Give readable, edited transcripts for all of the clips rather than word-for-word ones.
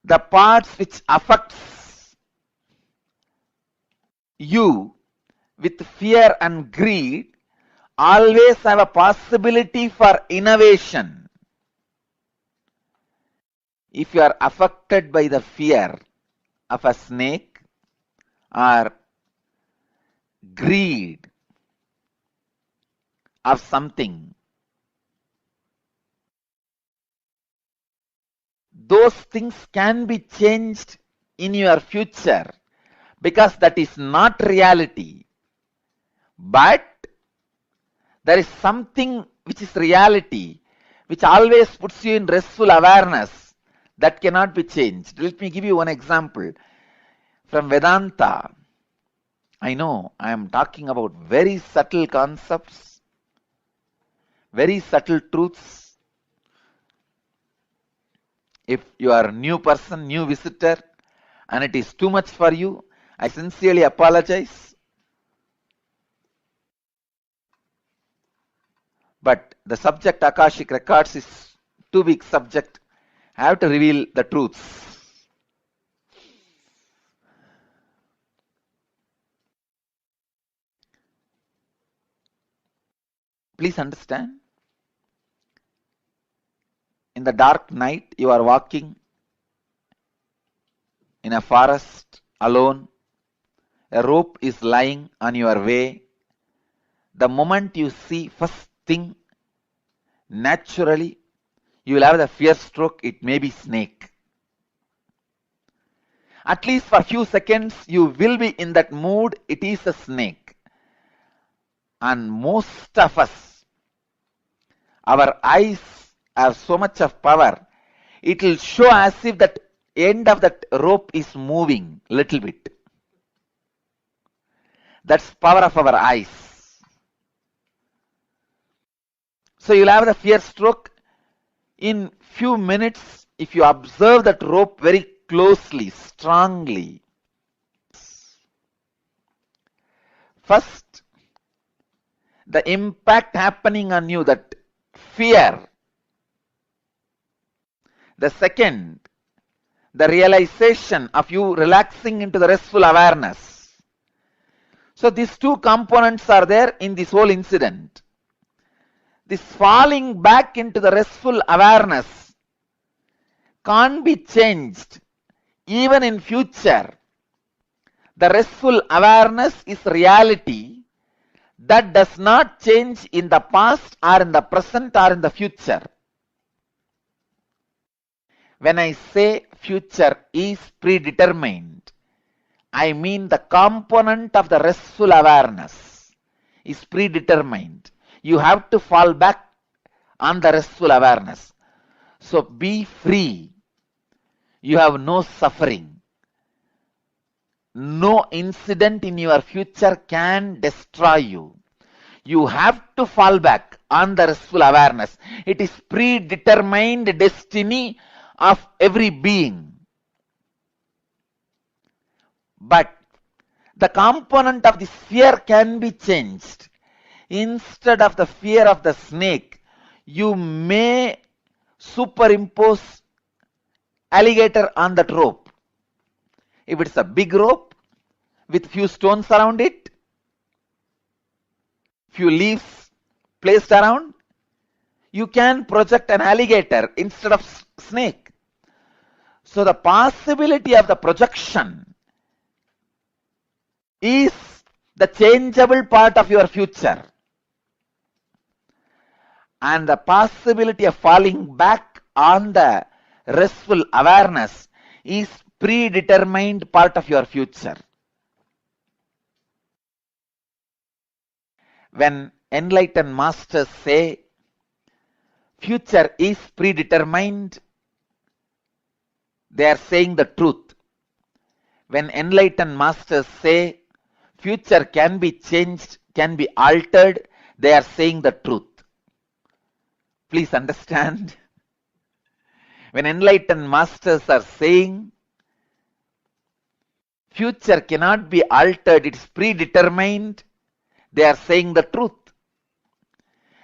the parts which affects you with fear and greed always have a possibility for innovation. If you are affected by the fear of a snake or greed of something, those things can be changed in your future because that is not reality. But there is something which is reality, which always puts you in restful awareness that cannot be changed. Let me give you one example from Vedanta. I know I am talking about very subtle concepts, very subtle truths. If you are a new person, new visitor, and it is too much for you, I sincerely apologize. But the subject Akashic records is too big subject. I have to reveal the truths. Please understand. In the dark night, you are walking in a forest alone. A rope is lying on your way. The moment you see first thing, naturally, you will have the fear stroke. It may be snake. At least for a few seconds, you will be in that mood. It is a snake. And most of us, our eyes have so much of power. It will show as if that end of that rope is moving little bit. That's power of our eyes. So you'll have the fear stroke in few minutes if you observe that rope very closely, strongly. First, the impact happening on you, that fear. The second, the realization of you relaxing into the restful awareness. So these two components are there in this whole incident. This falling back into the restful awareness can't be changed even in future. The restful awareness is reality that does not change in the past or in the present or in the future. When I say future is predetermined, I mean the component of the restful awareness is predetermined. You have to fall back on the restful awareness. So be free. You have no suffering. No incident in your future can destroy you. You have to fall back on the restful awareness. It is predetermined destiny of every being. But the component of this fear can be changed. Instead of the fear of the snake, you may superimpose alligator on that rope. If it's a big rope with few stones around it, few leaves placed around, you can project an alligator instead of snake. So the possibility of the projection is the changeable part of your future. And the possibility of falling back on the restful awareness is predetermined part of your future. When enlightened masters say future is predetermined, they are saying the truth. When enlightened masters say future can be changed, can be altered, they are saying the truth. Please understand. When enlightened masters are saying future cannot be altered, it is predetermined, they are saying the truth.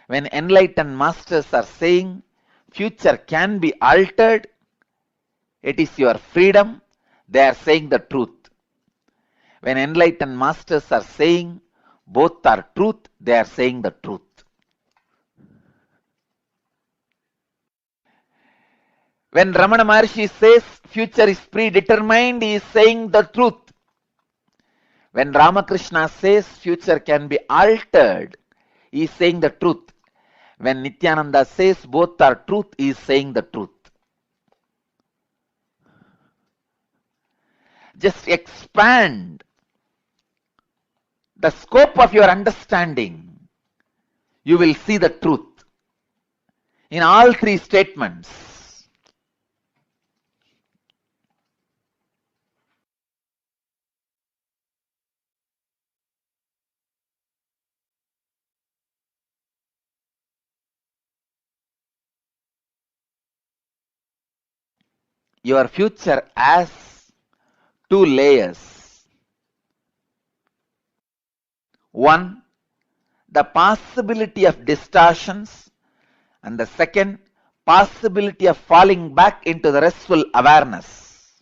When enlightened masters are saying future can be altered, It is your freedom. They are saying the truth. When enlightened masters are saying both are truth, they are saying the truth. When Ramana Maharshi says future is predetermined, he is saying the truth. When Ramakrishna says future can be altered, he is saying the truth. When Nityananda says both are truth, he is saying the truth. Just expand the scope of your understanding. You will see the truth in all three statements. Your future has two layers. One, the possibility of distortions, and the second, possibility of falling back into the restful awareness.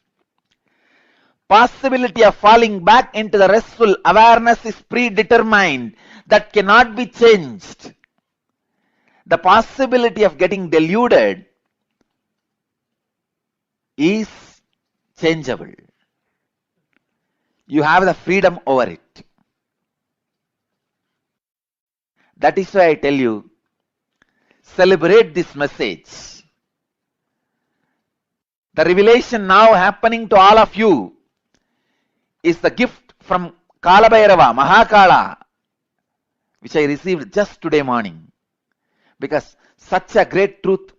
Possibility of falling back into the restful awareness is predetermined, that cannot be changed. The possibility of getting deluded is changeable. You have the freedom over it. That is why I tell you, celebrate this message. The revelation now happening to all of you is the gift from Kalabhairava, Mahakala, which I received just today morning. Because such a great truth,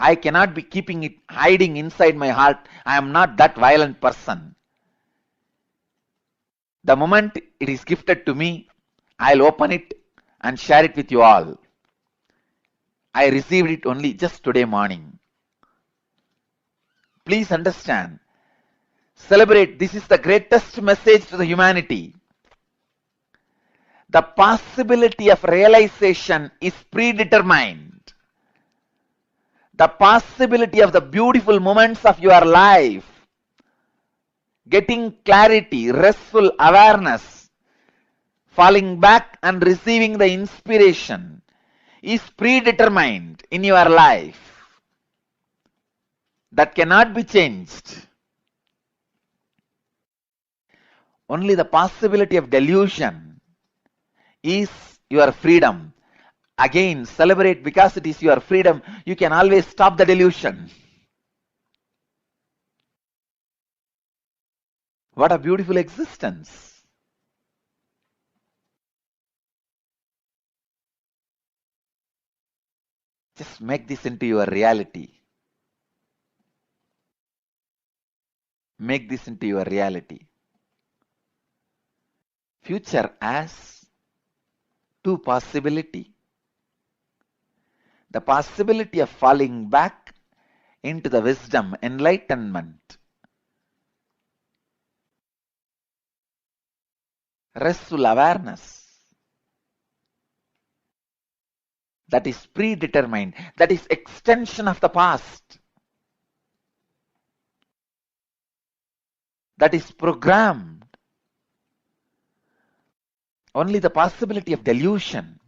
I cannot be keeping it hiding inside my heart. I am not that violent person. The moment it is gifted to me, I'll open it and share it with you all. I received it only just today morning. Please understand. Celebrate. This is the greatest message to the humanity. The possibility of realization is predetermined. The possibility of the beautiful moments of your life, getting clarity, restful awareness, falling back and receiving the inspiration is predetermined in your life. That cannot be changed. Only the possibility of delusion is your freedom. Again, celebrate because it is your freedom. You can always stop the delusion. What a beautiful existence. Just make this into your reality. Make this into your reality. Future as two possibility. The possibility of falling back into the wisdom, enlightenment, restful awareness. That is predetermined. That is extension of the past. That is programmed. Only the possibility of delusion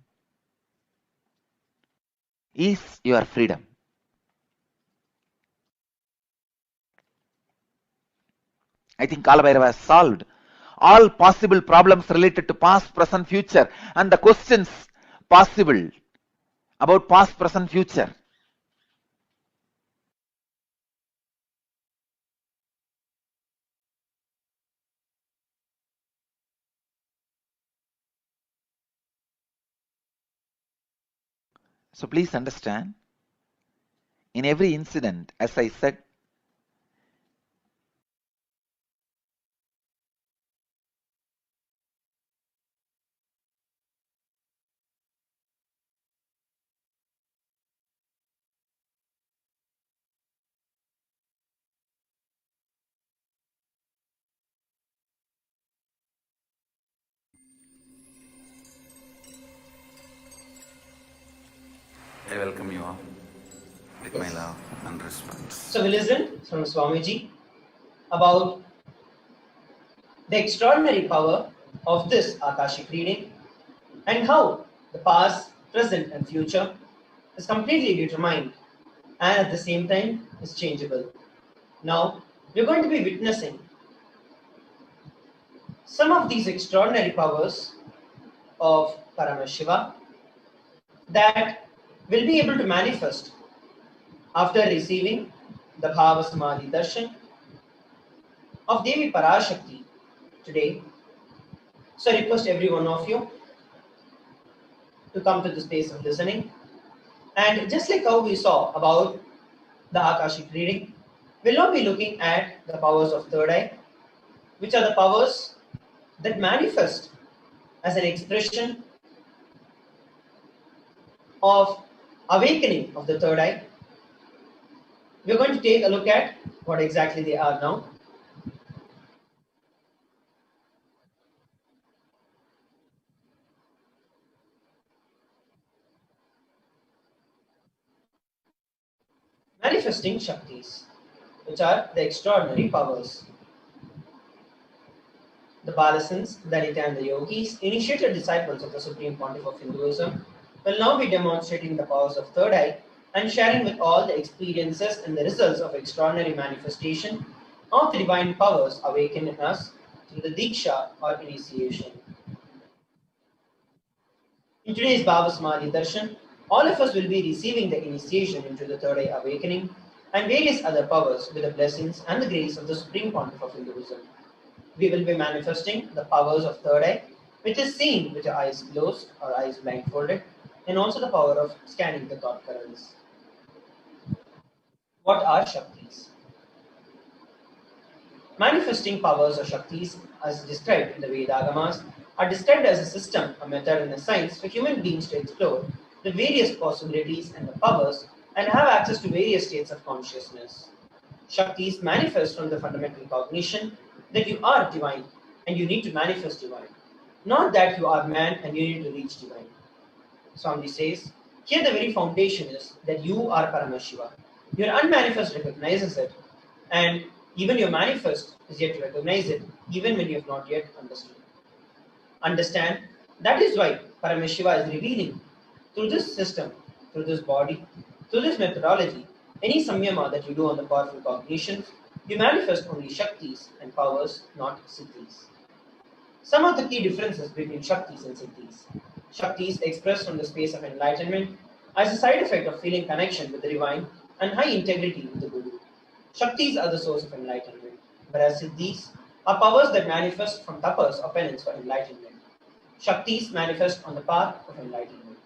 is your freedom. I think Kalabhairava has solved all possible problems related to past, present, future, and the questions possible about past, present, future. So please understand, in every incident, as I said, I welcome you all. my love and respect. So we listened from Swamiji about the extraordinary power of this Akashic reading and how the past, present and future is completely determined and at the same time is changeable. Now we're going to be witnessing some of these extraordinary powers of Paramashiva that will be able to manifest after receiving the Bhava Samadhi Darshan of Devi Parashakti today. So I request every one of you to come to the space of listening. And just like how we saw about the Akashic reading, we'll now be looking at the powers of third eye, which are the powers that manifest as an expression of awakening of the third eye. We're going to take a look at what exactly they are now. Manifesting Shaktis, which are the extraordinary powers. The Balasans, Dalita and the Yogis, initiated disciples of the Supreme Pontiff of Hinduism, will now be demonstrating the powers of third eye and sharing with all the experiences and the results of extraordinary manifestation of the divine powers awakened in us through the Diksha or initiation. In today's Bhava Samadhi Darshan, all of us will be receiving the initiation into the third eye awakening and various other powers with the blessings and the grace of the Supreme Pontiff of Hinduism. We will be manifesting the powers of third eye, which is seen with your eyes closed or eyes blindfolded, and also the power of scanning the thought currents. What are Shaktis? Manifesting powers or Shaktis, as described in the Vedagamas, are described as a system, a method, and a science for human beings to explore the various possibilities and the powers and have access to various states of consciousness. Shaktis manifest from the fundamental cognition that you are divine and you need to manifest divine, not that you are man and you need to reach divine. Swamiji says, here the very foundation is that you are Paramashiva. Your unmanifest recognizes it, and even your manifest is yet to recognize it, even when you have not yet understood. Understand, that is why Paramashiva is revealing through this system, through this body, through this methodology, any samyama that you do on the powerful cognitions, you manifest only Shaktis and powers, not Siddhis. Some of the key differences between Shaktis and Siddhis. Shaktis expressed from the space of enlightenment as a side effect of feeling connection with the divine and high integrity with the Guru. Shaktis are the source of enlightenment, whereas Siddhis are powers that manifest from tapas or penance for enlightenment. Shaktis manifest on the path of enlightenment.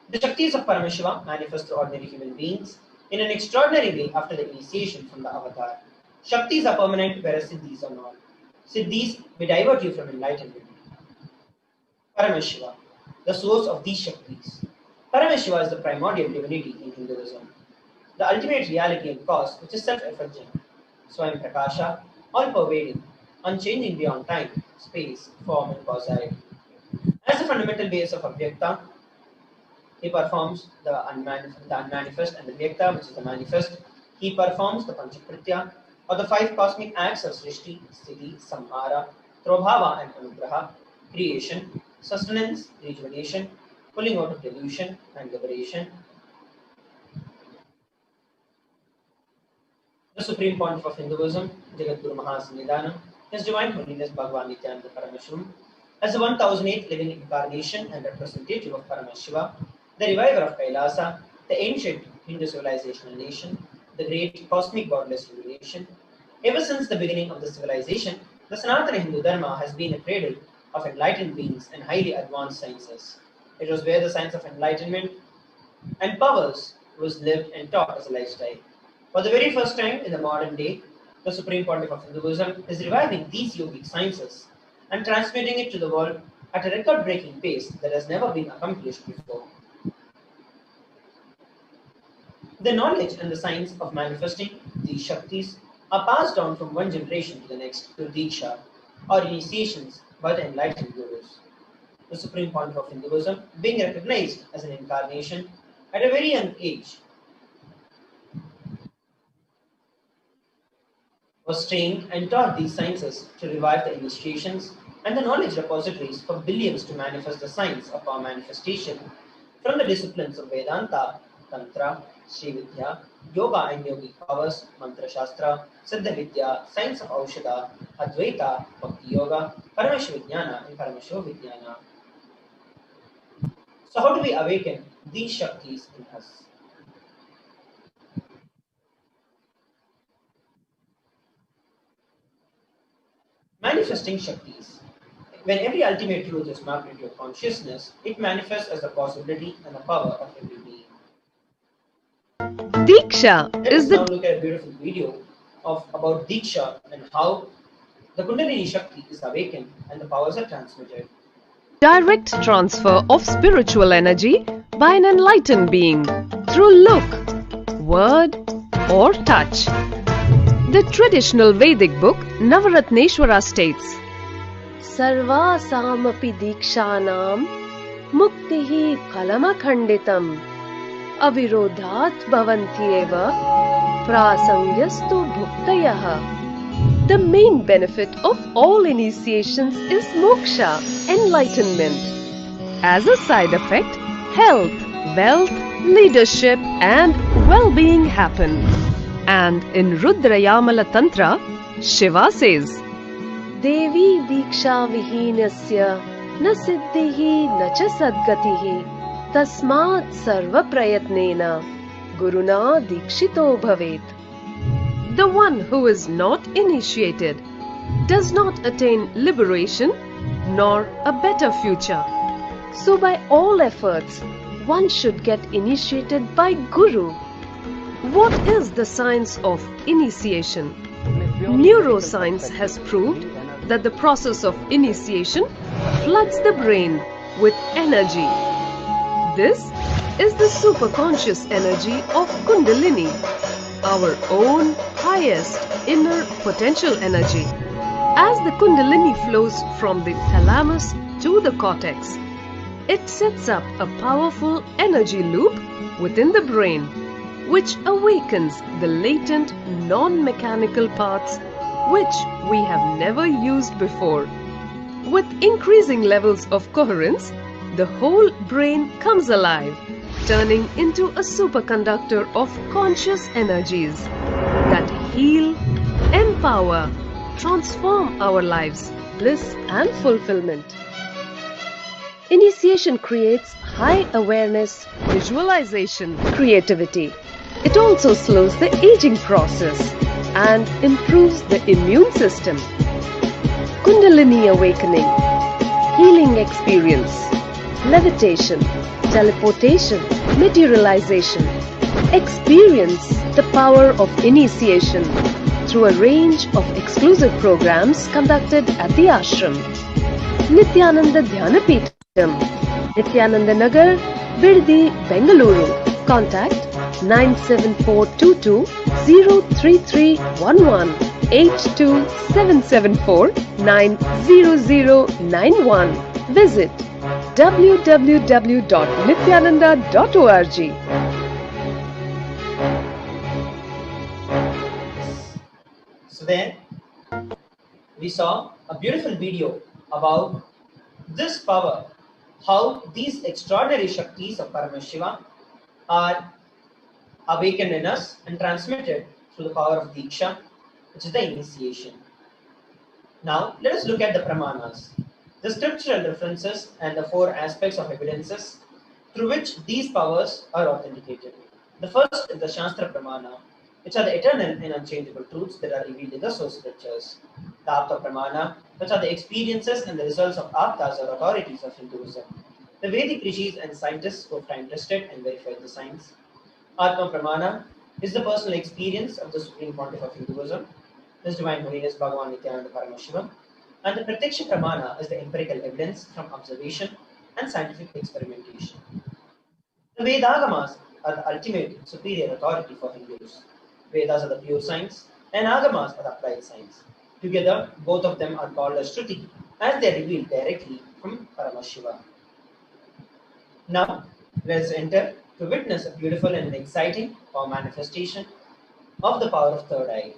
The Shaktis of Paramashiva manifest through ordinary human beings in an extraordinary way after the initiation from the avatar. Shaktis are permanent, whereas Siddhis are not. Siddhis may divert you from enlightenment. Paramashiva, the source of these Shaktis. Paramashiva is the primordial divinity in Hinduism, the ultimate reality and cause which is self-effulgent, Swayam Prakasha, all-pervading, unchanging beyond time, space, form and causality. As the fundamental base of Avyakta, he performs the unmanifest and the Vyakta, which is the manifest. He performs the Panchakritya, or the five cosmic acts of Srishti, Sthiti, Samhara, Trobhava and Anugraha, creation, sustenance, rejuvenation, pulling out of delusion and liberation. The Supreme Pontiff of Hinduism, Jagadguru Mahasanidana, His Divine Holiness Bhagavan Nityananda Parameshwaram, as the 1008th living incarnation and representative of Paramashiva, the reviver of Kailasa, the ancient Hindu civilizational nation, the great cosmic godless illumination. Ever since the beginning of the civilization, the Sanatana Hindu Dharma has been a cradle of enlightened beings and highly advanced sciences. It was where the science of enlightenment and powers was lived and taught as a lifestyle. For the very first time in the modern day, the Supreme Pontiff of Hinduism is reviving these yogic sciences and transmitting it to the world at a record-breaking pace that has never been accomplished before. The knowledge and the science of manifesting these Shaktis are passed down from one generation to the next through Diksha or initiations by the enlightened Gurus. The Supreme Pontiff of Hinduism, being recognized as an incarnation at a very young age, was trained and taught these sciences to revive the initiations and the knowledge repositories for billions to manifest the science of our manifestation from the disciplines of Vedanta, Tantra, Sri Vidya, Yoga and Yogic powers, Mantra Shastra, Siddha Vidya, Science of Aushadha, Advaita, Bhakti Yoga, Parameshwar Vijnana, and Parameshwar Vijnana. So, how do we awaken these Shaktis in us? Manifesting Shaktis. When every ultimate truth is mapped into your consciousness, it manifests as the possibility and the power of every being. Diksha Let us is now the look at a beautiful video about Diksha and how the Kundalini Shakti is awakened and the powers are transmitted. direct transfer of spiritual energy by an enlightened being through look, word, or touch. The traditional Vedic book Navaratneshwara states, Sarvasamapi dikshanam muktihi phalamakhanditam avirodhat bhavantyeva prasangyastu bhuktayah. The main benefit of all initiations is moksha, enlightenment. As a side effect, health, wealth, leadership and well-being happen. And in Rudrayamala Tantra, Shiva says, Devi diksha vihinasya na siddhihi na cha sadgatihi tasmat sarva prayatnena guruna dikshito bhavet. The one who is not initiated does not attain liberation nor a better future. So by all efforts, one should get initiated by Guru. What is the science of initiation? Neuroscience has proved that the process of initiation floods the brain with energy. This is the superconscious energy of Kundalini, our own highest inner potential energy. As the Kundalini flows from the thalamus to the cortex, it sets up a powerful energy loop within the brain, which awakens the latent non-mechanical parts which we have never used before. With increasing levels of coherence, the whole brain comes alive, turning into a superconductor of conscious energies that heal, empower, transform our lives, bliss and fulfillment. Initiation creates high awareness, visualization, creativity. It also slows the aging process and improves the immune system. Kundalini awakening, healing experience, levitation, teleportation, materialization. Experience the power of initiation through a range of exclusive programs conducted at the ashram. Nityananda Dhyanapitham, Nityananda Nagar, Birdi, Bengaluru. Contact 97422 03311 82774 90091. Visit www.nityananda.org. So there we saw a beautiful video about this power, how these extraordinary Shaktis of Paramashiva are awakened in us and transmitted through the power of Diksha, which is the initiation. Now let us look at the Pramanas, the scriptural references and the four aspects of evidences through which these powers are authenticated. The first is the Shastra Pramana, which are the eternal and unchangeable truths that are revealed in the source scriptures. The Apta Pramana, which are the experiences and the results of Aptas or authorities of Hinduism. The Vedic rishis and scientists who have time tested and verified the science. Atma Pramana is the personal experience of the Supreme Pontiff of Hinduism, His Divine Holiness Bhagavan Nityananda Paramashivam. And the Pratiksha Pramana is the empirical evidence from observation and scientific experimentation. The Vedagamas are the ultimate superior authority for Hindus. Vedas are the pure science, and Agamas are the applied science. Together, both of them are called as Shruti, as they are revealed directly from Paramashiva. Now, let us enter to witness a beautiful and exciting power manifestation of the power of third eye.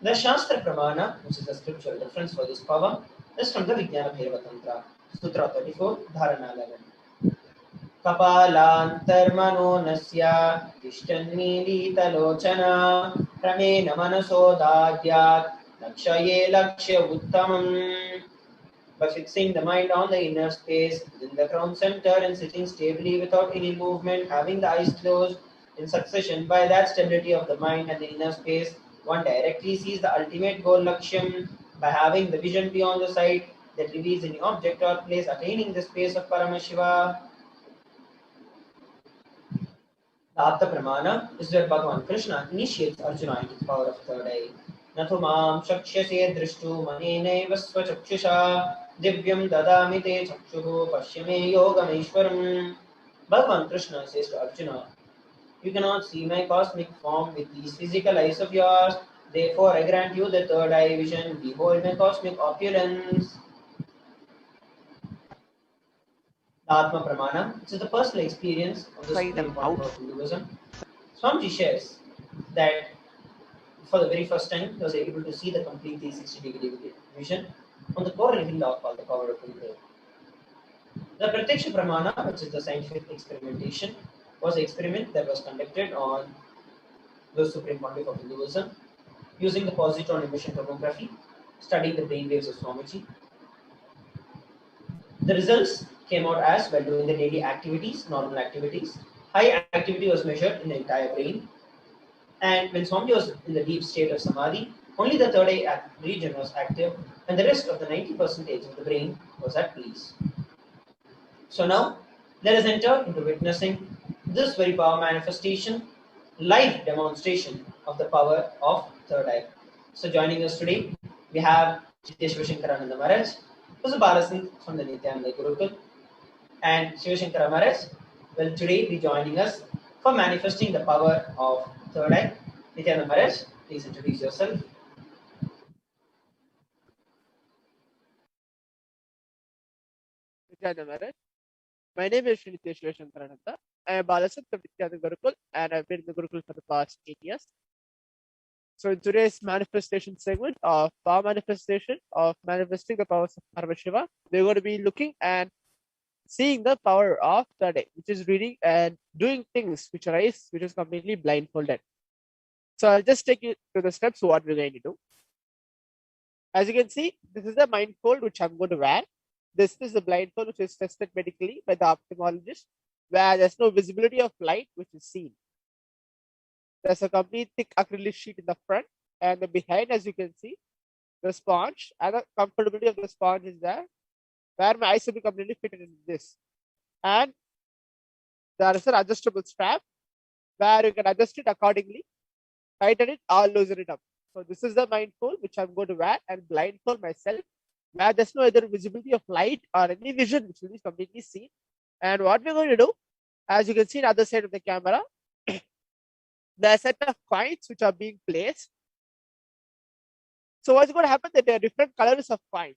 The Shastra Pramana, which is the scriptural reference for this power, is from the Vijnana Bhairava Tantra, Sutra 34, Dharana 11. कपालान्तर्मनोनस्य तिष्ठन्मीलितलोचना क्रमेण मनसोदाद्यात् लक्ष्ये लक्ष्य उत्तमम्. By fixing the mind on the inner space within the crown center and sitting stably without any movement, having the eyes closed in succession, by that stability of the mind and the inner space, one directly sees the ultimate goal Lakshyam. By having the vision beyond the sight that reveals any object or place, attaining the space of Paramashiva. The Apta Pramana is where Bhagavan Krishna initiates Arjuna into the power of third eye. Nathu mam shakshase drishtu manenaiva svachakshisha divyam dadami te chakshuhu pashyame yogameshwaram. Bhagavan Krishna says to Arjuna, you cannot see my cosmic form with these physical eyes of yours. Therefore, I grant you the third eye vision. Behold my cosmic opulence. The Atma Pramana, which is the personal experience of the Inside supreme and point out. of Hinduism. Swamiji shares that for the very first time he was able to see the complete 360-degree vision on the core hill of called the power of Hindu. The Pratyaksha Pramana, which is the scientific experimentation, was an experiment that was conducted on the supreme pontiff of Hinduism using the positron emission tomography, studying the brain waves of Swamiji. The results came out as while doing the daily activities, normal activities, high activity was measured in the entire brain. And when Swamiji was in the deep state of Samadhi, only the third eye region was active and the rest of the 90% of the brain was at peace. So now, let us enter into witnessing this very power manifestation, live demonstration of the power of third eye. So joining us today, we have Shri Shivashankarananda Maharaj, who is a Balasan from the Nityananda Gurukul. And Shivashankara Maharaj will today be joining us for manifesting the power of third eye. Nityananda Maharaj, please introduce yourself. Nityananda Maharaj. My name is Shri Shivashankarananda. I am Balasant of Nityananda Gurukul and I've been in the Gurukul for the past 8 years. So in today's manifestation segment of power manifestation of manifesting the powers of Paramashiva, we're going to be looking and seeing the power of third eye, which is reading and doing things which arise, which is completely blindfolded. So I'll just take you to the steps what we're going to do. As you can see, this is the mindfold which I'm going to wear. This is the blindfold which is tested medically by the ophthalmologist, where there's no visibility of light which is seen. There's a complete thick acrylic sheet in the front, and the behind, as you can see, the sponge and the comfortability of the sponge is there, where my eyes will be completely fitted in this. And there is an adjustable strap where you can adjust it accordingly, tighten it or loosen it up. So this is the mindfold which I'm going to wear and blindfold myself, where there's no other visibility of light or any vision which will be completely seen. And what we're going to do, as you can see on the other side of the camera, there are a set of coins which are being placed. So what's going to happen that there are different colors of coins.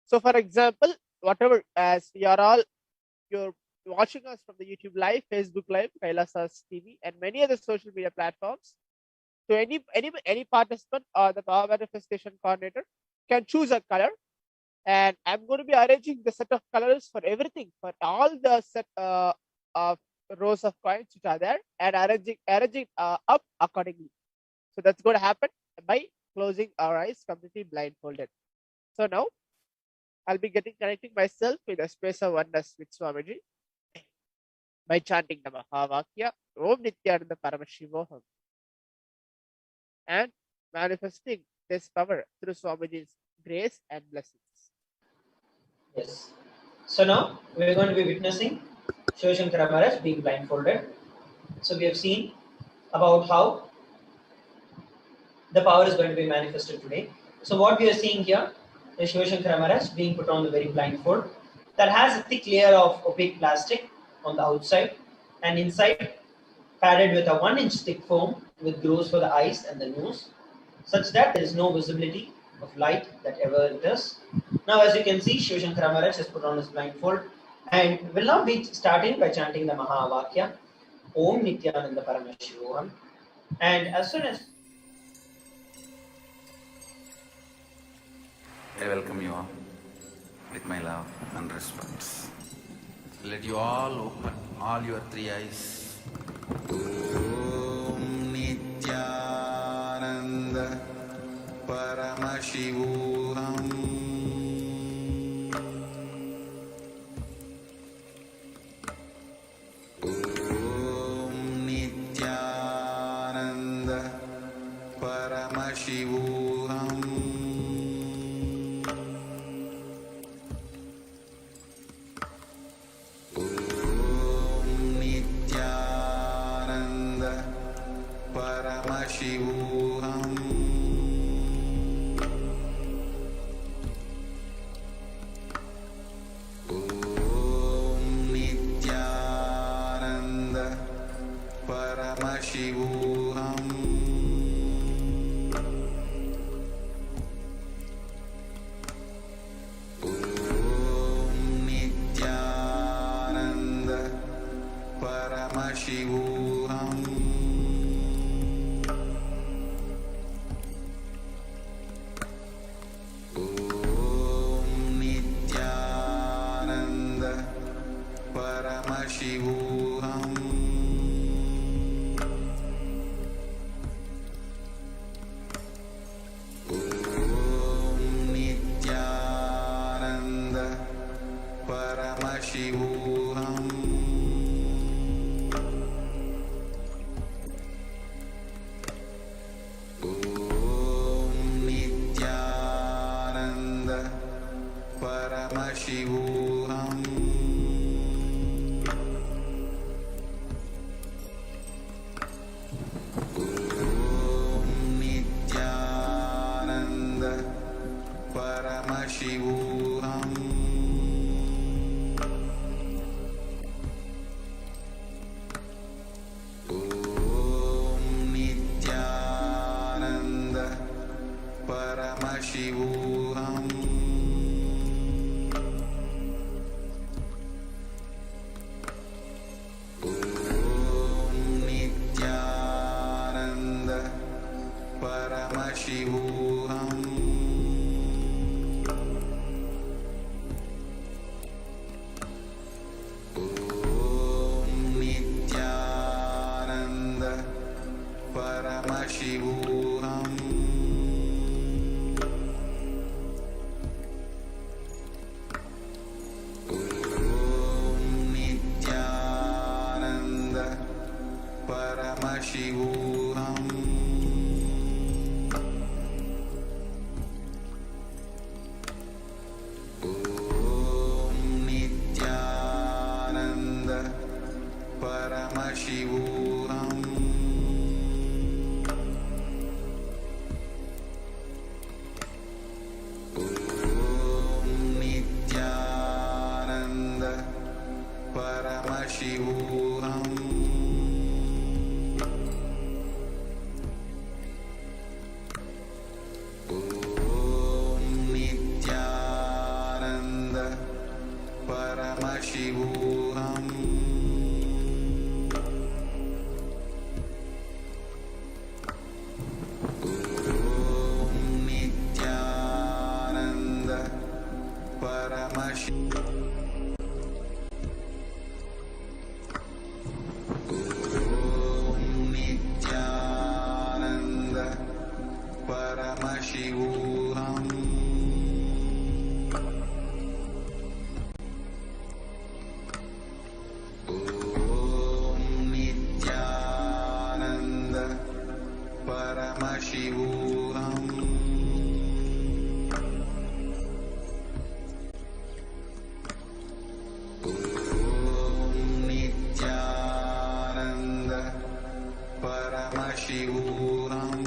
So for example, whatever, as we are all, you're watching us from the YouTube Live, Facebook Live, Kailasas TV, and many other social media platforms. So any participant or the power manifestation coordinator can choose a color, and I'm going to be arranging the set of colors for everything, for all the set of rows of coins which are there, and arranging up accordingly. So that's going to happen by closing our eyes completely blindfolded. So now I'll be connecting myself with a space of oneness with Swamiji by chanting the Mahavakya Om Nityananda Paramashivoham and manifesting this power through Swamiji's grace and blessings. Yes. So now we're going to be witnessing Shivashankara Maharaj being blindfolded. So we have seen about how the power is going to be manifested today. So what we are seeing here is Shivashankara Maharaj being put on the very blindfold that has a thick layer of opaque plastic on the outside and inside padded with a 1-inch thick foam with grooves for the eyes and the nose, such that there is no visibility of light that ever enters. Now, as you can see, Shivashankara Maharaj has put on his blindfold and will now be starting by chanting the Mahavakya, Om Nityananda Paramashivoham. And as soon as I welcome you all with my love and respect. Let you all open all your three eyes. Om Nityananda Paramashivoham. Om Nityananda Paramashivoham. Paramashivoham. Om Nityananda Paramashivoham. Om Nityananda Paramashivoham. Paramashivoham. Om Nityananda Paramashivoham. Om Nityananda Paramashivoham. Paramashivoham. Om Nityananda Paramashivoham. Om Nityananda Paramashivoham. Paramashivoham. Om Nityananda Paramashivoham. Om Nityananda Paramashivoham. Paramashivoham. Om Nityananda Paramashivoham. Om Nityananda Paramashivoham. Paramashivoham. Om Nityananda Paramashivoham. Om Nityananda Paramashivoham.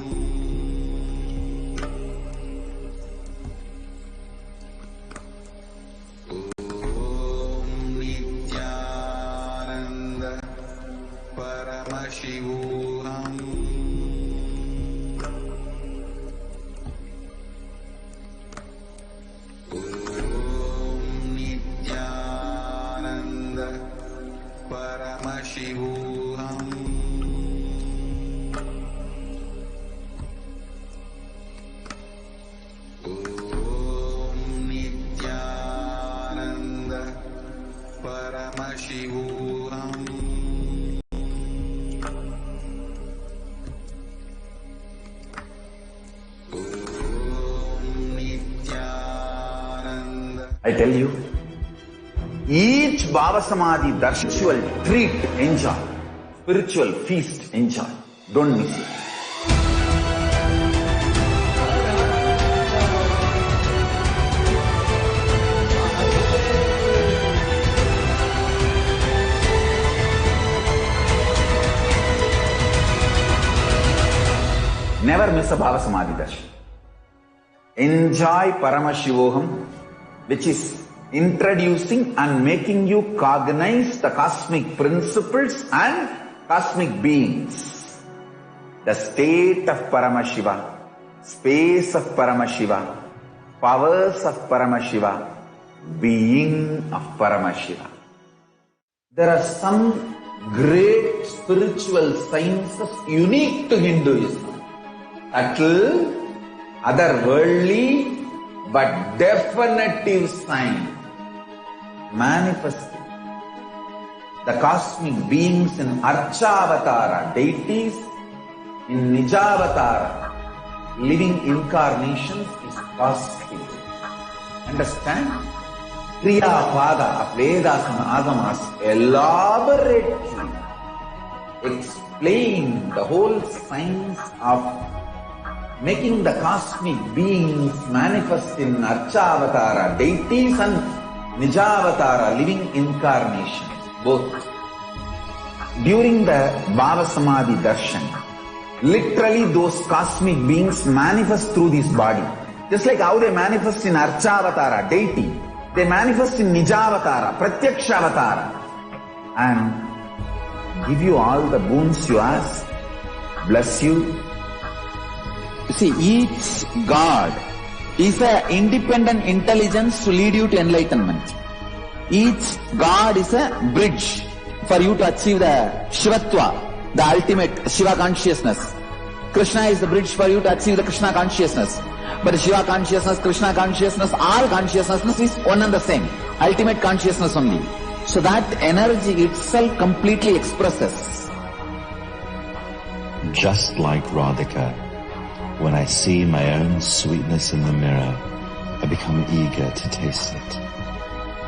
Paramashivoham. I tell you, each Bhava Samadhi spiritual treat, enjoy. Spiritual feast, enjoy. Don't miss it. Never miss a Bhava Samadhi darshan. Enjoy Paramashivoham, which is introducing and making you cognize the cosmic principles and cosmic beings. The state of Paramashiva, space of Paramashiva, powers of Paramashiva, being of Paramashiva. There are some great spiritual sciences unique to Hinduism. Subtle, otherworldly, but definitive sign. Manifesting the cosmic beings in Archavatara, deities in Nijavatara, living incarnations is possible. Understand? Kriya Pada of Vedas and Agamas elaborately explain the whole science of making the cosmic beings manifest in Archavatara, deities and Nijavatara, living incarnations, both. During the Bhava Samadhi Darshan, literally those cosmic beings manifest through this body. Just like how they manifest in Archavatara, deity, they manifest in Nijavatara, Pratyakshavatara, and give you all the boons you ask, bless you. You see, each God is an independent intelligence to lead you to enlightenment. Each God is a bridge for you to achieve the Shivatva, the ultimate Shiva consciousness. Krishna is the bridge for you to achieve the Krishna consciousness. But Shiva consciousness, Krishna consciousness, all consciousness is one and the same. Ultimate consciousness only. So that energy itself completely expresses. Just like Radhika, when I see my own sweetness in the mirror, I become eager to taste it.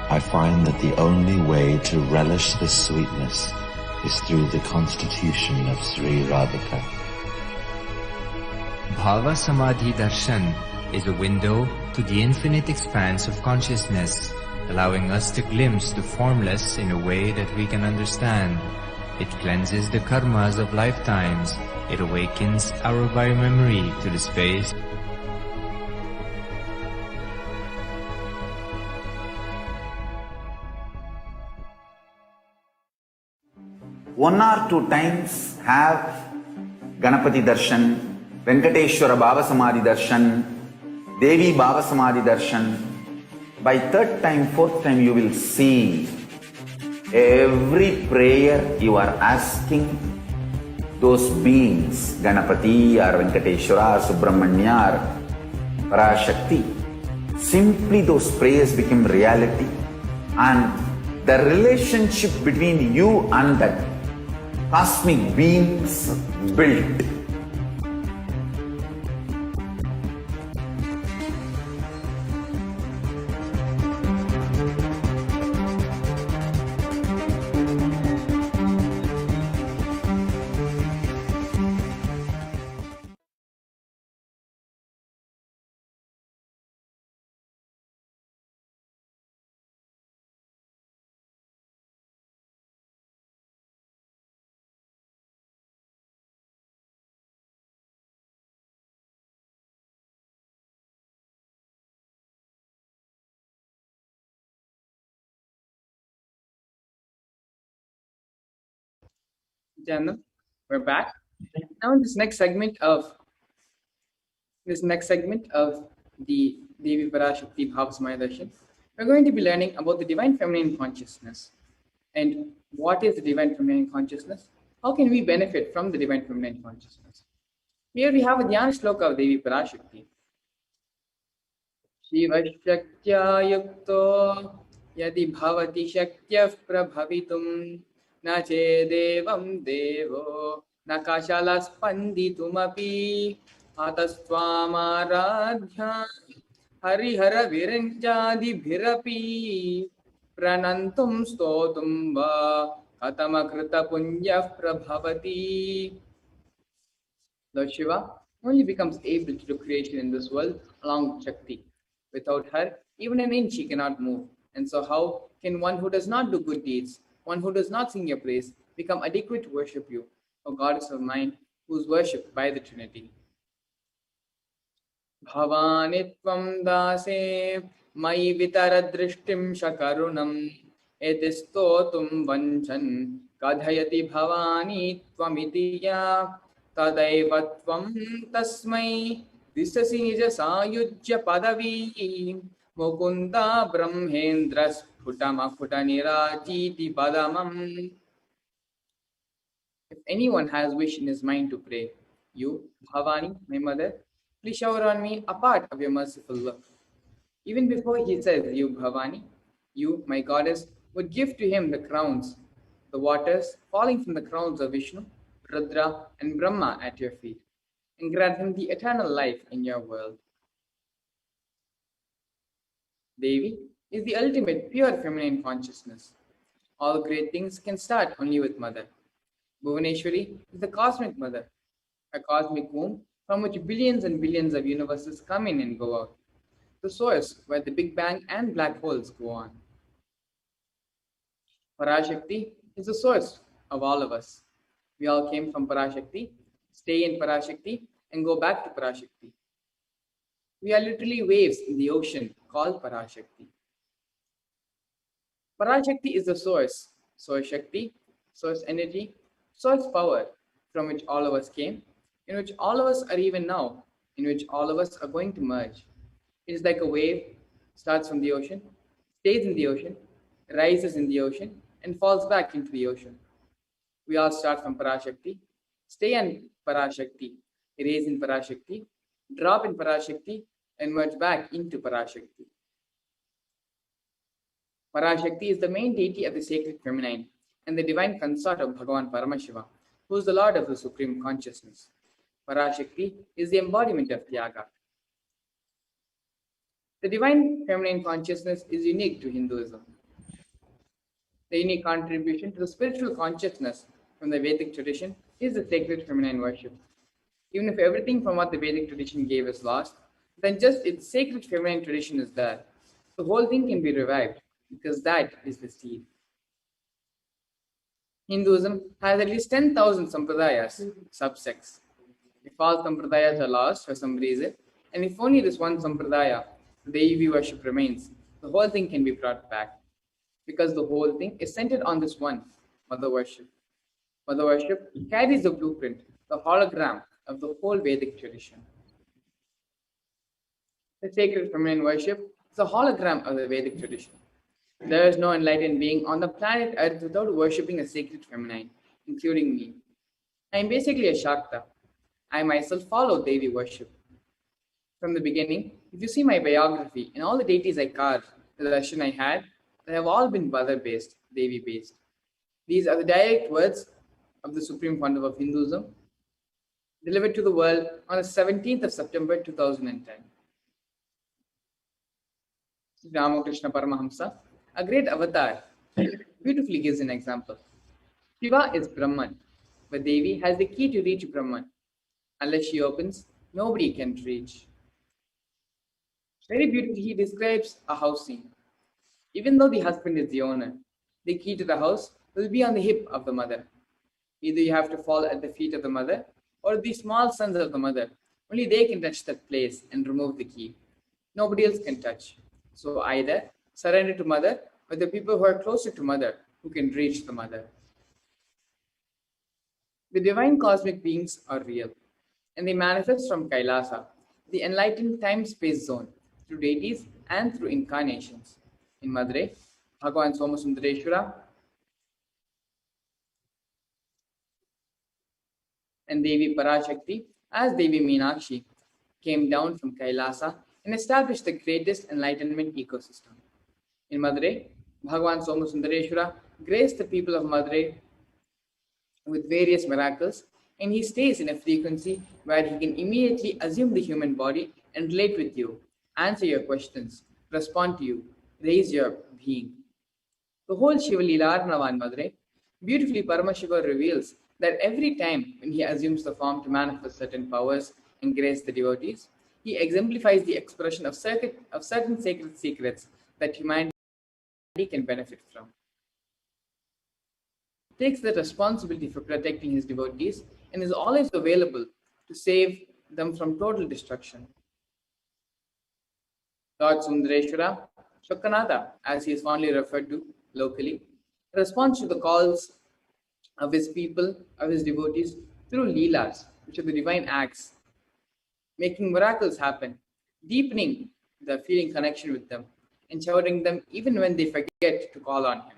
I find that the only way to relish this sweetness is through the constitution of Sri Radhika. Bhava Samadhi Darshan is a window to the infinite expanse of consciousness, allowing us to glimpse the formless in a way that we can understand. It cleanses the karmas of lifetimes. It awakens our biomemory to the space. One or two times have Ganapati Darshan, Venkateshwara Bhava Samadhi Darshan, Devi Bhava Samadhi Darshan. By third time, fourth time you will see every prayer you are asking those beings, Ganapati or Venkateshwara or Subramanya or Parashakti, simply those prayers become reality, and the relationship between you and that cosmic beings built. Gentlemen, we're back. Now in this next segment of the Devi Parashakti Bhava Samadhi Darshan, we're going to be learning about the divine feminine consciousness. And what is the divine feminine consciousness? How can we benefit from the divine feminine consciousness? Here we have a Dhyana Shloka of Devi Parashakti. Shiva Shaktya Yukto Yadi Bhavati Shaktya Prabhavitum Na Chedevam Devo Nakashala Spanditumapi Atastvam Aradhya Harihar विरञ्चादिभिरपि प्रणन्तुं स्तोतुं वा कथमकृतपुण्यः प्रभवति. Lord Shiva only becomes able to do creation in this world along with Shakti. Without her, even an inch he cannot move. And so, how can one who does not do good deeds, one who does not sing your praise, become adequate to worship you, O Goddess of mind, who is worshipped by the Trinity? भवानि त्वं दासे मयि वितरदृष्टिं शकरुणं यदि स्तोतुं वञ्चन् कथयति भवानी त्वमिति या तदैव त्वं तस्मै दिशसि निज सायुज्य पदवी Mukunda ब्रह्मेन्द्र स्फुटमफुटनिराजीति पदमम्. If anyone has wish in his mind to pray, you, Bhavani, my mother, please shower on me a part of your merciful love. Even before he says, you, Bhavani, you, my goddess, would give to him the crowns, the waters falling from the crowns of Vishnu, Rudra, and Brahma at your feet, and grant him the eternal life in your world. Devi is the ultimate pure feminine consciousness. All great things can start only with mother. Bhuvaneshwari is the cosmic mother, a cosmic womb from which billions and billions of universes come in and go out, the source where the Big Bang and black holes go on. Parashakti is the source of all of us. We all came from Parashakti, stay in Parashakti, and go back to Parashakti. We are literally waves in the ocean called Parashakti. Parashakti is the source, source Shakti, source energy, source power from which all of us came, in which all of us are even now, in which all of us are going to merge. It is like a wave, starts from the ocean, stays in the ocean, rises in the ocean, and falls back into the ocean. We all start from Parashakti, stay in Parashakti, raise in Parashakti, drop in Parashakti, and merge back into Parashakti. Parashakti is the main deity of the sacred feminine and the divine consort of Bhagavan Paramashiva, who is the Lord of the Supreme Consciousness. Parashakti is the embodiment of Tyaga. The divine feminine consciousness is unique to Hinduism. The unique contribution to the spiritual consciousness from the Vedic tradition is the sacred feminine worship. Even if everything from what the Vedic tradition gave is lost, then just its sacred feminine tradition is there. The whole thing can be revived because that is the seed. Hinduism has at least 10,000 sampradayas, subsects. If all sampradayas are lost for some reason, and if only this one sampradaya, Devi worship remains, the whole thing can be brought back. Because the whole thing is centered on this one, mother worship. Mother worship carries the blueprint, the hologram of the whole Vedic tradition. The sacred feminine worship is a hologram of the Vedic tradition. There is no enlightened being on the planet Earth without worshipping a sacred feminine, including me. I am basically a Shakta. I myself follow Devi worship. From the beginning, if you see my biography and all the deities I carved, the darshan I had, they have all been mother-based, Devi-based. These are the direct words of the Supreme Founder of Hinduism, delivered to the world on the 17th of September 2010. Ramakrishna Paramahamsa, a great avatar, beautifully gives an example. Shiva is Brahman, but Devi has the key to reach Brahman. Unless she opens, nobody can reach. Very beautifully, he describes a house scene. Even though the husband is the owner, the key to the house will be on the hip of the mother. Either you have to fall at the feet of the mother or the small sons of the mother. Only they can touch that place and remove the key. Nobody else can touch. So either surrender to mother or the people who are closer to mother who can reach the mother. The divine cosmic beings are real and they manifest from Kailasa, the enlightened time-space zone, through deities and through incarnations. In Madurai, Bhagavan Somasundareshwara and Devi Parashakti as Devi Meenakshi came down from Kailasa and established the greatest enlightenment ecosystem. In Madurai, Bhagavan Somasundareshwara graced the people of Madurai with various miracles, and he stays in a frequency where he can immediately assume the human body and relate with you answer your questions, respond to you, raise your being. The whole Shiva Leela Arnavan Madurai, beautifully Paramashiva reveals that every time when he assumes the form to manifest certain powers and grace the devotees, he exemplifies the expression of certain sacred secrets that humanity can benefit from. He takes the responsibility for protecting his devotees and is always available to save them from total destruction. Lord Sundareshwara, Shokkanatha, as he is fondly referred to locally, responds to the calls of his people, of his devotees, through Leelas, which are the divine acts, making miracles happen, deepening the feeling connection with them, and showering them even when they forget to call on him.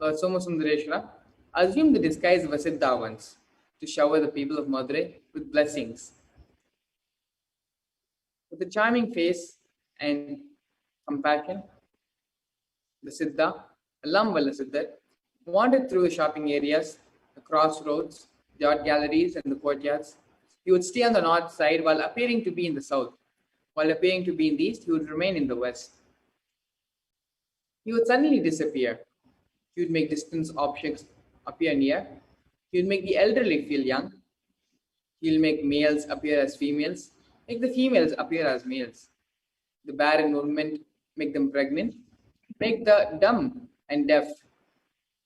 Lord Somasundareshwara assumed the disguise of a Siddha once to shower the people of Madurai with blessings. With a charming face and compassion, the Siddha, Alam Valla Siddhar, wandered through the shopping areas, the crossroads, the art galleries, and the courtyards. He would stay on the north side while appearing to be in the south. While appearing to be in the east, he would remain in the west. He would suddenly disappear. He would make distant objects appear near. He would make the elderly feel young. He will make males appear as females, make the females appear as males. The barren women make them pregnant, make the dumb and deaf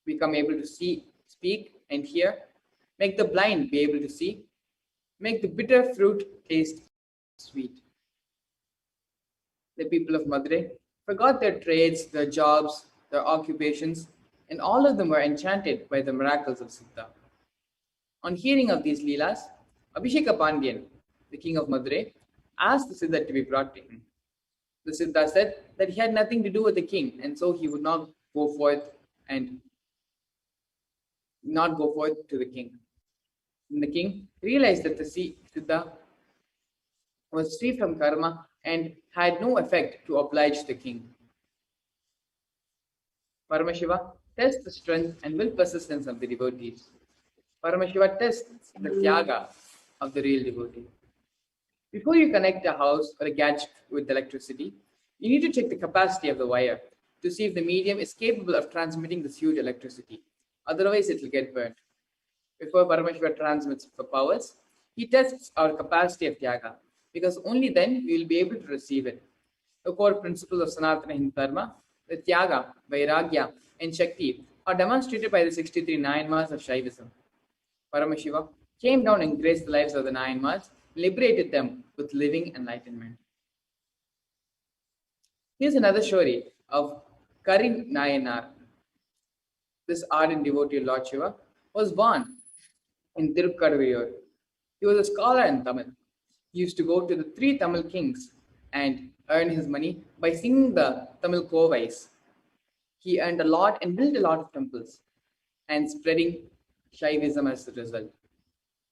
become able to see, speak, and hear, make the blind be able to see, make the bitter fruit taste sweet. The people of Madurai forgot their trades, their jobs, their occupations, and all of them were enchanted by the miracles of Siddha. On hearing of these Leelas, Abhisheka Pandyan, the king of Madurai, asked the Siddha to be brought to him. The Siddha said that he had nothing to do with the king, and so he would not go forth to the king. And the king realized that the Siddha was free from karma and had no effect to oblige the king. Paramashiva tests the strength and will persistence of the devotees. Paramashiva tests the tyaga of the real devotee. Before you connect a house or a gadget with electricity, you need to check the capacity of the wire to see if the medium is capable of transmitting this huge electricity. Otherwise, it will get burnt. Before Paramashiva transmits the powers, he tests our capacity of tyaga, because only then we will be able to receive it. The core principles of Sanatana Hindu Dharma, the tyaga, vairagya, and shakti, are demonstrated by the 63 Nayanmas of Shaivism. Paramashiva came down and graced the lives of the Nayanmas, liberated them with living enlightenment. Here's another story of Karin Nayanar. This ardent devotee of Lord Shiva was born in Tirukkaruviyur. He was a scholar in Tamil. He used to go to the 3 Tamil kings and earn his money by singing the Tamil Kovais. He earned a lot and built a lot of temples and spreading Shaivism as a result.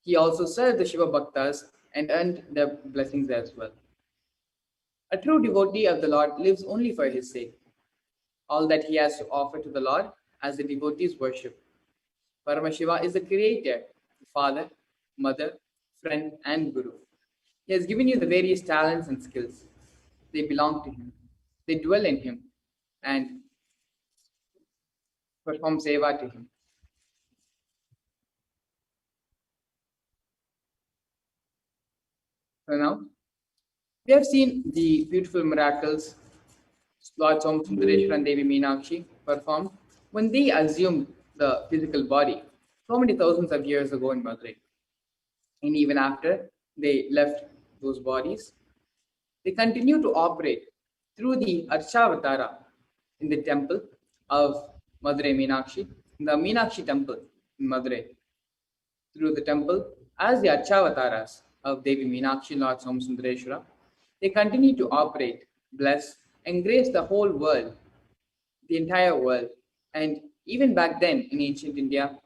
He also served the Shiva Bhaktas and earned their blessings as well. A true devotee of the Lord lives only for his sake. All that he has to offer to the Lord as the devotees worship. Paramashiva is the creator, the father, mother, friend, and guru. He has given you the various talents and skills. They belong to him. They dwell in him and perform seva to him. So now, we have seen the beautiful miracles Lord Somasundareshwara and Devi Meenakshi performed when they assumed the physical body so many thousands of years ago in Madurai. And even after they left those bodies, they continue to operate through the Archavatara in the temple of Madurai Meenakshi, in the Meenakshi temple in Madurai. Through the temple as the Archavataras of Devi Meenakshi and Lord Somasundareshwara, they continue to operate, bless, and grace the whole world, the entire world. And even back then in ancient India,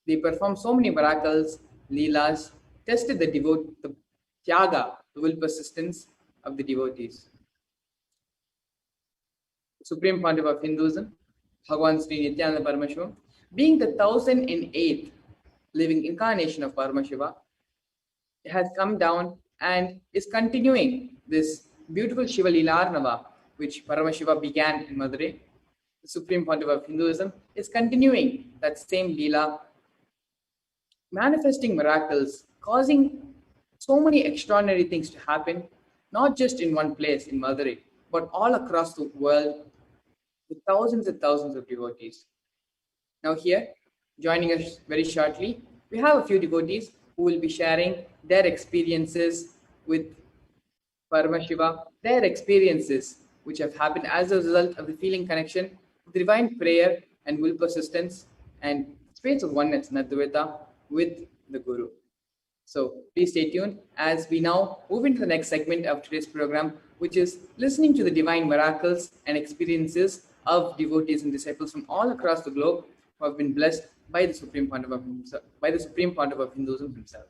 they performed so many miracles, leelas, tested the tyaga, the will persistence of the devotees. Supreme Pontiff of Hinduism, Bhagavan Sri Nityananda Paramashiva, being the 1008th living incarnation of Paramashiva, has come down and is continuing this beautiful Shiva Leelarnava, which Paramashiva began in Madurai, the Supreme Pontiff of Hinduism, is continuing that same Leela, manifesting miracles, causing so many extraordinary things to happen, not just in one place in Madurai, but all across the world with thousands and thousands of devotees. Now, here, joining us very shortly, we have a few devotees who will be sharing their experiences with Paramashiva, their experiences which have happened as a result of the feeling connection, the divine prayer and will persistence, and space of oneness in Advaita with the Guru. So please stay tuned as we now move into the next segment of today's program, which is listening to the divine miracles and experiences of devotees and disciples from all across the globe who have been blessed by the Supreme Pontiff of Hinduism himself.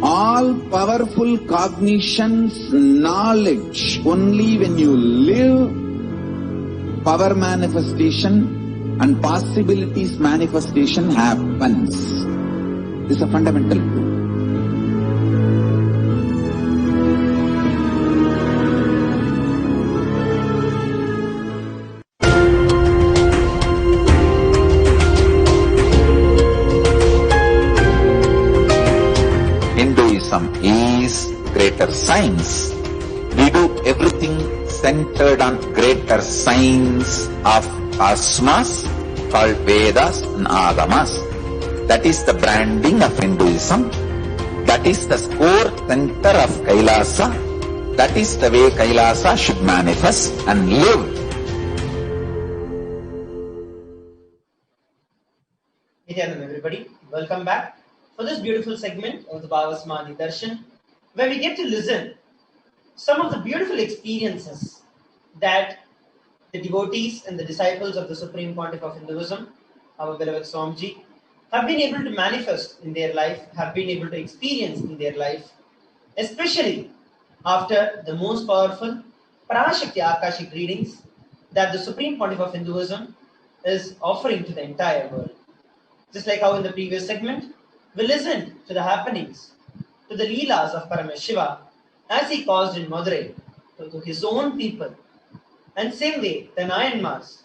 All powerful cognitions, knowledge, only when you live, power manifestation and possibilities manifestation happens. This is a fundamental truth. Hinduism is greater science. We do everything centered on greater science of cosmos called Vedas and Agamas. That is the branding of Hinduism. That is the core center of Kailasa. That is the way Kailasa should manifest and live. Nityanam, everybody, welcome back for this beautiful segment of the Bhavasamadhi Darshan, where we get to listen some of the beautiful experiences that the devotees and the disciples of the Supreme Pontiff of Hinduism, our beloved Swamiji, have been able to manifest in their life, have been able to experience in their life, especially after the most powerful Parashakti Akashic readings that the Supreme Pontiff of Hinduism is offering to the entire world. Just like how in the previous segment, we listened to the happenings, to the Leelas of Paramashiva as he caused in Madurai to his own people. And same way, the Nayanmars,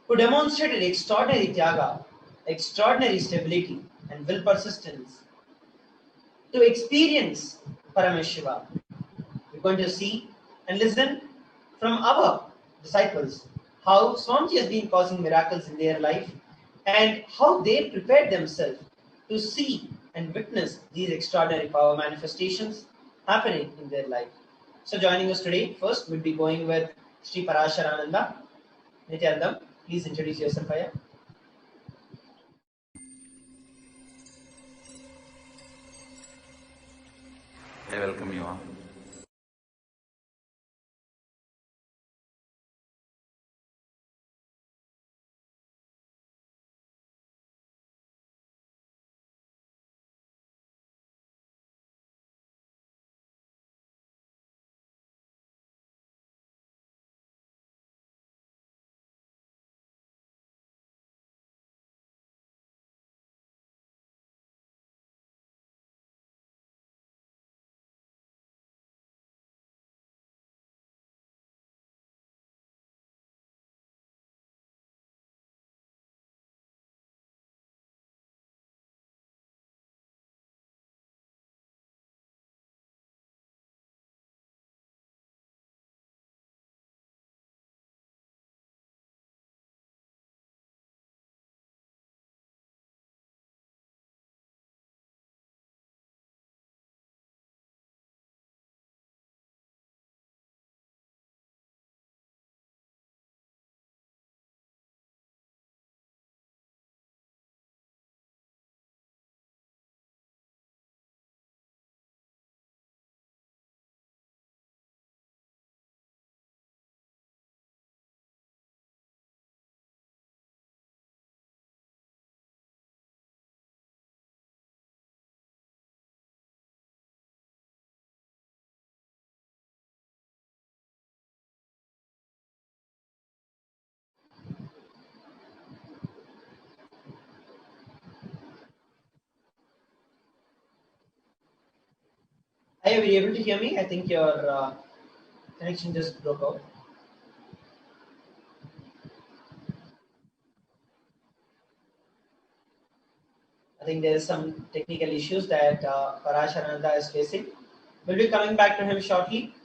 who demonstrated extraordinary tyaga, extraordinary stability and will persistence to experience Paramashiva. We're going to see and listen from our disciples how Swamiji has been causing miracles in their life and how they prepared themselves to see and witness these extraordinary power manifestations happening in their life. So joining us today, first we'll be going with Sri Parasharananda. Nityanandam, please introduce yourself, Aya. I welcome you all. Are you able to hear me? I think your connection just broke out. I think there is some technical issues that Parasharananda is facing. We'll be coming back to him shortly.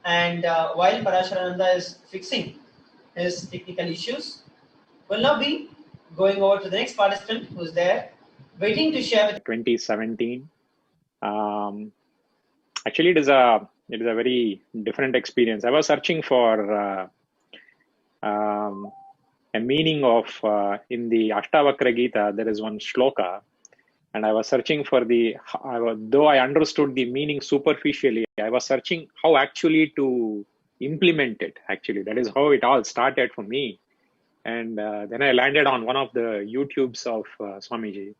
And while Parasharananda is fixing his technical issues, we'll now be going over to the next participant who's there, waiting to share with 2017. Actually, it is a very different experience. I was searching for a meaning of in the Ashtavakra Gita. There is one shloka, and I was searching for though I understood the meaning superficially, I was searching how actually to implement it. Actually, that is how it all started for me. And then I landed on one of the YouTubes of Swamiji.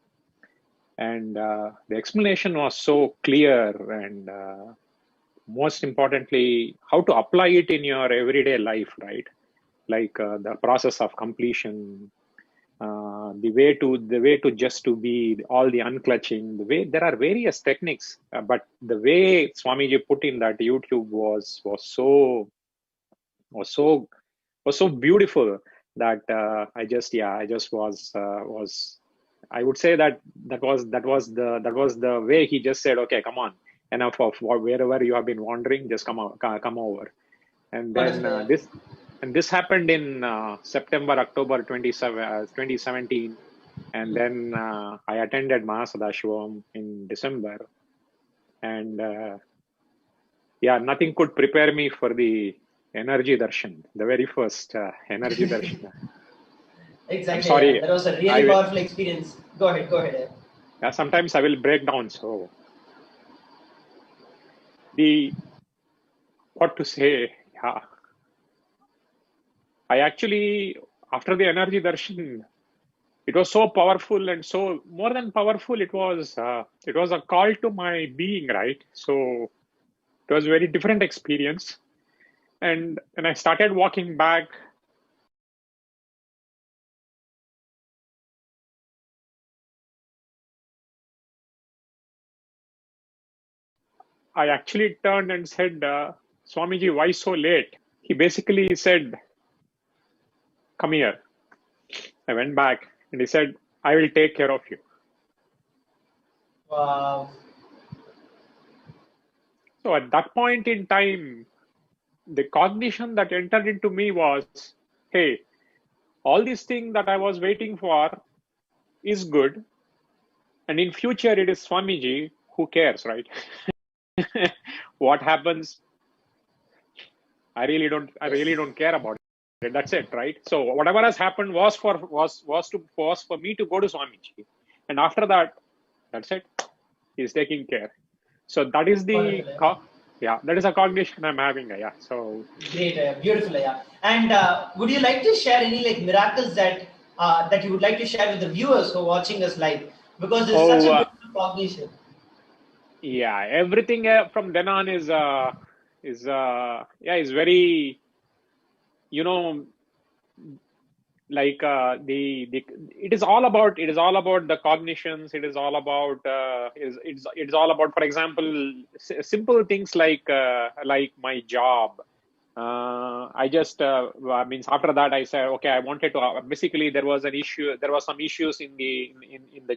And the explanation was so clear, and most importantly, how to apply it in your everyday life, right? Like the process of completion, the way to just to be, all the unclutching, the way there are various techniques, but the way Swamiji put in that YouTube was so beautiful that I would say that was the way he just said, okay, come on, enough of wherever you have been wandering, just come over. And then this happened in September, October 2017. And then I attended Mahasadashivam in December. And nothing could prepare me for the energy darshan, the very first energy darshan. Exactly. I'm sorry. That was a really powerful experience. Go ahead. Yeah, sometimes I will break down. So what to say? Yeah. I actually, after the energy darshan, it was so powerful, and so more than powerful, it was a call to my being, right? So it was a very different experience. And when I started walking back, I actually turned and said, Swamiji, why so late? He basically said, come here. I went back and he said, I will take care of you. Wow. So at that point in time, the cognition that entered into me was, hey, all these things that I was waiting for is good. And in future, it is Swamiji who cares, right? What happens, I really don't care about it. That's it, right? So whatever has happened was for me to go to Swamiji, and after that, that's it. He's taking care. So that is that is a cognition I'm having. Yeah. So great, beautiful. Yeah. And would you like to share any miracles that you would like to share with the viewers who are watching us live? Because it's such a beautiful cognition. Yeah, everything from then on is very, like it is all about the cognitions. It is all about it's all about, for example, simple things like my job. I just means after that I said, okay, I wanted to basically there was some issues in the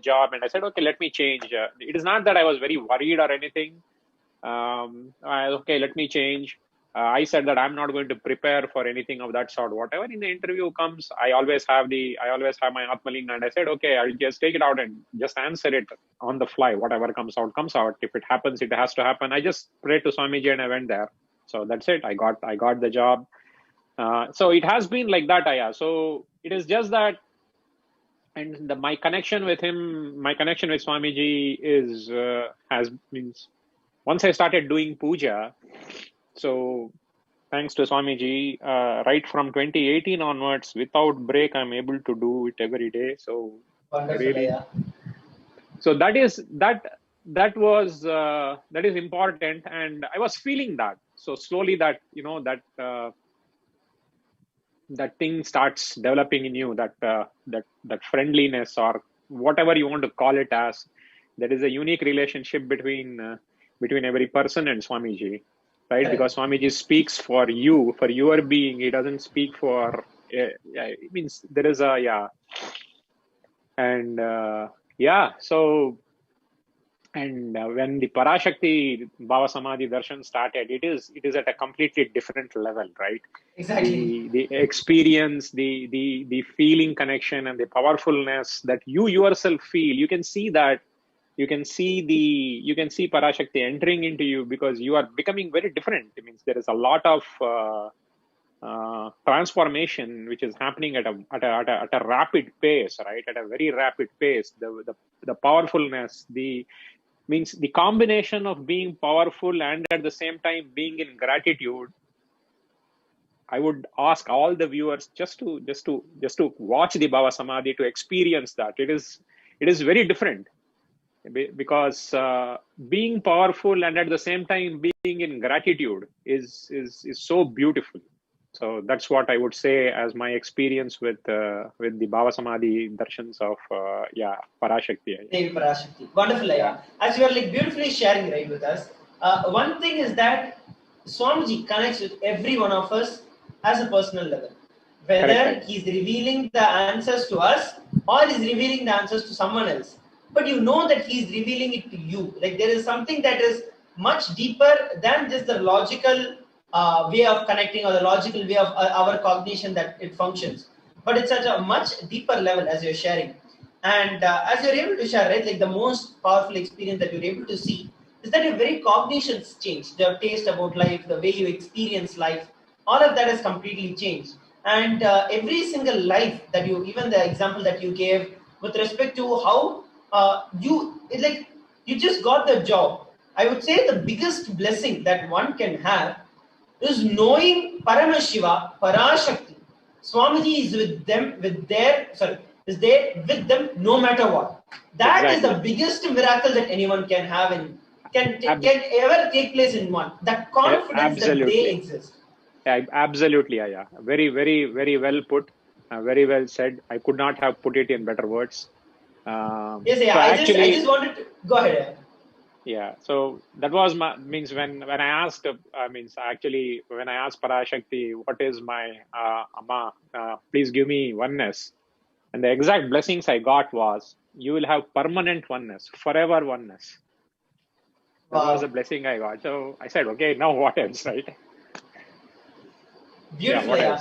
job, and I said, okay, let me change. It is not that I was very worried or anything. Okay, let me change. I said that I'm not going to prepare for anything of that sort. Whatever in the interview comes, I always have my Atmalinga, and I said, okay, I'll just take it out and just answer it on the fly. Whatever comes out, comes out. If it happens, it has to happen. I just prayed to Swamiji and I went there. So that's it. I got the job. So it has been like that, Aya. So it is just that, and my connection with him, my connection with Swamiji means once I started doing puja. So thanks to Swamiji, right from 2018 onwards, without break, I'm able to do it every day. So wonderful, so that is important, and I was feeling that. So slowly that that thing starts developing in you, that friendliness, or whatever you want to call it as. There is a unique relationship between between every person and Swamiji, right? Correct. Because Swamiji speaks for you, for your being. He doesn't speak for. It means there is a and so. And when the Parashakti Bhava Samadhi Darshan started, it is at a completely different level, right? Exactly. The experience, the feeling connection, and the powerfulness that you yourself feel. You can see that. You can see Parashakti entering into you because you are becoming very different. It means there is a lot of transformation which is happening at a rapid pace, right? At a very rapid pace. The powerfulness, means the combination of being powerful and at the same time being in gratitude. I would ask all the viewers just to watch the Bhava Samadhi, to experience that. It is very different because being powerful and at the same time being in gratitude is so beautiful. So that's what I would say as my experience with the Bhava Samadhi darshans of Parashakti. Devi Parashakti. Wonderful, yeah. As you are like beautifully sharing right with us. One thing is that Swamiji connects with every one of us as a personal level. Whether Correct. he's revealing the answers to us or he's revealing the answers to someone else. But you know that he's revealing it to you. Like there is something that is much deeper than just the logical way of connecting or the logical way of our cognition that it functions. But it's at a much deeper level as you're sharing. And as you're able to share, right, like the most powerful experience that you're able to see is that your very cognitions change, your taste about life, the way you experience life, all of that has completely changed. And every single life that you, even the example that you gave with respect to how you just got the job. I would say the biggest blessing that one can have is knowing Paramashiva, Parashakti. Swamiji is with them, is there with them no matter what. That is the biggest miracle that anyone can have and can ever take place in one. That confidence that they exist. Absolutely, yeah. Very, very, very well put. Very well said. I could not have put it in better words. Yes, yeah. I just wanted to go ahead. Yeah, so that was means when I asked when I asked Parashakti, what is my Amma, please give me oneness, and the exact blessings I got was, you will have permanent oneness, forever oneness. That was the blessing I got. So I said, okay, now what else, right? Beautiful,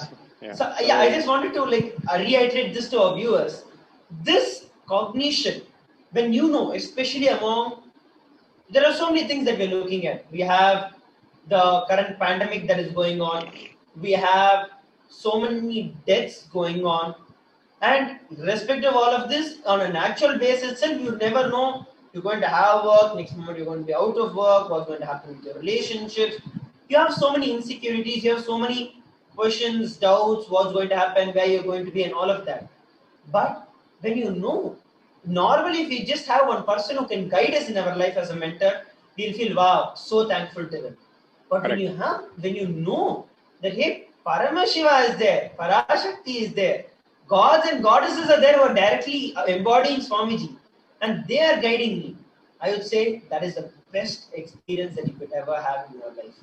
So I just wanted to reiterate this to our viewers. This cognition, when you know, especially among, there are so many things that we're looking at. We have the current pandemic that is going on. We have so many deaths going on. And irrespective of all of this, on a natural basis itself, you never know. You're going to have work, next moment you're going to be out of work, what's going to happen with your relationships. You have so many insecurities, you have so many questions, doubts, what's going to happen, where you're going to be, and all of that. But when you know, normally if we just have one person who can guide us in our life as a mentor, we'll feel, wow, so thankful to them. But when you know that, hey, Paramashiva is there, Parashakti is there, gods and goddesses are there who are directly embodying Swamiji, and they are guiding me, I would say that is the best experience that you could ever have in your life.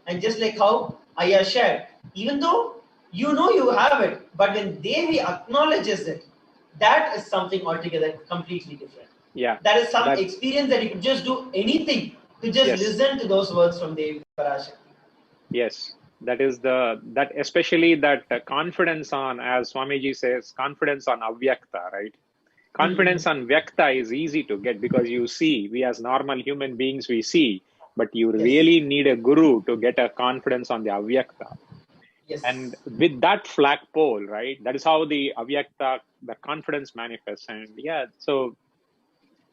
And just like how Aya shared, even though you know you have it, but when Devi acknowledges it, that is something altogether completely different. Yeah. That is some experience that you could just do anything to just listen to those words from Devi Parashakti. Yes. That is especially that confidence on, as Swamiji says, confidence on Avyakta, right? Confidence on Vyakta is easy to get because you see, we as normal human beings, we see, but you really need a guru to get a confidence on the Avyakta. Yes. And with that flagpole, right, that is how the Avyakta, the confidence manifests. And so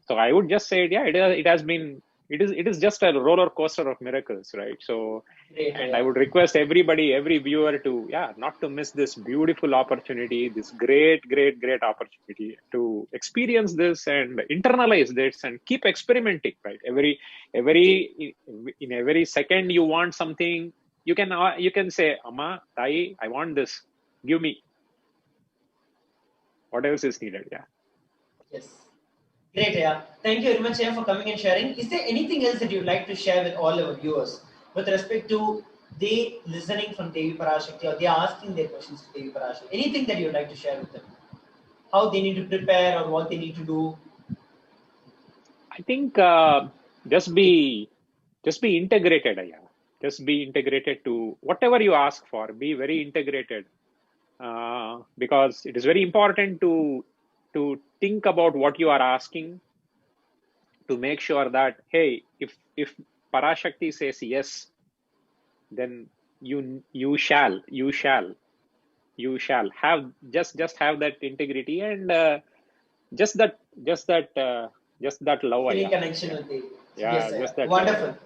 I would just say, it is just a roller coaster of miracles, right? So, and I would request every viewer to, not to miss this beautiful opportunity, this great opportunity to experience this and internalize this and keep experimenting, right? In every second you want something, you can say, Amma, Tai, I want this, give me. What else is needed? Yes. Great, yeah. Thank you very much, yeah, for coming and sharing. Is there anything else that you'd like to share with all our viewers with respect to they listening from Devi Parashakti or they are asking their questions to Devi Parashakti? Anything that you'd like to share with them? How they need to prepare or what they need to do? I think just be just be integrated, yeah. Just be integrated to whatever you ask for. Be very integrated, because it is very important to think about what you are asking, to make sure that, hey, if Parashakti says yes, then you shall have just have that integrity and just that just that just that love, Feeling yeah, connection yeah, with Devi. yeah, Yes, yeah. just that love, yeah. Wonderful.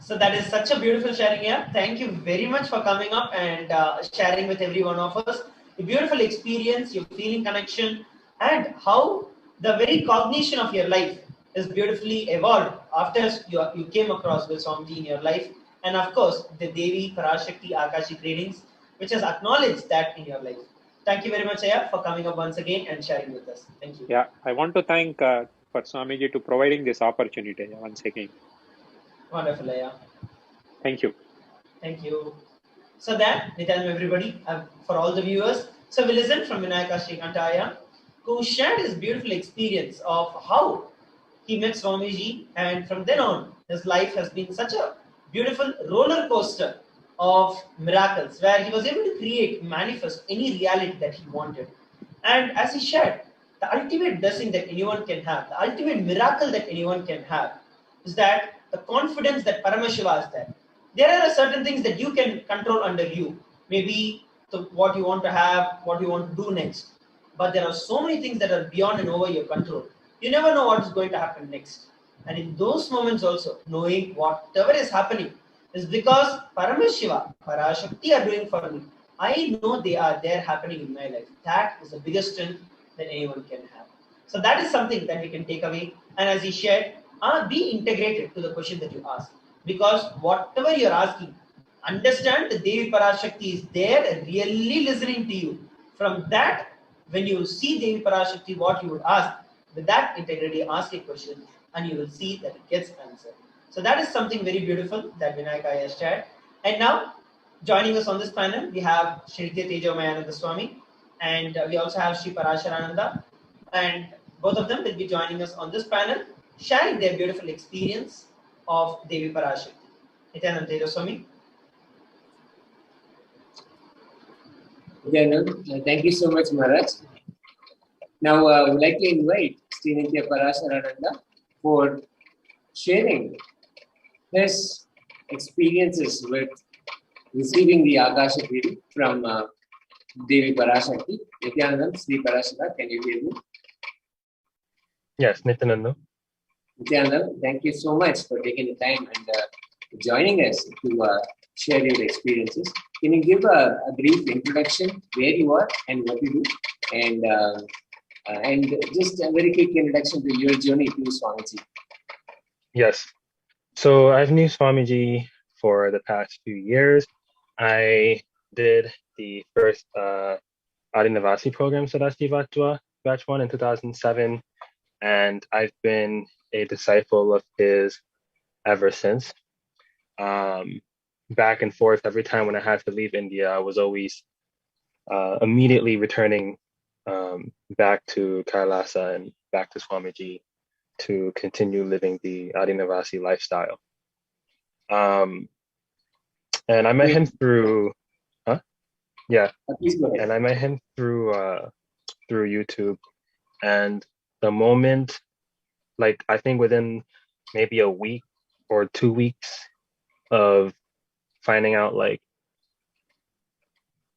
So that is such a beautiful sharing here. Thank you very much for coming up and sharing with every one of us a beautiful experience, your feeling connection, and how the very cognition of your life is beautifully evolved after you came across with Swamiji in your life. And of course, the Devi Parashakti Akashic readings, which has acknowledged that in your life. Thank you very much, Aya, for coming up once again and sharing with us. Thank you. Yeah, I want to thank for Swamiji to providing this opportunity once again. Wonderful, Aya. Thank you. Thank you. So that, Nitan, everybody, for all the viewers. So we listened from Vinayaka Shrikantaya, who shared his beautiful experience of how he met Swamiji, and from then on, his life has been such a beautiful roller coaster of miracles, where he was able to create, manifest any reality that he wanted. And as he shared, the ultimate blessing that anyone can have, the ultimate miracle that anyone can have, is that the confidence that Paramashiva is there. There are certain things that you can control under you. Maybe what you want to have, what you want to do next. But there are so many things that are beyond and over your control. You never know what is going to happen next. And in those moments also, knowing whatever is happening is because Paramashiva, Parashakti are doing for me. I know they are there happening in my life. That is the biggest strength that anyone can have. So that is something that we can take away. And as he shared, be integrated to the question that you ask. Because whatever you're asking, understand the Devi Parashakti is there really listening to you. From that, when you see Devi Parashakti, what you would ask, with that integrity, ask a question and you will see that it gets answered. So that is something very beautiful that Vinayaka has shared. And now, joining us on this panel, we have Shri Tejomayananda Swami and we also have Shri Parasharananda. And both of them will be joining us on this panel, sharing their beautiful experience of Devi Parashakti. Nityanand Tejaswami. Thank you so much, Maharaj. Now, I would like to invite Srinitya Parasharananda for sharing his experiences with receiving the Akashic reading from Devi Parashakti. Nityanand, Sri Parashara, can you hear me? Yes, Nityananda. Nityanand, thank you so much for taking the time and joining us to share your experiences. Can you give a brief introduction where you are and what you do, and just a very quick introduction to your journey to Swamiji? Yes. So I've known Swamiji for the past few years. I did the first Adinavasi program, Sadasivatwa, batch 1 in 2007, and I've been a disciple of his ever since. Back and forth every time when I had to leave India, I was always immediately returning back to Kailasa and back to Swamiji to continue living the Adinavasi lifestyle. And I met him through, and I met him through YouTube. And the moment, like I think within maybe a week or 2 weeks of finding out like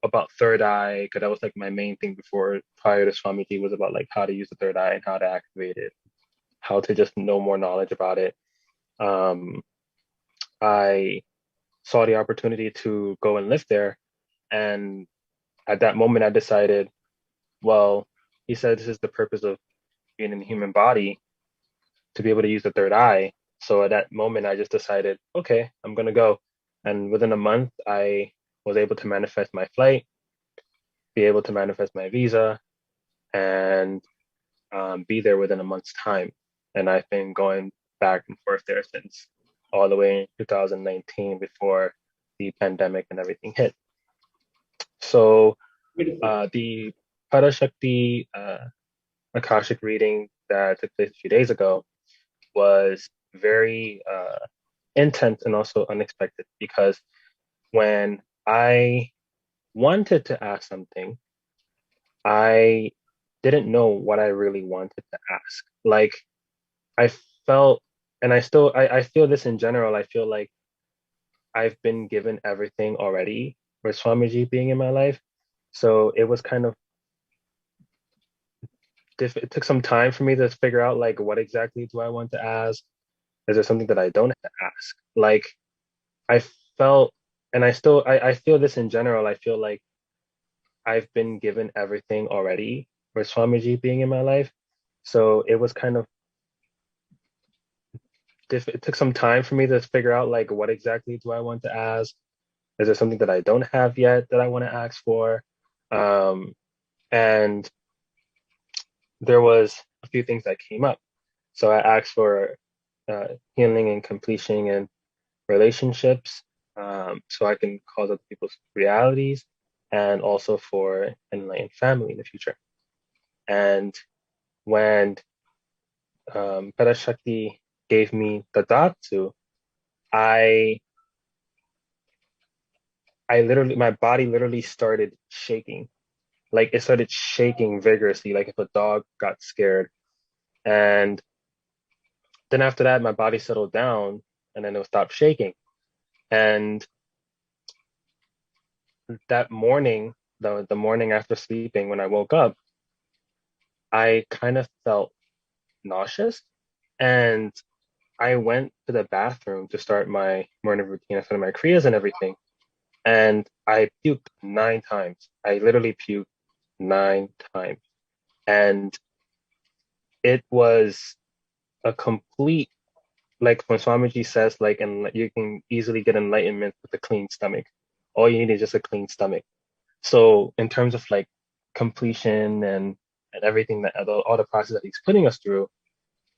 about third eye, because that was like my main thing prior to Swamiji, was about like how to use the third eye and how to activate it, how to just know more knowledge about it. I saw the opportunity to go and live there, and at that moment I decided, well, he said this is the purpose of being in the human body, to be able to use the third eye. So at that moment I just decided, okay, I'm gonna go. And within a month I was able to manifest my flight, be able to manifest my visa, and be there within a month's time. and I've been going back and forth there since all the way in 2019 before the pandemic and everything hit. So the Parashakti Akashic reading that took place a few days ago was very intense and also unexpected, because when I wanted to ask something, I didn't know what I really wanted to ask. Like, I felt, and I feel this in general, I feel like I've been given everything already with Swamiji being in my life. So it was kind of, it took some time for me to figure out, like, what exactly do I want to ask? Is there something that I don't have to ask? Like, I felt, and I feel this in general, I feel like I've been given everything already with Swamiji being in my life. So it was kind of, it took some time for me to figure out, like, what exactly do I want to ask? Is there something that I don't have yet that I want to ask for? And there was a few things that came up. So I asked for healing and completion in relationships, so I can cause other people's realities, and also for enlightened family in the future. And when Parashakti gave me the Dhatsu, I literally, my body literally started shaking. Like, it started shaking vigorously, like if a dog got scared. And then after that, my body settled down, and then it stopped shaking. And that morning, the morning after sleeping, when I woke up, I kind of felt nauseous, and I went to the bathroom to start my morning routine, I started my kriyas and everything, and I puked 9 times. I literally puked 9 times, and it was a complete, like when Swamiji says, like, and you can easily get enlightenment with a clean stomach. All you need is just a clean stomach. So in terms of like completion and everything, that all the process that he's putting us through,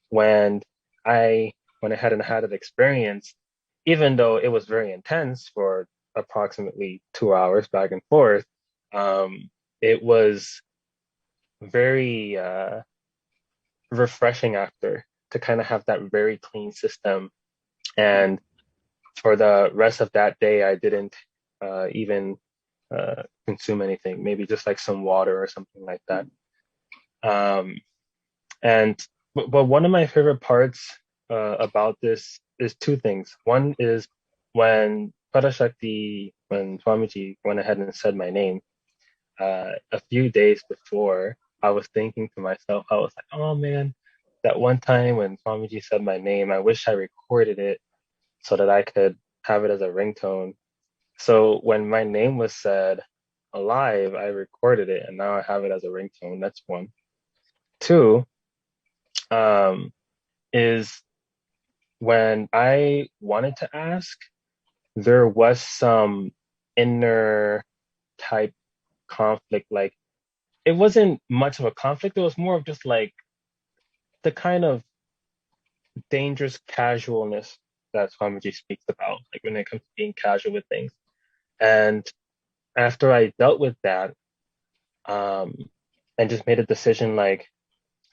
when I went ahead and had that experience, even though it was very intense for approximately 2 hours back and forth, it was very refreshing after, to kind of have that very clean system. And for the rest of that day, I didn't even consume anything, maybe just like some water or something like that. And but one of my favorite parts about this is two things. One is when when Swamiji went ahead and said my name, a few days before, I was thinking to myself, I was like, oh man, that one time when Swamiji said my name, I wish I recorded it so that I could have it as a ringtone. So when my name was said alive, I recorded it, and now I have it as a ringtone. That's one. Two, is when I wanted to ask, there was some inner type conflict. Like, it wasn't much of a conflict. It was more of just like the kind of dangerous casualness that Swamiji speaks about, like when it comes to being casual with things. And after I dealt with that, and just made a decision, like,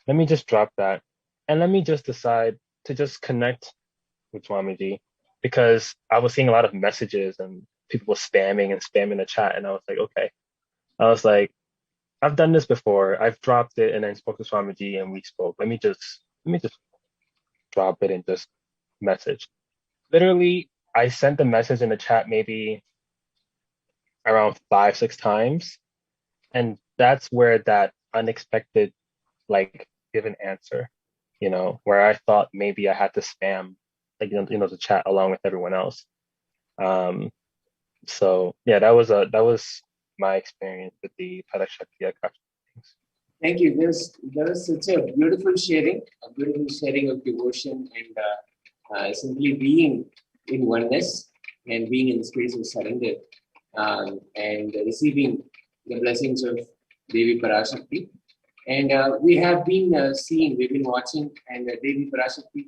let me just drop that, and let me just decide to just connect with Swamiji, because I was seeing a lot of messages and people were spamming the chat, and I was like, okay. I was like, I've done this before. I've dropped it and then spoke to Swamiji and we spoke. Let me just drop it and just message. Literally, I sent the message in the chat maybe around 5-6 times, and that's where that unexpected, like, given answer, where I thought maybe I had to spam, like, the chat along with everyone else. So yeah, that was my experience with the Parashakti Akashic things. Thank you. That was such a beautiful sharing of devotion and simply being in oneness and being in the space of surrender, and receiving the blessings of Devi Parashakti. And we have been seeing, we've been watching, and Devi Parashakti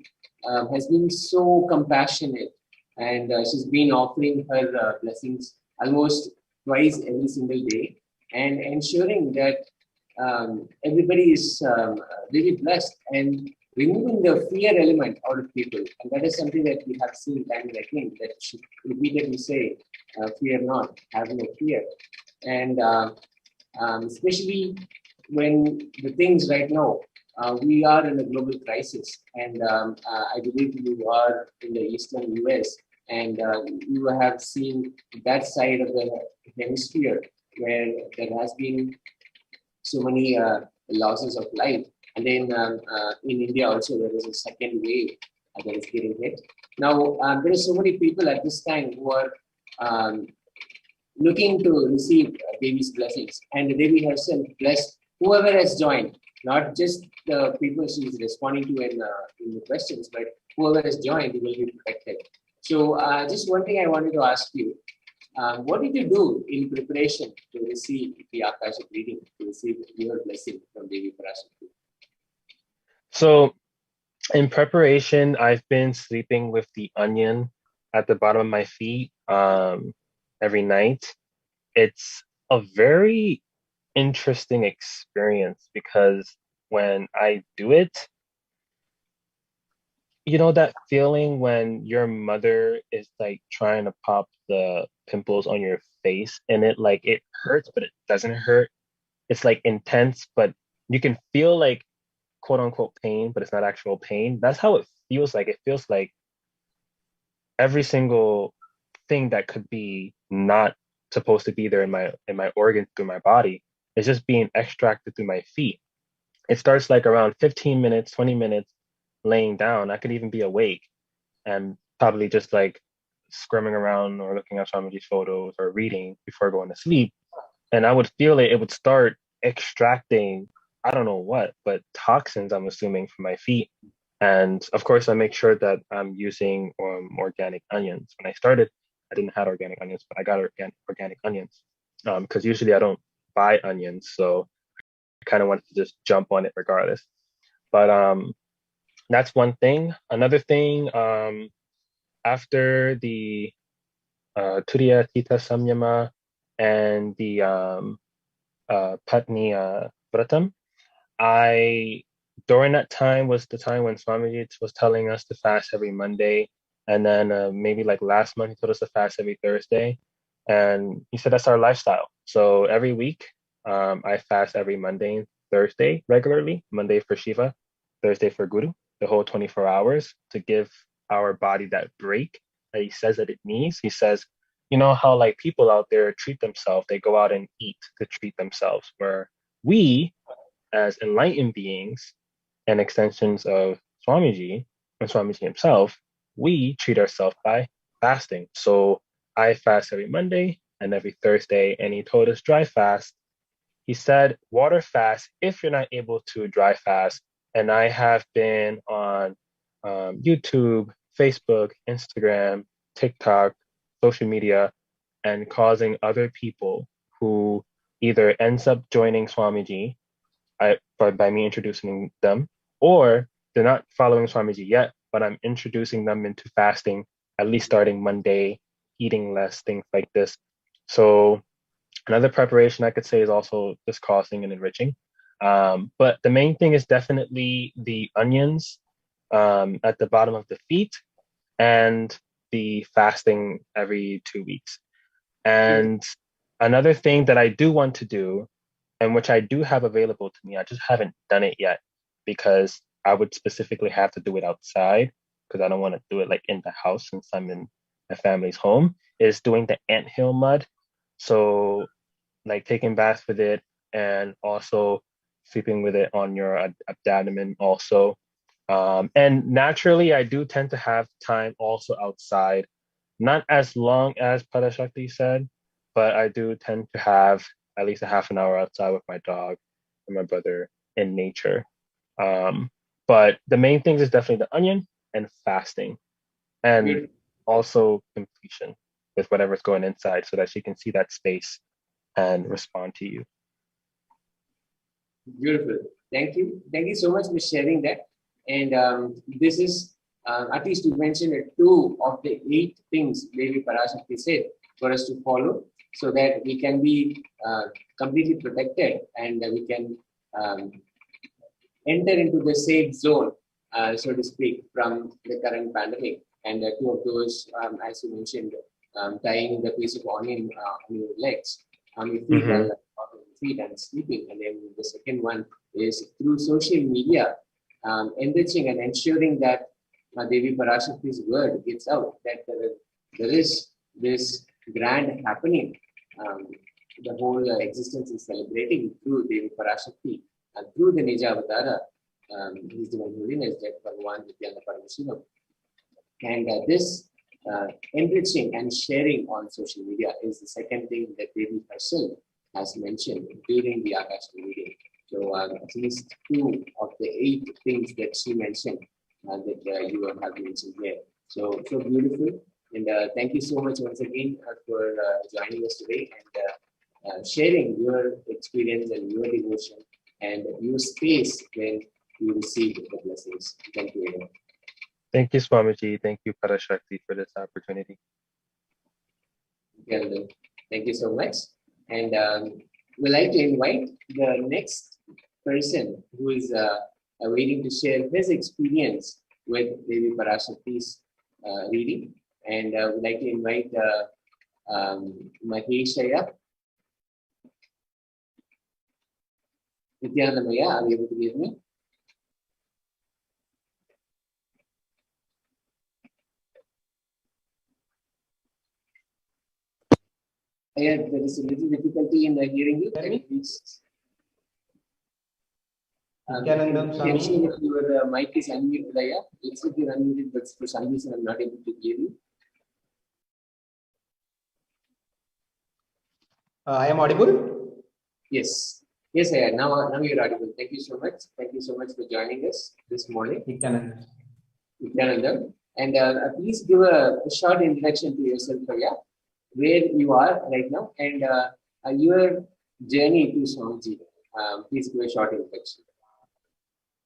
has been so compassionate, and she's been offering her blessings almost twice every single day, and ensuring that everybody is really blessed and removing the fear element out of people. And that is something that we have seen time and again, that she repeatedly say, fear not, have no fear. And especially when the things right now, we are in a global crisis, and I believe you are in the eastern US, and you have seen that side of the hemisphere where there has been so many losses of life. And then in India also, there is a second wave that is getting hit. Now, there are so many people at this time who are um, looking to receive Devi's blessings. And Devi herself blessed whoever has joined, not just the people she's responding to in the questions, but whoever has joined will be protected. So, just one thing I wanted to ask you. What did you do in preparation to receive the Akashic reading, to receive your blessing from Devi Parashakti? So in preparation, I've been sleeping with the onion at the bottom of my feet every night. It's a very interesting experience because when I do it, you know that feeling when your mother is like trying to pop the pimples on your face and it hurts, but it doesn't hurt. It's like intense, but you can feel like quote unquote pain, but it's not actual pain. That's how it feels like. It feels like every single thing that could be not supposed to be there in my organs through my body is just being extracted through my feet. It starts like around 15 minutes, 20 minutes laying down. I could even be awake and probably just like scrumming around or looking at somebody's photos or reading before going to sleep. And I would feel it would start extracting, I don't know what, but toxins, I'm assuming, from my feet. And of course, I make sure that I'm using organic onions. When I started, I didn't have organic onions, but I got organic onions because usually I don't buy onions. So I kind of wanted to just jump on it regardless. But that's one thing. Another thing, after the Turiya Tita Samyama and the Patni Vratam, I during that time was the time when Swamiji was telling us to fast every Monday, and then maybe like last month he told us to fast every Thursday, and he said that's our lifestyle. So every week, I fast every Monday and Thursday regularly. Monday for Shiva, Thursday for Guru, the whole 24 hours to give our body that break that he says that it needs. He says, you know how like people out there treat themselves, they go out and eat to treat themselves, where we as enlightened beings and extensions of Swamiji and Swamiji himself, we treat ourselves by fasting. So I fast every Monday and every Thursday, and he told us dry fast. He said water fast if you're not able to dry fast. And I have been on YouTube, Facebook, Instagram, TikTok, social media, and causing other people who either ends up joining Swamiji by me introducing them, or they're not following Swamiji yet, but I'm introducing them into fasting, at least starting Monday, eating less, things like this. So another preparation I could say is also just causing and enriching. But the main thing is definitely the onions at the bottom of the feet and the fasting every 2 weeks. And another thing that I do want to do, and which I do have available to me, I just haven't done it yet because I would specifically have to do it outside because I don't want to do it like in the house since I'm in my family's home, is doing the anthill mud. So like taking baths with it and also sleeping with it on your abdomen also. And naturally, I do tend to have time also outside, not as long as Parashakti said, but I do tend to have at least a half an hour outside with my dog and my brother in nature. But the main things is definitely the onion and fasting, and also completion with whatever's going inside so that she can see that space and respond to you. Beautiful. Thank you. Thank you so much for sharing that. And this is, at least you mentioned two of the 8 things Devi Parashakti said for us to follow so that we can be completely protected and we can enter into the safe zone, so to speak, from the current pandemic. And 2 of those, as you mentioned, tying the piece of onion on your legs, on your feet, while on your feet and sleeping. And then the second one is through social media, enriching and ensuring that Devi Parashakti's word gets out, that there is this grand happening. The whole existence is celebrating through Devi Parashakti and through the Nija Avatara, His Divine Holiness, that Bhagavan Vidyana Paramashivam. And this enriching and sharing on social media is the second thing that Devi herself has mentioned during the Akashic reading. So at least 2 of the 8 things that she mentioned that you have mentioned here. So beautiful. And thank you so much once again for joining us today and sharing your experience and your devotion and your space when you receive the blessings. Thank you again. Thank you, Swamiji. Thank you, Parashakti, for this opportunity. Thank you so much. And we'd like to invite the next person who is waiting to share his experience with Devi Parashakti's reading. And we'd like to invite Maheshaya. Nityanamaya, are you able to hear me? Yeah, there is a little difficulty in hearing you. Can you please? Can see if your mic is unmuted, Raya. It's if you're unmuted, but for some reason I'm not able to hear you. I am audible? Yes. Yes, I am. Now you're audible. Thank you so much. Thank you so much for joining us this morning. Nityananda. And please give a short introduction to yourself, Raya, where you are right now and your journey to Swamiji. Please give a short introduction.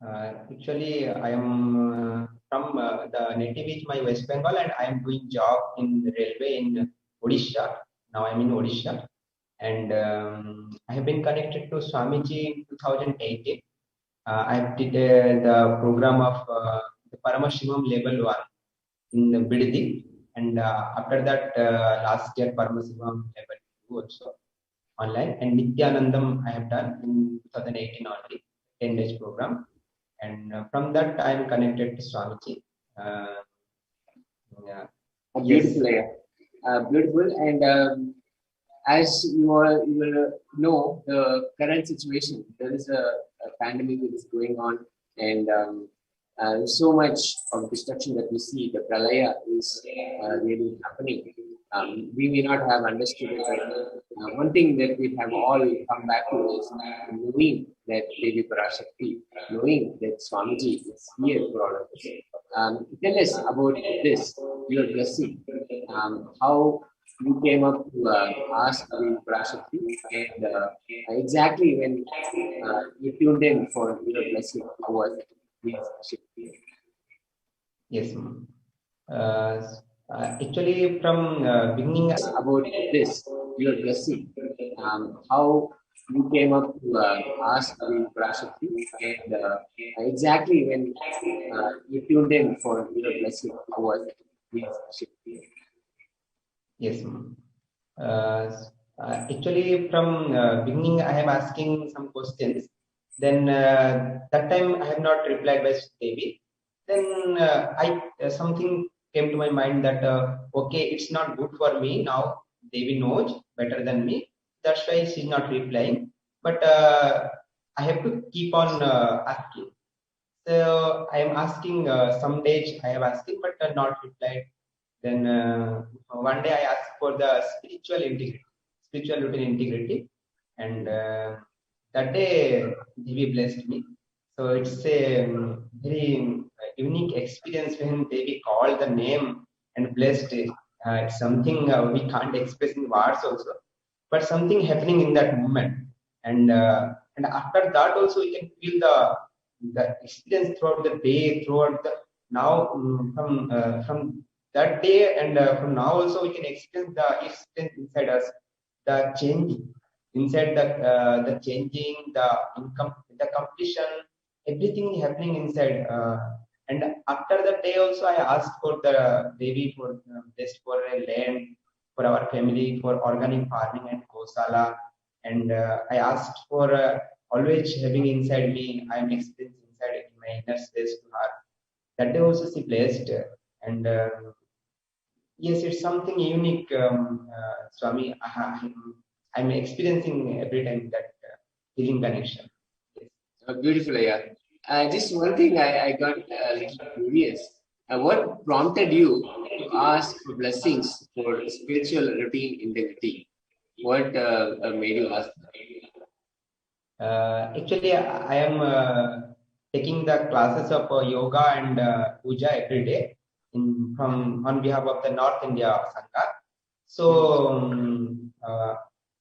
Actually, I am from the native is my West Bengal, and I am doing job in the railway in Odisha. Now I am in Odisha, and I have been connected to Swamiji in 2018. I did the program of the Paramashivam level 1 in Biddi, and after that last year Paramashivam level 2 also online, and Nityanandam I have done in 2018 only, 10 days program. And from that, I am connected to Swamiji. Yeah. Beautiful, yes. Beautiful. And as you all know, the current situation, there is a pandemic that is going on, and so much of destruction that we see, the pralaya is really happening. We may not have understood it right now. One thing that we have all come back to is knowing that Devi Parashakti, knowing that Swamiji is here for all of us. Tell us about this, your blessing, how you came up to ask Devi Parashakti, and exactly when you tuned in for your blessing, how was it? Please. Yes, actually, from beginning about this, your blessing, how you came up to ask Devi Parashakti, and exactly when you tuned in for your blessing, how was it? Please. Yes, actually, from beginning, I am asking some questions. Then that time I have not replied by Devi. Then something came to my mind that okay, it's not good for me now. Devi knows better than me. That's why she's not replying. But I have to keep on asking. So I am asking some days I am asking, but not replied. Then one day I asked for the spiritual routine integrity, and that day Devi blessed me. So it's a very unique experience when Devi called the name and blessed it. It's something we can't express in words also, but something happening in that moment, and and after that also we can feel the experience throughout the day, throughout the now from that day and from now also we can experience the experience inside us, the change inside the changing, the income, the completion, everything happening inside. And after that day also, I asked for the Devi for best for a land for our family for organic farming and Gosala. And I asked for always having inside me, I am experiencing inside in my inner space to her. That day also she blessed, and yes, it's something unique, Swami. I'm experiencing every time that healing connection. Yes. Beautiful, yeah. Just one thing I got a little curious. What prompted you to ask for blessings for spiritual routine integrity? What made you ask that? Actually, I am taking the classes of yoga and puja every day from on behalf of the North India Sangha. So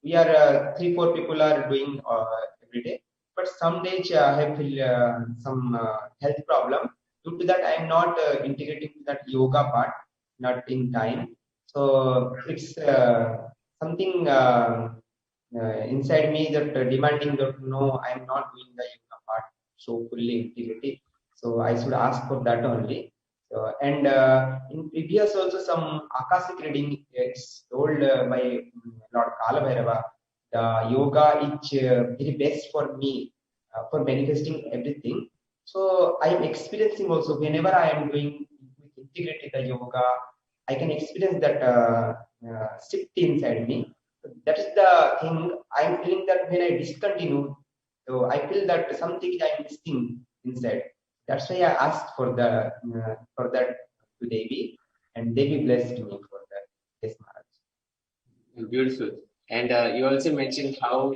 we are 3-4 people are doing every day. But some days I have feel some health problem. Due to that, I am not integrating that yoga part, not in time. So it's something inside me that demanding that no, I am not doing the yoga part so fully integrated. So I should ask for that only. So, and in previous also some Akashic reading it's told by Lord Kala Bhairava, the yoga is very best for me for manifesting everything. So I am experiencing also whenever I am doing integrated the yoga, I can experience that shift inside me. So that is the thing I am feeling that when I discontinue, so I feel that something I am missing inside. That's why I asked for that to Devi, and Devi blessed me for that. Yes, Maharaj. Beautiful. And you also mentioned how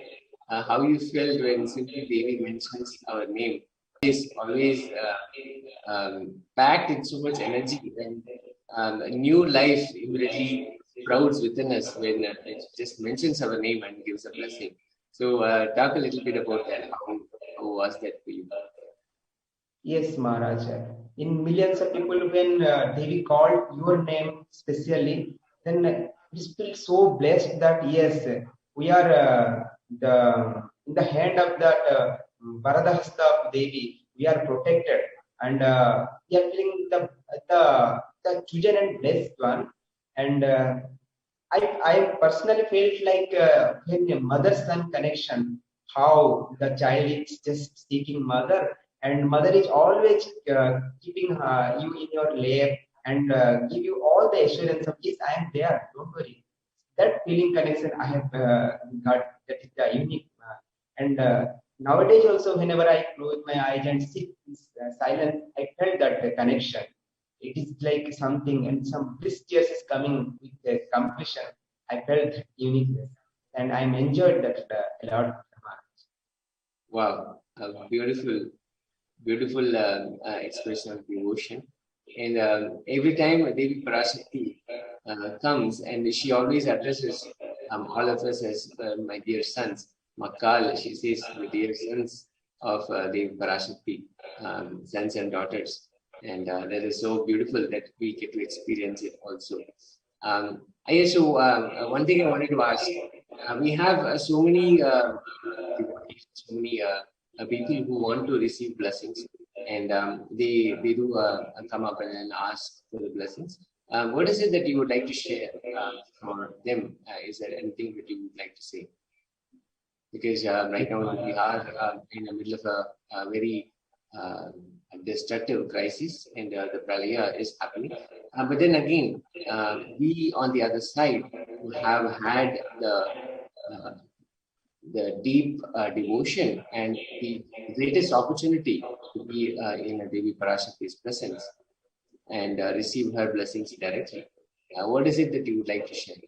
you felt when simply Devi mentions our name. It's always packed with so much energy and a new life immediately sprouts within us when it just mentions our name and gives a blessing. So talk a little bit about that. How was that for you? Yes, Maharaj. In millions of people, when Devi called your name specially, then we feel so blessed that yes, we are in the hand of that Varadahasta of Devi. We are protected, and we are feeling the chosen and blessed one. And I personally felt like when a mother-son connection, how the child is just seeking mother, and mother is always keeping you in your lap and give you all the assurance of yes, I am there, don't worry. That feeling connection I have got, that is the unique. And nowadays also, whenever I close my eyes and sit in silence, I felt that connection. It is like something, and some bliss tears is coming with the completion. I felt uniqueness, and I'm enjoyed that a lot. Wow, a beautiful expression of devotion. And every time Devi Parashakti comes, and she always addresses all of us as my dear sons. Makal, she says, the dear sons of Devi Parashakti, sons and daughters. And that is so beautiful that we get to experience it also. So one thing I wanted to ask, we have so many devotees, so many people who want to receive blessings, and they do come up and ask for the blessings. What is it that you would like to share for them? Is there anything that you would like to say? Because right now we are in the middle of a very destructive crisis, and the pralaya is happening. But then again, we on the other side have had the deep devotion and the greatest opportunity to be in a Devi Parashakti's presence and receive her blessings directly. What is it that you would like to share?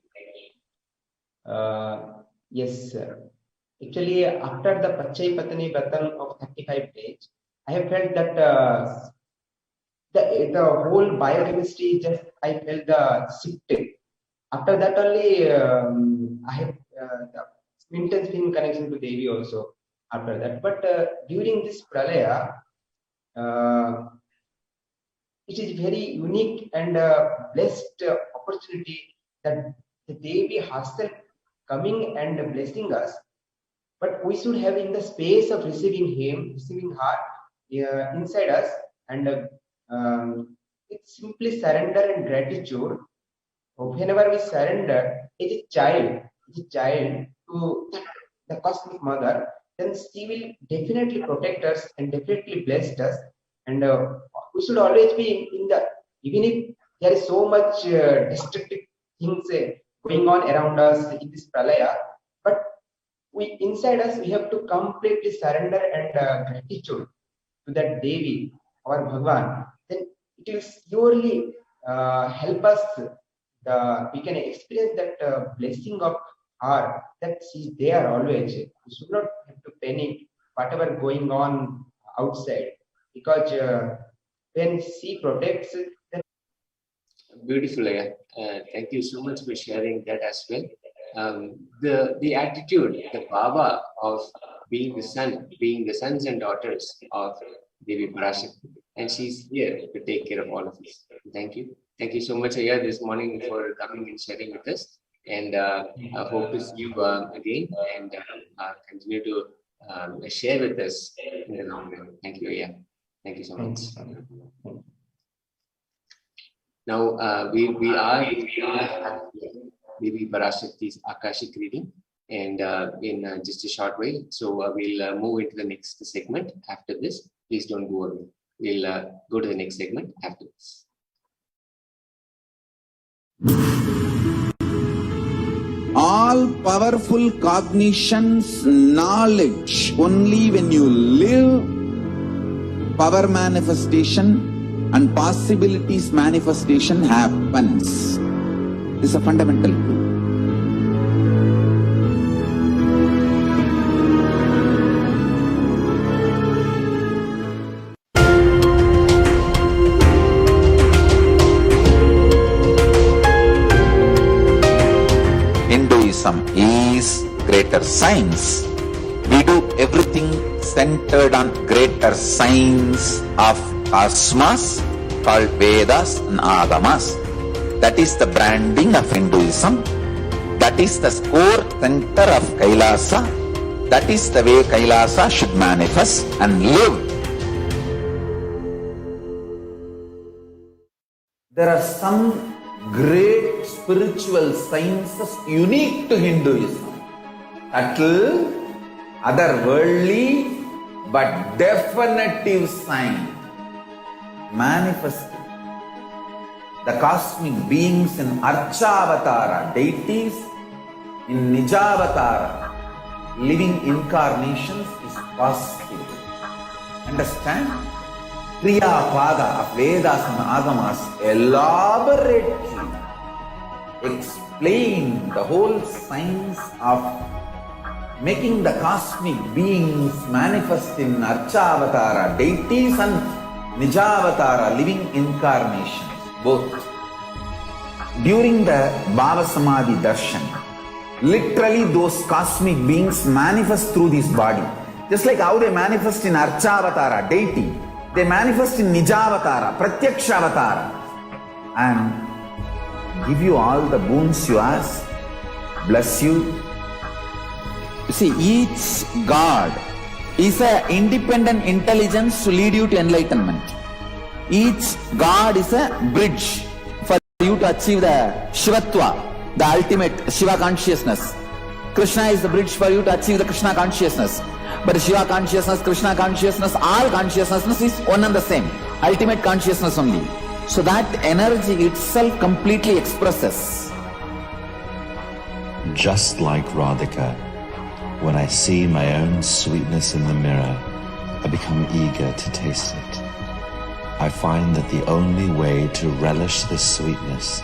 Yes, sir. Actually, after the Pachai Patani Vratan of 35 days, I have felt that the whole biochemistry just I felt the shift. After that only I have the intense feeling connection to Devi also. after that. But during this pralaya, it is very unique and blessed opportunity that the Devi herself coming and blessing us. But we should have in the space of receiving him, receiving her inside us, and it's simply surrender and gratitude. Whenever we surrender, as a child to the cosmic mother, then she will definitely protect us and definitely bless us. And we should always be in the, even if there is so much destructive things going on around us in this pralaya, but we inside us we have to completely surrender and gratitude to that Devi, our Bhagwan. Then it will surely help us. We can experience that blessing of her, that she's there always. We should not have to panic whatever going on outside, because when she protects, then Beautiful, Aya. Thank you so much for sharing that as well. The attitude, the bhava of being the sons and daughters of Devi Parashakti, and she's here to take care of all of us. Thank you. Thank you so much, Aya, this morning for coming and sharing with us. And I hope to see you again and continue to share with us in the long run. Thank you, Aya. Thank you so much. Now we are Devi Parashakti's Akashic reading, and in just a short way. So we'll move into the next segment after this. Please don't go away. We'll go to the next segment after this. All powerful cognitions, knowledge, only when you live, power manifestation and possibilities manifestation happens. This is a fundamental truth. Hinduism is greater science. We do everything centered on greater science of cosmos called Vedas and Agamas. That is the branding of Hinduism. That is the core center of Kailasa. That is the way Kailasa should manifest and live. There are some great spiritual sciences unique to Hinduism. Subtle, otherworldly, but definitive sign. Manifested. The cosmic beings in Archavatara, deities in Nijavatara, living incarnations is possible. Understand? Kriya Pada of Vedas and Agamas elaborately explain the whole science of making the cosmic beings manifest in Archavatara, deities and Nijavatara, living incarnations, both. During the Bhava Samadhi Darshan, literally those cosmic beings manifest through this body. Just like how they manifest in Archavatara, deity, they manifest in Nijavatara, Pratyakshavatara, and give you all the boons you ask, bless you. You see, each God is an independent intelligence to lead you to enlightenment. Each God is a bridge for you to achieve the Shivatva, the ultimate Shiva consciousness. Krishna is the bridge for you to achieve the Krishna consciousness. But Shiva consciousness, Krishna consciousness, all consciousness is one and the same. Ultimate consciousness only. So that energy itself completely expresses. Just like Radhika, when I see my own sweetness in the mirror, I become eager to taste it. I find that the only way to relish this sweetness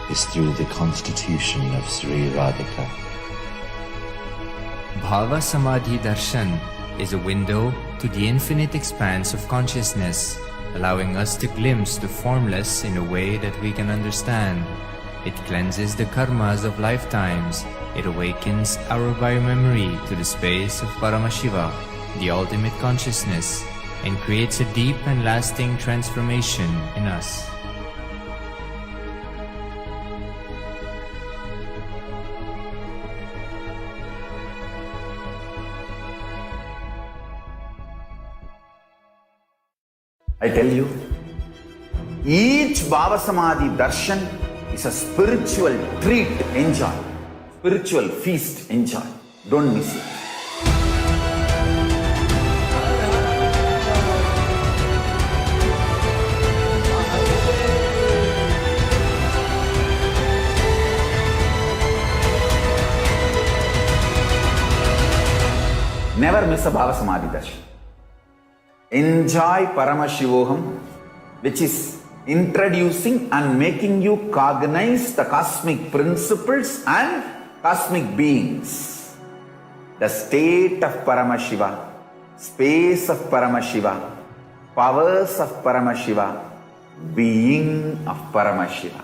is through the constitution of Sri Radhika. Bhava Samadhi Darshan is a window to the infinite expanse of consciousness, allowing us to glimpse the formless in a way that we can understand. It cleanses the karmas of lifetimes. It awakens our biomemory to the space of Paramashiva. the ultimate consciousness, and creates a deep and lasting transformation in us. I tell you, each Bhava Samadhi darshan is a spiritual treat. Enjoy. Spiritual feast. Enjoy. Don't miss it. Never miss a Bhava Samadhi darshan. Enjoy Paramashivoham, which is introducing and making you cognize the cosmic principles and cosmic beings. The state of Paramashiva, space of Paramashiva, powers of Paramashiva, being of Paramashiva.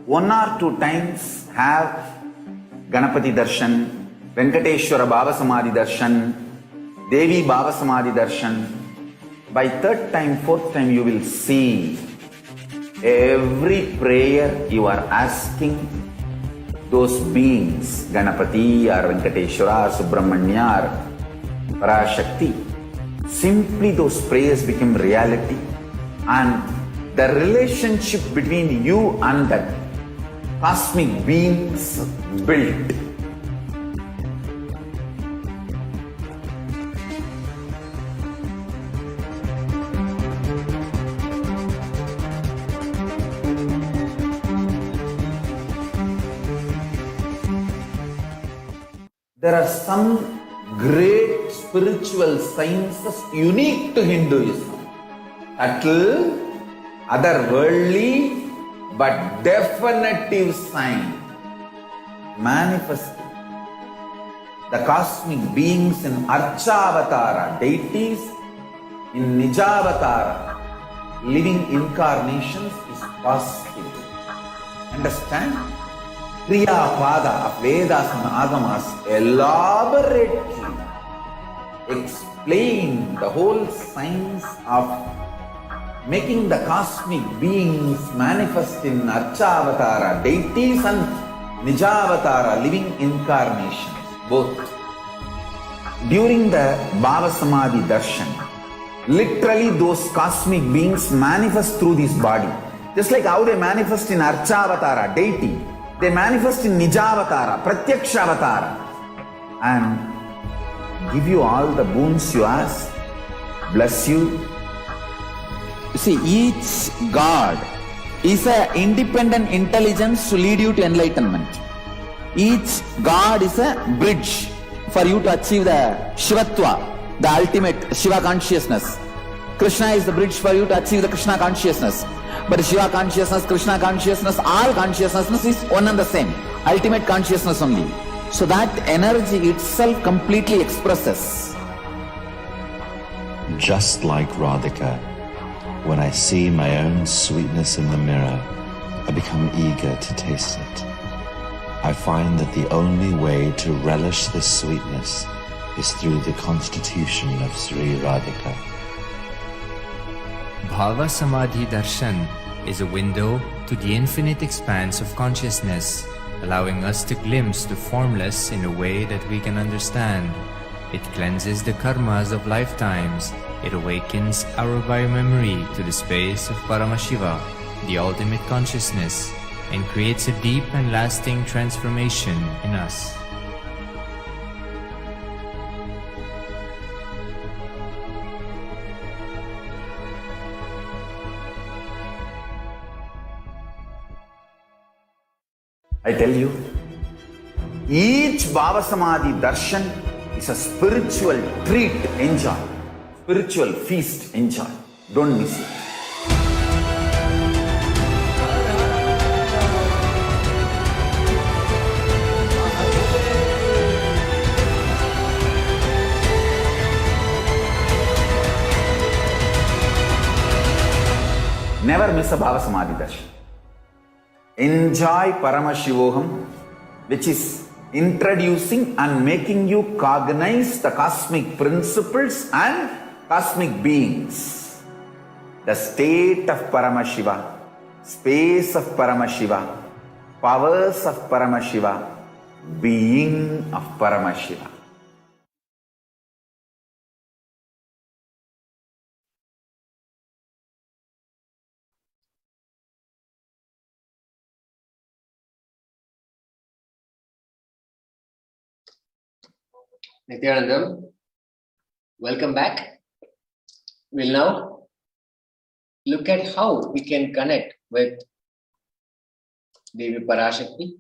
1 or 2 times have Ganapati Darshan, Venkateshwara Bhava Samadhi Darshan, Devi Bhava Samadhi Darshan. By 3rd time, 4th time, you will see every prayer you are asking those beings, Ganapati or Venkateshwara or Subramanya or Parashakti. Simply those prayers become reality, and the relationship between you and that cosmic beings built. There are some great spiritual sciences unique to Hinduism. Subtle, otherworldly, but definitive sign. Manifesting the cosmic beings in Archavatara, deities in Nijavatara, living incarnations is possible. Understand? Kriya Pada of Vedas and Agamas elaborately explain the whole science of making the cosmic beings manifest in Archavatara, deities and Nijavatara, living incarnations, both. During the Bhava Samadhi Darshan, literally those cosmic beings manifest through this body. Just like how they manifest in Archavatara, deity, they manifest in Nijavatara, Pratyakshavatara, and give you all the boons you ask, bless you. You see, each God is an independent intelligence to lead you to enlightenment. Each God is a bridge for you to achieve the Shivatva, the ultimate Shiva consciousness. Krishna is the bridge for you to achieve the Krishna consciousness. But Shiva consciousness, Krishna consciousness, all consciousness is one and the same. Ultimate consciousness only. So that energy itself completely expresses. Just like Radhika, when I see my own sweetness in the mirror, I become eager to taste it. I find that the only way to relish this sweetness is through the constitution of Sri Radhika. Bhava Samadhi Darshan is a window to the infinite expanse of consciousness, allowing us to glimpse the formless in a way that we can understand. It cleanses the karmas of lifetimes. It awakens our biomemory to the space of Paramashiva, the ultimate consciousness, and creates a deep and lasting transformation in us. I tell you, each Bhava Samadhi darshan is a spiritual treat. Enjoy. Spiritual feast. Enjoy. Don't miss it. Never miss a Bhava Samadhi darshan. Enjoy Paramashivoham, which is introducing and making you cognize the cosmic principles and cosmic beings. The state of Paramashiva, space of Paramashiva, powers of Paramashiva, being of Paramashiva. Nityanandam, welcome back. We'll now look at how we can connect with Devi Parashakti,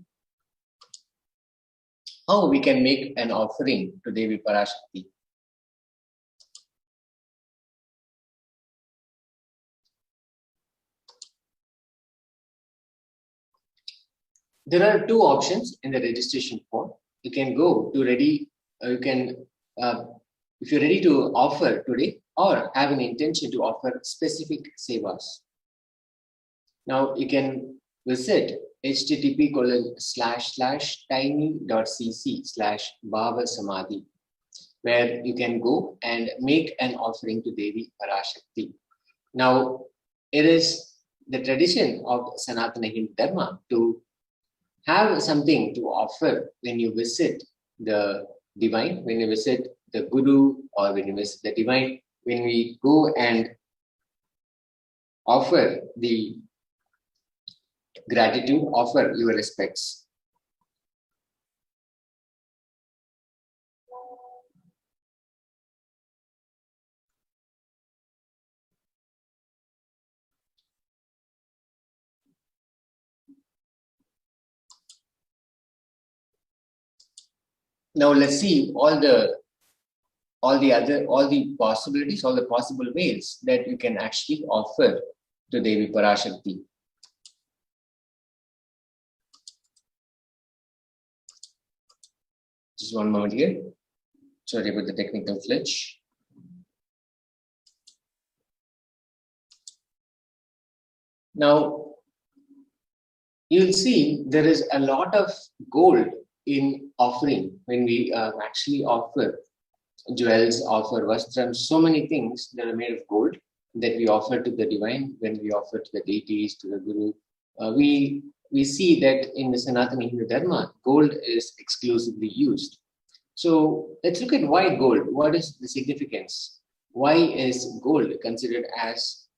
how we can make an offering to Devi Parashakti. There are two options in the registration form. You can go to ready, if you're ready to offer today or have an intention to offer specific sevas. Now you can visit http://tiny.cc/bhava-samadhi, where you can go and make an offering to Devi Parashakti. Now, it is the tradition of Sanatana Hindu Dharma to have something to offer when you visit the divine, when you visit the Guru, or when you visit the divine, when we go and offer the gratitude, offer your respects. Now let's see all the possibilities, all the possible ways that you can actually offer to Devi Parashakti. Just one moment here. Sorry about the technical glitch. Now, you'll see there is a lot of gold in offering when we actually offer jewels, offer vastram, so many things that are made of gold that we offer to the divine, when we offer to the deities, to the Guru. We see that in the Sanatana Hindu Dharma, gold is exclusively used. So let's look at why gold. What is the significance? Why is gold considered as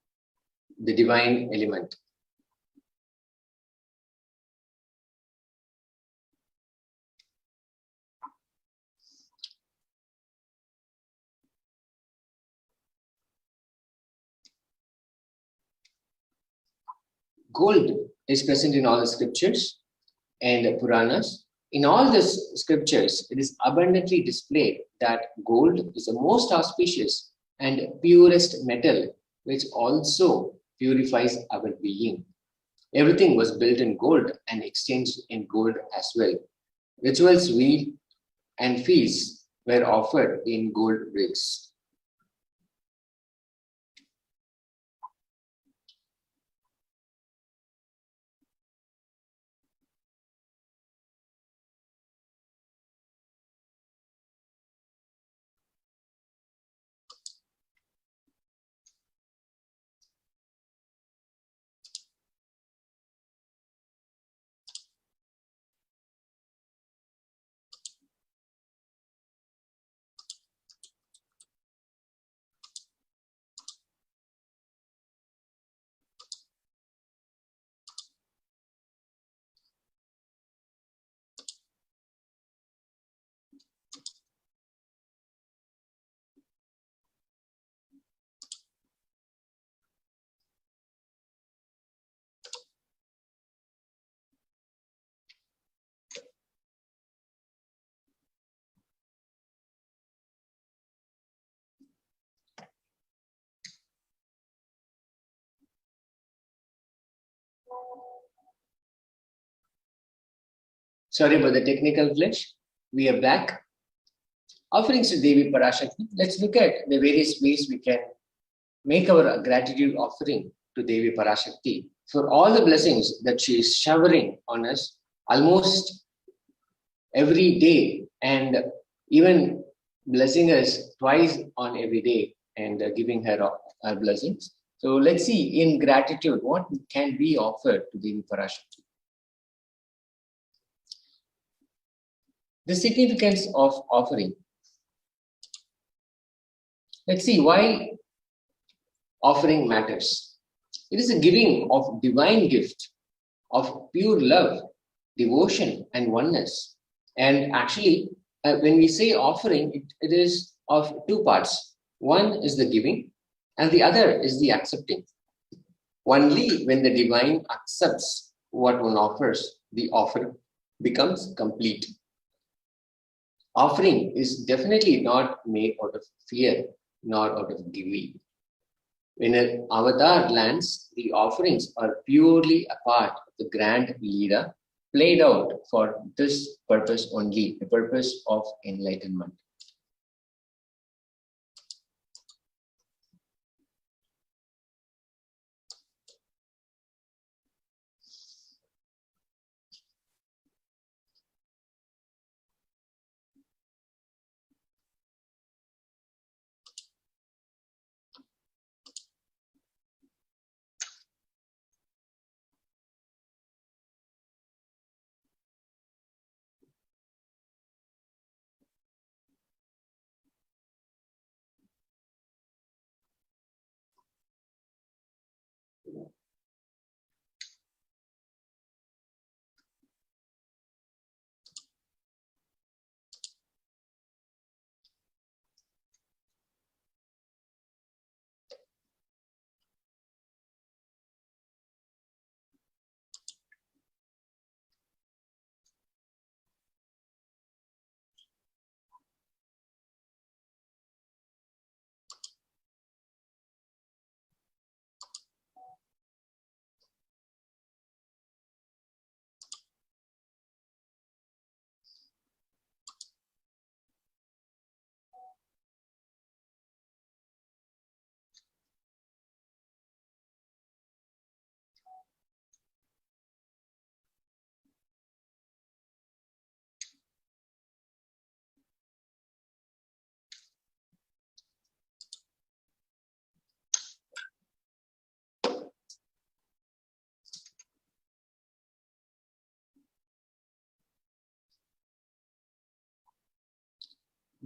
the divine element? Gold is present in all the scriptures and Puranas. In all these scriptures, it is abundantly displayed that gold is the most auspicious and purest metal, which also purifies our being. Everything was built in gold and exchanged in gold as well. Rituals, weed, and feasts were offered in gold bricks. Sorry about the technical glitch. We are back. Offerings to Devi Parashakti. Let's look at the various ways we can make our gratitude offering to Devi Parashakti for all the blessings that she is showering on us almost every day, and even blessing us twice on every day, and giving her our blessings. So let's see, in gratitude, what can we offer to Devi Parashakti? The significance of offering. Let's see why offering matters. It is a giving of divine gift, of pure love, devotion, and oneness. And actually, when we say offering, it is of two parts. One is the giving, and the other is the accepting. Only when the divine accepts what one offers, the offer becomes complete. Offering is definitely not made out of fear, nor out of greed. When an avatar lands, the offerings are purely a part of the grand Leela played out for this purpose only, the purpose of enlightenment.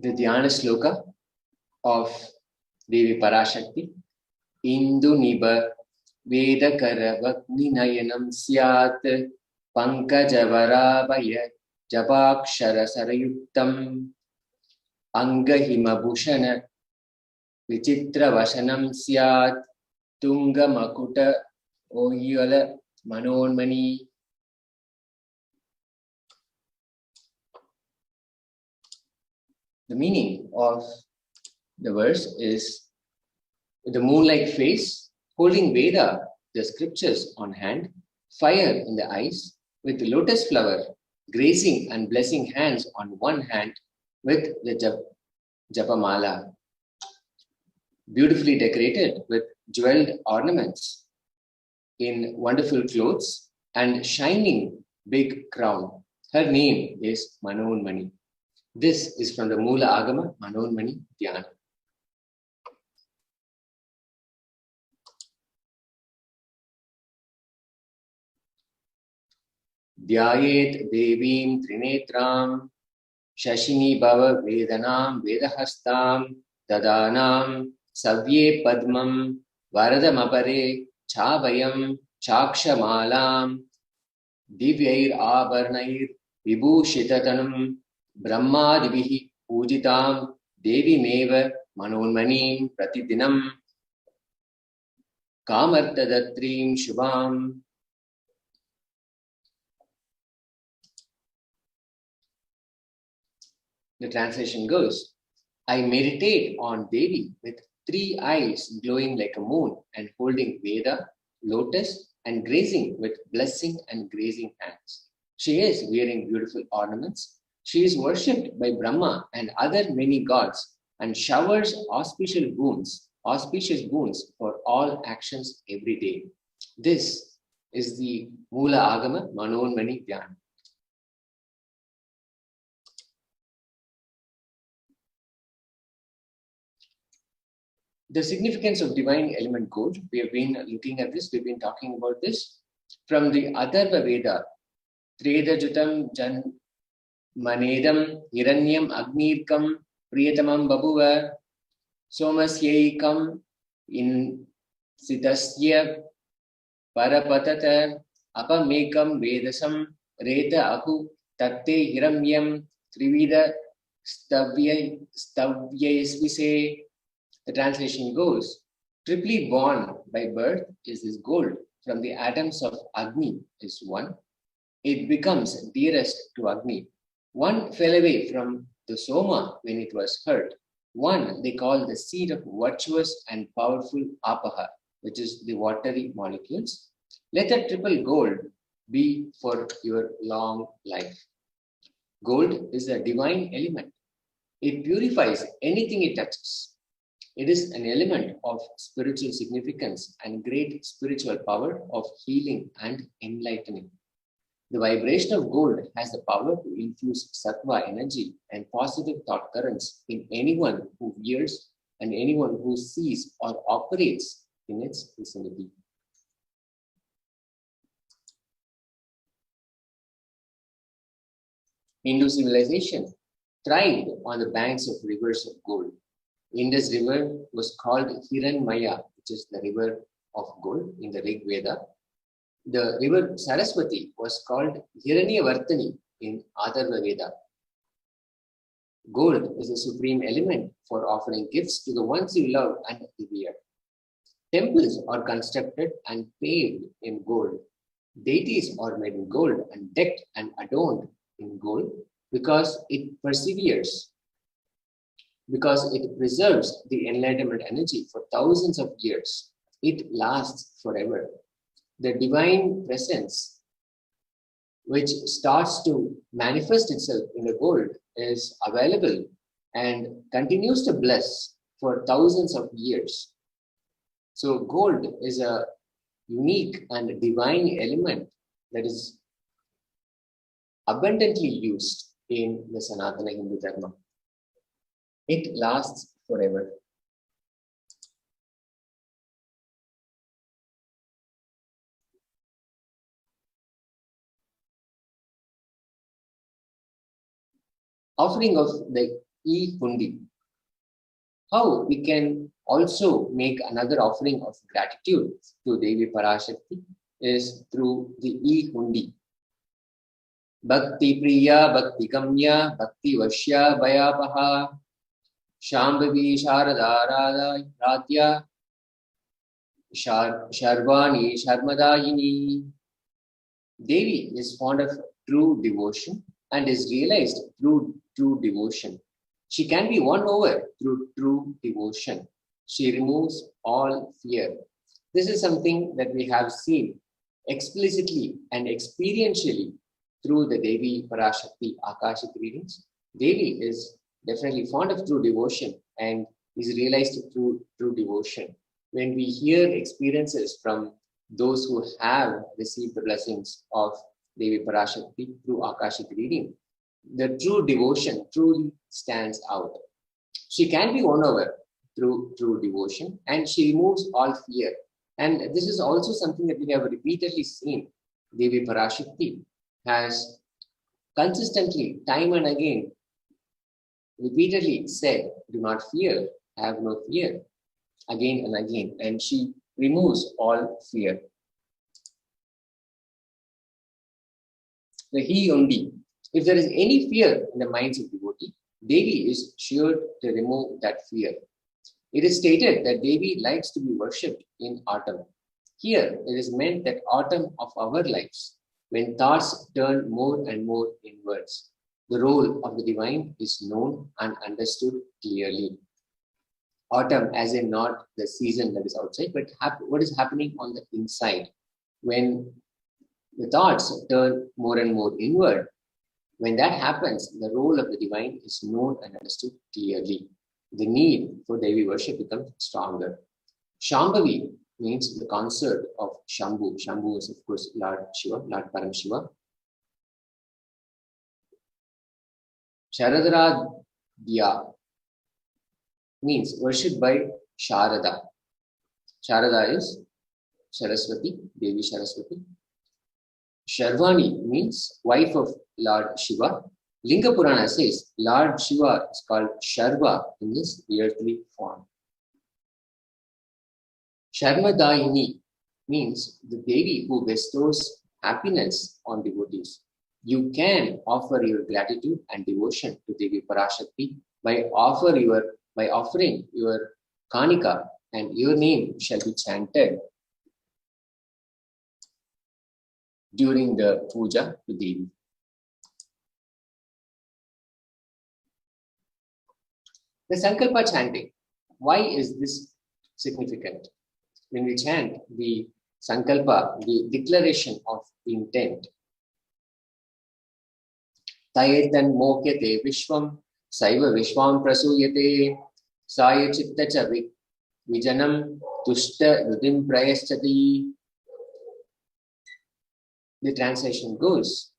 The Dhyana Sloka of Devi Parashakti. Indu Niba Vedakara Vakni Nayanam Syat Pankajavarabhaya Jabakshara Sarayuktam Angahima Bhushana Vichitra Vasanam Syat Tunga Makuta Oyala Manonmani. The meaning of the verse is with the moon-like face, holding Veda, the scriptures on hand, fire in the eyes, with the lotus flower, grazing and blessing hands on one hand, with the Japamala, beautifully decorated with jeweled ornaments, in wonderful clothes and shining big crown. Her name is Manonmani. This is from the Mula Agama Manonmani Dhyana. Dhyayet Devim Trinetram Shashini Bhava Vedanam Vedahastam Dadanam Savye Padmam Varadamapare Chavayam Chakshamalam Divyair Abarnair Vibhushitatanam Brahmadivihi Pujitam Devi Meva Manonmanim Pratidinam Kamartadatrim Shubham. The translation goes, I meditate on Devi with 3 eyes glowing like a moon and holding Veda, lotus, and grazing with blessing and grazing hands. She is wearing beautiful ornaments. She is worshipped by Brahma and other many gods and showers auspicious boons for all actions every day. This is the Mula Agama Manonmani Dhyana. The significance of divine element gold, we have been looking at this, we've been talking about this. From the Atharva Veda, Tredajutam Jan Manedam Hiranyam Agnirkam Priyatamam Babuva Somasyekam in Sitasya Parapatata Apamekam Vedasam Reta Ahu Tatte Hiramyam Trivida Stavyesvise. The translation goes, triply born by birth is this gold. From the atoms of Agni is one. It becomes dearest to Agni. One fell away from the Soma when it was hurt. One they call the seed of virtuous and powerful Apaha, which is the watery molecules. Let that triple gold be for your long life. Gold is a divine element. It purifies anything it touches. It is an element of spiritual significance and great spiritual power of healing and enlightening. The vibration of gold has the power to infuse sattva energy and positive thought currents in anyone who hears and anyone who sees or operates in its vicinity. Hindu civilization thrived on the banks of rivers of gold. Indus River was called Hiranmaya, which is the river of gold in the Rig Veda. The river Saraswati was called Hiranyavartani in Atharva Veda. Gold is a supreme element for offering gifts to the ones you love and revere. Temples are constructed and paved in gold. Deities are made in gold and decked and adorned in gold because it perseveres, because it preserves the enlightenment energy for thousands of years. It lasts forever. The divine presence, which starts to manifest itself in the gold, is available and continues to bless for thousands of years. So gold is a unique and divine element that is abundantly used in the Sanatana Hindu Dharma. It lasts forever. Offering of the e-hundi. How we can also make another offering of gratitude to Devi Parashakti is through the e-hundi. Bhakti Priya, Bhakti Gamya, Bhakti Vashya, Vayapaha, Shambhavi Sharada Radya, Sharvani Sharmadayini. Devi is fond of true devotion and is realized through true devotion. She can be won over through true devotion. She removes all fear. This is something that we have seen explicitly and experientially through the Devi Parashakti Akashic readings. Devi is definitely fond of true devotion and is realized through true devotion. When we hear experiences from those who have received the blessings of Devi Parashakti through Akashic reading, the true devotion truly stands out. She can be won over through true devotion and she removes all fear. And this is also something that we have repeatedly seen. Devi Parashakti has consistently, time and again, repeatedly said, do not fear, have no fear, again and again. And she removes all fear. The he only. If there is any fear in the minds of devotee, Devi is sure to remove that fear. It is stated that Devi likes to be worshipped in autumn. Here, it is meant that autumn of our lives, when thoughts turn more and more inwards, the role of the divine is known and understood clearly. Autumn, as in not the season that is outside, but what is happening on the inside. When the thoughts turn more and more inward, when that happens, the role of the divine is known and understood clearly. The need for Devi worship becomes stronger. Shambhavi means the consort of Shambhu. Shambhu is, of course, Lord Shiva, Lord Param-Shiva. Sharadradya means worshipped by Sharada. Sharada is Saraswati, Devi Saraswati. Sharvani means wife of Lord Shiva. Linga Purana says Lord Shiva is called Sharva in his earthly form. Sharmadayini means the Devi who bestows happiness on devotees. You can offer your gratitude and devotion to Devi Parashakti by offering your kanika, and your name shall be chanted during the puja to Devi. The Sankalpa chanting. Why is this significant? When we chant the Sankalpa, the declaration of intent, Tayetan mokyate vishwam, saiva vishwam prasuyate, saya chitta cha vijanam, tushta rudim prayaschati. The translation goes,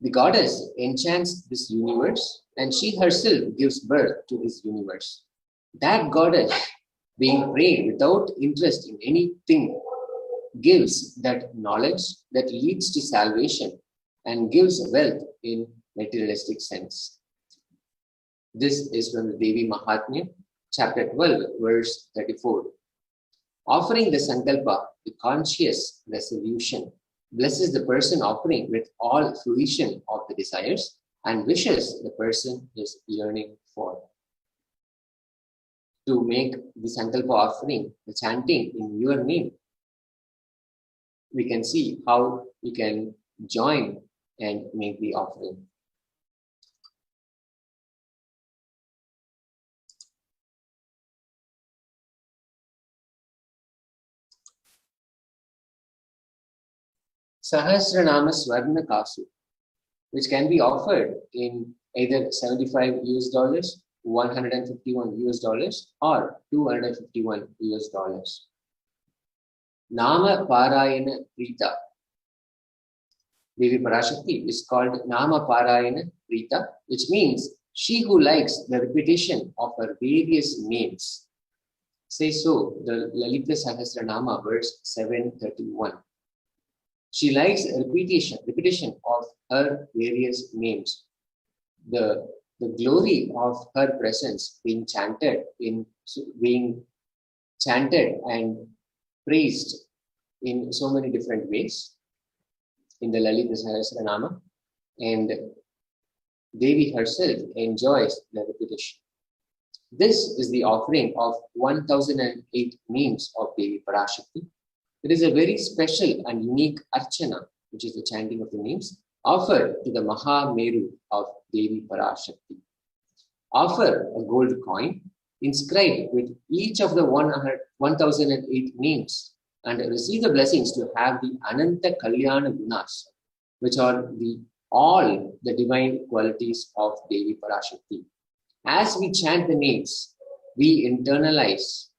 the goddess enchants this universe and she herself gives birth to this universe. That goddess, being prayed without interest in anything, gives that knowledge that leads to salvation and gives wealth in materialistic sense. This is from the Devi Mahatmya, chapter 12, verse 34. Offering the Sankalpa, the conscious resolution, blesses the person offering with all fruition of the desires and wishes the person is yearning for. To make the Sankalpa offering, the chanting in your name, we can see how you can join and make the offering. Sahasranama Swarna Kasu, which can be offered in either $75 US, $151 US, or $251 US. Nama Parayana Prita. Devi Parashakti is called Nama Parayana Prita, which means she who likes the repetition of her various names. Say so, the Lalita Sahasranama, verse 731. She likes repetition of her various names. The glory of her presence being chanted and praised in so many different ways in the Lalita Sahasranama, and Devi herself enjoys the repetition. This is the offering of 1008 names of Devi Parashakti. It is a very special and unique archana, which is the chanting of the names, offered to the Maha Meru of Devi Parashakti. Offer a gold coin inscribed with each of the 1008 names and receive the blessings to have the Ananta Kalyana Gunas, which are all the divine qualities of Devi Parashakti. As we chant the names, we internalize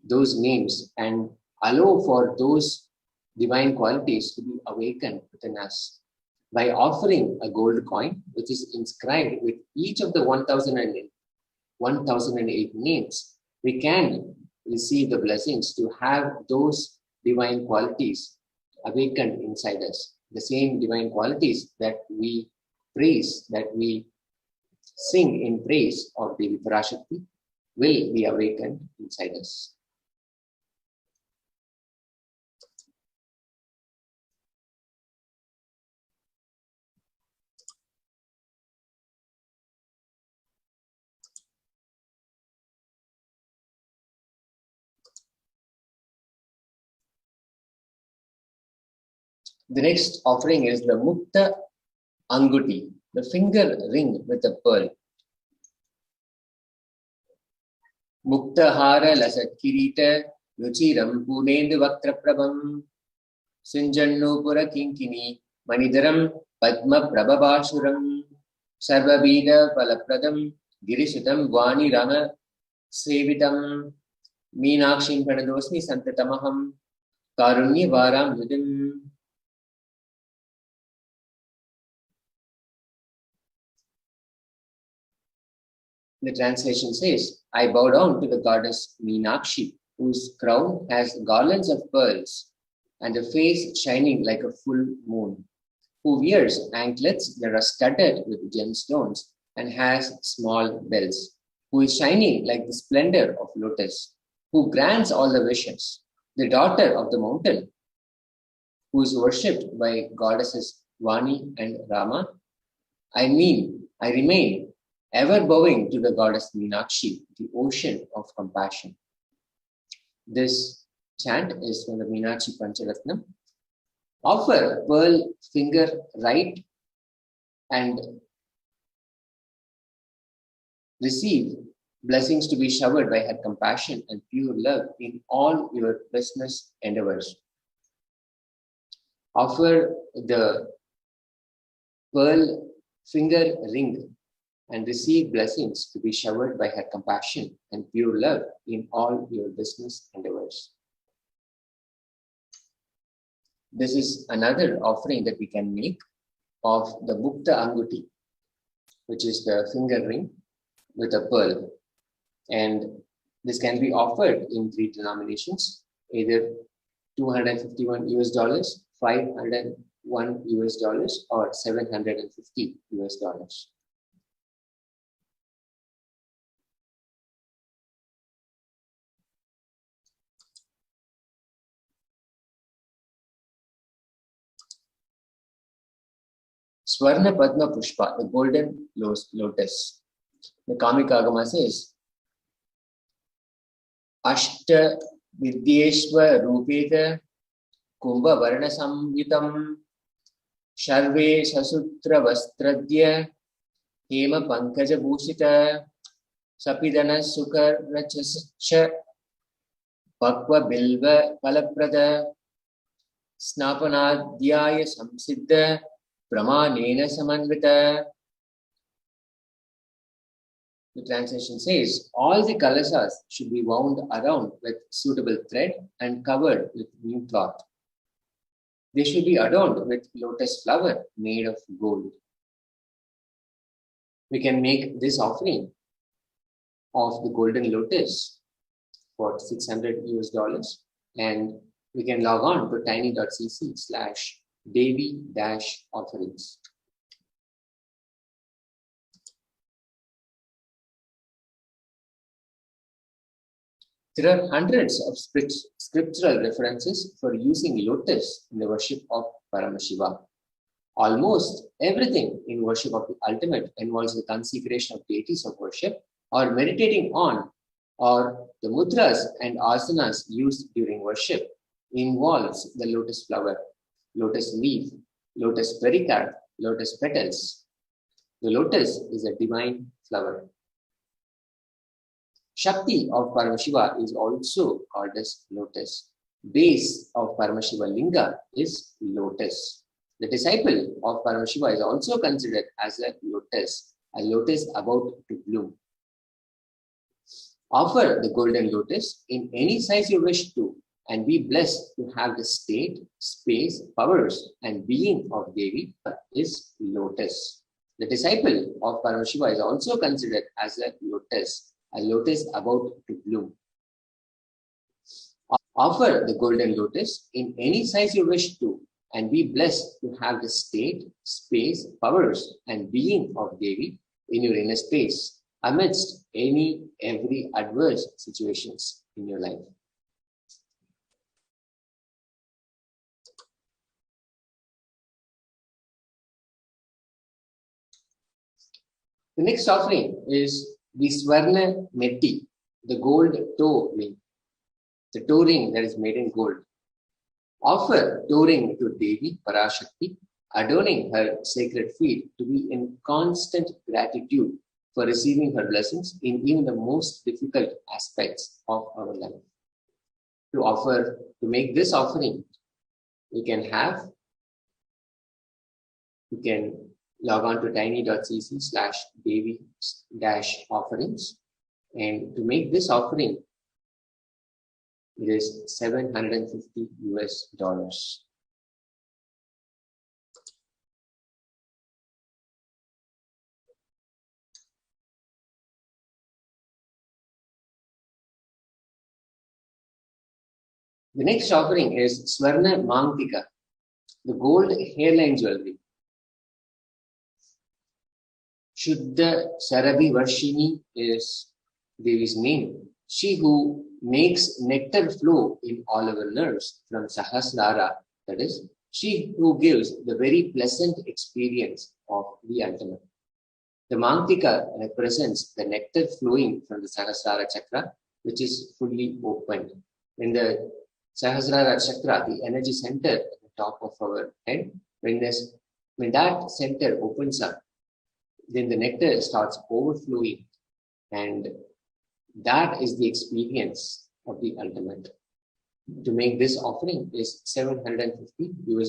those names and allow for those divine qualities to be awakened within us. By offering a gold coin, which is inscribed with each of the 1008 names, we can receive the blessings to have those divine qualities awakened inside us. The same divine qualities that we praise, that we sing in praise of Devi Parashakti, will be awakened inside us. The next offering is the Mukta Anguti, the finger ring with a pearl. Muktahara Lasat Kirita, Ruchiram Punendu Vaktraprabam, Sinjannu Pura Kinkini, Manidaram Padma Prabhavashuram, Sarvavida Palapradam, Girishitam Vani Rama Sevitam, Meenakshim Pranadosmi Santatamaham, Karunyi Varam Vidim. The translation says, I bow down to the goddess Meenakshi, whose crown has garlands of pearls and a face shining like a full moon, who wears anklets that are studded with gemstones and has small bells, who is shining like the splendor of lotus, who grants all the wishes, the daughter of the mountain, who is worshipped by goddesses Vani and Rama. I remain ever bowing to the goddess Meenakshi, the ocean of compassion. This chant is from the Meenakshi Pancharatnam. Offer pearl finger right and receive blessings to be showered by her compassion and pure love in all your business endeavors. Offer the pearl finger ring and receive blessings to be showered by her compassion and pure love in all your business endeavors. This is another offering that we can make of the Mukta Anguti, which is the finger ring with a pearl. And this can be offered in 3 denominations, either $251 US, $501 US, or $750 US. Swarna Padma Pushpa, the golden lotus. The Kamika Agama says, Ashta Vidyeshva Rupeta Kumbha Varna Samyutam Sharve Sasutra Vastradya Hema Pankaja Bhushita Sapidana Sukar Rachascha Pakva Bilva Palaprada Snapanadhyaya Samsiddha Pramanena Samanvita. The translation says, all the kalasas should be wound around with suitable thread and covered with new cloth. They should be adorned with lotus flower made of gold. We can make this offering of the golden lotus for $600 US, and we can log on to tiny.cc/Devi-offerings. There are hundreds of scriptural references for using lotus in the worship of Paramashiva. Almost everything in worship of the ultimate involves the consecration of deities of worship or meditating on, or the mudras and asanas used during worship involves the lotus flower, lotus leaf, lotus pericarp, lotus petals. The lotus is a divine flower. Shakti of Paramashiva is also called as lotus. Base of Paramashiva Linga is lotus. The disciple of Paramashiva is also considered as a lotus about to bloom. Offer the golden lotus in any size you wish to, and be blessed to have the state, space, powers, and being of Devi is lotus. The disciple of Paramashiva is also considered as a lotus about to bloom. Offer the golden lotus in any size you wish to, and be blessed to have the state, space, powers, and being of Devi in your inner space amidst every adverse situations in your life. The next offering is the Swarna Metti, the gold toe ring, the toe ring that is made in gold. Offer toe ring to Devi Parashakti, adorning her sacred feet to be in constant gratitude for receiving her blessings in even the most difficult aspects of our life. To make this offering, we can log on to tiny.cc/Devi-offerings, and to make this offering, it is $750 US. The next offering is Swarna Mangtika, the gold hairline jewelry. Shuddha Sarabhi Varshini is Devi's name. She who makes nectar flow in all our nerves from Sahasrara, that is, she who gives the very pleasant experience of the ultimate. The Mangtika represents the nectar flowing from the Sahasrara chakra, which is fully opened. In the Sahasrara chakra, the energy center at the top of our head, when that center opens up, then the nectar starts overflowing, and that is the experience of the ultimate. To make this offering is $750. You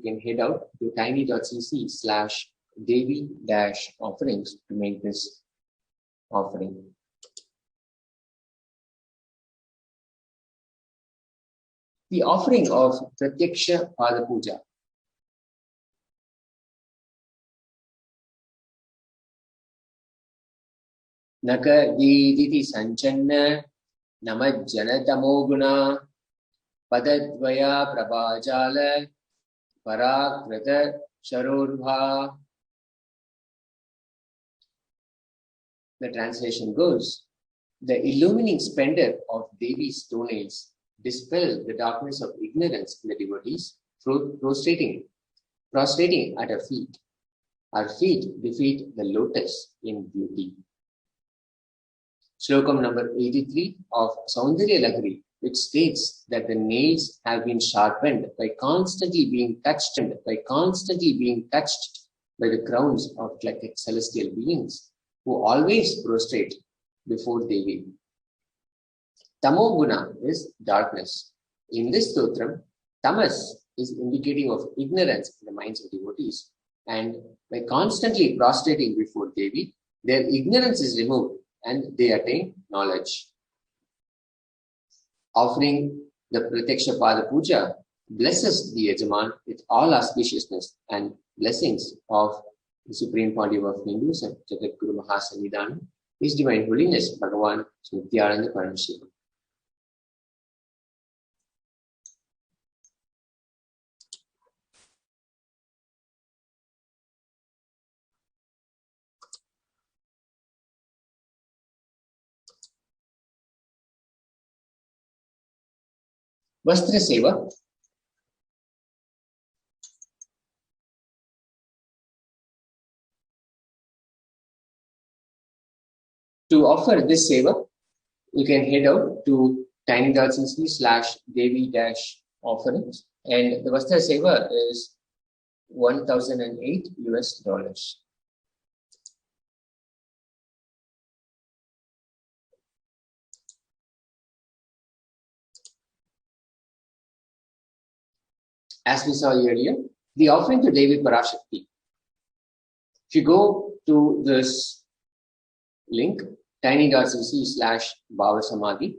can head out to tiny.cc/Devi-offerings to make this offering. The offering of Pratyaksha Pada Puja. Naka Diti Sanchanna Namajjanatamoguna Padadvaya Prabhajala Parakrata Sharurva. The translation goes, the illumining splendor of Devi's toenails dispel the darkness of ignorance in the devotees, prostrating at her feet. Our feet defeat the lotus in beauty. Slokam number 83 of Saundarya Lahari, which states that the nails have been sharpened by constantly being touched by the crowns of celestial beings who always prostrate before Devi. Tamoguna is darkness. In this stotram, tamas is indicative of ignorance in the minds of devotees, and by constantly prostrating before Devi, their ignorance is removed and they attain knowledge. Offering the Pratyaksha Pada Puja blesses the Yajaman with all auspiciousness and blessings of the Supreme Pontiff of Hinduism, Jagadguru Mahasanidhanam, His Divine Holiness, Bhagavan Nityananda Paramashiva. Vastra Seva. To offer this seva, you can head out to tiny.cc/Devi-offerings, and the Vastra Seva is $1,008. As we saw earlier, the offering to Devi Parashakti. If you go to this link, tiny.cc/Bhava-samadhi,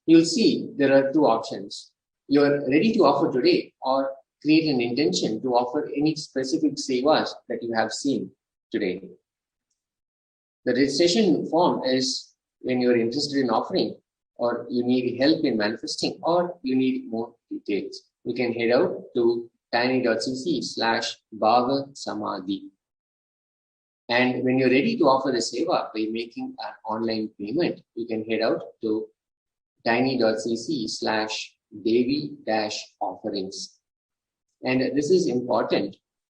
you'll see there are two options. You're ready to offer today, or create an intention to offer any specific sevas that you have seen today. The registration form is when you're interested in offering, or you need help in manifesting, or you need more details. You can head out to tiny.cc/Bhava-samadhi. And when you're ready to offer the seva by making an online payment, you can head out to tiny.cc/Devi-offerings. And this is important.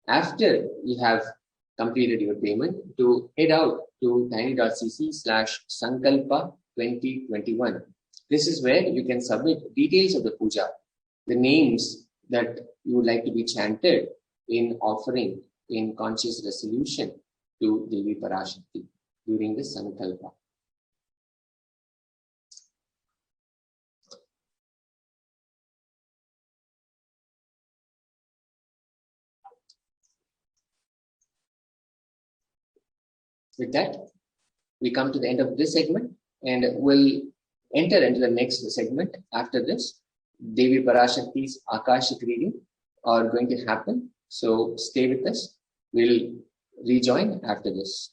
After you have completed your payment, to head out to tiny.cc/Sankalpa2021. This is where you can submit details of the puja, the names that you would like to be chanted in offering in conscious resolution to Devi Parashakti during the Sankalpa. With that, we come to the end of this segment, and we'll enter into the next segment. After this, Devi Parashakti's Akashic reading are going to happen. So stay with us. We'll rejoin after this.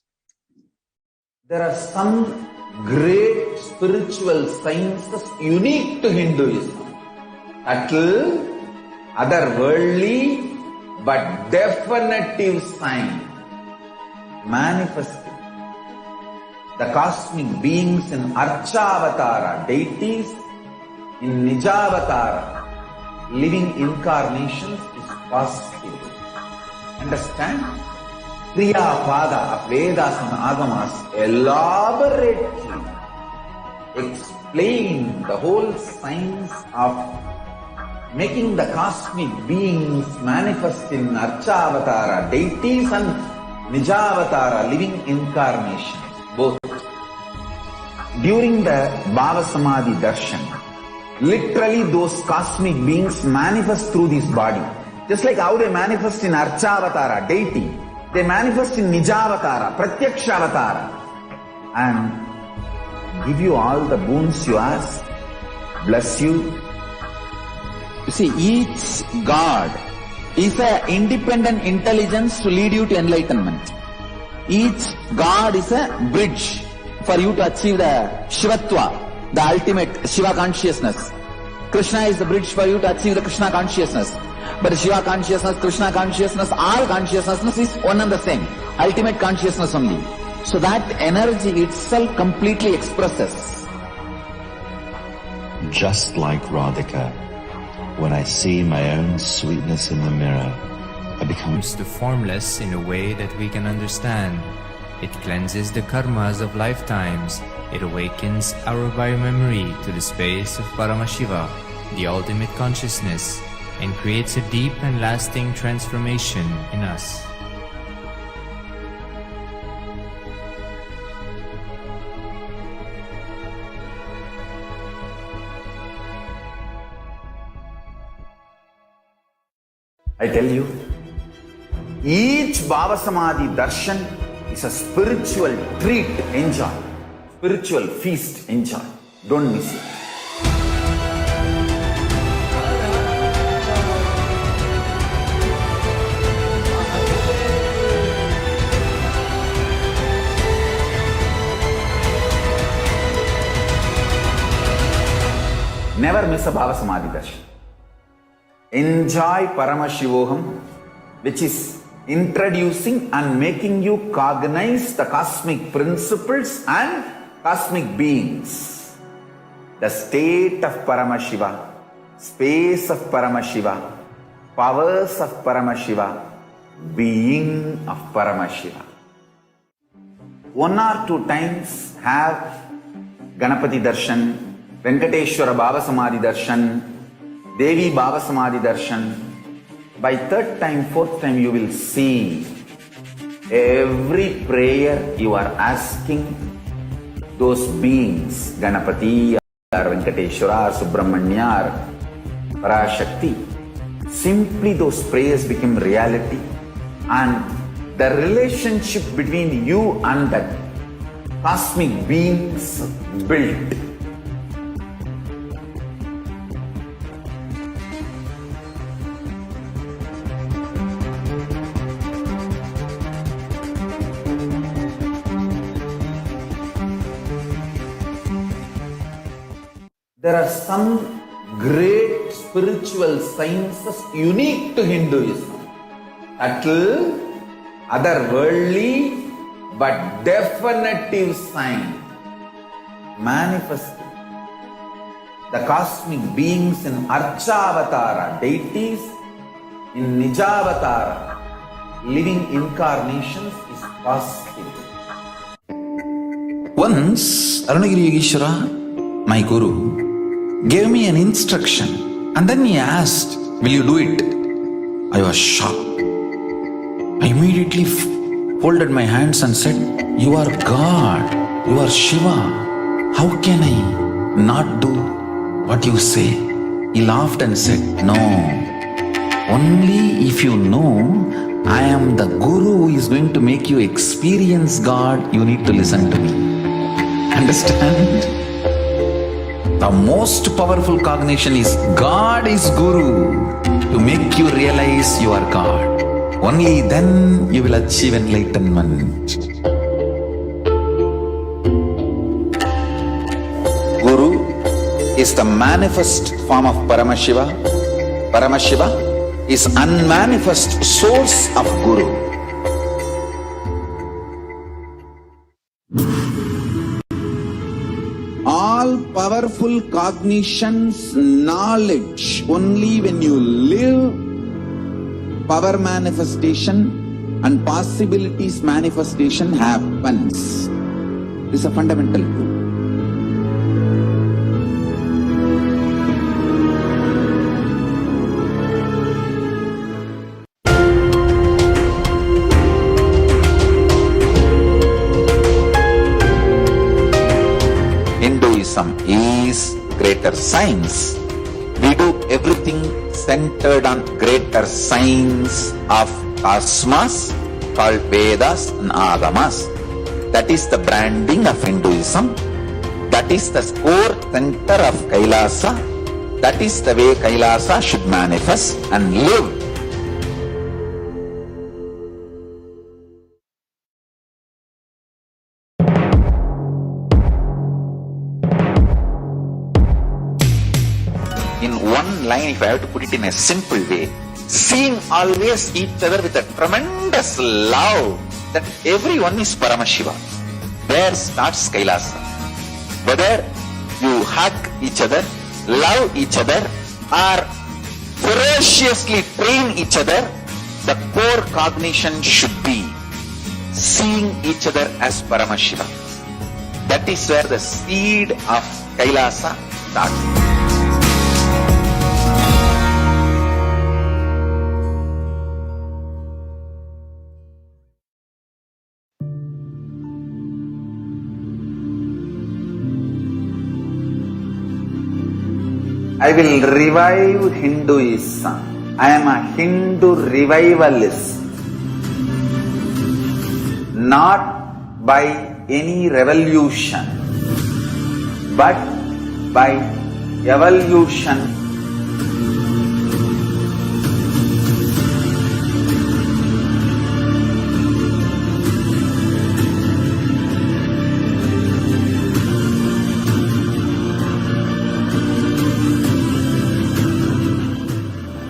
There are some great spiritual sciences unique to Hinduism. subtle, otherworldly, but definitive sign manifesting. The cosmic beings in Archavatara, deities in Nijavatara, living incarnations is possible. Understand? Kriya Pada of Vedas and Agamas elaborately explain the whole science of making the cosmic beings manifest in Archavatara, deities and Nijavatara, living incarnations, both. During the Bhava Samadhi Darshan, literally those cosmic beings manifest through this body. Just like how they manifest in Archavatara, deity, they manifest in Nijavatara, Pratyakshavatara, and give you all the boons you ask, bless you. You see, each God is an independent intelligence to lead you to enlightenment. Each God is a bridge for you to achieve the Shivatva, the ultimate Shiva consciousness. Krishna is the bridge for you to achieve the Krishna consciousness. But Shiva consciousness, Krishna consciousness, all consciousness is one and the same. Ultimate consciousness only. So that energy itself completely expresses. Just like Radhika, when I see my own sweetness in the mirror, I become to formless in a way that we can understand. It cleanses the karmas of lifetimes. It awakens our biomemory to the space of Paramashiva, the ultimate consciousness, and creates a deep and lasting transformation in us. I tell you, each Bhava Samadhi Darshan is a spiritual treat, enjoy. Spiritual feast, enjoy. Don't miss it. Never miss a Bhava Samadhi Darshan. Enjoy Paramashivoham, which is introducing and making you cognize the cosmic principles and cosmic beings. The state of Paramashiva, space of Paramashiva, powers of Paramashiva, being of Paramashiva. 1 or 2 times have Ganapati Darshan, Venkateshwara Bhava Samadhi Darshan, Devi Bhava Samadhi Darshan. By 3rd time, 4th time, you will see every prayer you are asking those beings, Ganapati, or Venkateshwara, or Subramanya, or Parashakti. Simply those prayers become reality, and the relationship between you and that cosmic beings built. There are some great spiritual sciences unique to Hinduism. Subtle, otherworldly, but definitive sign manifesting. The cosmic beings in Archavatara, deities in Nijavatara, living incarnations is possible. Once, Arunagiri Yogeshwara, my guru, gave me an instruction and then he asked, "Will you do it?" I was shocked. I immediately folded my hands and said, "You are God, you are Shiva. How can I not do what you say?" He laughed and said, "No, only if you know I am the guru who is going to make you experience God, you need to listen to me." Understand? The most powerful cognition is God is Guru to make you realize you are God. Only then you will achieve enlightenment. Guru is the manifest form of Paramashiva. Paramashiva is unmanifest source of Guru. All powerful cognitions, knowledge, only when you live, power manifestation and possibilities manifestation happens. This is a fundamental truth. Hinduism is greater science. We do everything centered on greater science of cosmos called Vedas and Agamas. That is the branding of Hinduism. That is the core center of Kailasa. That is the way Kailasa should manifest and live. In one line, if I have to put it in a simple way, seeing always each other with a tremendous love that everyone is Paramashiva. There starts Kailasa. Whether you hug each other, love each other, or ferociously train each other, the core cognition should be seeing each other as Paramashiva. That is where the seed of Kailasa starts. I will revive Hinduism. I am a Hindu revivalist. Not by any revolution, but by evolution.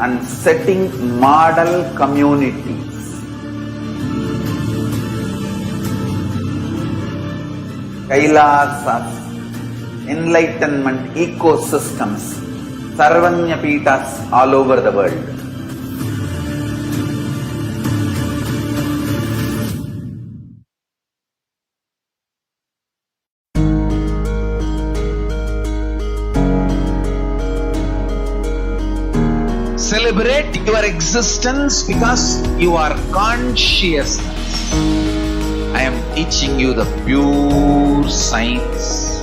And setting model communities. Kailasas, enlightenment ecosystems, Sarvanyapitas all over the world. Celebrate your existence because you are consciousness. I am teaching you the pure science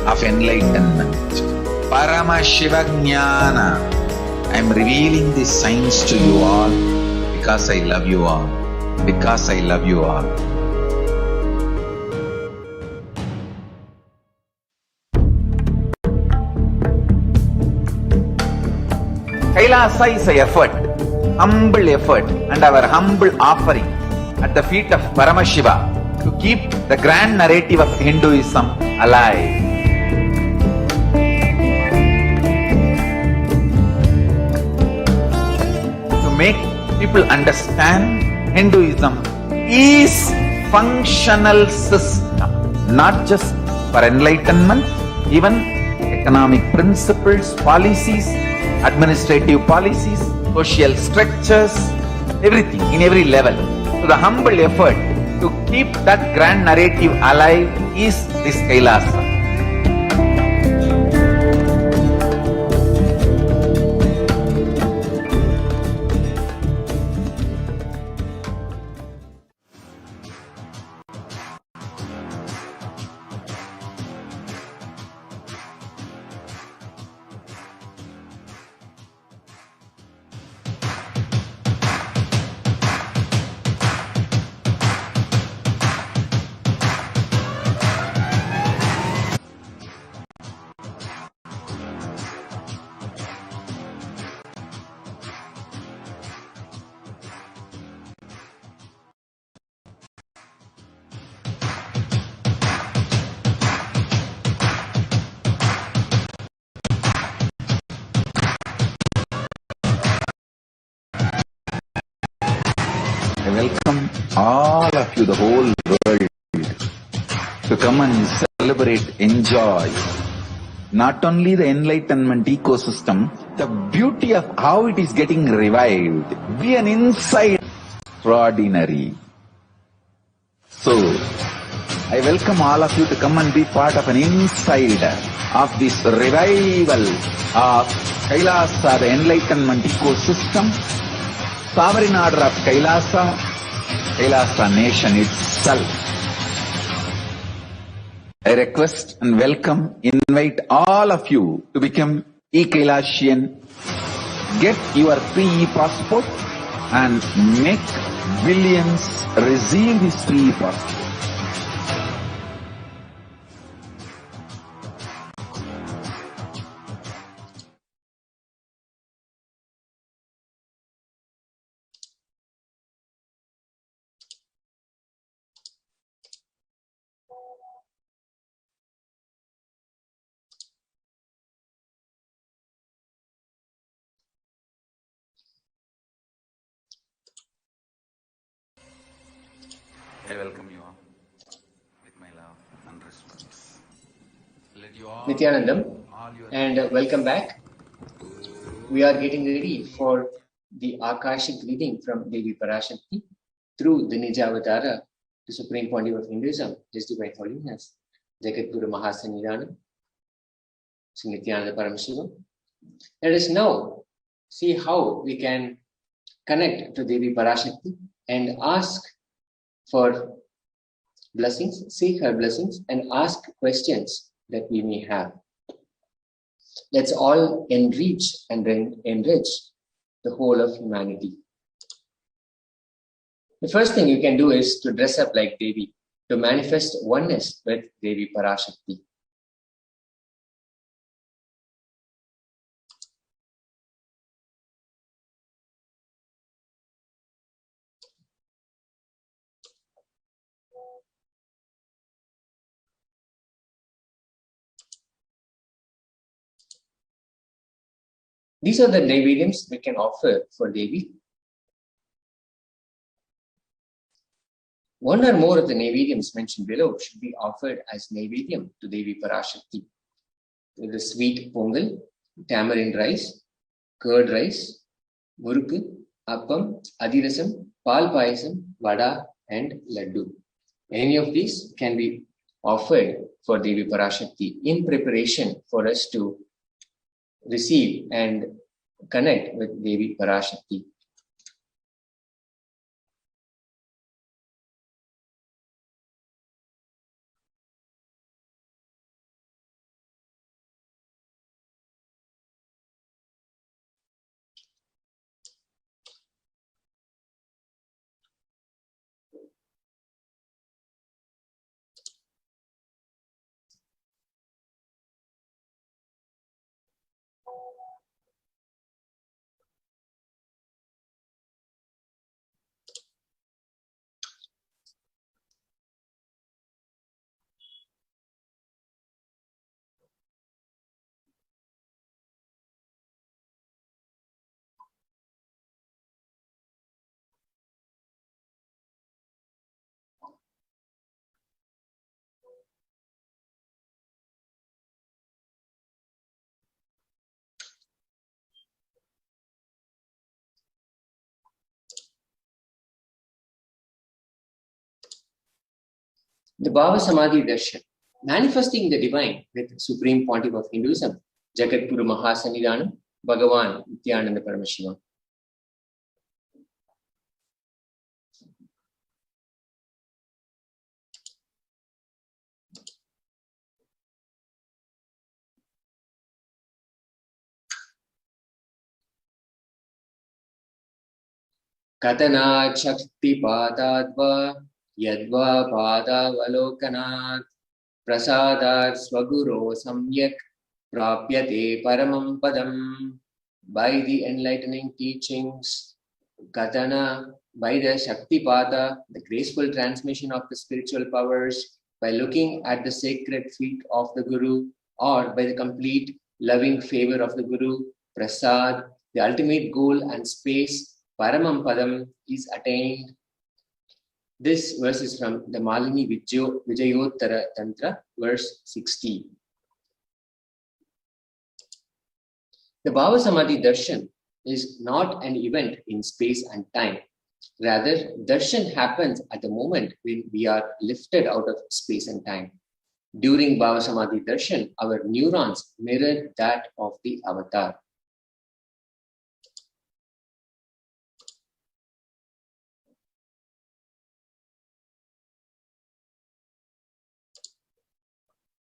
of enlightenment. Paramashiva Jnana. I am revealing this science to you all because I love you all. Because I love you all. Kailasa is an effort, humble effort, and our humble offering at the feet of Paramashiva to keep the grand narrative of Hinduism alive. To make people understand Hinduism is functional system, not just for enlightenment, even economic principles, policies, administrative policies, social structures, everything in every level. So the humble effort to keep that grand narrative alive is this Kailasa. welcome all of you, the whole world, to come and celebrate, enjoy not only the enlightenment ecosystem, the beauty of how it is getting revived. Be an insight extraordinary. So, I welcome all of you to come and be part of an insider of this revival of Kailasa, the enlightenment ecosystem, sovereign order of Kailasa, Kailasa nation itself. I request and welcome, invite all of you to become e-Kailasian, get your free passport and make billions receive this free passport. I welcome you all with my love and respect. Let you all Nityanandam, and welcome back. We are getting ready for the Akashic reading from Devi Parashakti through the Nijavatara, the Supreme Pontiff of Hinduism, His Divine Holiness, Jagadguru Mahasannidhanam, Sri Nityananda Paramashivam. Let us now see how we can connect to Devi Parashakti and ask for blessings, seek her blessings, and ask questions that we may have. Let's all enrich and then enrich the whole of humanity. The first thing you can do is to dress up like Devi, to manifest oneness with Devi Parashakti. These are the Naivedyams we can offer for Devi. One or more of the Naivedyams mentioned below should be offered as Naivedyam to Devi Parashakti. The sweet pongal, tamarind rice, curd rice, murukku, appam, adirasam, pal payasam, vada, and laddu. Any of these can be offered for Devi Parashakti in preparation for us to receive and connect with Devi Parashakti. The Bhava Samadhi Darshan, manifesting the divine with Supreme Pontiff of Hinduism, Jagadguru Mahasannidhanam, Bhagavan Nityananda Paramashivam. Katana Shakti Padadva Yadva Padavalokanat Prasadat Swaguro Samyak Prapyate Paramam Padam. By the enlightening teachings, Katana, by the Shakti Pada, the graceful transmission of the spiritual powers, by looking at the sacred feet of the Guru, or by the complete loving favor of the Guru, Prasad, the ultimate goal and space, Paramam Padam, is attained. This verse is from the Malini Vijayottara Tantra, verse 60. The Bhava Samadhi Darshan is not an event in space and time. Rather, darshan happens at the moment when we are lifted out of space and time. During Bhava Samadhi Darshan, our neurons mirror that of the avatar.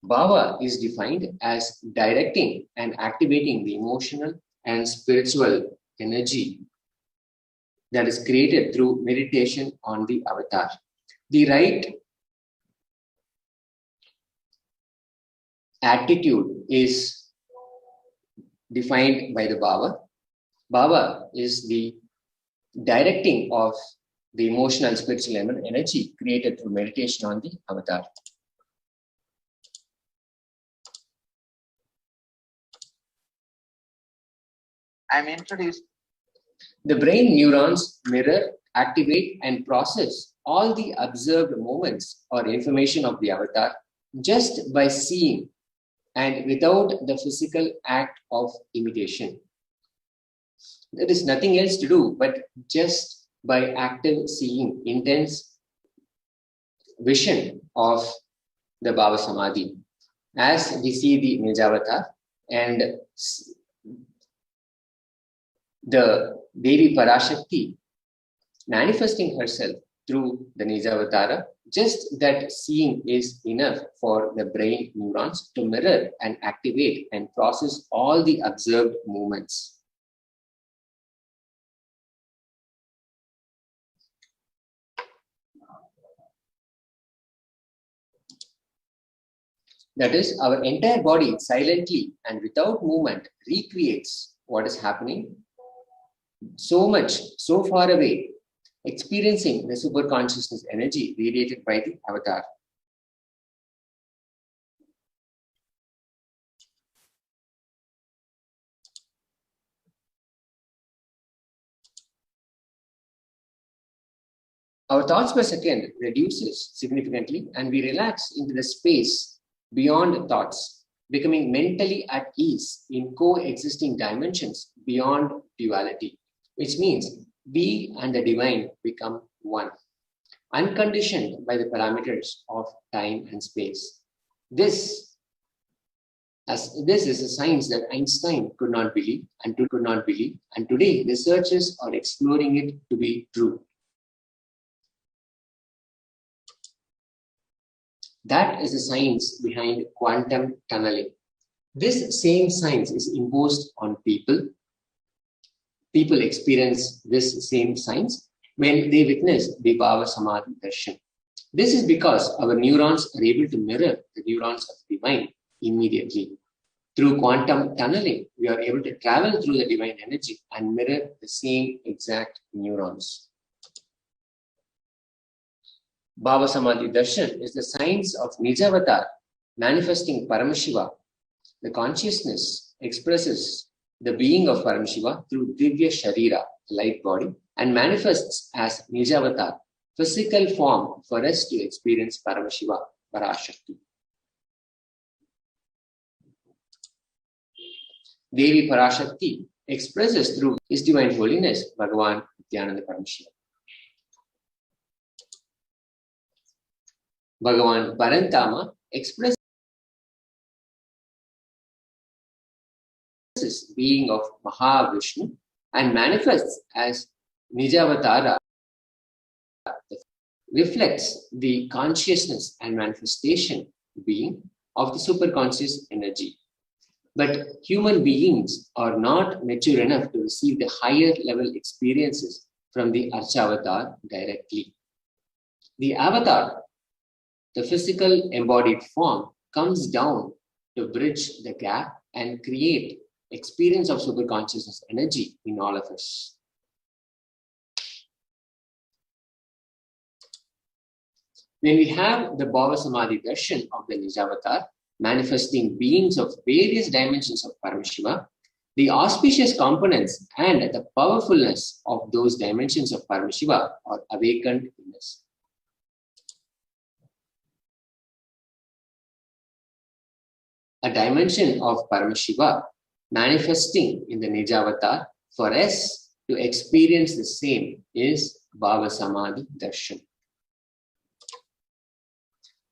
Bhava is defined as directing and activating the emotional and spiritual energy that is created through meditation on the avatar. The right attitude is defined by the bhava. Bhava is the directing of the emotional and spiritual energy created through meditation on the avatar. I'm introduced. The brain neurons mirror, activate, and process all the observed moments or information of the avatar just by seeing and without the physical act of imitation. There is nothing else to do but just by active seeing, intense vision of the Bhava Samadhi. As we see the Nijavatar and the Devi Parashakti manifesting herself through the Nijavatara, just that seeing is enough for the brain neurons to mirror and activate and process all the observed movements. That is, our entire body silently and without movement recreates what is happening so much, so far away, experiencing the super consciousness energy radiated by the avatar. Our thoughts per second reduces significantly and we relax into the space beyond thoughts, becoming mentally at ease in coexisting dimensions beyond duality, which means we and the divine become one, unconditioned by the parameters of time and space. This is a science that Einstein could not believe, and today researchers are exploring it to be true. That is the science behind quantum tunneling. This same science is imposed on people. People experience this same science when they witness the Bhava Samadhi Darshan. This is because our neurons are able to mirror the neurons of the divine immediately. Through quantum tunneling, we are able to travel through the divine energy and mirror the same exact neurons. Bhava Samadhi Darshan is the science of Nijavatar manifesting Paramashiva. The consciousness expresses the being of Paramashiva through Divya Sharira, light body, and manifests as Nijavatar, physical form for us to experience Paramashiva, Parashakti. Devi Parashakti expresses through His Divine Holiness, Bhagavan Nityananda Paramashiva. Bhagavan Parantama expresses being of Mahavishnu and manifests as Nijavatara, reflects the consciousness and manifestation being of the superconscious energy. But human beings are not mature enough to receive the higher level experiences from the Archavatar directly. The avatar, the physical embodied form, comes down to bridge the gap and create experience of superconsciousness energy in all of us. When we have the Bhava Samadhi Darshan of the Nijavatar, manifesting beings of various dimensions of Paramashiva, the auspicious components and the powerfulness of those dimensions of Paramashiva are awakened in us. a dimension of Paramashiva manifesting in the Nijavatar, for us to experience the same is Bhava Samadhi Darshan.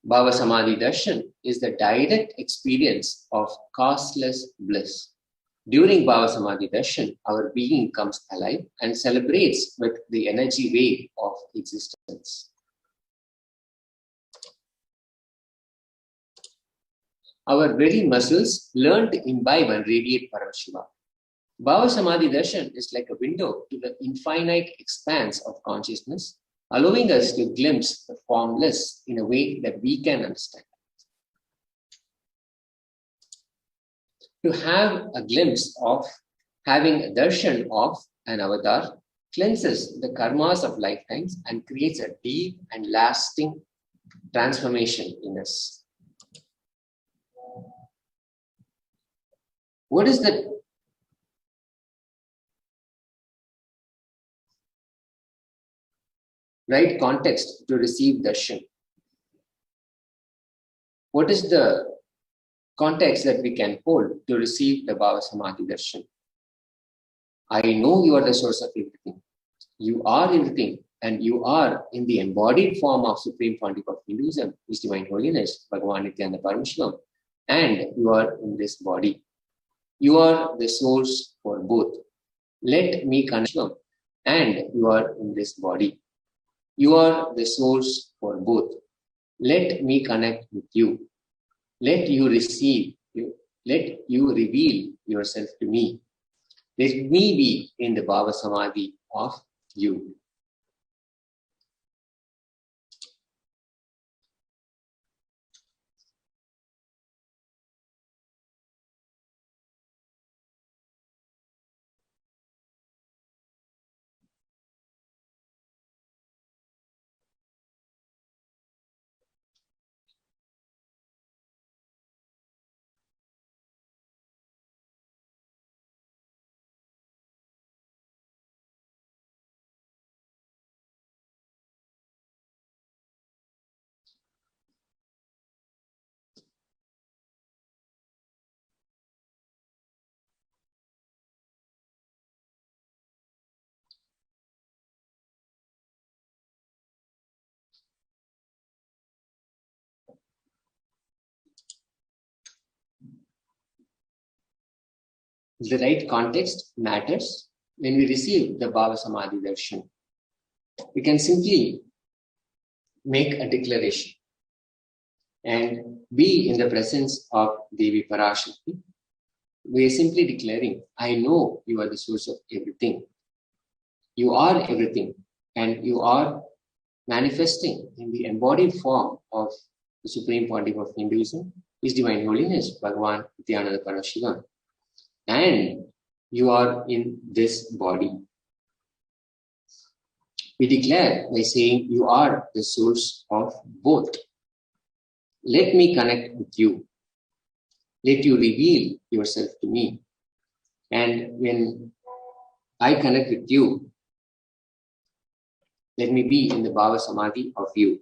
Bhava Samadhi Darshan is the direct experience of causeless bliss. During Bhava Samadhi Darshan, our being comes alive and celebrates with the energy wave of existence. Our very muscles learn to imbibe and radiate Paramashiva. Bhava Samadhi Darshan is like a window to the infinite expanse of consciousness, allowing us to glimpse the formless in a way that we can understand. To have a glimpse of having a darshan of an avatar cleanses the karmas of lifetimes and creates a deep and lasting transformation in us. What is the right context to receive darshan? What is the context that we can hold to receive the Bhava Samadhi Darshan? I know you are the source of everything. You are everything, and you are in the embodied form of Supreme Pontiff of Hinduism, His Divine Holiness, Bhagavan Nityananda Parameshwaram, and you are in this body. You are the source for both. Let me connect you, and you are in this body. You are the source for both. Let me connect with you. Let you receive, let you reveal yourself to me. Let me be in the Bhava Samadhi of you. The right context matters when we receive the Bhava Samadhi Darshan. We can simply make a declaration and be in the presence of Devi Parashakti. We are simply declaring, I know you are the source of everything. You are everything, and you are manifesting in the embodied form of the Supreme Pontiff of Hinduism, His Divine Holiness, Bhagavan Nityananda Parameshwaram. And you are in this body. We declare by saying, you are the source of both. Let me connect with you. Let you reveal yourself to me. And when I connect with you, let me be in the Bhava Samadhi of you.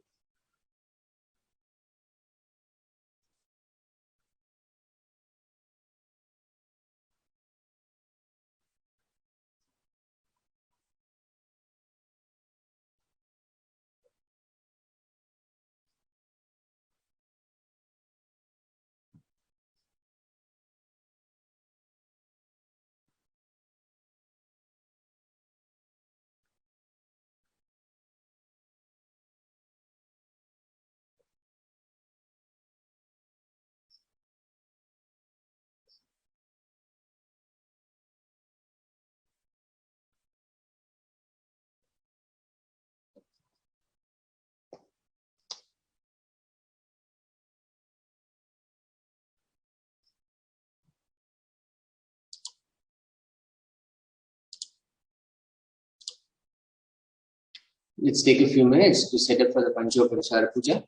Let's take a few minutes to set up for the Panchopachara Puja.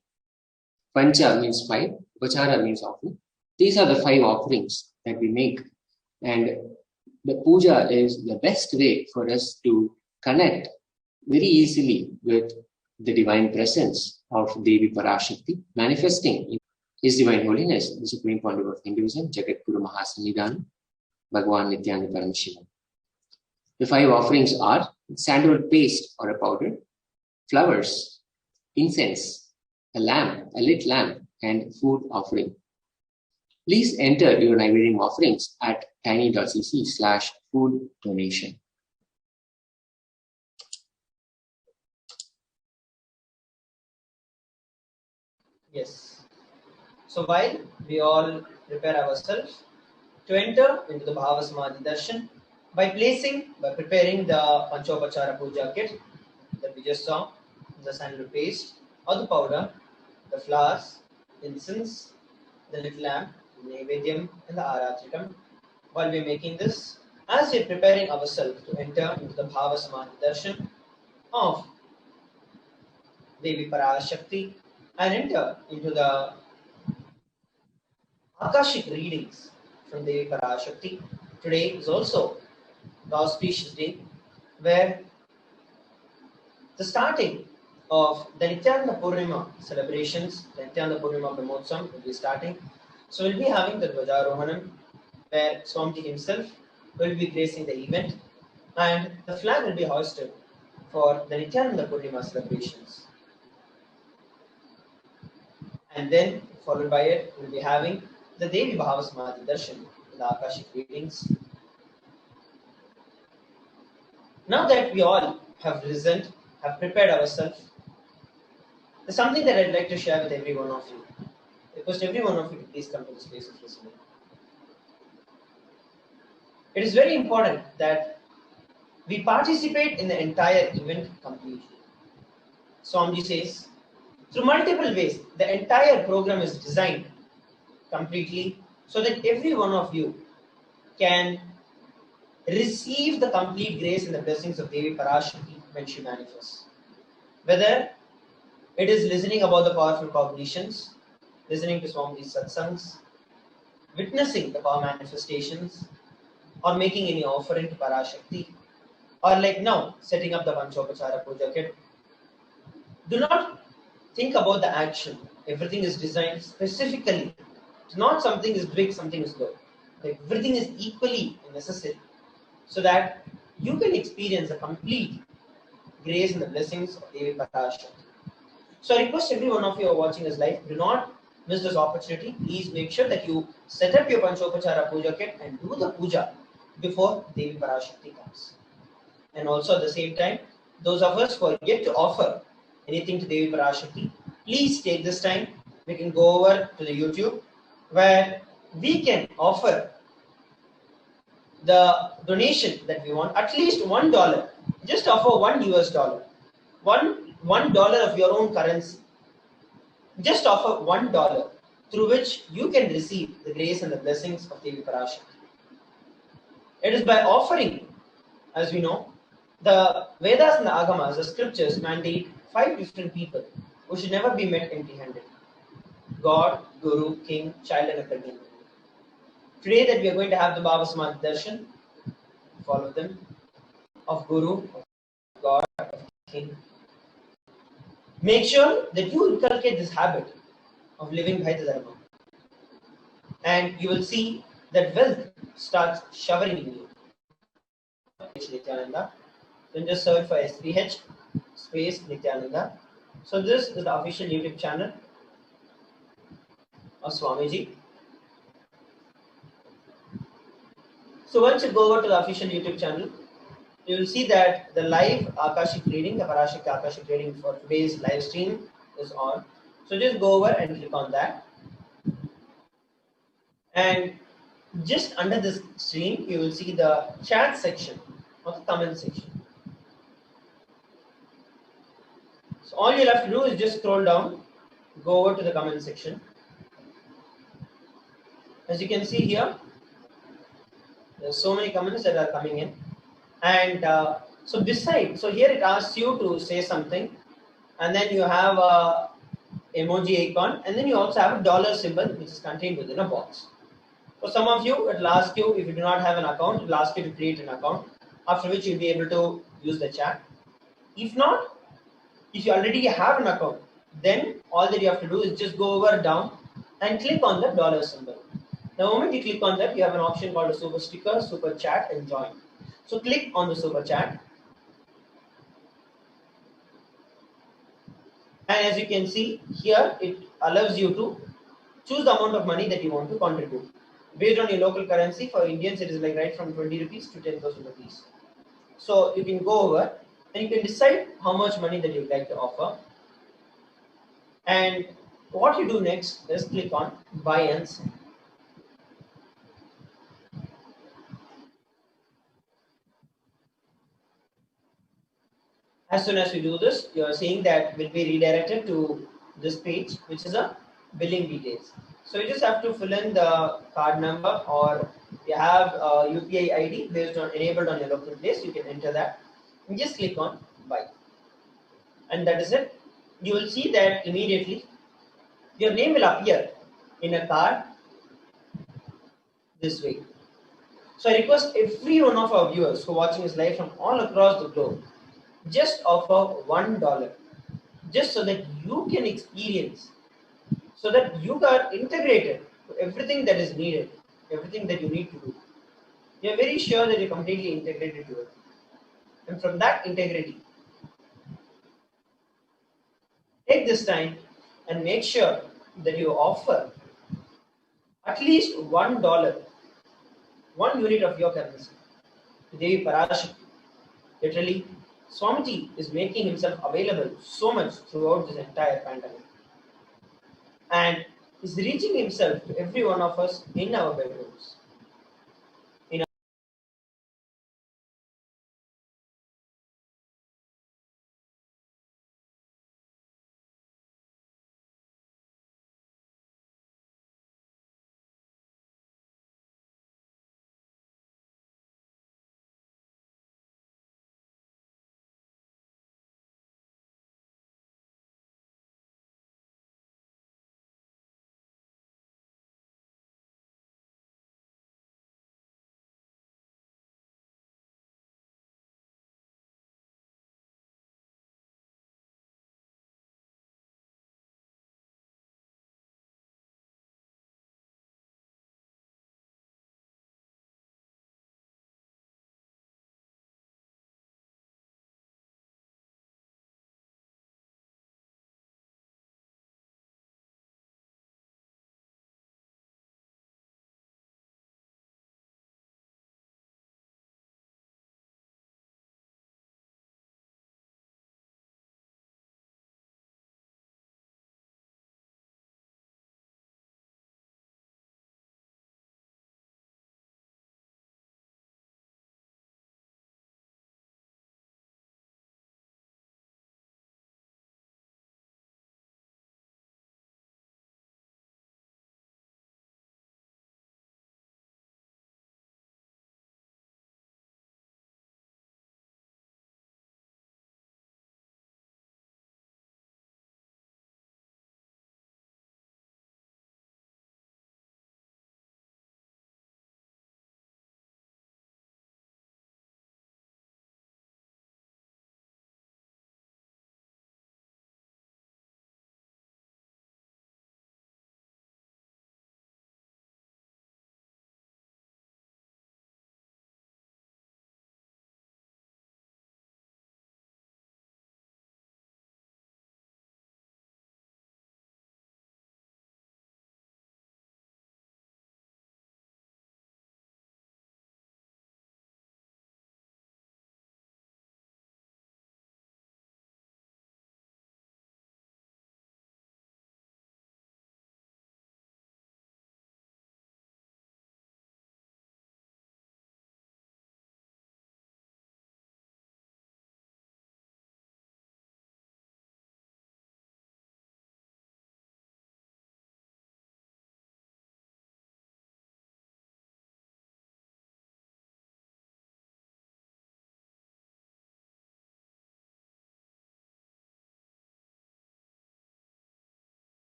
Pancha means 5, Upachara means offering. These are the 5 offerings that we make. And the puja is the best way for us to connect very easily with the divine presence of Devi Parashakti manifesting. His Divine Holiness, the Supreme Pontiff of Hinduism, Jagat Guru Mahasannidhan, Bhagwan Nityananda Paramashiva. The 5 offerings are sandal paste or a powder, flowers, incense, a lamp, a lit lamp, and food offering. Please enter your Naivedam offerings at tiny.cc/food donation. Yes. So while we all prepare ourselves to enter into the Bhava Samadhi Darshan by preparing the Panchopachara Puja kit that we just saw, the sandal paste or the powder, the flowers, incense, the little lamp, the Naivedyam and the Aratrikam. While we are making this, as we are preparing ourselves to enter into the Bhava Samadhi Darshan of Devi Parashakti and enter into the Akashic readings from Devi Parashakti. Today is also the auspicious day where the starting of the Nityananda Purnima celebrations, the Nityananda Purnima Brahmotsam will be starting. So we'll be having the Dvajarohanam where Swamiji himself will be gracing the event and the flag will be hoisted for the Nityananda Purnima celebrations. And then followed by it, we'll be having the Devi Bhava Samadhi Darshan, the Akashic readings. Now that we all have listened, have prepared ourselves, there's something that I'd like to share with every one of you. I request every one of you to please come to the space of listening. It is very important that we participate in the entire event completely. Swamiji says, through multiple ways, the entire program is designed completely so that every one of you can receive the complete grace and the blessings of Devi Parashakti when she manifests. Whether it is listening about the powerful cognitions, listening to Swamiji's satsangs, witnessing the power manifestations, or making any offering to Parashakti, or like now, setting up the Panchopachara Puja kit. Do not think about the action. Everything is designed specifically. It's not something is big, something is low. Everything is equally necessary so that you can experience the complete grace and the blessings of Devi Parashakti. So I request every one of you who are watching this live, do not miss this opportunity. Please make sure that you set up your Panchopachara Puja kit and do the puja before Devi Parashakti comes. And also at the same time, those of us who are yet to offer anything to Devi Parashakti, please take this time. We can go over to the YouTube where we can offer the donation that we want, at least $1. Just offer $1. $1 of your own currency. Just offer $1 through which you can receive the grace and the blessings of Devi Parashakti. It is by offering, as we know, the Vedas and the Agamas, the scriptures mandate 5 different people who should never be met empty-handed. God, Guru, King, Child and a pregnant woman. Today that we are going to have the Bhava Samadhi Darshan, follow them, of Guru, of God, of King. Make sure that you inculcate this habit of living by the Dharma. And you will see that wealth starts showering in you. Nityananda. Then just search for SPH space Nityananda. So this is the official YouTube channel of Swamiji. So once you go over to the official YouTube channel, you will see that the live Akashic reading, the Parashakti Akashic reading for today's live stream is on. So just go over and click on that. And just under this stream, you will see the chat section or the comment section. So all you'll have to do is just scroll down, go over to the comment section. As you can see here, there's so many comments that are coming in. And so here it asks you to say something, and then you have a emoji icon, and then you also have a dollar symbol which is contained within a box. For some of you, it will ask you, if you do not have an account, it will ask you to create an account, after which you'll be able to use the chat. If not, if you already have an account, then all that you have to do is just go over down and click on the dollar symbol. The moment you click on that, you have an option called a super sticker, super chat, and join. So click on the super chat. And as you can see here, it allows you to choose the amount of money that you want to contribute. Based on your local currency, for Indians, it is like right from 20 rupees to 10,000 rupees. So you can go over and you can decide how much money that you would like to offer. And what you do next is click on buy and sell. As soon as you do this, you are seeing that will be redirected to this page, which is a billing details. So you just have to fill in the card number, or you have a UPI ID based on enabled on your local place. You can enter that and just click on buy, and that is it. You will see that immediately your name will appear in a card this way. So I request every one of our viewers who are watching this live from all across the globe, just offer $1, just so that you can experience, so that you are integrated to everything that is needed, everything that you need to do. You're very sure that you're completely integrated to it. And from that integrity, take this time and make sure that you offer at least $1, 1 unit of your currency to Devi Parashakti. Literally, Swamiji is making himself available so much throughout this entire pandemic. And is reaching himself to every one of us in our bedrooms.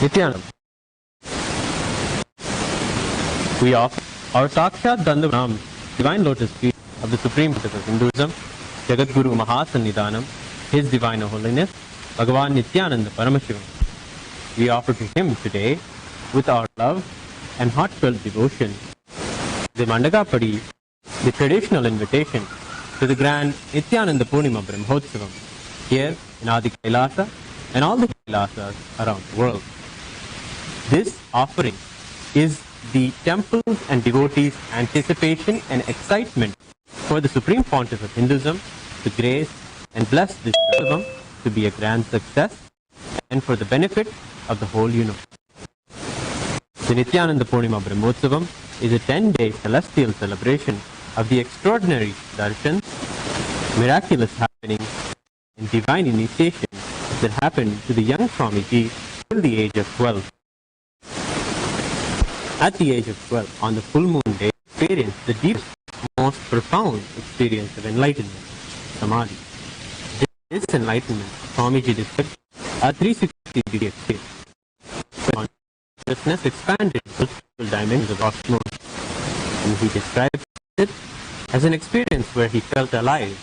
Nityananda. We offer our Sakshat Dandavanam, divine lotus feet of the Supreme Buddha of Hinduism, Jagadguru Mahasannidhanam, His Divine Holiness, Bhagavan Nityananda Paramashivam. We offer to him today, with our love and heartfelt devotion, the Mandagapadi, the traditional invitation to the grand Nityananda Purnima Brahmotsavam, here in Adi Kailasa and all the Kailasas around the world. This offering is the temples and devotees' anticipation and excitement for the Supreme Pontiff of Hinduism to grace and bless this Utsavam to be a grand success and for the benefit of the whole universe. The Nityananda Purnima Brahmotsavam is a 10-day celestial celebration of the extraordinary darshans, miraculous happenings, and divine initiation that happened to the young Swamiji till the age of 12. At the age of 12, on the full moon day, experienced the deepest, most profound experience of enlightenment, Samadhi. This enlightenment, Swamiji described a 360-degree experience. Consciousness expanded to multiple dimensions of cosmos, and he described it as an experience where he felt alive.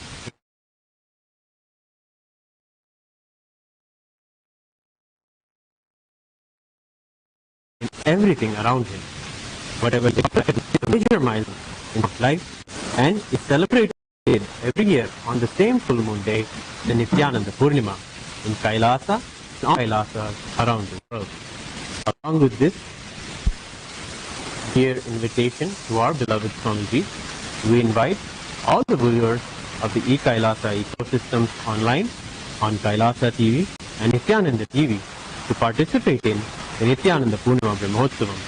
In everything around him, whatever is a major milestone in his life, and is celebrated every year on the same full moon day, the Nityananda Purnima, in Kailasa and all Kailasas around the world. Along with this dear invitation to our beloved Swamiji, we invite all the viewers of the e-Kailasa ecosystems online, on Kailasa TV and Nityananda TV to participate in the Nityananda Purnima Brahmotsavam.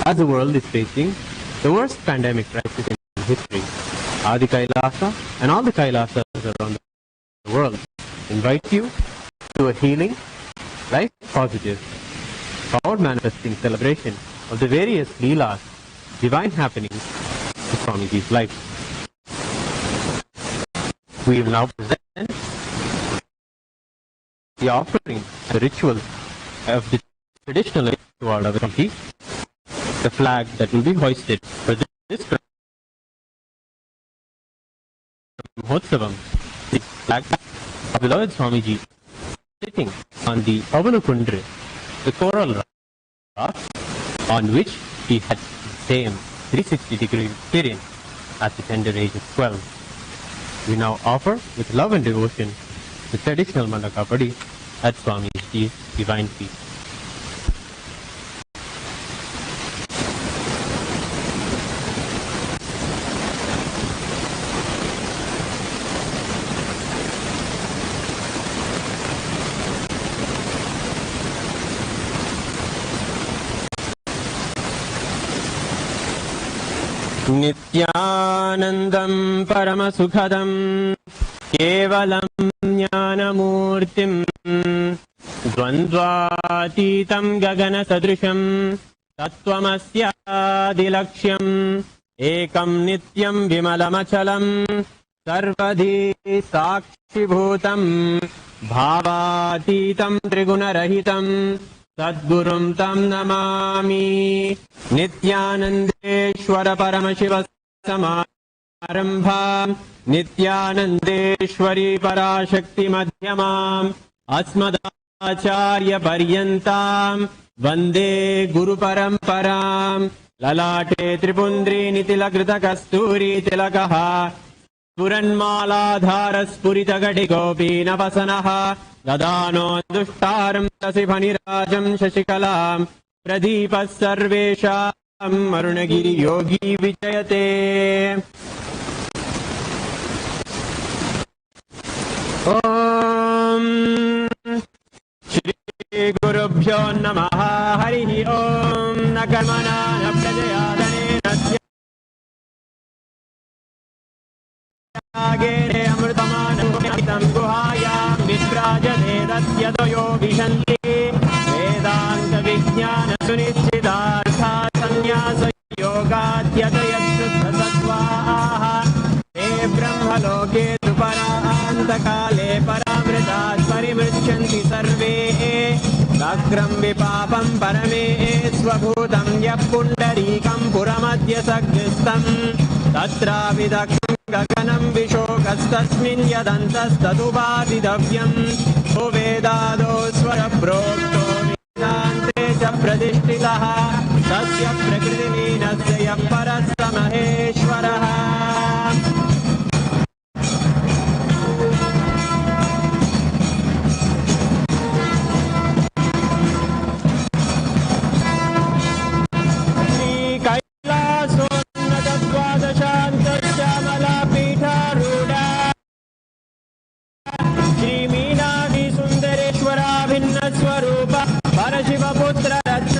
As the world is facing the worst pandemic crisis in history, Adi Kailasa and all the Kailasas around the world invite you to a healing, life-positive, power-manifesting celebration of the various Leelas, divine happenings in Swamiji's life. We will now present the offering and the rituals of the traditional to our loved Swamiji, the flag that will be hoisted for this Brahmotsavam, the flag of beloved Swamiji sitting on the Pavanakundra, the coral rock on which he had the same 360-degree experience at the tender age of 12. We now offer with love and devotion the traditional Mandakapadi at Swamiji's divine feet. Nityanandam Paramasukhadam Kevalam Jnanamurtim Dvandvatitam Gagana Sadrisham Tattvamasya Dilaksham Ekam Nityam Vimalamachalam Sarvadhi Sakshibhutam Bhavatitam Trigunarahitam Sadgurum Tam Namami Nityanandeshwara Paramashiva Samarambha Nityanandeshwari Parashakti Madhyamam Asmadacharya Paryantam Vande Guru Paramparam Lalate Tripundri Nitilakrita Kasturi Tilakaha Puranmaladhara Spurita Gadigopi Navasanaha Dadano Dushtaram Tasiphanirajam Shashikalam Pradipas Sarvesham Marunagiri Yogi Vichayate Om Shri Gurubhyo Namaha Harihi Om Nakarmana Naprajayadane Natya Agere Amrutamana Tam Guhayam Vishrajate Datyadoyo Vishanti Vedanta Vijnana Sunichidartha Sanyasa Yoga Tyatayatsuddha Sattvaha Te Brahmaloke Tupara Antakale Paramritat Parimrichanti Sarve वक्रं विपापं परमेश्वभूतं यः पुण्डरीकं पुरमद्य सग्निस्तं तत्राविदग्धं गगनं विशोकस्तस्मिन् यदन्तस्तदुपादितव्यं ओ वेदादो स्वरप्रोक्तो वेदान्ते च प्रतिष्ठितः तस्य प्रकृतिलीनस्य यः परः स महेश्वरः स्वरूप परशिवपुत्र रत्न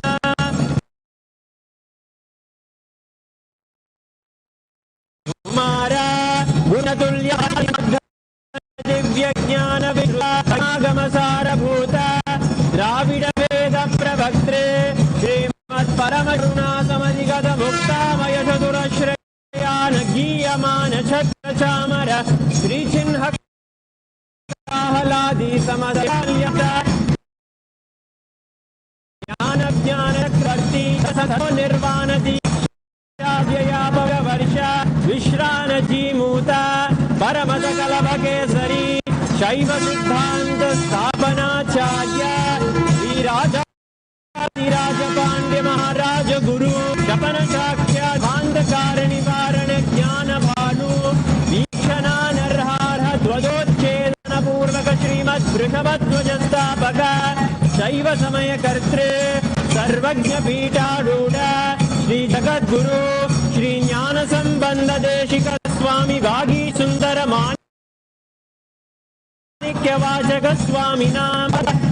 कुमारा गुणतुल्य दिव्य ज्ञान विगम सारभूत द्राविड वेद प्रवक्त्रे श्रीमत् परम करुणा समधिगत मुक्तामय चतुरश्रयान गीयमान छत्र चामर श्रीचिन्ह आह्लादी समदयाल्यता ज्ञान ज्ञान कर्ती सधो निर्वाणति वर्ष विश्रान जीमूता परम सकल केसरी शैव सिद्धांत स्थापनाचार्य श्रीराज पांड्य महाराज गुरु शपन साक्ष्या अंधकार निवारण ज्ञान भानु वीक्षणा नरहार ध्वजोच्छेदन पूर्वक श्रीमद् वृषभध्वज स्थापक शैव समय कर्तृ सर्वज्ञ पीठारूढ़ श्री जगद्गुरु श्री ज्ञान संबंध देशिक स्वामी वागी सुंदर माणिक्यवाचक स्वामी नाम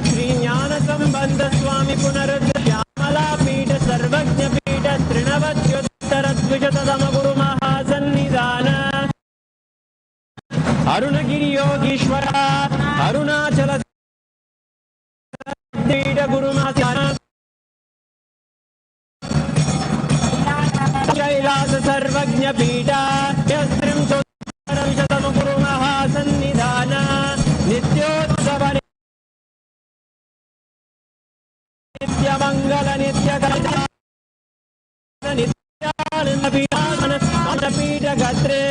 श्री ज्ञान संबंध स्वामी पुनरुद्ध श्यामला पीठ सर्वज्ञ पीठ तृणवत्योत्तर द्विशततम गुरु महासन्निधान अरुणगिरि योगीश्वर अरुणाचल गुरु कैलास सर्वज्ञ पीठा यस्त्रिंशतम गुरु महासन्निधान नित्योत्सव नित्य मंगल नित्य नित्यानंद पीठ गत्रे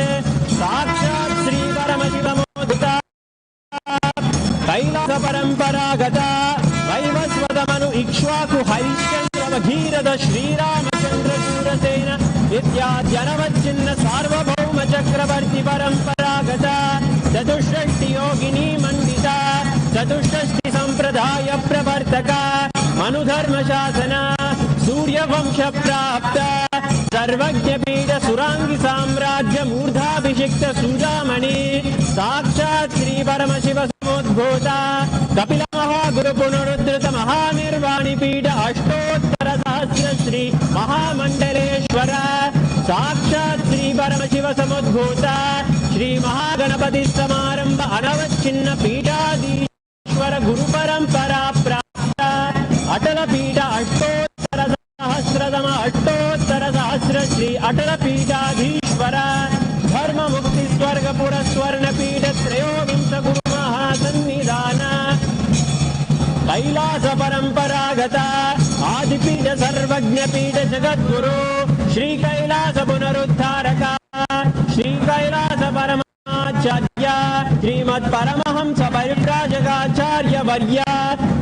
साक्षात् श्री परम शिव मोदिता कैलास परंपरागत वैवस्वतमनु इक्ष्वाकु हरिश्चंद्र भगीरथ श्रीरामचंद्र शूरसेन इत्याद्यनवच्छिन्न सार्वभौम चक्रवर्ती परंपरागत चतुष्षष्टि योगिनी मंडिता चतुष्षष्टि संप्रदाय प्रवर्तक मनुधर्म शासन सूर्यवंश प्राप्त सर्वज्ञ पीठ सुरांगी साम्राज्य मूर्धाभिषिक्त सूदामणि साक्षात् श्री परम शिव समुद्भूता कपिल महागुरु पुनरुद्धृत महानिर्वाणी पीठ अष्टोत्तर सहस्र श्री महामंडलेश्वर साक्षात् श्री परम शिव समुद्भूता श्री महागणपति समारंभ अनवच्छिन्न पीठाधीश्वर गुरु परंपरा प्राप्त अटल पीठ अष्टोत्तर सहस्रतम अष्टोत्तर सहस्र श्री अटल पीठाधीश्वर धर्म मुक्ति स्वर्ग पुर स्वर्ण पीठ त्रयोविंश गुरु महासन्निधान कैलास परंपरागत आदिपीठ सर्वज्ञ पीठ जगद्गुरु श्री कैलास पुनरुद्धारक श्री कैलास परमाचार्य श्रीमत् परमहंस परिव्राजकाचार्य वर्य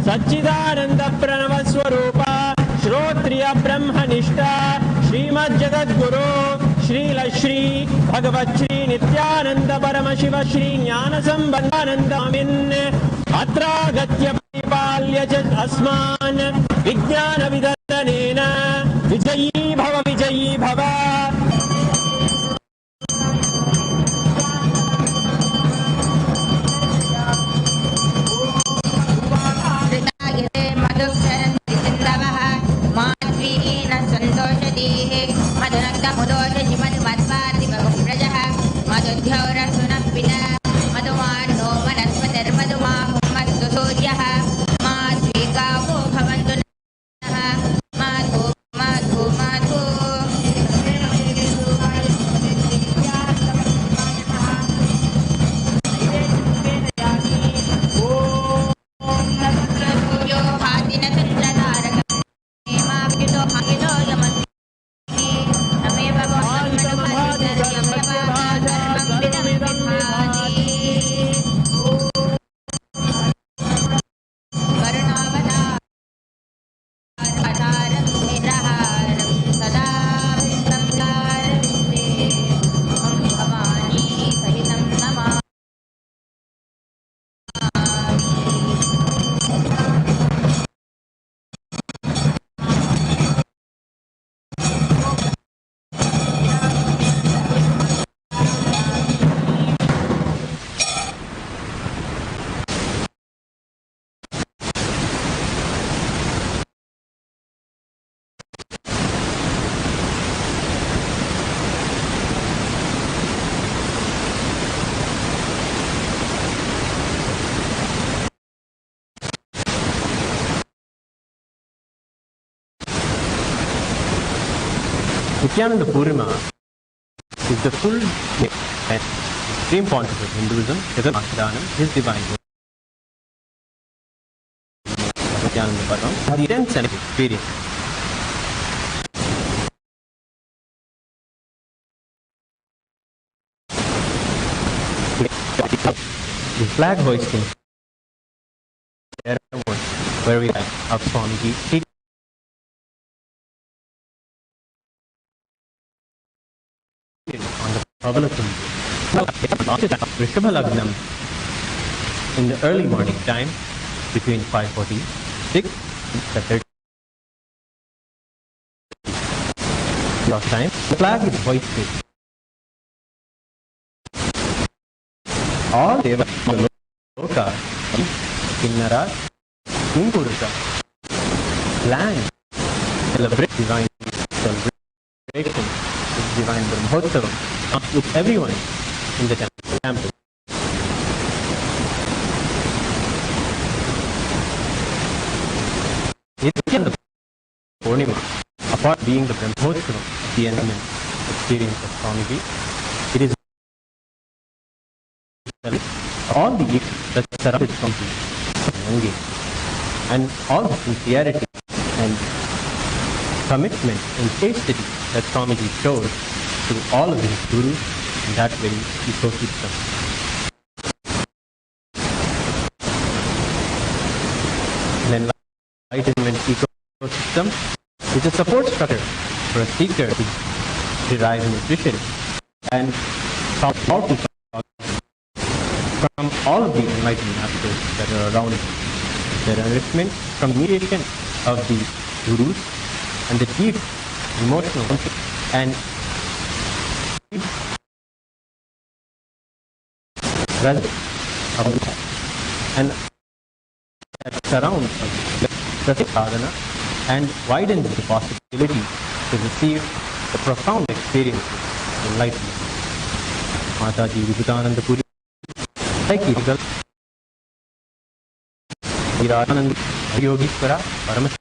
सच्चिदानंद प्रणव स्वरूप श्रोत्रिय ब्रह्मनिष्ठा श्रीमद् जगद्गुरु श्री भगवत श्री नित्यानंद परम शिव श्री ज्ञान संबंधानंदामिन् अत्रागत्य परिपाल्य च अस्मान् विज्ञान विदर्शनेन विजयी भव विजयी भव Nityananda Purnima is the full and extreme pontiff of Hinduism, Jagat Mahadanam, his divine Nityananda Param, the intense and experience. The flag hoisting ceremony where we have of Swamiji on the Pavalakum Rishabha Lagnam in the early morning time between 5:46 and 7:30 time. The flag is hoisted. All Devas, Loka, Kinnara, Kungurka plan celebrate divine celebration with divine Brahmotsavam with everyone in the temple. Nityananda Purnima, apart being the Brahmotsavam, the element experience of Swamiji, it is all the gifts that surrounded Swamiji and all the sincerity and commitment and chastity that Swamiji showed to all of his gurus in that very ecosystem. An enlightenment ecosystem is a support structure for a seeker to derive nutrition and powerful from all of the enlightened masters that are around him. Their enrichment from mediation of the gurus and the deep emotional and and that surrounds the sadhana and widens the possibility to receive the profound experiences of enlightenment. Mataji Vibhutananda Puri Viranand Yogishwara Paramashiva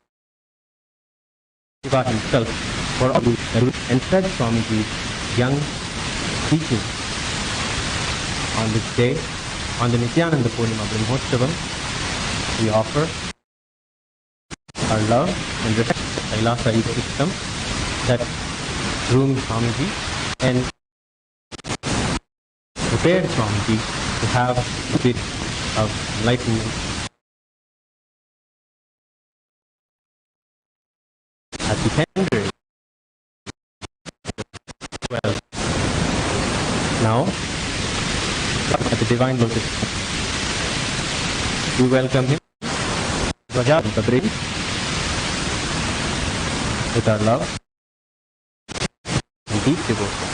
himself for all and spread Swamiji's young teaching. On this day, on the Nityananda Purnima Brahmotsavam, we offer our love and respect for the Kailasa ecosystem that groomed Swamiji and prepared Swamiji to have the spirit of enlightenment at the tender. Well, now at the divine lotus, we welcome him with our love and deep devotion.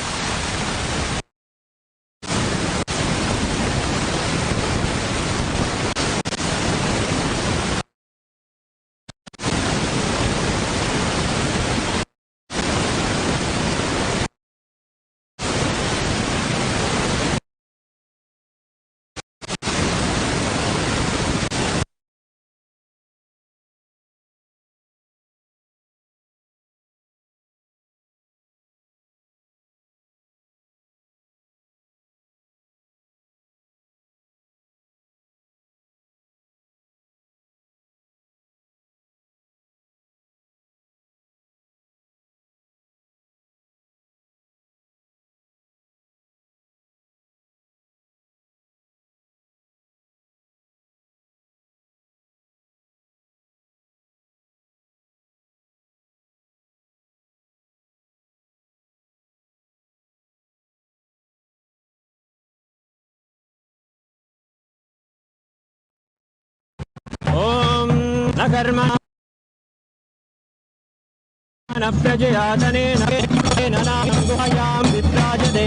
कर्म प्रजयातनेन नाम गुहायां वित्राजते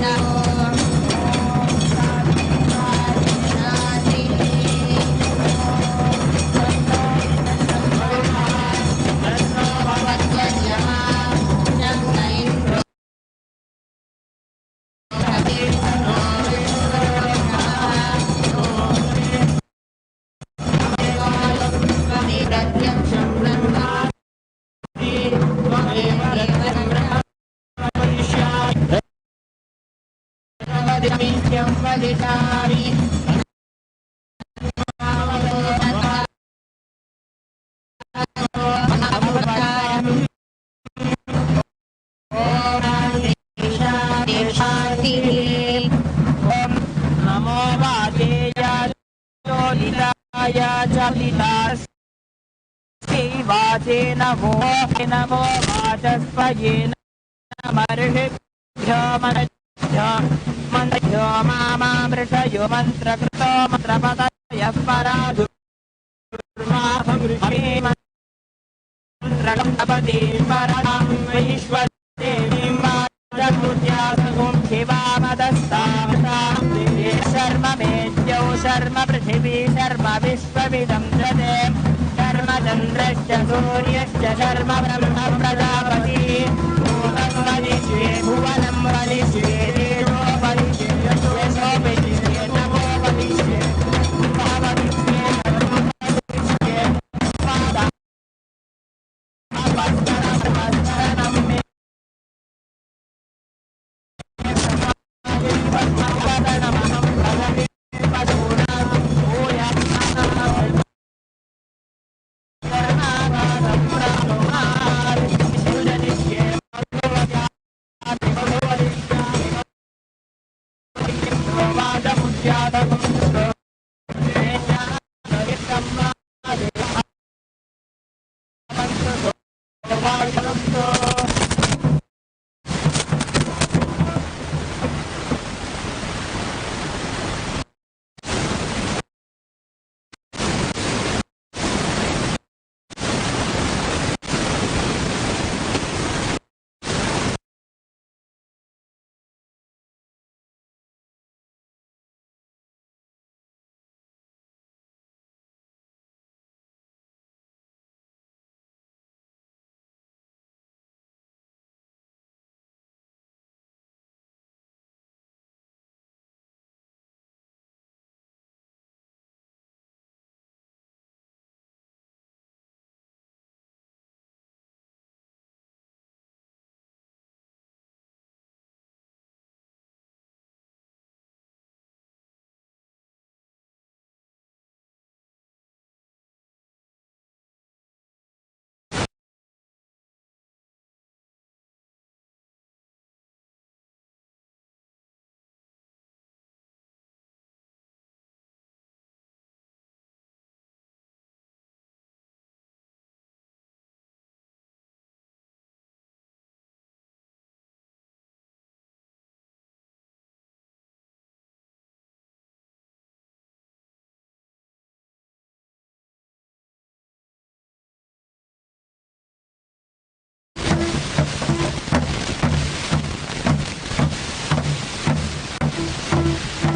नमो नमो वाचस्पये नमर्षिभ्यो मनभ्यो मन्त्र्यो मामामृषयो मन्त्रकृतो मन्त्रपतयः पराधुर्वाहमृषेमन्त्रकपदे परां वैश्वदेवीं वाचकृत्यासगुं शिवामदस्तावतां शर्म मेद्यौ शर्म पृथिवी शर्म विश्वविदं जते शर्म चन्द्रश्च सूर्यश्च शर्म ब्रह्म प्रजापति भूतं वदिष्ये भुवनं वदिष्ये देवो वदिष्ये यशो वदिष्ये नमो वदिष्ये वदिष्ये वदिष्ये पादा अपस्तरं मे वदनमहं भगवे पशूनां भूयः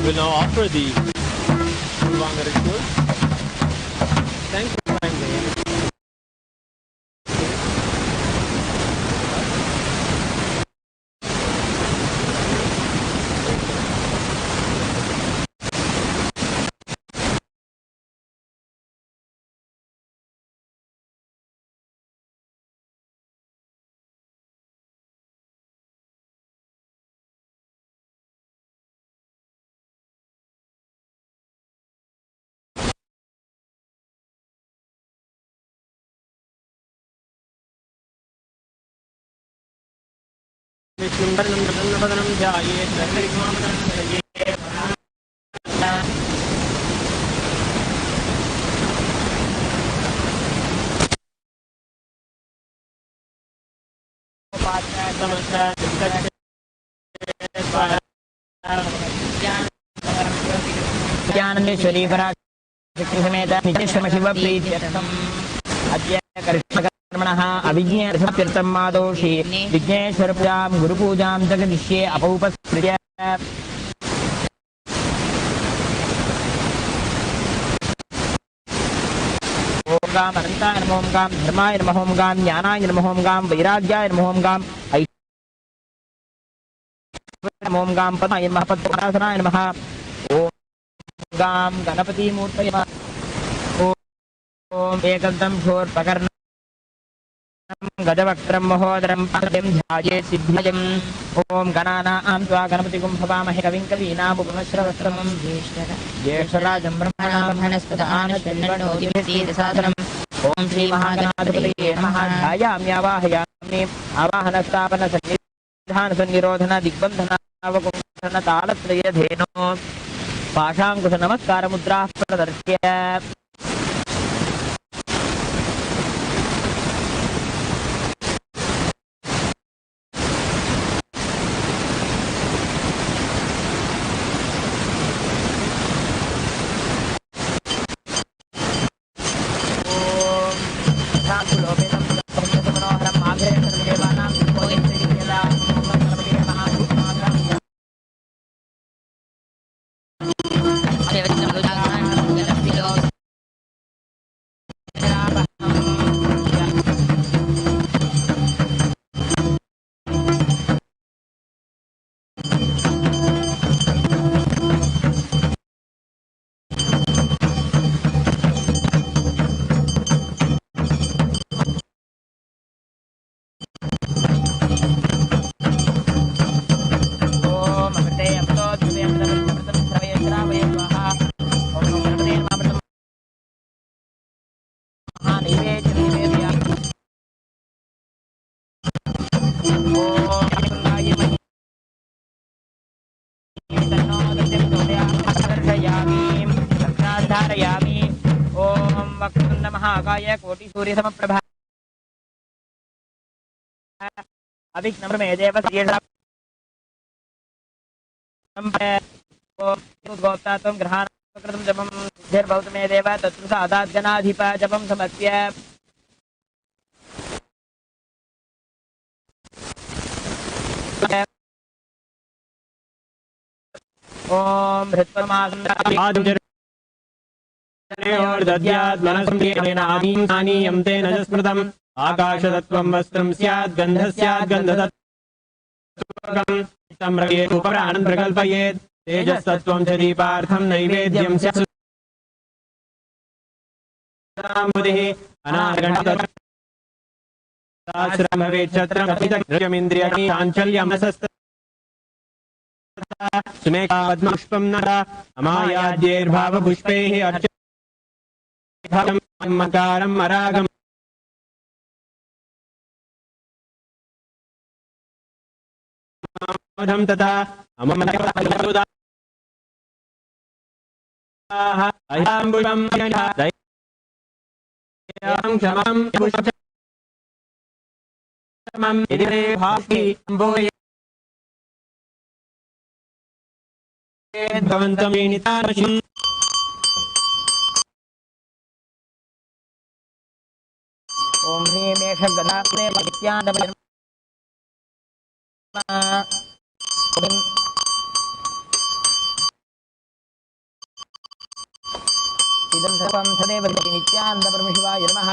We'll now offer the Purvanga ritual. Sanctifying the energy. Dnyaneshwari पराशक्ति समेत नित्यश्रम शिव प्रीत्यर्थम अद्य कृष्ण अभिज्ञार्थम मादोषि विघ्नेश्वर पूजां गुरुपूजां जगदिष्ये अपौपस्कृत्य ओम गाम अनंताय नमः ओम गाम धर्माय नमः ओम गाम ज्ञानाय नमः ओम गाम वैराग्याय नमः ओम गाम ऐश्वर्याय नमः ओम गाम पद्माय नमः पद्मनाभनाय नमः ओम गाम गणपति मूर्तये नमः ओम एकदम शूर्पकर्णं गजवक्त्रं महोदरं पादं ध्याये सिद्धिमयम् ओम गणानां त्वा गणपतिगुं भवामहे कविं कवीनामुपमश्रवस्त्रं ज्येष्ठराजं ब्रह्मणां ब्रह्मणस्पदानशृण्वन्नोतिभिर्सीदसादनम् ओम श्री महागणाधिपतये नमः ध्यायाम्यावाहयामि आवाहनस्थापनसन्निधानसन्निरोधन दिग्बन्धनावकुण्ठन तालत्रयधेनो पाशाङ्कुश नमस्कारमुद्राः प्रदर्श्य धारयामि ओम वक्रतुंड महाकाय कोटि सूर्य समप्रभा अभिघ्नं मे देव गोप्ता त्वं ग्रहाण कृतं जपं सिद्धिर्भवतु मे देव तत्र सादाद्गणाधिप जपं समर्प्य ओम हृत्वमासं दद्याद्मनसंनानीयं तेन स्मृतम् आकाशतत्त्वं वस्त्रं स्यात् गन्धः स्यात् गन्धतत्त्वं उपराणं प्रकल्पयेत् तेजस्तत्त्वं च दीपार्थं नैवेद्यं स्यात् अनागणम् भवेत् छत्रमिन्द्रियं चाञ्चल्यं सुमेकावद्मपुष्पं नरा अमायाद्यैर्भावपुष्पैः अर्चकारम् अरागम् तथा ओम ह्रीं एष गदाग्ने भक्त्यानवयम् इदं सर्वं सदैव नित्यानन्दपरमशिवाय नमः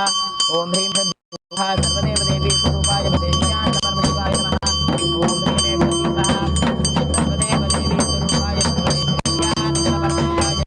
ओम ह्रीं सद्गुहा सर्वदेव देवी स्वरूपाय नित्यानन्दपरमशिवाय नमः ओम ह्रीं एष दीपः सर्वदेव देवी स्वरूपाय नित्यानन्दपरमशिवाय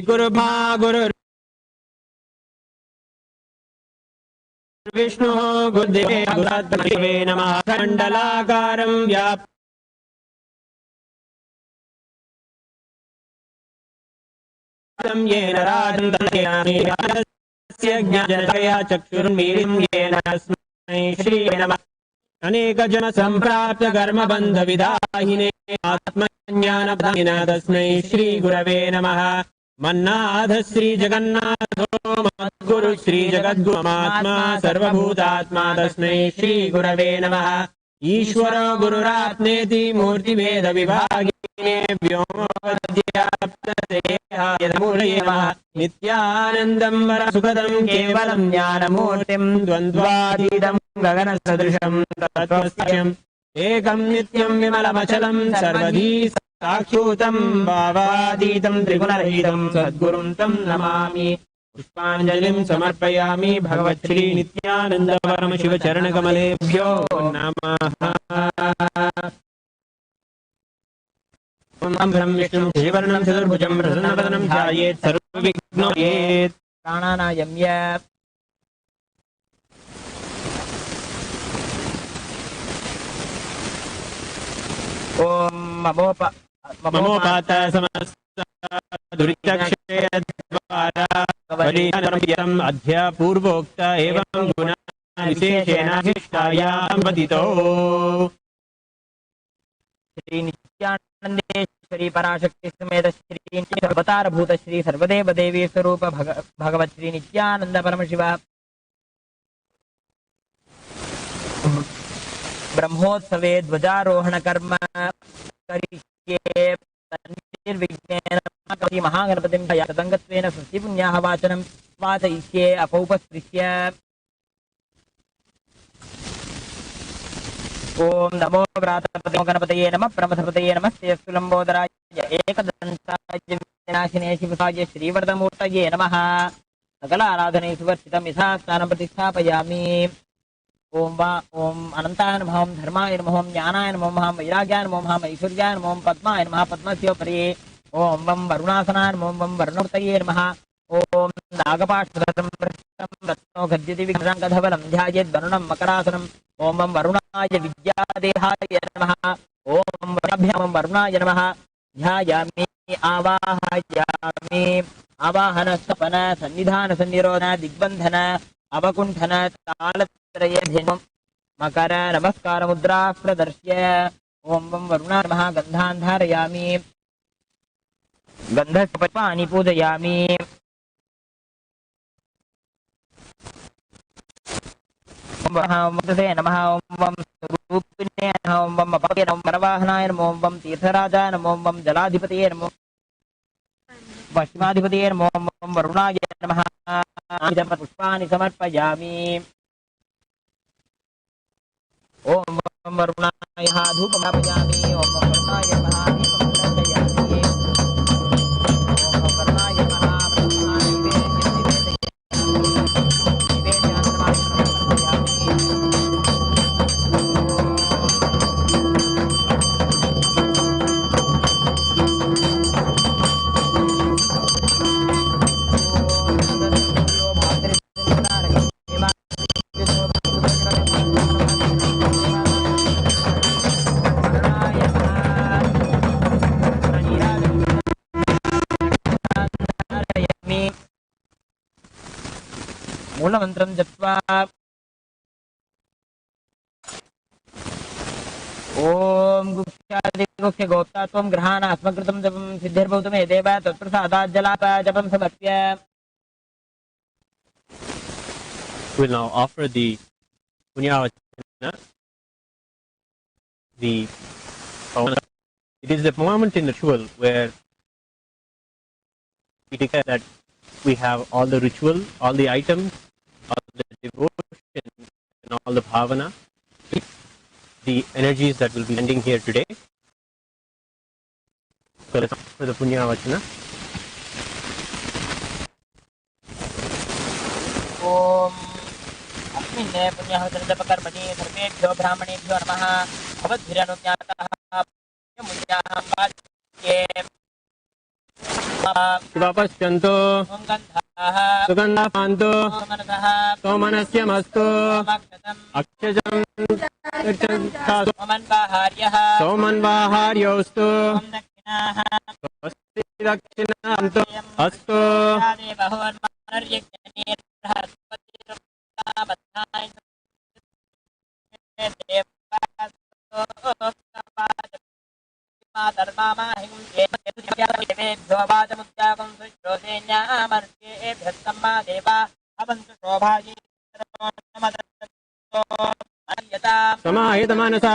गुरुभा गुरु विष्णु गुरुदेवे नमः खण्डलाकारं व्याप्त येन राजन्तस्य ज्ञानजनकया चक्षुर्मीलितं येन तस्मै श्रीये नमः। अनेकजन सम्प्राप्त कर्मबन्धविदाहिने आत्मज्ञानप्रदायिने तस्मै श्रीगुरवे नमः। मन्नाथ श्रीजगन्नाथो मद्गुरु श्रीजगद्गुरुमात्मा सर्वभूतात्मा तस्मै श्रीगुरवे नमः। ईश्वरो गुरुरात्मेति मूर्तिभेद विभागिने व्योमवद्व्याप्तदेहाय नमः। नित्यानन्दं वरसुखदं केवलं ज्ञानमूर्तिं द्वन्द्वातीतं गगनसदृशं तत्त्वस्यम् एकं नित्यं विमलमचलं सर्वधी साक्षूतं भावातीतं त्रिगुणरहितं सद्गुरुं तं नमामि। पुष्पाञ्जलिं समर्पयामि भगवत् श्री नित्यानन्द परम शिव चरण कमलेभ्यो नमः। ओम ब्रह्म विष्णु शिववर्णं चतुर्भुजं प्रसन्नवदनं ध्यायेत् सर्वविघ्नोपशान्तयेत्। प्राणानायम्य ओम ममोपात समस्त दुरितक्षयद्वारा वरीयम् अध्य पूर्वोक्त एवं गुण विशेषेणाधिष्ठायां वदितो। श्री नित्यानंदेश्वरी पराशक्ति समेत श्री सर्वतारभूत श्री सर्वदेव देवी स्वरूप भगवत श्री नित्यानंद परमशिव ब्रह्मोत्सवे ध्वजारोहण कर्म करिष्ये निर्विघ्नेन महागणपतिं तदंगत्वेन स्वस्तिपुण्याः वाचनं वाचयिष्ये अपौपस्पृश्य। ओम नमो व्रातपतये गणपतये नमः प्रमथपतये नमस्ते सुलंबोदराय एकदन्ताय विनाशिने शिवसाय श्रीवरदमूर्तये नमः। सकलाराधने सुवर्चितं यथा स्थानं प्रतिष्ठापयामि। ओम अनंताय नमः, ओम धर्माय नमः, ओम ज्ञानाय नमः, ओम वैराग्याय नमः, ओम ऐश्वर्याय नमः, ओम पद्माय नमः, पद्मस्योपरि ओम वं वरुणासनाय नमः, ओम वं वरुणपतये नमः। ओम नागपाशधरं रत्नो गद्यति विघ्नाङ्गधवलं ध्यायेद्वरुणं मकरासनम्। ओम वं वरुणाय विद्यादेहाय नमः। ओम वरुणाभ्यां वरुणाय नमः। ध्यायामि आवाहयामि। आवाहन सपन सन्निधान सन्निरोध दिग्बन्धन अवकुण्ठन तालत्रयेभ्यं मकर नमस्कार मुद्रा प्रदर्श्य। ओम वं वरुणाय नमः। गन्धान् धारयामि, गन्धपुष्पाणि पूजयामि। ओम नमः। ओम वं स्वरूपिणे नमः। ओम वं अपाय नमः, वरवाहनाय नमः। ओम वं तीर्थराजाय नमः। ओम वं जलाधिपतये नमः, पश्चिमाधिपतये नमः। ओम वं वरुणाय नमः। पुष्पाणि समर्पयामि। ओम वं वरुणाय धूपं स्थापयामि। ओम वं वरुणाय नमः दीपं दर्शयामि। ओम वं वरुणाय नमः ब्रह्माणि निवेदयामि मूलमन्त्रं जप्त्वा ओम गुह्यादिगुह्य गोप्ता त्वं ग्रहाण अस्मकृतं जपं सिद्धिर्भवतु मे देव तत्प्रसादात् जलाप जपं समर्प्य। We'll now offer the punyavachana. It is the moment in the ritual where we declare that we have all the ritual, all the items, all the devotion, and all the bhavana, the energies that will be ending here today. So let's offer the punyavachana. ओम अस्मिन् पुण्यवचनजपकर्मणि सर्वेभ्यो ब्राह्मणेभ्यो नमः। भवद्भिरनुज्ञातः पुण्यमुद्यां वाच्ये शिवापश्यन्तो सुगन्धः पान्तो सोमनस्यमस्तु अक्षजं सोमन्वाहार्योऽस्तु दक्षिणान्तु अस्तु समाहितमनसा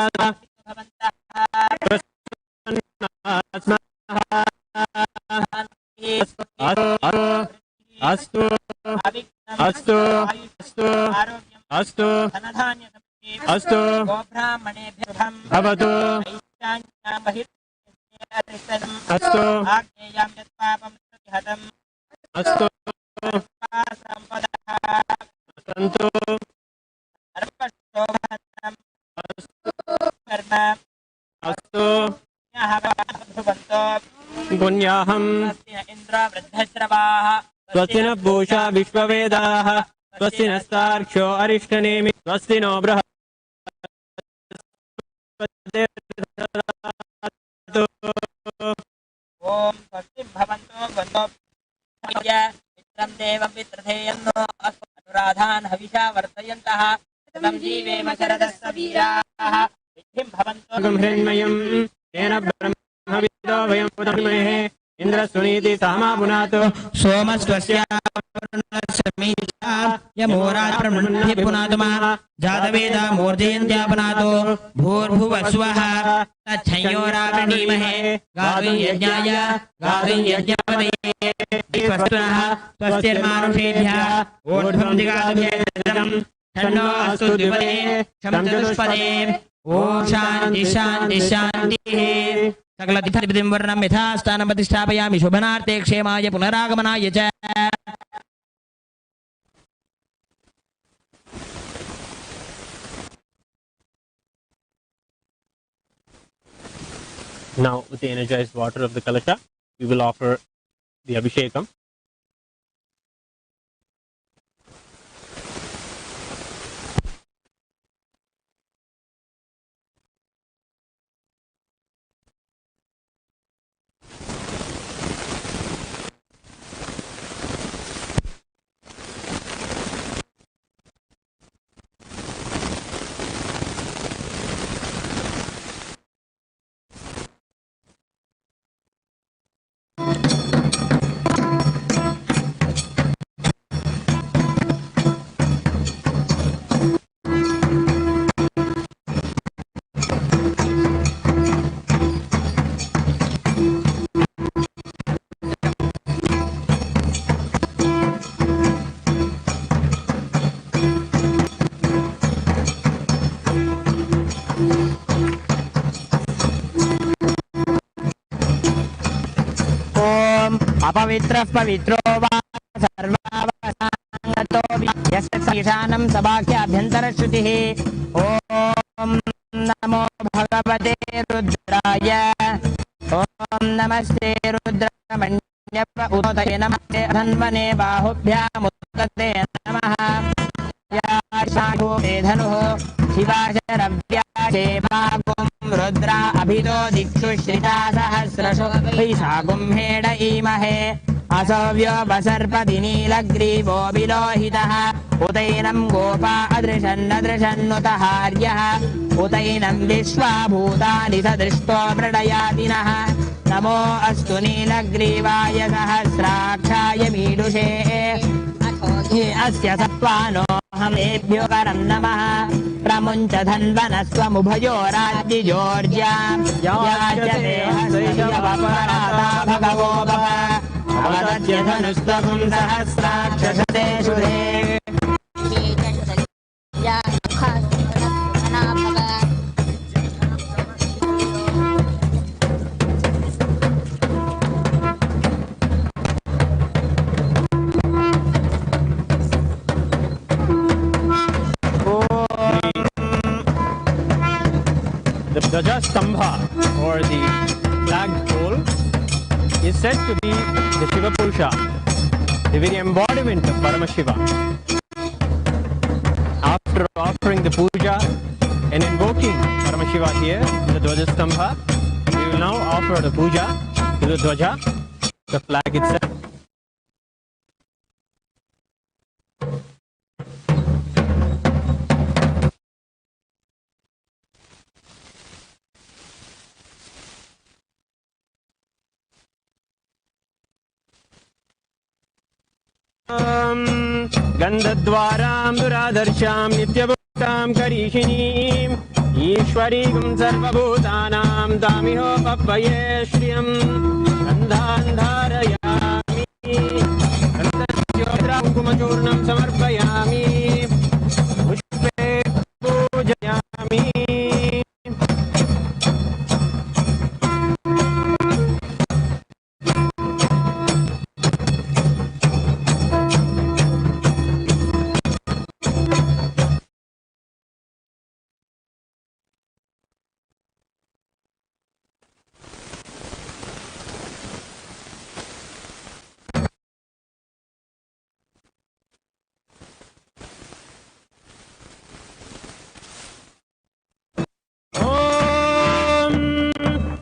अस्तु अस्तु अस्तु अस्तु अस्तु भवतु अस्तु अस्तु सन्तु अस्तु पुण्याहं स्वस्ति न पूषा विश्ववेदाः स्वस्ति नस्तार्क्ष्यो अरिष्टनेमि स्वस्ति नो बृहस्पतिर्दधातु ओम स्वस्ति भवन्तो वन्दो मित्रं देवं पितृधेयन्नो अनुराधान् हविषा वर्तयन्तः शतं जीवेम शरदस्स वीराः सिद्धिं भवन्तो हिरण्मयं तेन ब्रह्मविदो वयं पुनर्महे इन्द्रसुनीति सामा पुनातो सोमस्त्वस्यावरुणस्मीता यमोराजब्रह्मण्ये पुनातुमा जातवेदा मूर्धयन्त्यापनातो भूर्भुवस्वः तच्छयोरावृणीमहे गातुं यज्ञाय गातुं यज्ञपतये स्वस्तिनः स्वस्तिर्मानुषेभ्यः ऊर्ध्वं दिगाभ्यः तन्नो अस्तु द्विपदे शं चतुष्पदे ॐ शान्ति शान्ति शान्तिः सकलतिथिं वर्णं यथास्थानं प्रतिष्ठापयामि शुभनार्थे क्षेमाय पुनरागमनाय च Now, with the energized water of the kalasha, we will offer the abhishekam. अपवित्रः पवित्रो वा सर्वावसानतो यस्य ईशानं सभाख्याभ्यन्तरश्रुतिः ॐ नमो भगवते रुद्राय ॐ नमस्ते रुद्रमण्यव उदये नमस्ते धन्वने बाहुभ्यामुत्तते नमः धनुः शिवाशरव्याशे भागुं रुद्रा अभितो दिक्षु श्रिता सहस्रशो वैशाखुं हेड ईमहे असव्यो वसर्पति नीलग्रीवो विलोहितः उतैनं गोपा अदृशन्नदृशन्नुतहार्यः उतैनं विश्वा भूतानि सदृष्टो मृडयातिनः नमो अस्तु नीलग्रीवाय सहस्राक्षाय मीडुषे अस्य सत्त्वानोऽहमेभ्यो करं नमः प्रमुञ्च धन्वनस्त्वमुभयो राज्ञिजोर्ज्या याजते हस्तयवपराता भगवो भव अवदत्य धनुस्तकुं सहस्राक्षशते शुभे The Dwajastambha, or the flagpole, is said to be the Shiva Purusha, the very embodiment of Paramashiva. After offering the puja and invoking Paramashiva here in the Dwajastambha, we will now offer the puja to the Dwaja. the flag itself. गन्धद्वारां दुरादर्शां नित्यभुक्तां करीषिणीम् ईश्वरीं सर्वभूतानां दामिहोपह्वये श्रियम् गन्धान्धारयामि कुङ्कुमचूर्णं समर्पयामि पुष्पे पूजयामि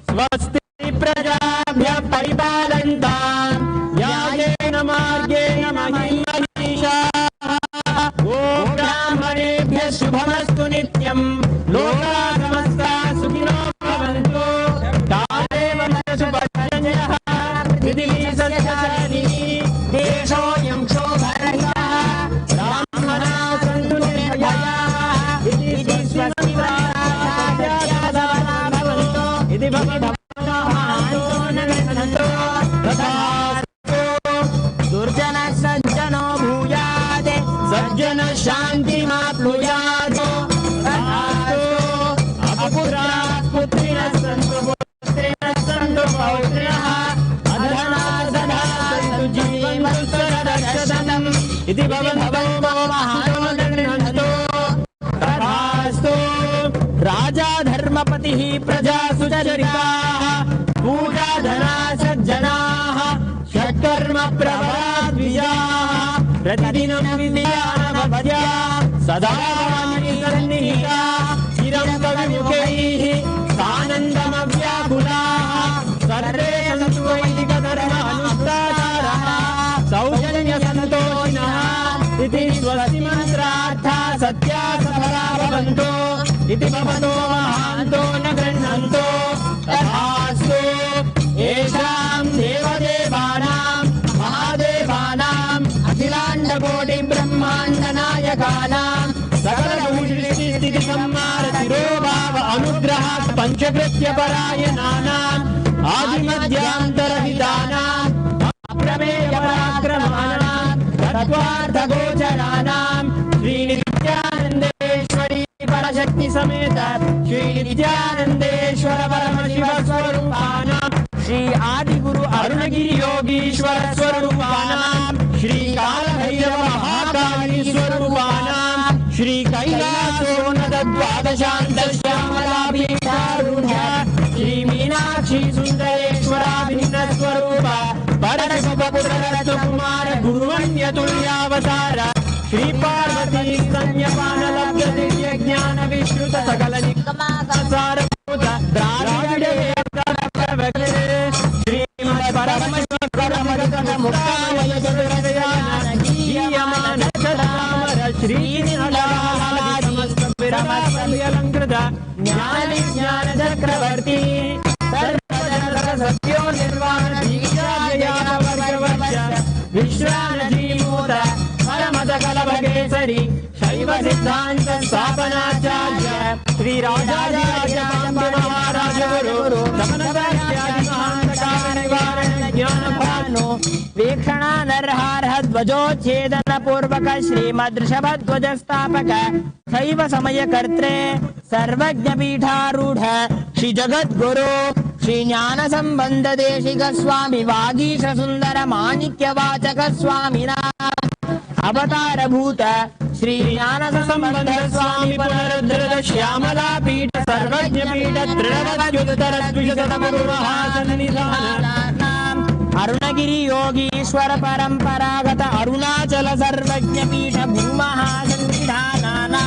स्वस्ति प्रजाभ्यः परिपालयन्तां न्यायेन मार्गेण महीं महिषाः गोब्राह्मणेभ्यः शुभमस्तु नित्यं लोकाः समस्ताः सुखिनो भवन्तु काले वन्दसुभजन्यः पृथिवी सस्यशालिनी देशोऽयं क्षोभरहितः ब्राह्मणाः सन्तु निर्भयाः इति स्वस्ति इति दुर्जन सज्जनो भूयात् सज्जन शान्तिमाप्नुयात् अपपुत्राः पुत्रिणः सन्तु पुत्रिणः सन्तु पौत्रिणः अधनाः सदा सन्तु जीवन्तु सदक्षतम् इति भवतो महानो गृह्णन्तु तथास्तु राजा धर्मपतिः प्रजा सुचरिताः पूजा धना सज्जनाः षट्कर्म प्रवराद्विजाः प्रतिदिनं विद्यानवद्या सदा सन्निहिता चिरं कविमुखैः सानन्दमव्याकुलाः सर्वे सन्तु वैदिकधर्मानुष्ठातारः सौजन्यसन्तोषिणः इति स्वस्ति मन्त्रार्थाः सत्या सफला भवन्तु इति भवतो महान्तो न गृह्णन्तो तथास्तु येषां देवदेवानां महादेवानां अखिलाण्डकोटिब्रह्माण्डनायकानां सकलभूषिष्टिस्थितिसंहारतिरोभाव अनुग्रहात् पञ्चकृत्यपरायणानाम् आदिमध्यान्तरहितानाम् अप्रमेयपराक्रमाणां तत्त्वार्थगोचराणां श्रीनित्यानन्देश्वरी परशक्ति समेत श्री नित्यानंदेश्वर परम शिव स्वरूपानां श्री आदिगुरु अरुणगिरि योगीश्वर स्वरूपानां श्री कालभैरव महाकाली स्वरूपानां श्री कैलासोन्नत द्वादशान्त श्यामलापीठारूढ श्री मीनाक्षी सुन्दरेश्वराभिन्न स्वरूप परशुभपुत्र कुमार गुरुवन्यतुल्यावतार श्री पार्वती स्तन्यपान लब्ध दिव्य ज्ञान विश्रुत सकल निगमासारभूत द्राविड श्रीमद् परमशिव मुक्तामय चतुर्दयान श्रीनिलालादिमस्त विरमस्तव्यलङ्कृत ज्ञान विज्ञान चक्रवर्ती सत्यो निर्वाण विश्रानजीमूत परमदकलभगेसरी शैव सिद्धान्त स्थापनाचार्य श्री राजाधिराज गुरु ज्ञानभानु वीक्षणा नरहारः ध्वजोच्छेदन पूर्वक श्रीमद् ऋषभध्वज स्थापक शैव समय कर्त्रे सर्वज्ञ पीठारूढ़ श्री जगद्गुरु श्री ज्ञान संबंध देशिक स्वामी वागीश सुंदर माणिक्य वाचक स्वामिना अवतार भूत श्री ज्ञान संबंध स्वामी पुनरुद्धृत श्यामला पीठ सर्वज्ञ पीठ दृढ़वद्युतर द्विशतमहासन निधान अरुणगिरि योगीश्वर परंपरागत अरुणाचल सर्वज्ञ पीठ भूमहासन्निधानानां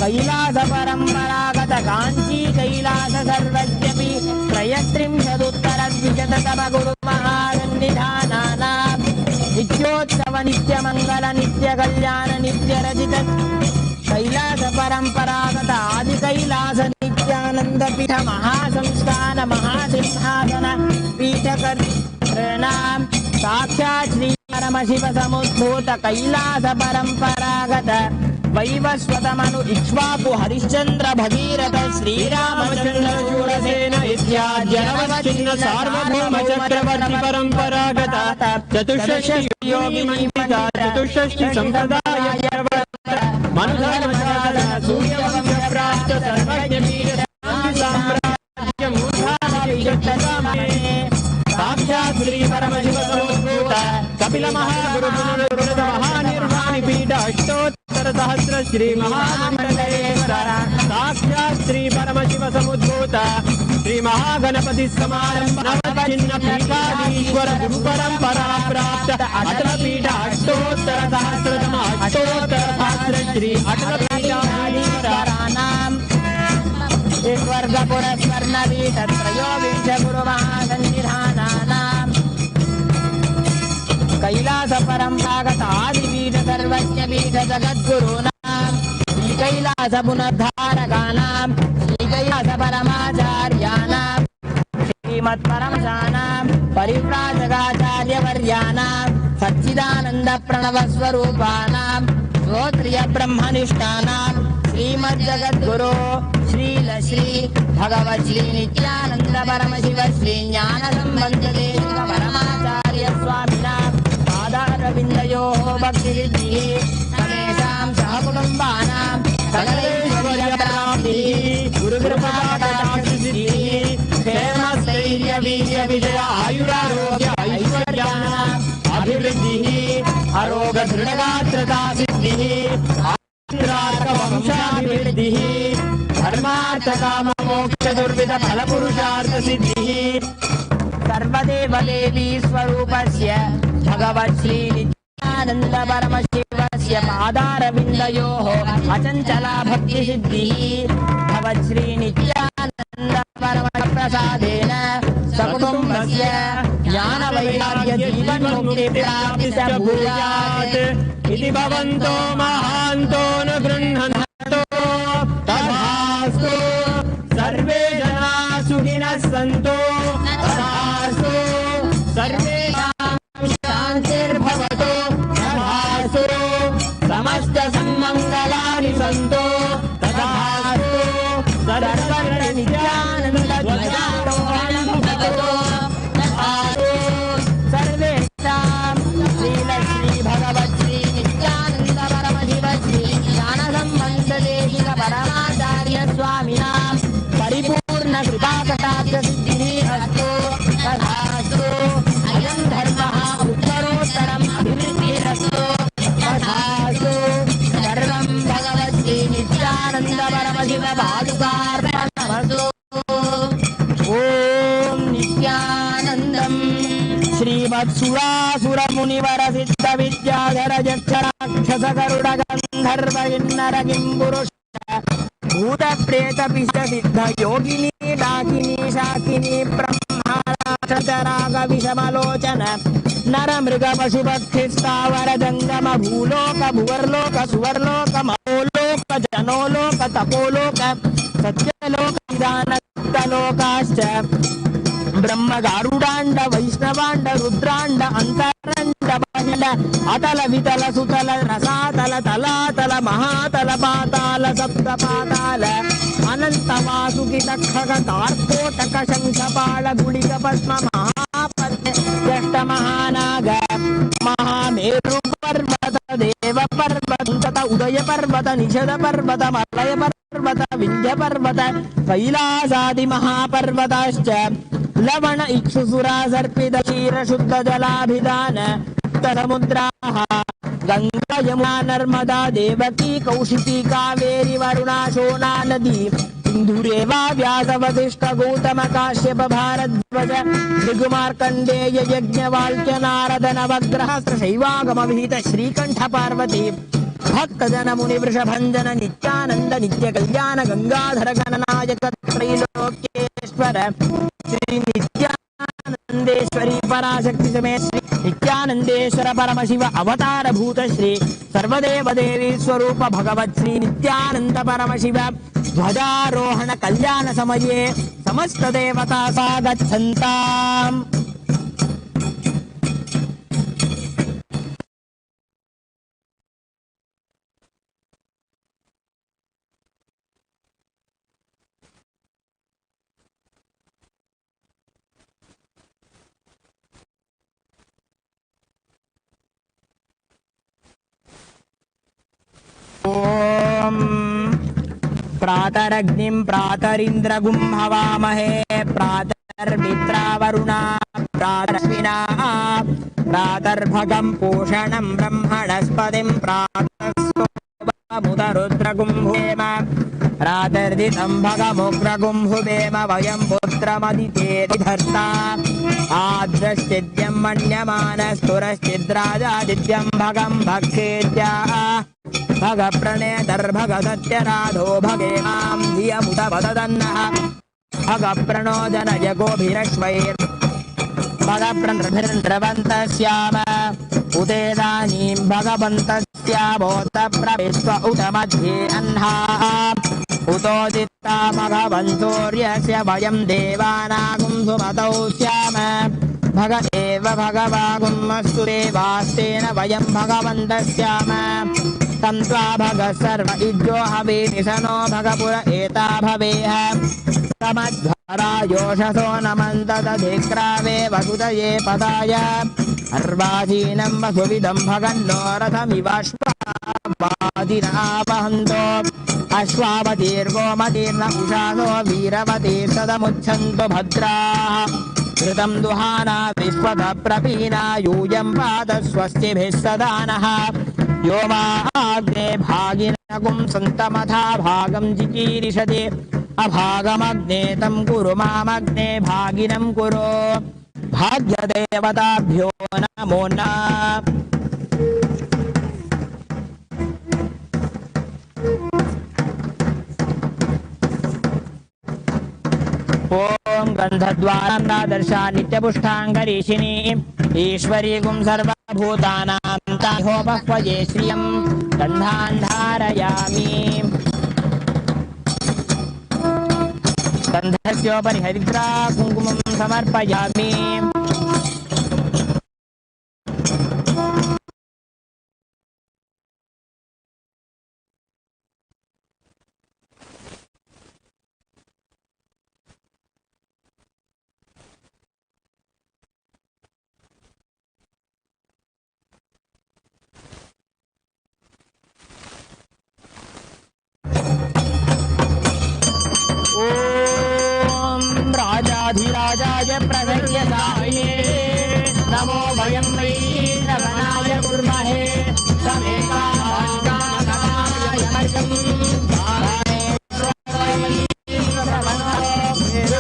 कैलास परंपरागत कांची कैलास सर्वज्ञ पीठ त्रयस्त्रिंशदुत्तर द्विशततम गुरु महासन्निधान नित्य मंगल नित्य कल्याण नित्य रजित कैलास परंपरागत आदि कैलास नित्यानंद पीठ महासंस्थान महासिंहासन पीठ कर्तृणाम साक्षात् श्री परम शिव समुद्भूत कैलास परंपरागत वैवस्वतमनु इक्ष्वाकु हरिश्चंद्र भगीरथ श्रीरामचंद्र शूरसेन इत्याद्यनवच्छिन्न सार्वभौम चक्रवर्ती परंपरागत चतुष्षष्टि योगिनी चतुष्षष्टि संप्रदाय मनुधर्मसाधन सूर्यवंश प्राप्त सर्वज्ञ पीठ साम्राज्य मूर्धाभिषिक्तकामने साक्षात् श्री परमशिव समुद्भूत कपिल महागुरु पुनरुद्ध महानिर्वाणि पीठ अष्टोत्तर सहस्र श्री महामंडलेश्वर साक्षात् श्री परमशिव समुद्भूत श्री महागणपति समारंभ नवचिन्न पीठाधीश्वर गुरु परंपरा प्राप्त अटल पीठ अष्टोत्तर सहस्रतम अष्टोत्तर सहस्र श्री अटल पीठाधीश्वराणाम एक वर्ग पुरस्वर्ण पीठ त्रयोविंश गुरु महासन्निधानानाम कैलास परंपरागत आदिपीठ सर्वज्ञ पीठ जगद्गुरूणाम श्री कैलास पुनर्धारकानाम श्री कैलास परमाचार्याणाम श्रीमत् परमशानाम परिव्राजकाचार्य वर्याणाम सच्चिदानंद प्रणव स्वरूपाणाम श्रोत्रिय ब्रह्मनिष्ठानाम श्रीमज्जगद्गुरो श्रील श्री भगवत् श्री नित्यानंद परम शिव श्री ज्ञान संबंध देशिक परमाचार्य स्वामिनां पादारविन्दयोः भक्तिसिद्धिः समेषां सहकुटुम्बानां सकलैश्वर्यप्राप्तिः गुरुकृपाकटाक्षसिद्धिः क्षेमस्थैर्य वीर्य विजय आयुरारोग्य ऐश्वर्याणाम् अभिवृद्धिः अरोग दृढगात्रता सिद्धिः वंशाभिवृद्धिः धर्मार्थ काम मोक्ष दुर्विध फल पुरुषार्थ सिद्धिः सर्वदेव देवी स्वरूपस्य भगवत् श्री नित्यानंद परम शिवस्य पादारविन्दयोः अचञ्चला भक्ति सिद्धिः भगवत् श्री नित्यानंद परम प्रसादेन सकुटुम्बस्य ज्ञान वैराग्य जीवन मुक्ति प्राप्ति च भूयात् इति भवन्तो महान्तो न गृह्णन्तु तथास्तु सर्वे जना सुखिनः सन्तु तथास्तु सर्वेषां शान्तिर्भवतु तथास्तु समस्त सन्मङ्गलानि सन्तु तथास्तु सर्वत्र नित्यानन्द ध्वजारोहणं भवतु तथास्तु सर्वेषां श्रील श्री भगवत् श्री नित्यानंद परम शिव श्री ज्ञान संबंध देशिक परमाचार्य स्वामिनां परिपूर्ण कृपाकटाक्ष सिद्धिः अस्तु तथास्तु अयं धर्मः उत्तरोत्तरम् अभिवृद्धिरस्तु तथास्तु सर्वं भगवत् श्री नित्यानंद परम शिव पादुकार्पणमस्तु ॐ नित्यानन्दम् श्रीमत्सुरासुर मुनिवर सिद्ध विद्याधर यक्ष राक्षस गरुड गंधर्व किन्नर किंपुरुष भूत प्रेत पिष्ट सिद्ध योगिनी डाकिनी शाकिनी ब्रह्माराक्षस राग विषमलोचन नर मृग पशु पक्षी स्थावर जंगम भूलोक भुवर्लोक सुवर्लोक महोलोक जनोलोक तपोलोक सत्यलोक निदानलोकाश्च ब्रह्म गारुडांड वैष्णवांड रुद्रांड अंतरंड बहिंड अतल वितल सुतल रसातल तलातल महातल पाताल सप्त पाताल अनंत वासुकी तक्षक तार्कोटक शंखपाल गुलिक पद्म महापद्म जष्ट महानाग महामेरु पर्वत देव पर्वत तथा उदय पर्वत निषद पर्वत मलय पर्वत विंध्य पर्वत कैलासादि महापर्वताश्च लवण इक्षुसुरा सर्पित क्षीर शुद्ध जलाभिधान समुद्राः गंगा यमुना नर्मदा देवकी कौशिकी कावेरी वरुणा शोणा नदी सिंधुरेवा व्यास वसिष्ठ गौतम काश्यप भारद्वाज भृगुमार्कण्डेय यज्ञवाल्क्य नारद नवग्रह शैवागम विहित श्रीकंठ पार्वती भक्त जन मुनि वृषभंजन नित्यानंद नित्य कल्याण गंगाधर गणनायक त्रैलोक्येश्वर श्री नित्यानंदेश्वरी पराशक्ति समेत श्री नित्यानंदेश्वर परम शिव अवतार भूत श्री सर्वदेव देवी स्वरूप भगवत श्री नित्यानंद परम शिव ध्वजारोहण कल्याण समये समस्त देवता स्वागच्छन्ताम्। ओम प्रातरग्निं प्रातरिन्द्रगुं हवामहे प्रातर्मित्रावरुणा प्रातरश्विना प्रातर्भगं पोषणं ब्रह्मणस्पतिं प्रातस्तोमुदरुद्रगुं हुवेम प्रातर्दितं भगमुग्रगुं हुवेम वयं पुत्रमदितेर्धर्ता आद्रश्चिद्यं मन्यमानस्तुरश्चिद्राजादित्यं भगं भक्षेत्या भग प्रणेतर्भग सत्यराधो भगे मां धियमुत वददन्नः भग प्रणो जनय गोभिरश्वैर् भग प्रणभिर्द्रवन्तः स्याम उदेदानीं भगवन्तस्यामोत प्रविश्व उत मध्ये अह्नाः उतोदित्ता भगवन्तोर्यस्य वयं देवानागुं सुमतौ स्याम भग एव भगवागुमस्तु देवास्तेन वयं भगवन्तः स्याम तं त्वा भग सर्व इज्जो हवेति स नो भगपुर एता भवेह समध्वरा योषसो नमन्तदधिक्रावे वसुदये पदाय अर्वाचीनं वसुविदं भगन्नो रथमिवाश्वादिनावहन्तो अश्वावतीर्गोमतीर्न उषासो वीरवतीः सदमुच्छन्तु भद्राः घृतं दुहाना विश्वत प्रपीना यूयं पाद स्वस्तिभिः सदा नः यो मा अग्ने भागिनगुं सन्तमथा भागं जिकीरिषति अभागमग्ने तं कुरु मामग्ने भागिनं कुरु भाग्यदेवताभ्यो नमो नमः। ओम गंधद्वारांदादर्शा नित्यपुष्टांगरीषिणी ईश्वरी गुं सर्वभूतानां ताहोपह्वये श्रियं गन्धान् धारयामि गन्धस्योपरि हरिद्रा कुङ्कुमं समर्पयामि। राजाधिराजाय प्रसह्यसाये नमो वयं वै नवनाय कुर्महे समेकाय मर्गं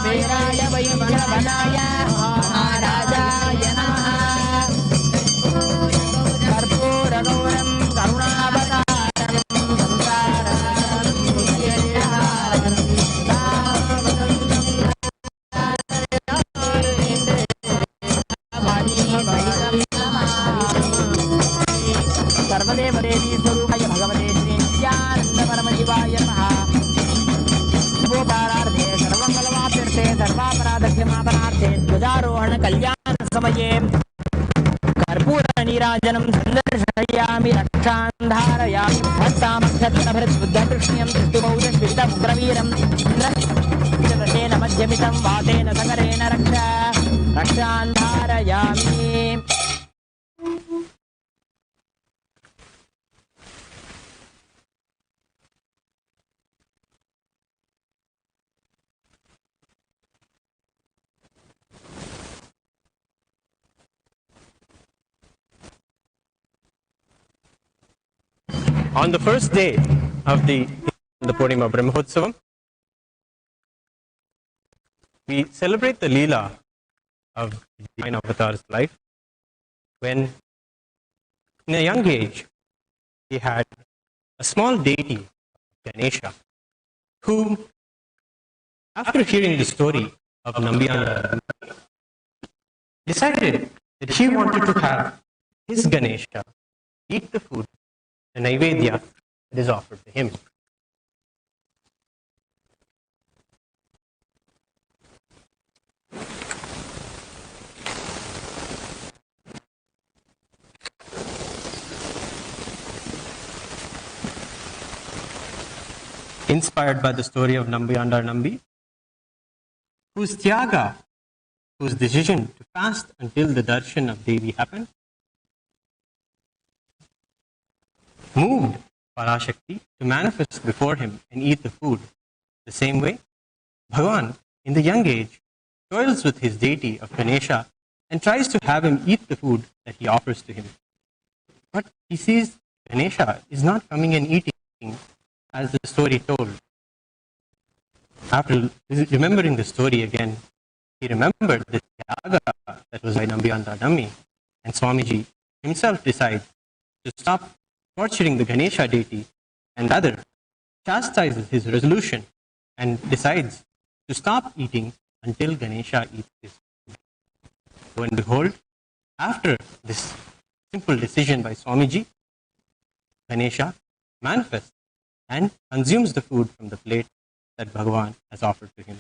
वीराय वै नवनाय महाराजाय नमः कर्पूरगौरं करुणावतारं सर्वदेव देवी स्वरूपाय भगवते श्री नित्यानंद परम शिवाय नमः। गोपारार्थे सर्वमंगलमाप्यर्थे सर्वापराधक्षमापनार्थे ध्वजारोहण कल्याण समये कर्पूर नीराजनं सन्दर्शयामि रक्षान् धारयामि भक्तामक्षत्रभृद्बुद्धकृष्ण्यं दृष्टुबौधश्वितमुग्रवीरं इन्द्रशेन मध्यमितं वातेन सकरेण रक्षान् धारयामि। On the first day of the Purnima Brahmotsavam, we celebrate the Leela of the Divine Avatar's life when, in a young age, he had a small deity, Ganesha, who, after hearing the story of Nambiyana, decided that he wanted to have his Ganesha eat the food, the Naivedya that is offered to him. Inspired by the story of Nambi Nambi, whose tyaga, whose decision to fast until the darshan of Devi happened, moved Parashakti to manifest before him and eat the food. The same way, Bhagavan, in the young age, toils with his deity of Ganesha and tries to have him eat the food that he offers to him. But he sees Ganesha is not coming and eating as the story told. After remembering the story again, he remembered the yaga that was by Nambi, and Swamiji himself decides to stop torturing the Ganesha deity and rather chastises his resolution and decides to stop eating until Ganesha eats his food. Lo and behold, after this simple decision by Swamiji, Ganesha manifests and consumes the food from the plate that Bhagavan has offered to him.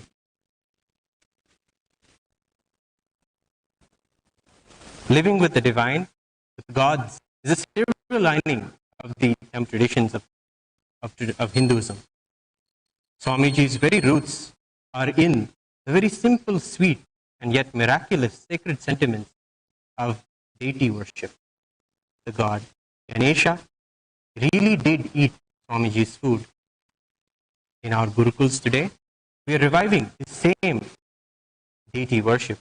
Living with the divine, with gods, is a silver lining of the traditions of Hinduism. Swamiji's very roots are in the very simple, sweet, and yet miraculous sacred sentiments of deity worship. The god Ganesha really did eat Swamiji's food. In our Gurukuls today, we are reviving the same deity worship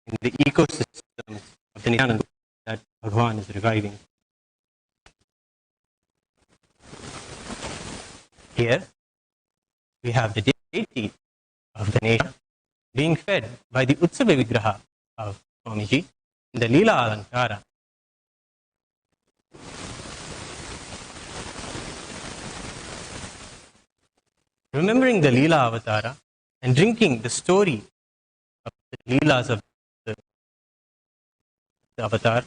in the ecosystems of the Nityananda that Bhagavan is reviving. Here, we have the deity of Ganesha being fed by the Utsava Vigraha of Swamiji in the Leela Alankara. Remembering the Leela Avatara and drinking the story of the Leelas of the Avatar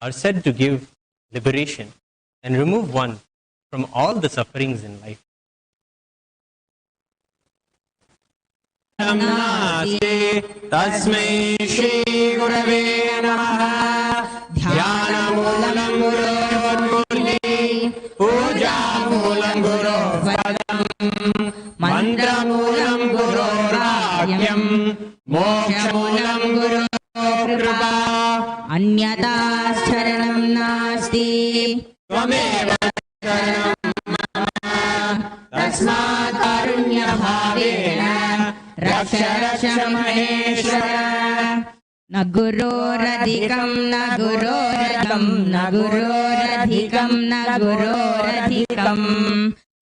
are said to give liberation and remove one from all the sufferings in life. Tasmai Shri Gurave Namaha Dhyanamoolam Guror Murli Pujamulam Guror Padam Mantramulam Guror Vakyam Mokshamulam Guror Kripa Anyata Sharanam Nasti Tvameva Sharanam Mama Tasmat Karunya Bhavena Raksha Raksha Maheshwara Na Guroradhikam Na Guroradhikam Na Guroradhikam Na Guroradhikam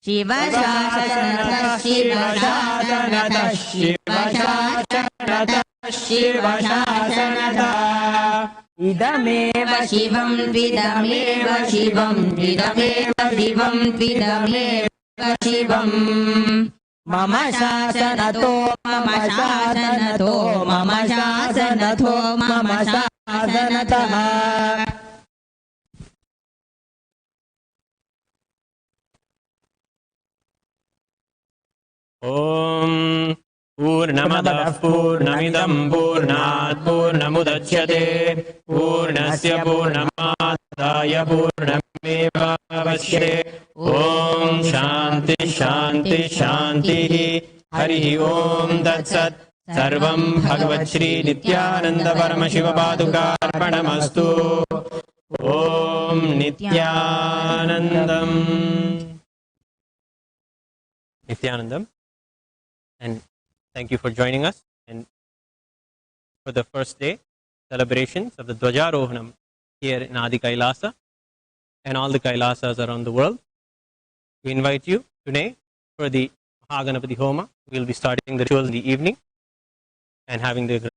Shiva Shasanata Shiva Shasanata Shiva Shasanata Shiva Shasanata Idameva Shivam Vidameva Shivam Vidameva Shivam Vidameva Shivam Mama Shasanato Mama Shasanato Mama Shasanato Mama Shasanataha Om Purnamadah Purnamidam Purnat Purnamudachyate Purnasya Purnamadaya Purnameva Vashyate Om Shanti Shanti Shanti Hari Om Tat Sat Sarvam Bhagavat Shri Nityananda Paramashiva Paduka Arpanamastu Om Nityanandam Nityanandam. And thank you for joining us and for the first day celebrations of the Dwajarohanam here in Adi Kailasa and all the Kailasas around the world. We invite you today for the Mahaganapati Homa. We will be starting the ritual in the evening and having the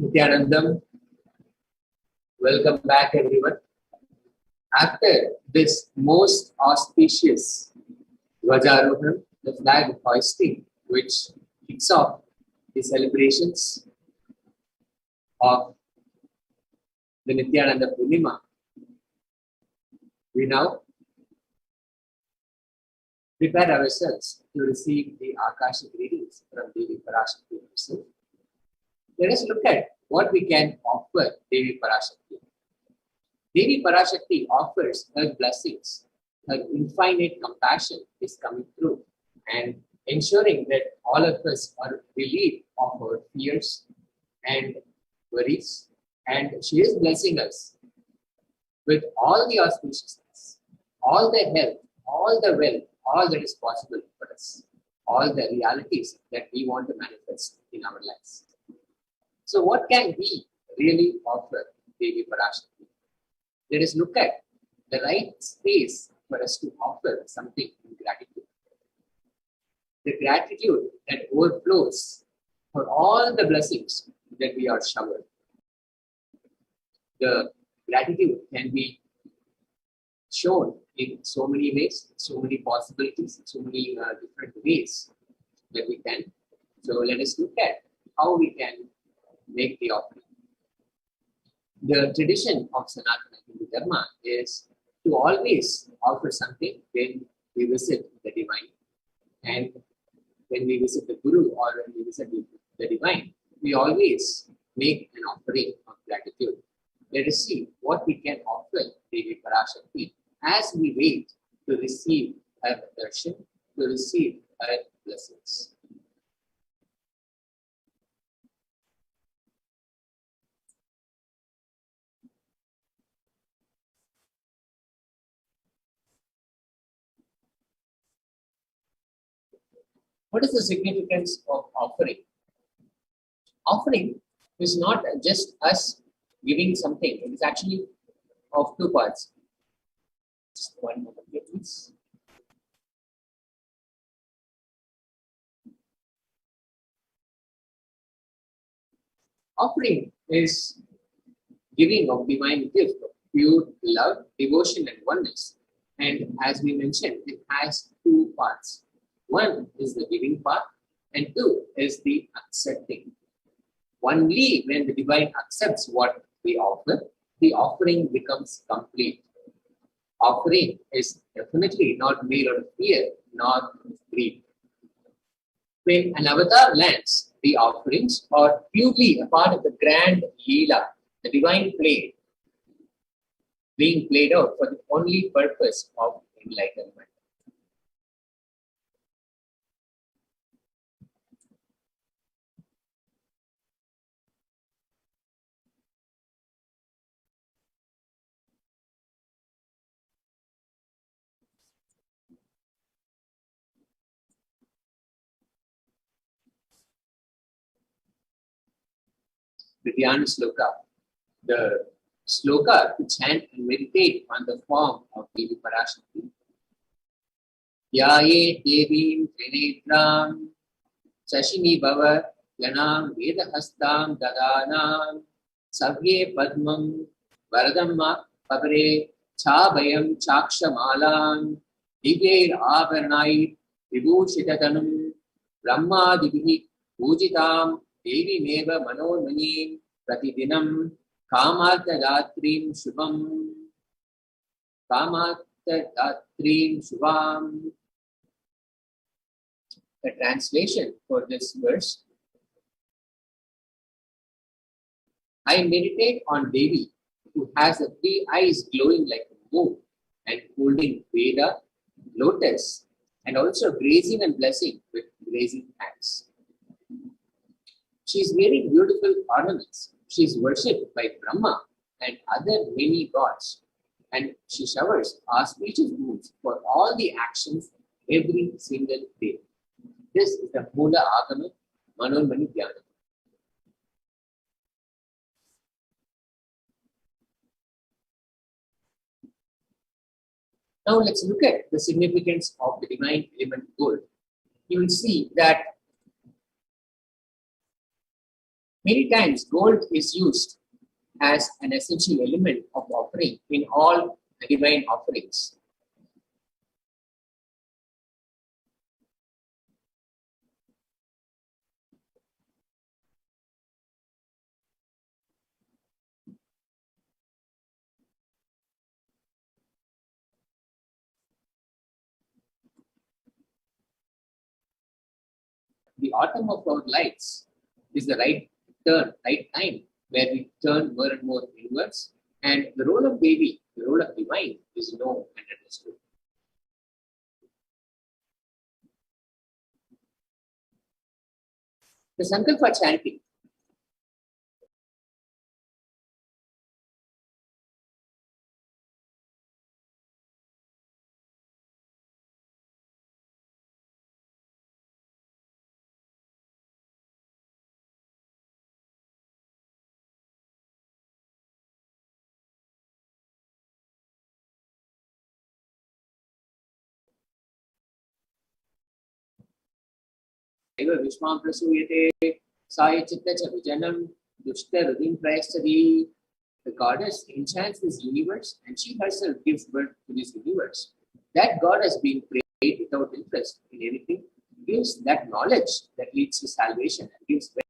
Nityanandam, welcome back everyone. After this most auspicious Dwajarohan, the flag hoisting, which kicks off the celebrations of the Nityananda Purnima, we now prepare ourselves to receive the Akashic readings from Devi Parashakti herself. Let us look at what we can offer Devi Parashakti. Devi Parashakti offers her blessings. Her infinite compassion is coming through and ensuring that all of us are relieved of our fears and worries. And she is blessing us with all the auspiciousness, all the health, all the wealth, all that is possible for us, all the realities that we want to manifest in our lives. So what can we really offer Devi Parashakti? Let us look at the right space for us to offer something in gratitude. The gratitude that overflows for all the blessings that we are showered. The gratitude can be shown in so many ways, so many possibilities, so many different ways that we can. So let us look at how we can make the offering. The tradition of Sanatana Hindu Dharma is to always offer something when we visit the divine. And when we visit the Guru or when we visit the divine, we always make an offering of gratitude. Let us see what we can offer Devi Parashakti as we wait to receive her darshan, to receive her blessings. What is the significance of offering? Offering is not just us giving something, it is actually of two parts. Just one moment here, please. Offering is giving of divine gift of pure love, devotion, and oneness. And as we mentioned, it has two parts. One is the giving part, and two is the accepting. Only when the divine accepts what we offer, the offering becomes complete. Offering is definitely not made out of fear, nor of greed. When an avatar lands, the offerings are purely a part of the grand Leela, the divine play, being played out for the only purpose of enlightenment. The Dhyana Sloka. The sloka to chant and meditate on the form of Devi Parashakti. Yaye Devim Trinetram Sashini Bhava Yanam Vedahastam Dadanam Savye Padmam Varadamma Pavare Chabhayam Chakshamalam Divyair Abharanai Vibhushitatanam Brahmadibhi Pujitam Devi Meva Manomanim Pratidinam Kamartadatrim Shubham Kamartadatrim Shubham. The translation for this verse: I meditate on Devi, who has the three eyes glowing like a moon and holding Veda, lotus, and also grazing and blessing with grazing hands. She is wearing beautiful ornaments. She is worshipped by Brahma and other many gods, and she showers auspicious boons for all the actions every single day. This is the Mula Agama Manommani Dhyana. Now let's look at the significance of the divine element gold. You will see that Many times, gold is used as an essential element of offering in all divine offerings. The autumn of our lives is the right time where we turn more and more inwards, and the role of Devi, the role of divine, is known and understood. The Sankalpa chanting. Vishwam prasuyate saya chitta cha vijanam dushta rudim prayastadi. The goddess enchants this universe and she herself gives birth to this universe. That God has been prayed without interest in anything, gives that knowledge that leads to salvation and gives wealth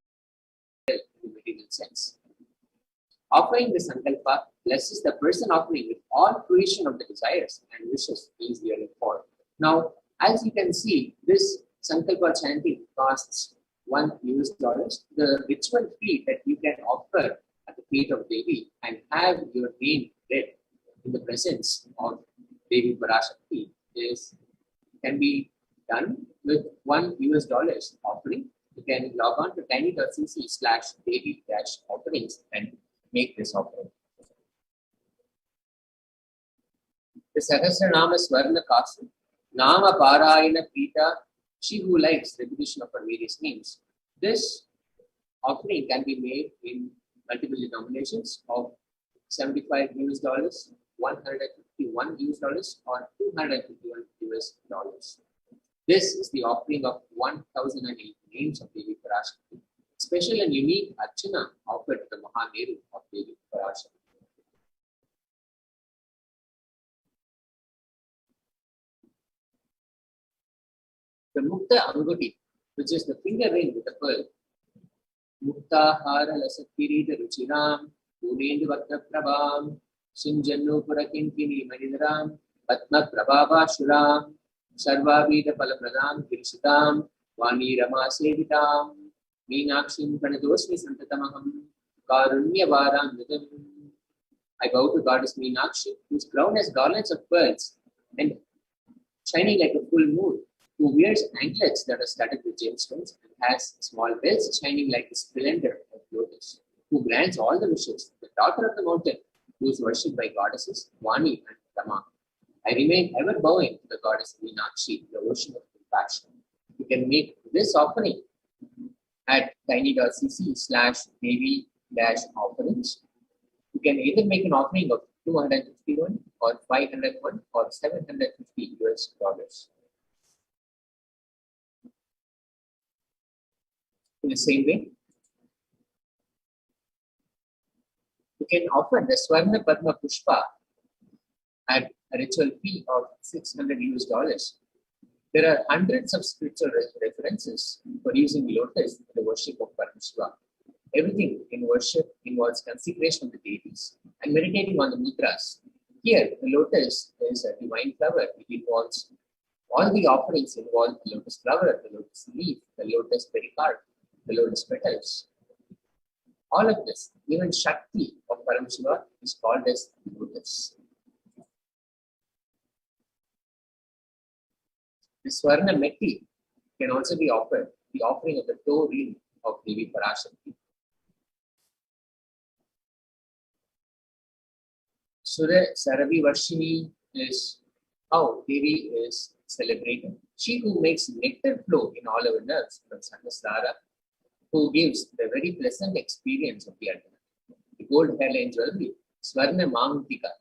in the material sense. Offering the Sankalpa blesses the person offering with all fruition of the desires and wishes he is yearning for. Now, as you can see, this Sankalpa chanting costs $1. The ritual fee that you can offer at the feet of Devi and have your name read in the presence of Devi Parashakti can be done with $1 offering. You can log on to tiny.cc/Devi-offerings and make this offering. The Sahasranama Swarna Kasu, Nama Parayana Prita, she who likes repetition of her various names. This offering can be made in multiple denominations of $75, $151, or $251. This is the offering of 1008 names of Devi Parashakti, special and unique Archana offered to the Mahameru of Devi Parashakti. The Mukta Anguti, which is the finger ring with the pearl, Mukta Hara Lasakirita Ruchiram, Punendu Vakta Prabham, Sinjannu Purakinkini Manidaram, Patma Prabhava Shuram, Sarva Vida Palapradam Kirsitam, Vani Rama Sevitam, Meenakshim Pranadosmi Santatamaham, Karunya Varam Nidam. I bow to Goddess Meenakshi, whose crown has garlands of pearls and shining like a full moon, who wears anklets that are studded with gemstones and has small bells shining like the splendor of lotus, who grants all the wishes, the daughter of the mountain, who is worshipped by goddesses Vani and Rama. I remain ever bowing to the goddess Meenakshi, the ocean of compassion. You can make this offering at tiny.cc/Devi-offerings. You can either make an offering of 251 or 501 or $750. In the same way, you can offer the Swarna Padma Pushpa at a ritual fee of $600. There are hundreds of spiritual references for using lotus in the worship of Parameshwara. Everything in worship involves consecration of the deities and meditating on the mudras. Here, the lotus is a divine flower. It involves all the offerings involve the lotus flower, the lotus leaf, the lotus pericarp, the lotus petals. All of this, even Shakti of Parameshwara, is called as lotus. The Swarna Metti can also be offered, the offering of the toe ring of Devi Parashakti. Sura Saravi Varshini is how Devi is celebrated. She who makes nectar flow in all our nerves from Sahasrara, who gives the very pleasant experience of the ultimate. The gold hairline jewelry, Swarna Mantika.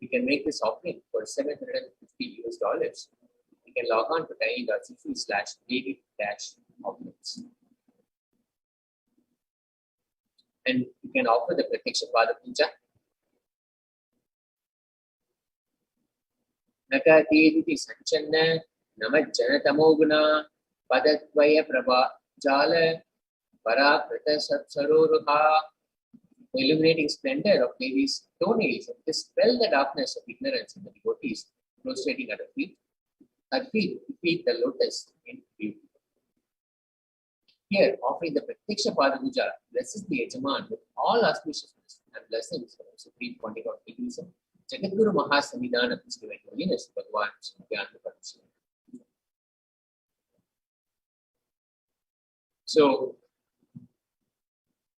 We can make this offering for $750. You can log on to tiny.cc/Devi-offerings. and you can offer the Pratiksha Pada Puja. Naka Deviti Sanchanna Namajjana Tamoguna Padadvaya Prabha Jala Parakrita Saruruha. The illuminating splendor of Devi's toenails dispel the darkness of ignorance in the devotees prostrating at her feet. Her feet defeat the lotus in beauty. Here, offering the Pratiksha Pada Puja blesses the Yajaman with all auspiciousness and blessings from the Supreme Pontiff of Hinduism, Jagadguru Mahasamidana, His Divine Holiness, Bhagavan Srimati Parashakti. So,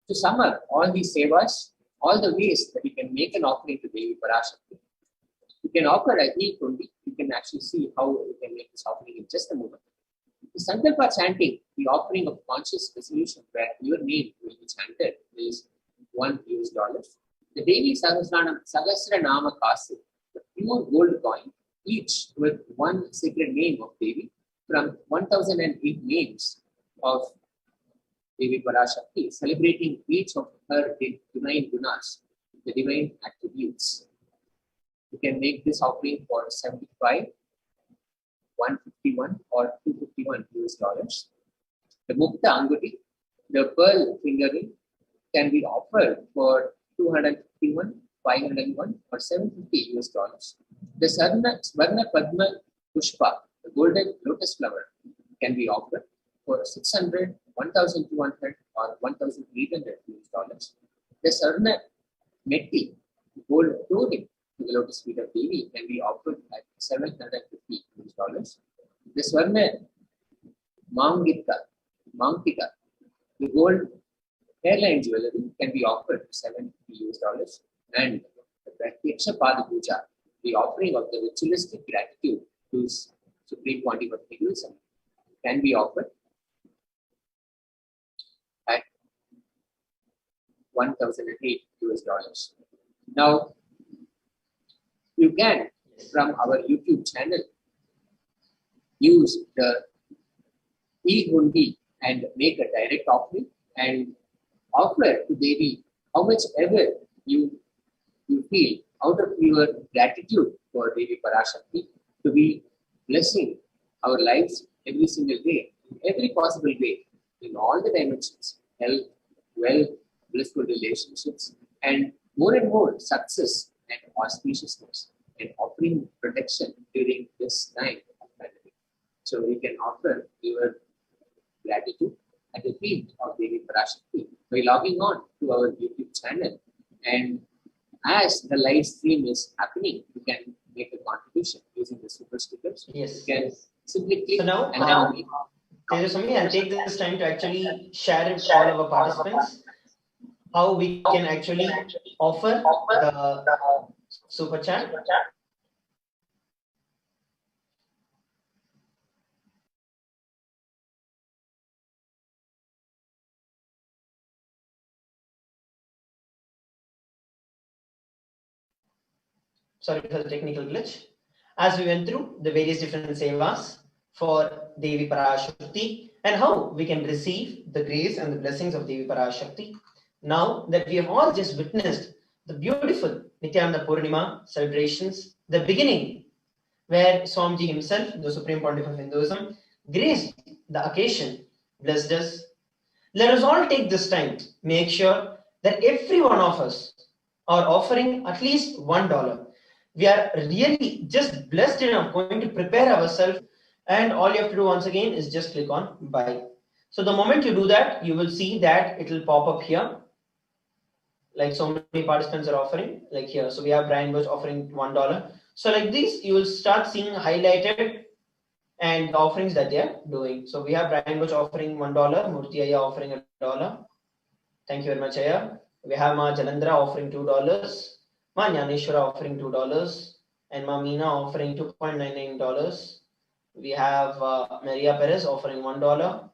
to sum up all these sevas, all the ways that you can make an offering to Devi Parashakti, you can offer a heat only. You can actually see how you can make this offering in just a moment. The Sankalpa chanting, the offering of conscious resolution where your name will be chanted, is $1. The Devi Sahasra Nama Kasu, the pure gold coin, each with one sacred name of Devi from 1008 names of Devi Parashakti, celebrating each of her divine gunas, the divine attributes. You can make this offering for 75, 151 or $251. The Mukta Anguti, the pearl finger ring, can be offered for 251, 501 or $750. The Swarna Padma Pushpa, the golden lotus flower, can be offered for 600, 1,200 or $1,800. The Sarna Metti, gold clothing to the lotus feet of Devi, can be offered at $750. The Swarna Mangtika, the gold hairline jewelry, can be offered for $750. And the Pratiksha Pada Puja, the offering of the ritualistic gratitude to Supreme Pontiff of Hinduism, can be offered at $1,008. Now, you can, from our YouTube channel, use the e-hundi and make a direct offering and offer to Devi how much ever you feel out of your gratitude for Devi Parashakti to be blessing our lives every single day, in every possible way, in all the dimensions, health, wealth, blissful relationships, and more success and auspiciousness, and offering protection during this time of pandemic. So we can offer your gratitude at the feet of Devi Parashakti by logging on to our YouTube channel. And as the live stream is happening, you can make a contribution using the super stickers. Yes. You can simply click. So now, Tejaswami, I'll take this time to actually share it with all our participants how we can actually offer the super chat. Sorry for the technical glitch. As we went through the various different sevas for Devi Parashakti and how we can receive the grace and the blessings of Devi Parashakti. Now that we have all just witnessed the beautiful Nityananda Purnima celebrations, the beginning where Swamiji himself, the Supreme Pontiff of Hinduism, graced the occasion, blessed us. Let us all take this time to make sure that every one of us are offering at least $1. We are really just blessed enough going to prepare ourselves, and all you have to do once again is just click on buy. So the moment you do that, you will see that it will pop up here. Like so many participants are offering, like here. So we have Brian Bush offering $1. So like this, you will start seeing highlighted and the offerings that they are doing. So we have Brian Bush offering $1, Murthy Ayya offering $1. Thank you very much, Ayya. We have Ma Jalandra offering $2. Ma Nyaneshwara offering $2, and Ma Meena offering $2.99. We have Maria Perez offering $1.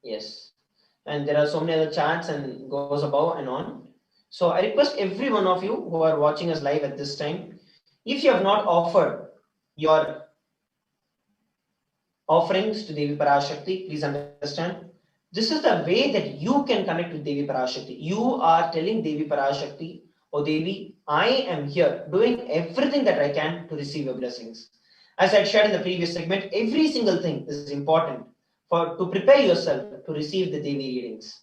Yes, and there are so many other chats and goes above and on. So I request every one of you who are watching us live at this time, if you have not offered your offerings to Devi Parashakti, please understand This is the way that you can connect with Devi Parashakti. You are telling Devi Parashakti, oh Devi, I am here doing everything that I can to receive your blessings. As I shared in the previous segment, every single thing is important to prepare yourself to receive the Devi readings.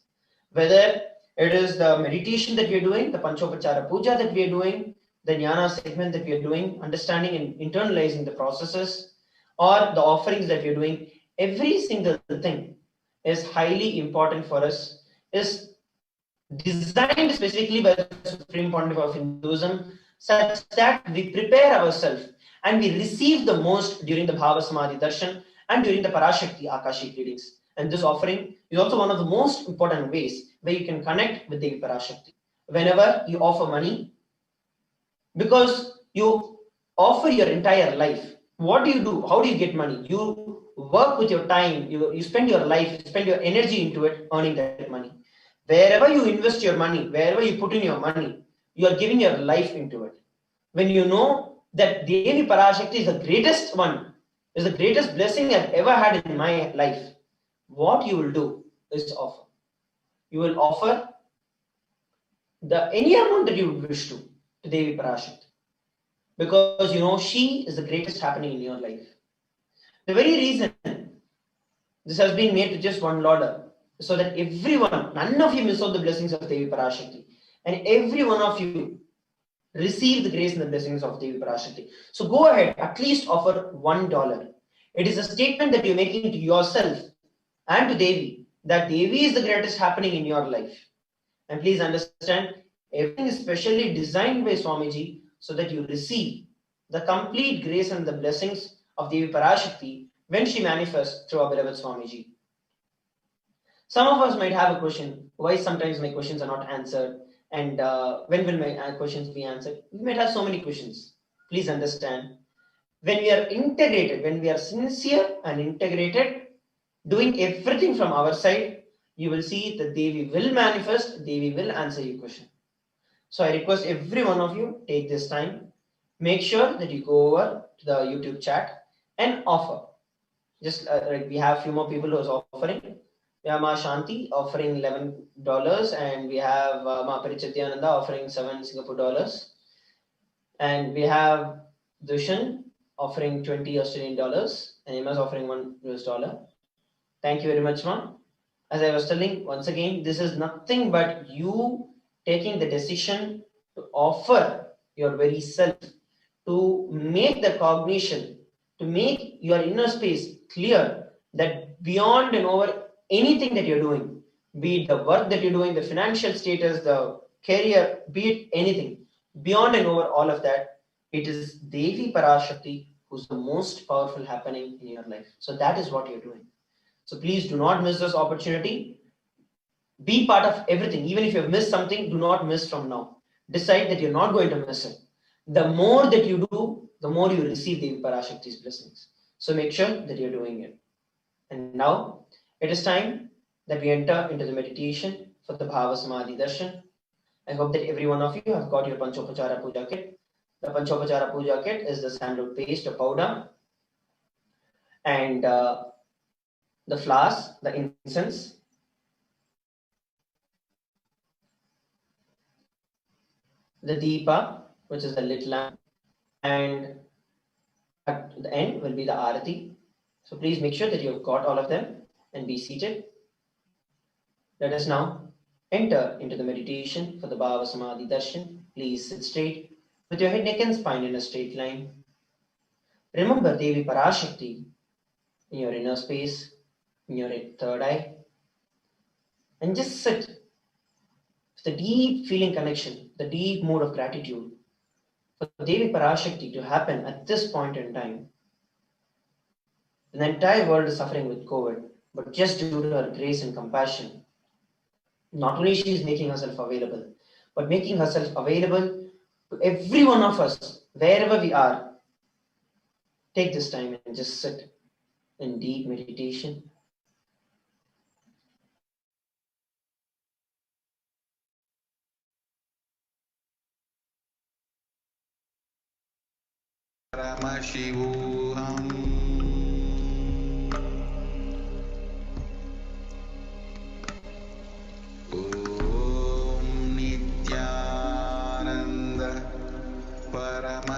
Whether it is the meditation that we are doing, the Panchopachara Puja that we are doing, the Jnana segment that we are doing, understanding and internalizing the processes, or the offerings that we are doing, every single thing is highly important for us, is designed specifically by the Supreme Pontiff of Hinduism, such that we prepare ourselves and we receive the most during the Bhava Samadhi Darshan and during the Parashakti Akashic readings. And this offering is also one of the most important ways where you can connect with Devi Parashakti. Whenever you offer money, because you offer your entire life, what do you do? How do you get money? You work with your time, you spend your life, you spend your energy into it, earning that money. Wherever you invest your money, wherever you put in your money, you are giving your life into it. When you know that Devi Parashakti is the greatest one, is the greatest blessing I've ever had in my life, what you will do is offer. You will offer any amount that you wish to Devi Parashakti, because you know she is the greatest happening in your life. The very reason this has been made to just one Lord, so that everyone, none of you miss out the blessings of Devi Parashakti, and every one of you receive the grace and the blessings of Devi Parashakti. So go ahead, at least offer $1. It is a statement that you're making to yourself and to Devi that Devi is the greatest happening in your life. And please understand, everything is specially designed by Swamiji so that you receive the complete grace and the blessings of Devi Parashakti when she manifests through our beloved Swamiji. Some of us might have a question, why sometimes my questions are not answered, and when will my questions be answered? We might have so many questions. Please understand, when we are integrated, when we are sincere and integrated, doing everything from our side, you will see that Devi will manifest, Devi will answer your question. So I request every one of you, take this time, make sure that you go over to the YouTube chat and offer. Just we have a few more people who are offering. We have Ma Shanti offering $11, and we have Ma Parichityananda offering 7 Singapore dollars, and we have Dushan offering 20 Australian dollars, and Emma is offering $1. Thank you very much, Ma. As I was telling, once again, this is nothing but you taking the decision to offer your very self, to make the cognition, to make your inner space clear that beyond and over anything that you're doing, be it the work that you're doing, the financial status, the career, be it anything, beyond and over all of that, it is Devi Parashakti who's the most powerful happening in your life. So that is what you're doing. So please do not miss this opportunity. Be part of everything. Even if you have missed something, do not miss from now. Decide that you're not going to miss it. The more that you do, the more you receive Devi Parashakti's blessings. So make sure that you're doing it. And now it is time that we enter into the meditation for the Bhava Samadhi Darshan. I hope that every one of you have got your Panchopachara Puja kit. The Panchopachara Puja kit is the sandalwood paste or powder, and the flowers, the incense, the deepa, which is the lit lamp, and at the end will be the arati. So please make sure that you've got all of them and be seated. Let us now enter into the meditation for the Bhava Samadhi Darshan. Please sit straight with your head, neck and spine in a straight line. Remember Devi Parashakti in your inner space, in your third eye, and just sit with the deep feeling connection, the deep mood of gratitude for Devi Parashakti to happen at this point in time. The entire world is suffering with COVID, but just due to her grace and compassion, not only she is making herself available, but making herself available to every one of us, wherever we are. Take this time and just sit in deep meditation.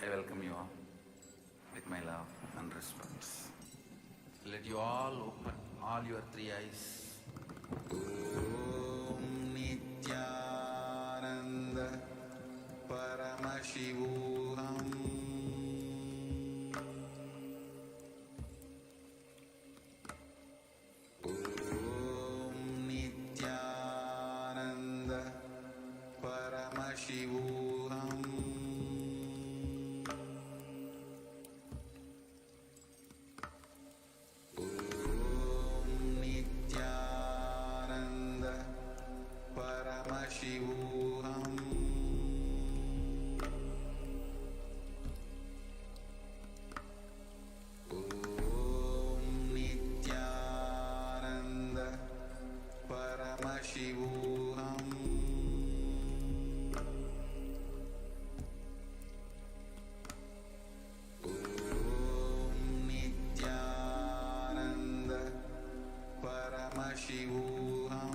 I welcome you all with my love and respect. Let you all open all your three eyes. Om Nityananda Paramashivoham. Om Nityananda Paramashivoham. Paramashivoham. Om Nityananda Paramashivoham. Om Nityananda Paramashivoham. Paramashivoham.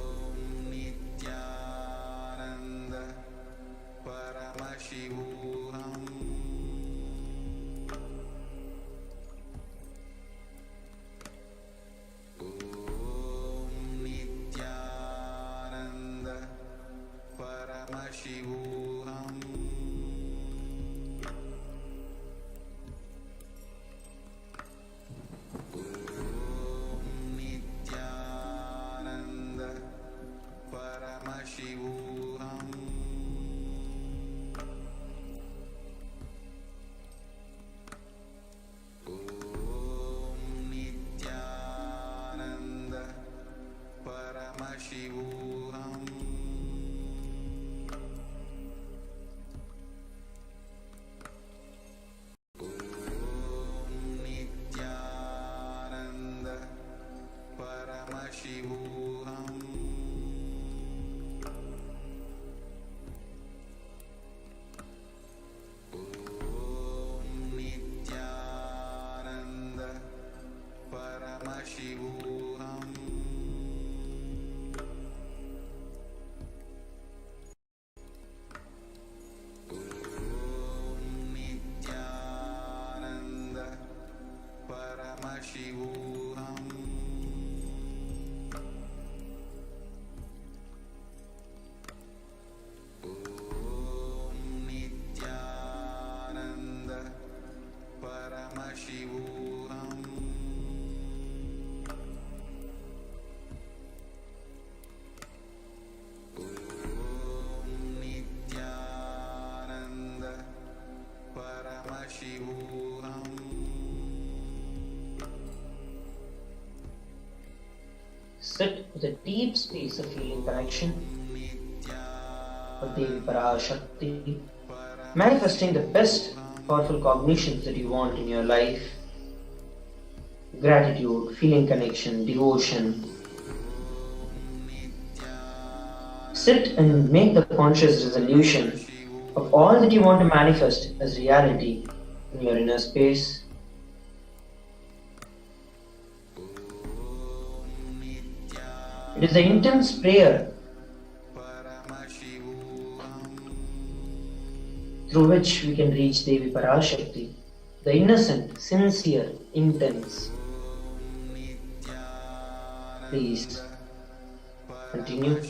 Om Nityananda Paramashivoham. Om Nityananda Paramashivoham. Paramashivoham. sit with a deep space of feeling connection with Devi Parashakti, manifesting the best powerful cognitions that you want in your life. Gratitude, feeling connection, devotion. Sit and make the conscious resolution of all that you want to manifest as reality in your inner space. It is the intense prayer through which we can reach Devi Parashakti, the innocent, sincere, intense. Please continue.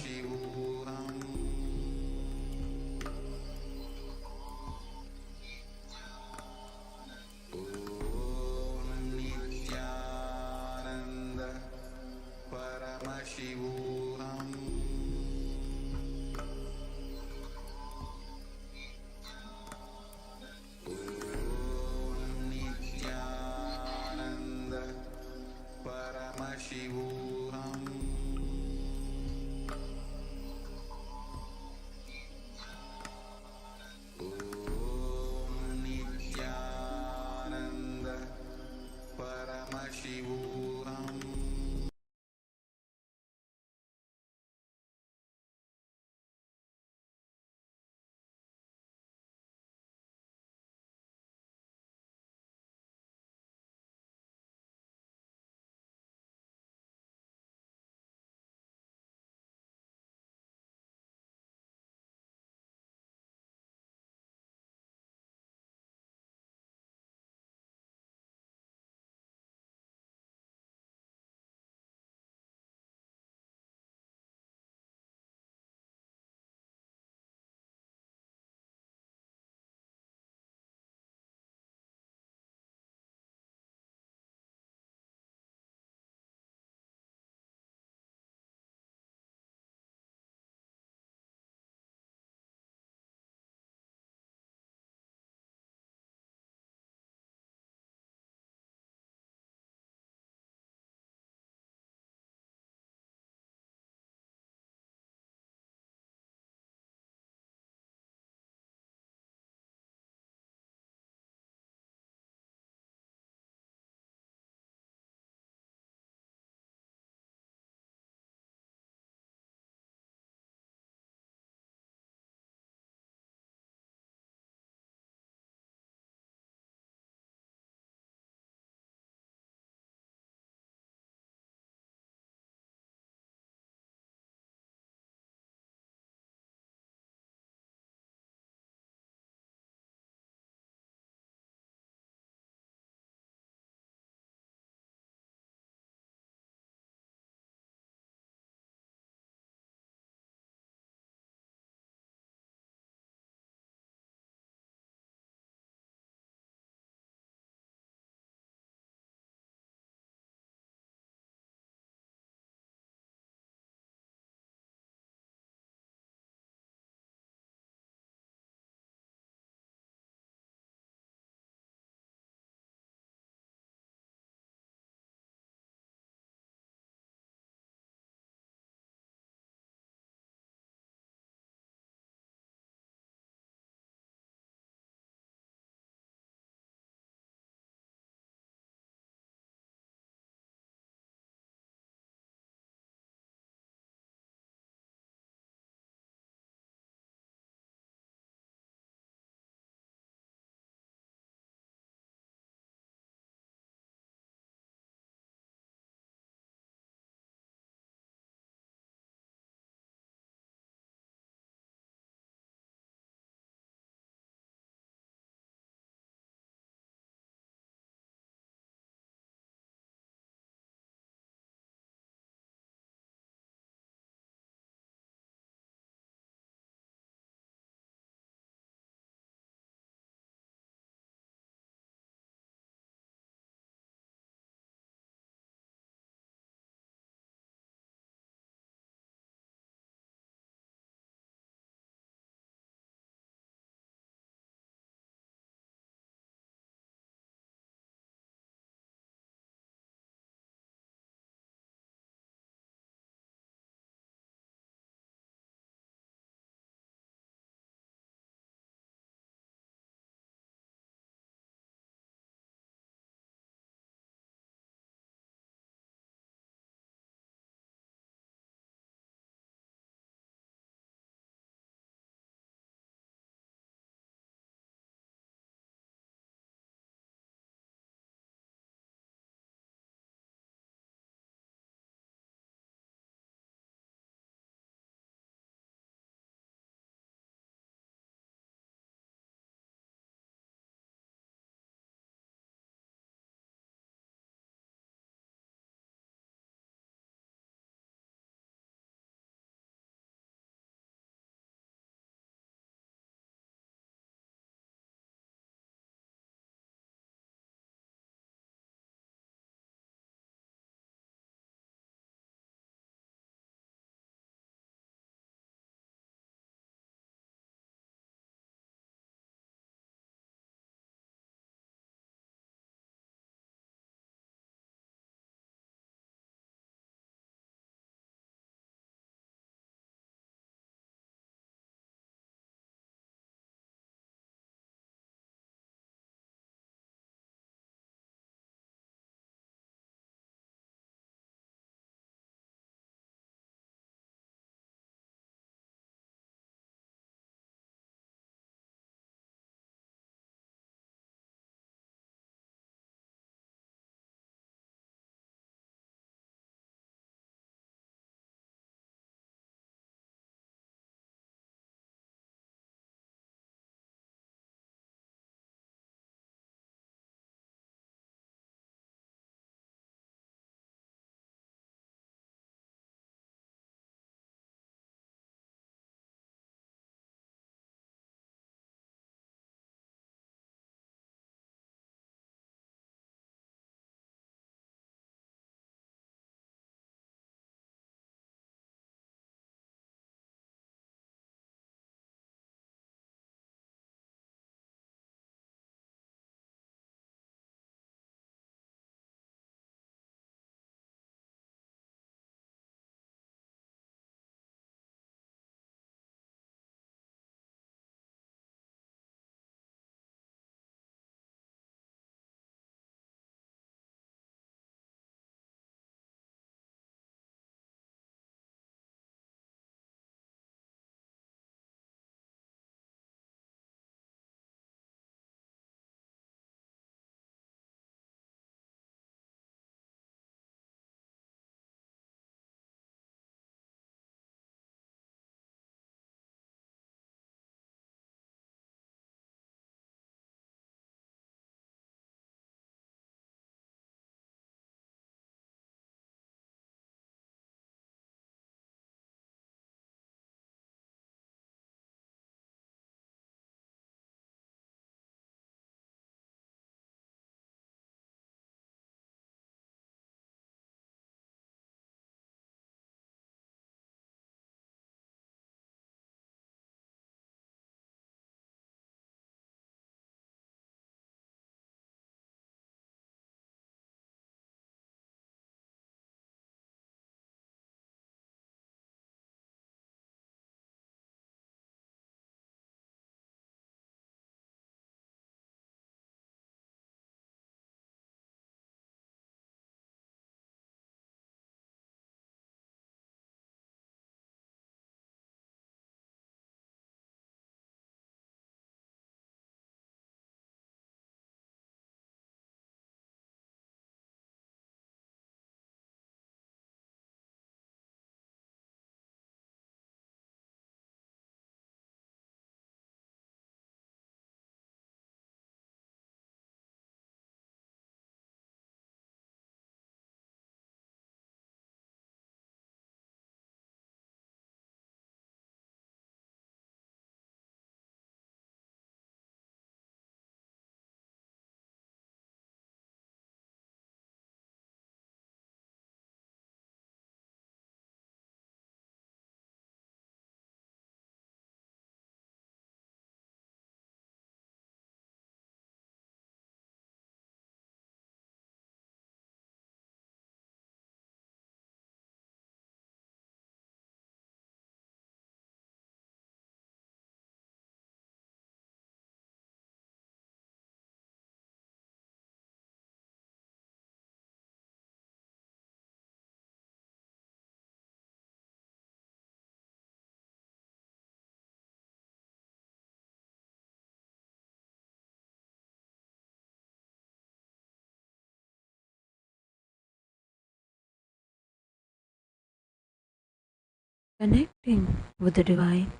Connecting with the divine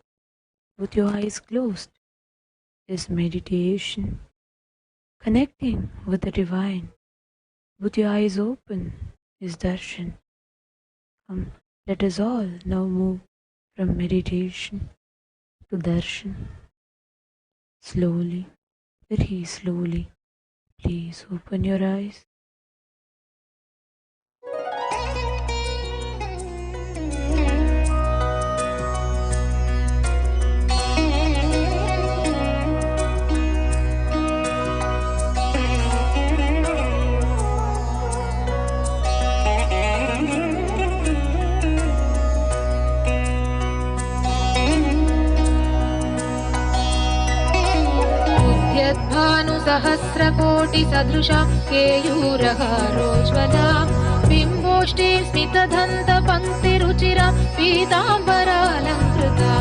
with your eyes closed is meditation. Connecting with the divine with your eyes open is darshan. Come, let us all now move from meditation to darshan. Slowly, very slowly, please open your eyes. सहस्रकोटिसदृशा केयूरहारोज्ज्वला बिम्बोष्ठीं स्मितदन्तपङ्क्तिरुचिरा पीताम्बरालङ्कृता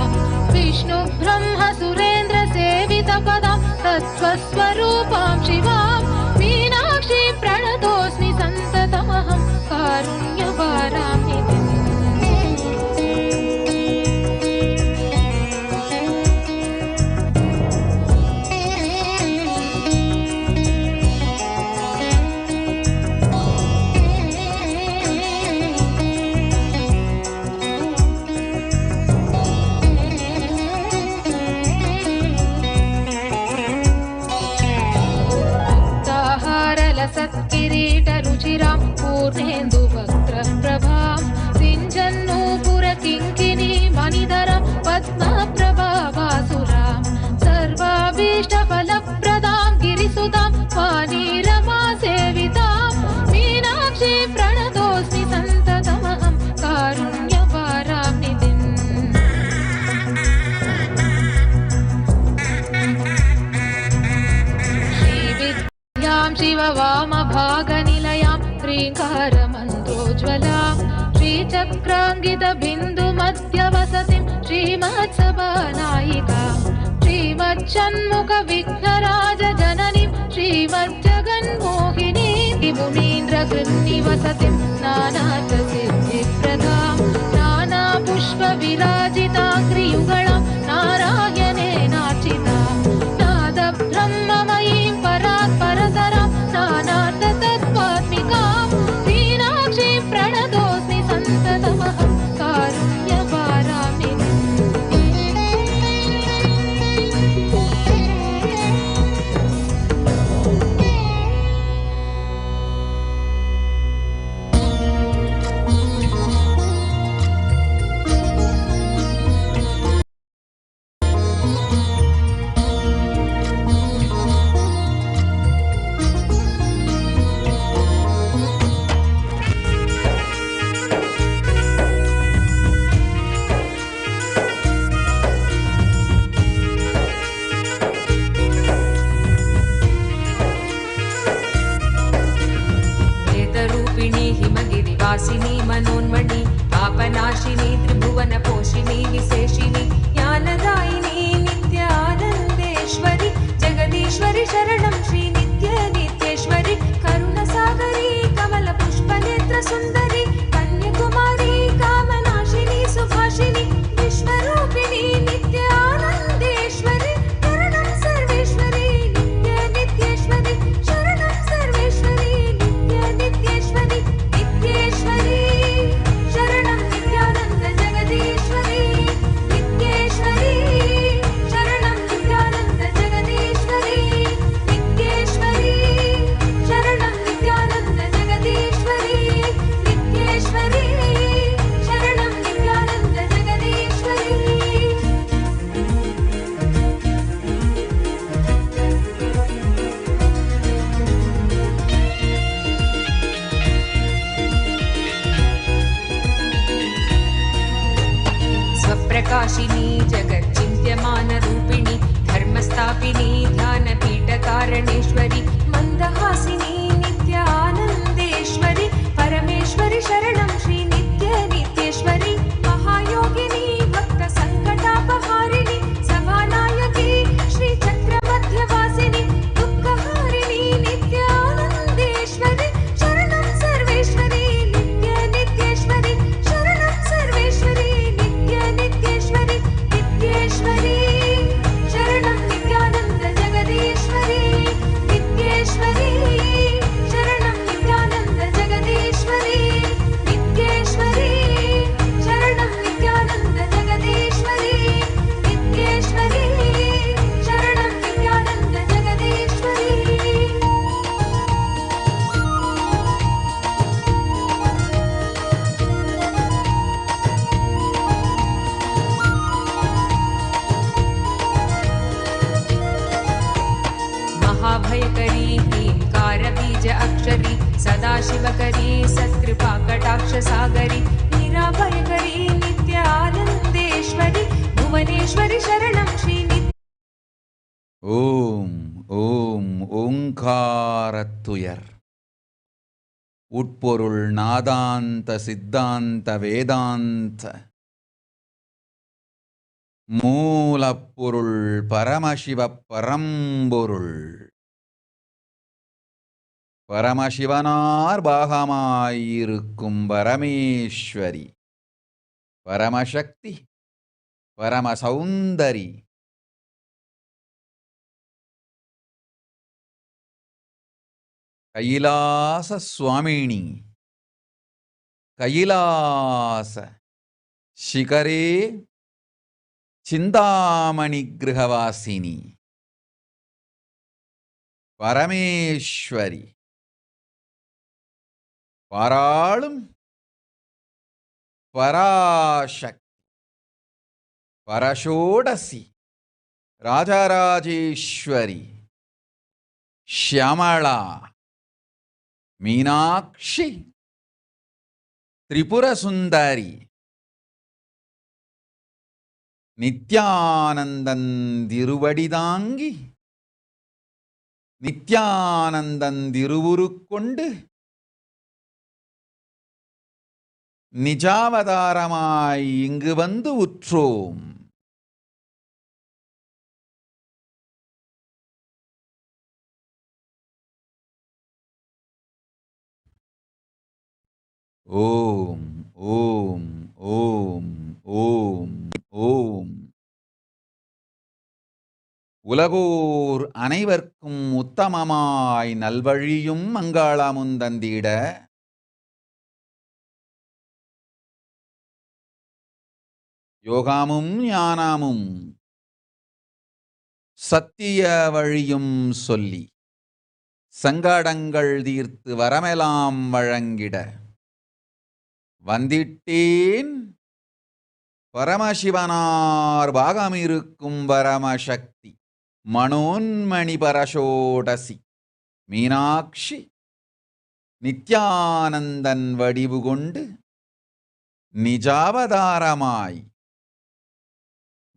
विष्णुब्रह्मसुरेन्द्रसेवितपदां तत्त्वस्वरूपां शिवां मीनाक्षीं प्रणतोऽस्मि सन्ततमहं कारुण्यवारां निधिम् सत्किरीटरुचिरां पूर्णेन्दुवक्त्रप्रभां सिञ्जन्नूपुरकिङ्किणी मणिधरां पद्मप्रभावासुरां सर्वाभीष्टफलप्रदां गिरिसुतां वाणीरमासेवितां मीनाक्षीं प्रणतोऽस्मि सन्ततमहं कारुण्यवारां निधिम् शिववामभागनिलयां श्रीङ्कारमन्त्रोज्ज्वलां श्रीचक्राङ्गितबिन्दुमध्यवसतिं श्रीमत्सभानायिकां श्रीमच्छण्मुखविघ्नराजजननीं श्रीमज्जगन्मोहिनीं मुनीन्द्रगृह्निवसतिं नानार्थसिद्धिप्रदां नानापुष्पविराजिताग्रियुगळां नारायणे नाचितां नादब्रह्ममयीं परात्परतरां नानार्थतत्त्वात्मिकां मीनाक्षीं प्रणतोऽस्मि सन्ततमहं कारुण्यवारां निधिम् वासिनी मनोन्मणि पापनाशिनी त्रिभुवनपोषिणी विशेषिणी ज्ञानदायिनी नित्यानन्देश्वरि जगदीश्वरि शरणं श्री नित्य नित्येश्वरि करुणसागरी कमलपुष्पनेत्र सुन्दरी कन्याकुमारी कामनाशिनी सुभाषिनी विश्वरूपिणी नित्यानन्देश्वरि शरणं सर्वेश्वरि नित्य नित्येश्वरि शरणं सर्वेश्वरि नित्य नित्येश्वरि शरणं नित्यानन्द जगदीश्वरी नित्येश्वरी शरणं नित्यानन्द जगदीश्वरी नित्येश्वरी शरणं नित्यानन्द जगदीश्वरी राज अक्षरी सदाशिवकरी सत्कृपा कटाक्ष सागरी निराभयकरी नित्य आनन्देश्वरी भुवनेश्वरी शरणं श्री ஓம் ஓம் ஓங்காரத்துயர் உட்பொருள் நாதாந்த சித்தாந்த வேதாந்த மூலப்பொருள் பரமசிவ பரம்பொருள் பரமசிவனார் பாகமாயிருக்கும் பரமேஸ்வரி பரமசக்தி பரமசௌந்தரி கைலாச சுவாமினி கைலாச ಶಿಖರೇ ಚಿಂತಾಮಣಿ ಗೃಹವಾಸಿನಿ பரமேஸ்வரி பாராளும் பராசக்தி பரஷோடசி ராஜராஜேஸ்வரி ಶ್ಯಾಮಳಾ மீனாட்சி திரிபுர சுந்தரி நித்யானந்தன் திருவடிதாங்கி நித்யானந்தன் திருவுருக்கொண்டு நிஜாவதாரமாய் இங்கு வந்து உற்றோம். ஓம் ஓம் ஓம் ஓம் ஓம். உலகோர் அனைவர்க்கும் உத்தமமாய் நல்வழியும் மங்களமும் தந்திட யோகமும் ஞானமும் சத்திய வழியும் சொல்லி சங்கடங்கள் தீர்த்து வரமெல்லாம் வழங்கிட வந்திட்டேன் பரமசிவனார் பாகமிருக்கும் பரமசக்தி மனோன்மணி பரஷோடசி மீனாட்சி நித்யானந்தன் வடிவு கொண்டு நிஜாவதாரமாய்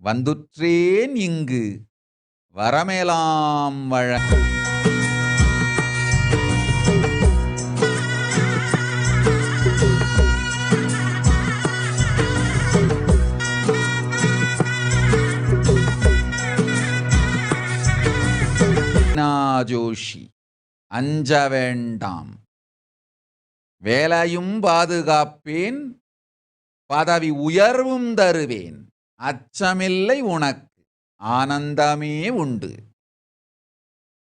வந்துற்றேன் இங்கு வரமெலாம் வழங்க. ஜோஷி அஞ்ச வேண்டாம், வேலையும் பாதுகாப்பேன், பதவி உயர்வும் தருவேன், அச்சமில்லை உனக்கு, ஆனந்தமே உண்டு.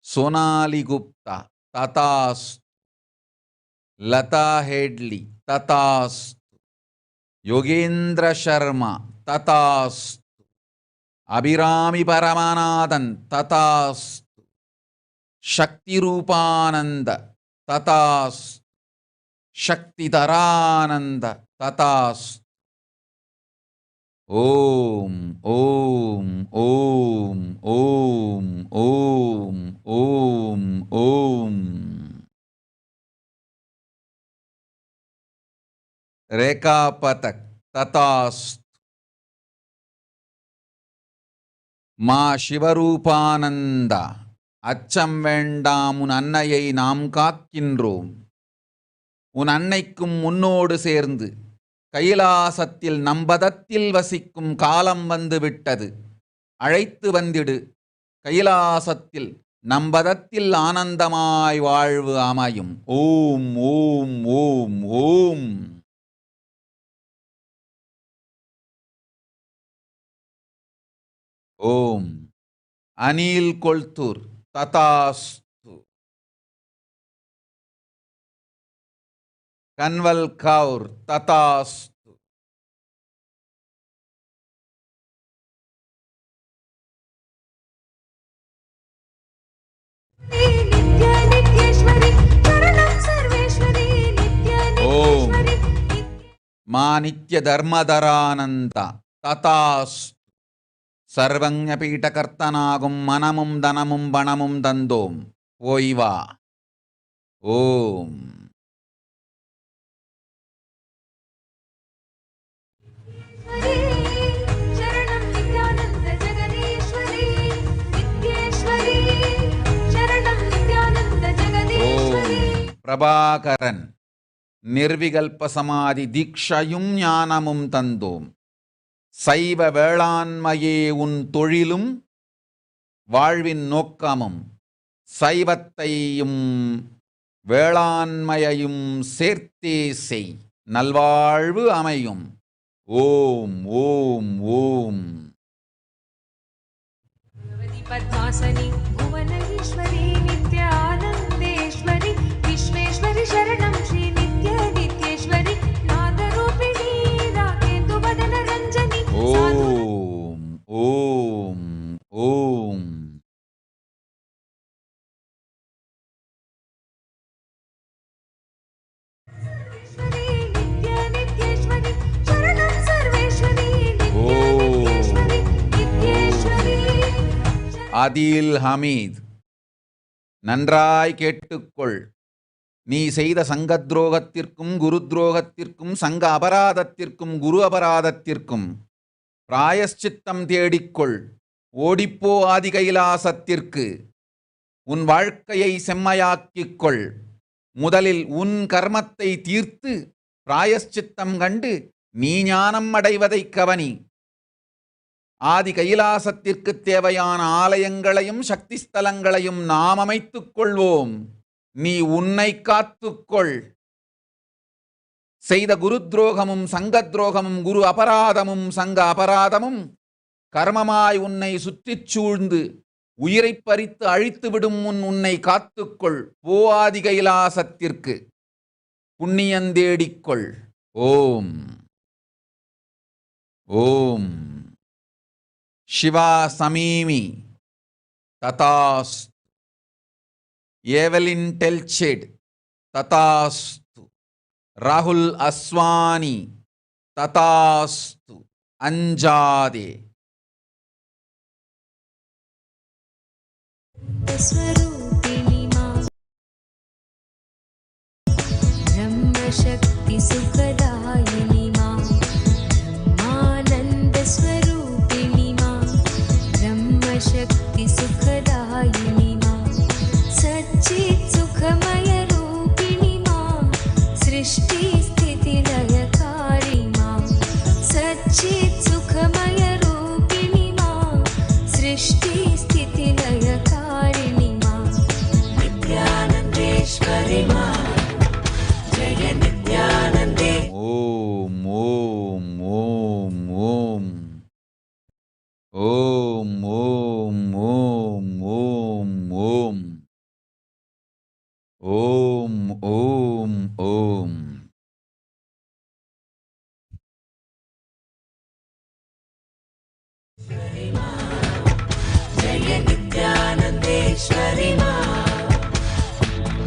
சோனாலி குப்தா ததாஸ்து, லதா ஹெட்லி ததாஸ்து, யோகேந்திர சர்மா ததாஸ்து, அபிராமி பரமநாதன் ததாஸ்து, சக்தி ரூபானந்த ததாஸ்து, சக்திதரானந்த ததாஸ்து. ஓம் ஓம் ஓம் ஓம் ஓம் ஓம் ஓம். ரேகாபதக் ததாஸ்து. மா சிவரூபானந்தா, அச்சம் வேண்டாம், உன் அன்னையை நாம் காக்கின்றோம். உன் அன்னைக்கும் உன்னோடு சேர்ந்து கைலாசத்தில் நம்பதத்தில் வசிக்கும் காலம் வந்து விட்டது. அழைத்து வந்திடு, கைலாசத்தில் நம்பதத்தில் ஆனந்தமாய் வாழ்வு அமையும். ஓம் ஓம் ஓம் ஓம். ஓம். அனில் கொல்தூர் ததாஸ்து. கன்வல் கவுர் ததாஸ்து. ஓம். மா நித்ய தர்மதரானந்த ததாஸ்து. சர்வஞபீட்டகர்த்தனாகும் மனமும் தனமும் பணமும் தந்தோம், போய் வா. ஓம். शरणं नित्यानन्द जगदीश्वरी नित्येश्वरी शरणं नित्यानन्द जगदीश्वरी. ஓம். பிரபாகரன் நிர்விகல்ப சமாதி தீக்ஷையும் ஞானமும் தந்தோம். சைவ வேளாண்மையே உன் தொழிலும் வாழ்வின் நோக்கமும். சைவத்தையும் வேளாண்மையையும் சேர்த்தே செய், நல்வாழ்வு அமையும். ஓம் ஓம் ஓம். पद्मासनी भुवनेश्वरी नित्यानन्देश्वरी विश्वेश्वरी शरणं श्री नित्य नित्येश्वरी नादरूपिणी राकेन्दुवदन रञ्जनी ஓம் ஓம் ஓம். नित्य नित्येश्वरी शरणं सर्वेश्वरी नित्य नित्येश्वरी नित्येश्वरी. அதில் ஹமீத், நன்றாய் கேட்டுக்கொள். நீ செய்த சங்க துரோகத்திற்கும் குரு துரோகத்திற்கும் சங்க அபராதத்திற்கும் குரு அபராதத்திற்கும் பிராயஷ்சித்தம் தேடிக்கொள். ஓடிப்போ ஆதி கைலாசத்திற்கு. உன் வாழ்க்கையை செம்மையாக்கிக்கொள். முதலில் உன் கர்மத்தை தீர்த்து பிராயஷ்சித்தம் கண்டு நீ ஞானம் அடைவதைக் கவனி. ஆதி கைலாசத்திற்கு தேவையான ஆலயங்களையும் சக்தி ஸ்தலங்களையும் நாம் அமைத்துக் கொள்வோம். நீ உன்னை காத்துக்கொள். செய்த குரு துரோகமும் சங்க துரோகமும் குரு அபராதமும் சங்க அபராதமும் கர்மமாய் உன்னை சுற்றிச் சூழ்ந்து உயிரை பறித்து அழித்துவிடும் முன் உன்னை காத்துக்கொள். போ ஆதி கைலாசத்திற்கு. புண்ணியந்தேடிக்கொள். ஓம் ஓம். சிவா சமீமி ததாஸ்து. ஏவலின் டெல்செட் ததாஸ்து. ராகுல் அஸ்வானி ததாஸ்து. அஞ்சாதே. स्वरूपिणी मां ब्रह्मशक्ति सुखदायिनी मां ब्रह्मानन्दस्वरूपिणी मां ब्रह्मशक्ति सुखदायिनी मां सच्चित् सुखमयरूपिणी मां सृष्टिस्थितिलयकारि मां सच्चित् सुखमयरूपिणी मां सृष्टिस्थितिलयकारिणि मां नित्यानन्देश्वरि मां जय नित्यानन्दे. ஓம் ஓம் ஓம் ஓம். ஓம் ஓம் ஓம் ஓம் ஓம். ஓம் ஓம் ஓம். जय नित्यानन्देश्वरि मां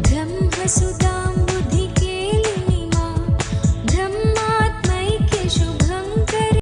ब्रह्मसुतां बुद्धिकेलिनि मां ब्रह्मात्मैक्य शुभङ्करि.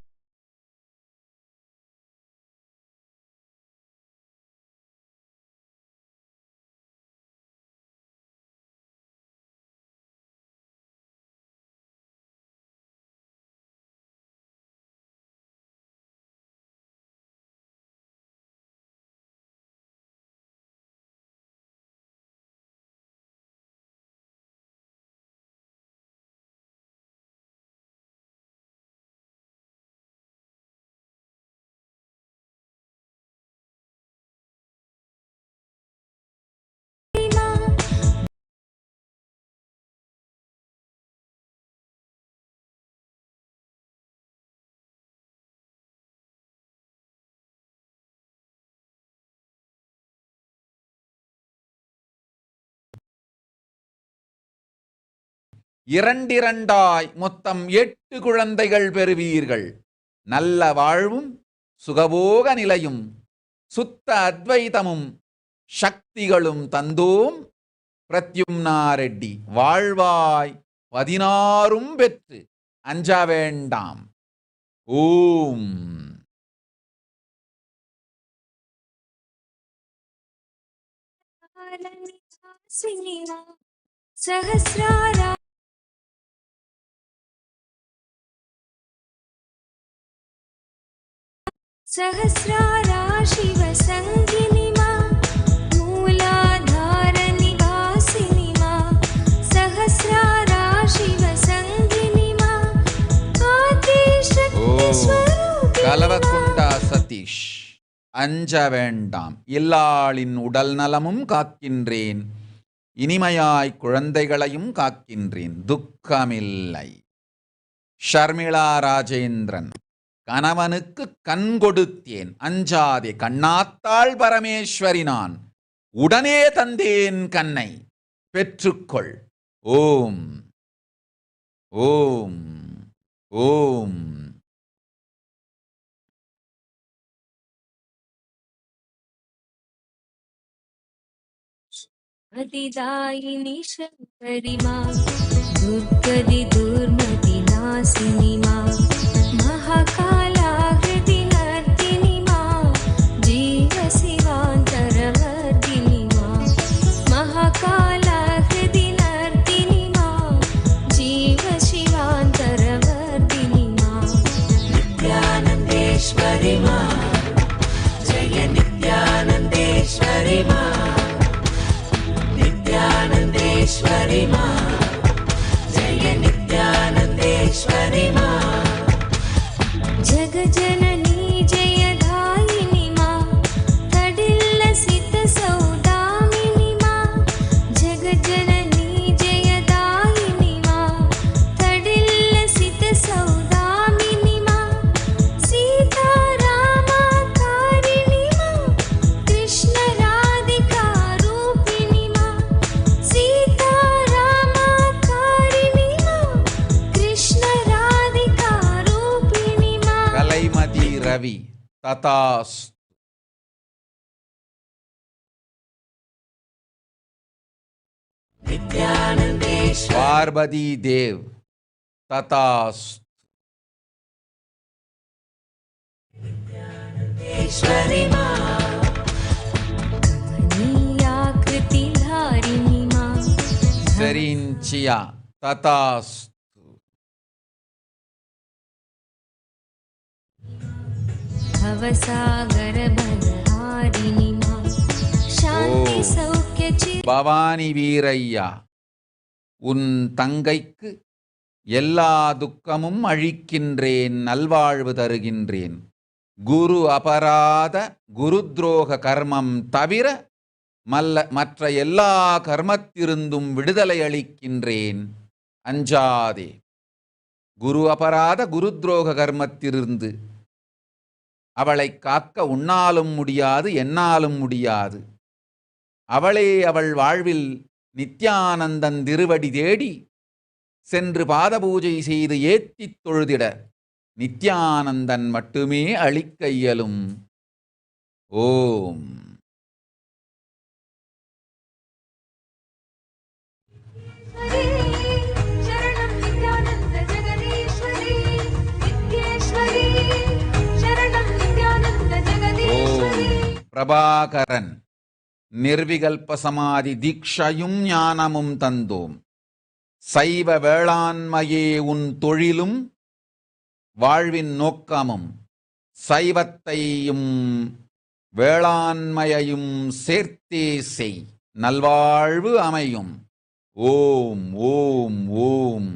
இரண்டிரண்டாய் மொத்தம் 8 குழந்தைகள் பெறுவீர்கள். நல்ல வாழ்வும் சுகபோக நிலையும் சுத்த அத்வைதமும் சக்திகளும் தந்தோம். பிரத்யும்னா ரெட்டி வாழ்வாய் 16 பெற்று அஞ்ச வேண்டாம். ஓம். कालनिवासिनी मां सहस्रारा सहस्राराशिव संगिनी मां मूलाधार निवासिनी मां सहस्राराशिव संगिनी मां आदिशक्ति स्वरूपिणी கலவக்குண்டா சதீஷ், அஞ்ச வேண்டாம், இல்லாளின் உடல் நலமும் காக்கின்றேன், இனிமையாய் குழந்தைகளையும் காக்கின்றேன், துக்கமில்லை. ஷர்மிளா ராஜேந்திரன், கணவனுக்கு கண் கொடுத்தேன், அஞ்சாதே, கண்ணாத்தாள் பரமேஸ்வரி நான், உடனே தந்தேன் கண்ணை, பெற்றுக்கொள். ஓம் ஓம் ஓம். अतिदायिनी शङ्करि मां दुर्गति दुर्मति नाशिनी मां महाकालाकृति नर्तिनी मां जीवशिवान्तरवर्धिनी मां महाकालाकृति नर्तिनी मां जीवशिवान्तरवर्धिनी मां नित्यानन्देश्वरि मां जय नित्यानन्देश्वरि मां नित्यानन्देश्वरि मां जय नित्यानन्देश्वरि मां जगजननी जयदायिनी मां तडिल्लसित सौदामिनी मां जगजननी जयदायिनी मां तडिल्लसित सौदामिनी मां सीतारामकारिणी मां कृष्ण राधिका रूपिणी मां सीतारामकारिणी मां कृष्ण राधिका रूपिणी मां கலைமதி ரவி, ததாஸ். नित्यानन्देश्वरि பார்வதி தேவ், ததாஸ். मां कमनीयाकृति धारिणी मां செரின்சியா, ததாஸ். भवसागर बलहारिणी मां शान्ति ஓம். सौख्य चिर பவானி வீரையா, உன் தங்கைக்கு எல்லா துக்கமும் அழிக்கின்றேன், நல்வாழ்வு தருகின்றேன், குரு அபராத குருத்ரோக கர்மம் தவிர மற்ற எல்லா கர்மத்திருந்தும் விடுதலை அளிக்கின்றேன், அஞ்சாதே. குரு அபராத குருத்ரோக கர்மத்திலிருந்து அவளை காக்க உன்னாலும் முடியாது, என்னாலும் முடியாது. அவளே அவள் வாழ்வில் நித்யானந்தன் திருவடி தேடி சென்று பாதபூஜை செய்து ஏத்தித் தொழுதிட நித்யானந்தன் மட்டுமே அளிக்க இயலும். ஓம். शरणं नित्यानन्द जगदीश्वरी नित्येश्वरी शरणं नित्यानन्द जगदीश्वरी ஓம். பிரபாகரன், நிர்விகல்ப சமாதி தீக்ஷையும் ஞானமும் தந்தோம், சைவ வேளாண்மையே உன் தொழிலும் வாழ்வின் நோக்கமும், சைவத்தையும் வேளாண்மையையும் சேர்த்தே செய், நல்வாழ்வு அமையும். ஓம் ஓம் ஓம்.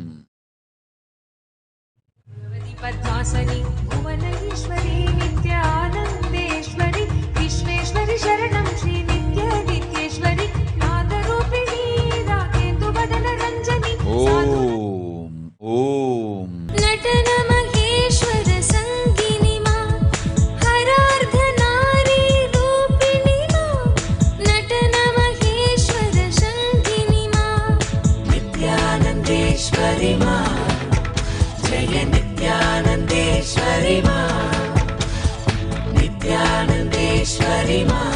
पद्मासनी भुवनेश्वरी नित्यानन्देश्वरी विश्वेश्वरी शरणं श्री नित्य नित्येश्वरी नादरूपिणी राकेन्दुवदन रञ्जनी ஓம் ஓம். नटन महेश्वर संगिनी मां हरार्धनारी रूपिणी मां नटन महेश्वर संगिनी मां नित्यानन्देश्वरि मां जय नित्यानन्देश्वरि मां नित्यानन्देश्वरि मां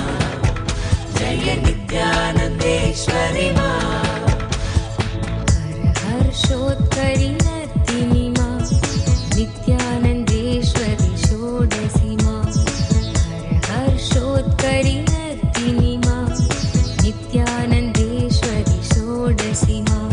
जय नित्यानन्देश्वरि मां हर्षोत्करि नर्तिनी मां नित्यानन्देश्वरि षोडशी मां हर्षोत्करि नर्तिनी मां नित्यानन्देश्वरि षोडशी मां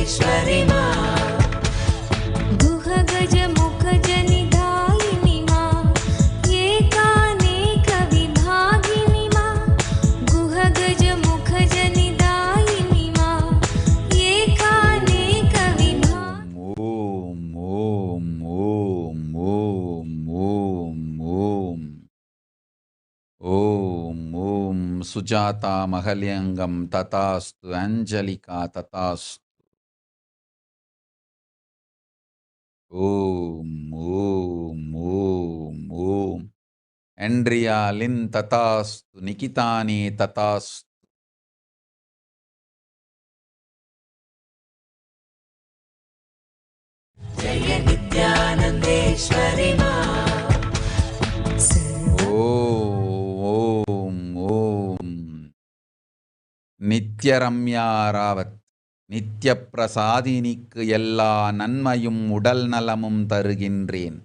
चामुण्डेश्वरि मा गुहगज मुखजनिदायिनि मा एकानेकविभागिनि मा गुहगज मुखजनिदायिनि मा एकानेकविभागिनि ஓம் ஓம் ஓம் ஓம் ஓம் ஓம் ஓம் ஓம் சுஜாதா மகல்யங்கம் ததாஸ்து அஞ்சலிகா ததாஸ்து ஓம் ஓம் ஓம் ஓம் ஆண்ட்ரியா லின் ததாஸ்து நிகிதானி ததாஸ்து जय नित्यानन्देश्वरि मा ஓம் ஓம் நித்யரம்யா ராவத் நித்ய பிரசாதினிக்கு எல்லா நன்மையும் உடல் நலமும் தருகின்றேன்,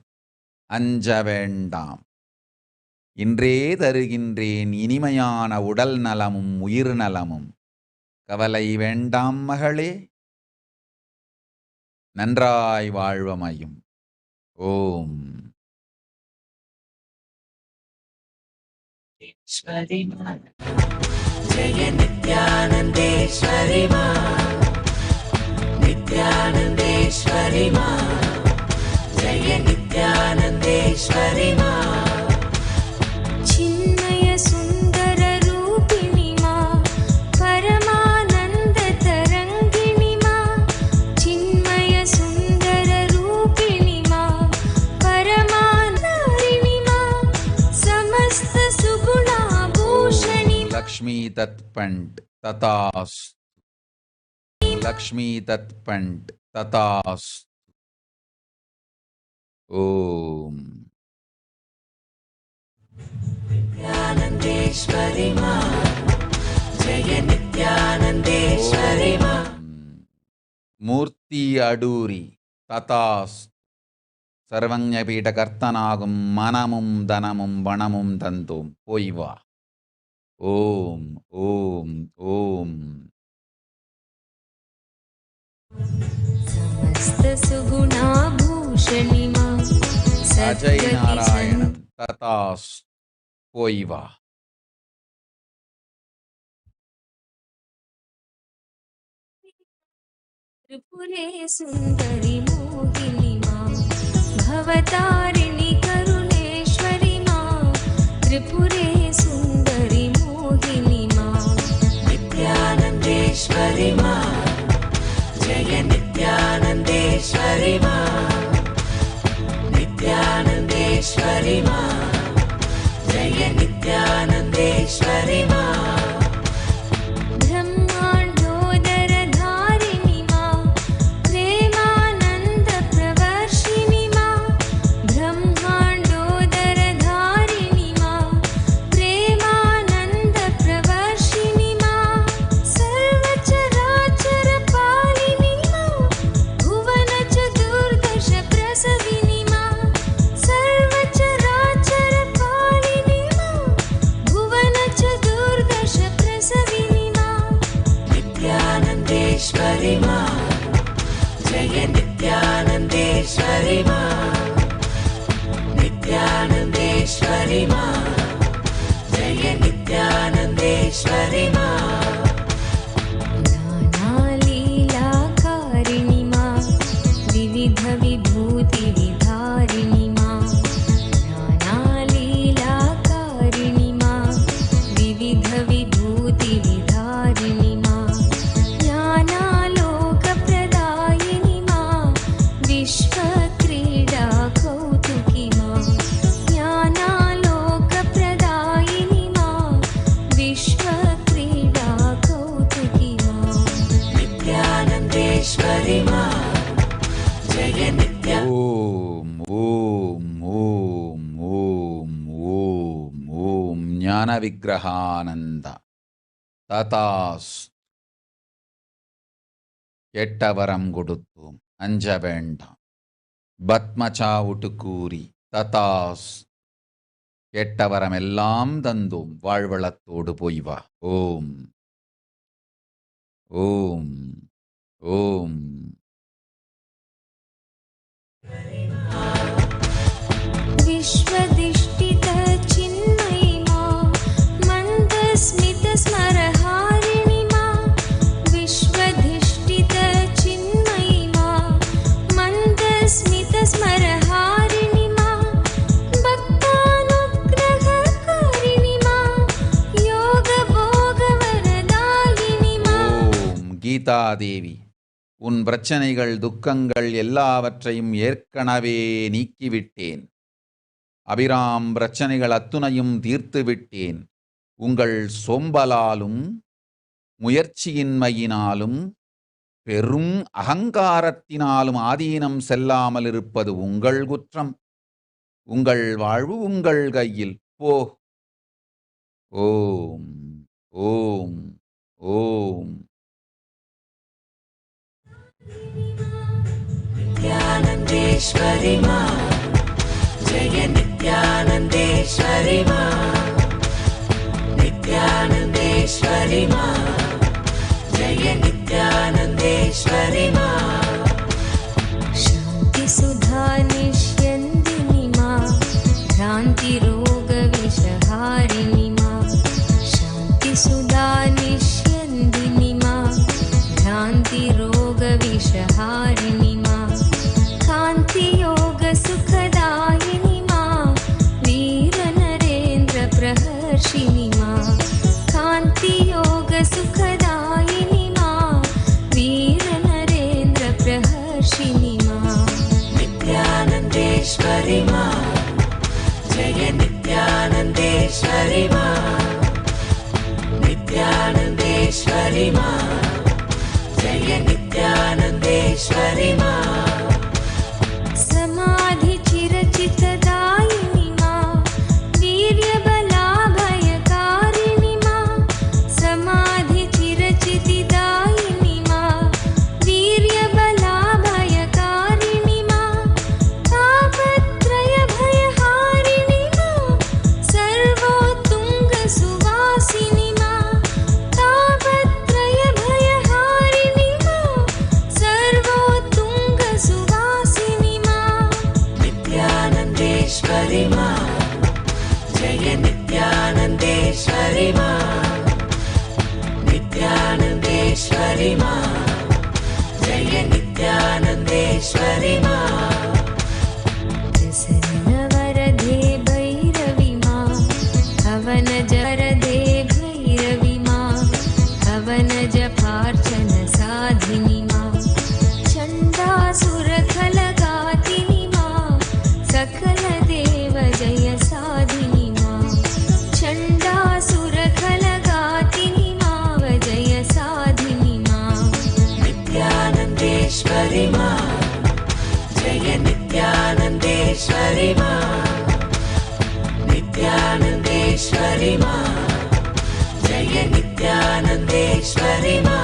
அஞ்ச வேண்டாம். இன்றே தருகின்றேன் இனிமையான உடல் நலமும் உயிர் நலமும். கவலை வேண்டாம் மகளே, நன்றாய் வாழ்வமையும். ஓம் जय नित्यानन्देश्वरि मा नित्यानन्देश्वरि मा जय नित्यानन्देश्वरि मा चिन्मय सुन्दर रूपिणि मा परमानन्द तरङ्गिणि मा चिन्मय सुन्दर रूपिणि मा परमानन्दिनि मा समस्त सुगुणाभूषणि லக்ஷ்மி தத்பண்ட் ததாஸ் லக்ஷ்மி தத்பண்ட் ததாஸ் ஓம் नित्यानन्देश्वरि मा जय नित्यानन्देश्वरि मा மூர்த்தி அடூரி ததாஸ் சர்வஞபீடகர்த்தனாகும் மனமும் தனமும் வனமும் தந்தோம், போய் வா. ஓம் ஓம் ஓம் समस्त सुगुणाभूषणि मा அஜய் நாராயணன் ததாஸ், போய் வா. त्रिपुरे सुन्दरि मोहिनि मा भवतारिणि करुणेश्वरि मा त्रिपुरे सुन्दरि मोहिनि मा नित्यानन्देश्वरि मा जय नित्यानन्देश्वरि मा नित्यानन्देश्वरि मा जय नित्यानन्देश्वरि मा ब्रह्माण्डोदरधारिणि मा प्रेमानन्दप्रवर्षिणि मा ब्रह्माण्डोदरधारिणि मा प्रेमानन्दप्रवर्षिणि मा सर्वचराचरपालिनि मा भुवनचतुर्दशप्रसविनि मा सर्वचराचरपालिनि मा भुवनचतुर्दशप्रसविनि मा नित्यानन्देश्वरि मा जय नित्यानन्देश्वरि मा नित्यानन्देश्वरि मा जय नित्यानन्देश्वरि मा नानालीलाकारिणि मा विविधविभूतिविधारिणि मा नानालीलाकारिणि मा विविधविभूतिविधारिणि मा ज्ञानालोकप्रदायिनि मा विश्वक्रीडा कौतुकी मा ज्ञानालोकप्रदायिनि मा विश्वक्रीडा कौतुकी मा नित्यानन्देश्वरि मा जय नित्या ஓம் ஓம் ஓம் ஓம் ஓம் ஓம் ஞான விக்கிரகானந்த ததாஸ். எட்டவரம் கொடுத்தோம், அஞ்ச வேண்டாம். பத்மச்சாவுட்டு கூறி ததாஸ். எட்டவரம் எல்லாம் தந்தோம், வாழ்வளத்தோடு போய் வா. ஓம் ஓம் ஓம் கீதாதேவி, உன் பிரச்சனைகள் துக்கங்கள் எல்லாவற்றையும் ஏற்கனவே நீக்கிவிட்டேன். அபிராம் பிரச்சனைகள் அத்துணையும் தீர்த்துவிட்டேன். உங்கள் சோம்பலாலும் முயற்சியின்மையினாலும் பெரும் அகங்காரத்தினாலும் ஆதீனம் செல்லாமல் இருப்பது உங்கள் குற்றம். உங்கள் வாழ்வு உங்கள் கையில். போ. ஓம் ஓம் ஓம். नित्यानन्देश्वरि मा जय नित्यानन्देश्वरि मा नित्यानन्देश्वरि मा जय नित्यानन्देश्वरि मा शान्ति सुधा निष्यन्दिनि मा भ्रान्तिरोगविषहारिणि मा शान्ति सुधा निष्यन्दिनि मा भ्रान्तिरोगविषहारिणि मा कान्तियोगसुखदायिनि मा वीरनरेन्द्रप्रहर्षिणि मा कान्तियोगसुखदायिनि मा वीरनरेन्द्रप्रहर्षिणि मा नित्यानन्देश्वरि मा जय नित्यानन्देश्वरि मा नित्यानन्देश्वरि मा जय नित्यानन्देश्वरि मा समाधिचिरचितदायिनि मा वीर्यबलाभयकारिणि मा समाधिचिरचितिदायिनि मा वीर्यबलाभयकारिणि मा तापत्रयभयहारिणि मा सर्वोत्तुङ्गसुवासिनि मा तापत्रयभयहारिणि मा सर्वोत्तुङ्गसुवासिनि मा नित्यानन्देश्वरि मा जय नित्यानन्देश्वरि मा नित्यानन्देश्वरि मा जय नित्यानन्देश्वरि मा प्रसन्नवरदे भैरवि मा हवनजरदे भैरवि मा हवनजपार्चन साधिनि मा चण्डासुरखलगातिनि मा सकलदेव जय साधिनि मा चण्डासुरखलगातिनि मा जय साधिनि मा नित्यानन्देश्वरि मा जय नित्यानन्देश्वरि मा नित्यानन्देश्वरि मा जय नित्यानन्देश्वरि मा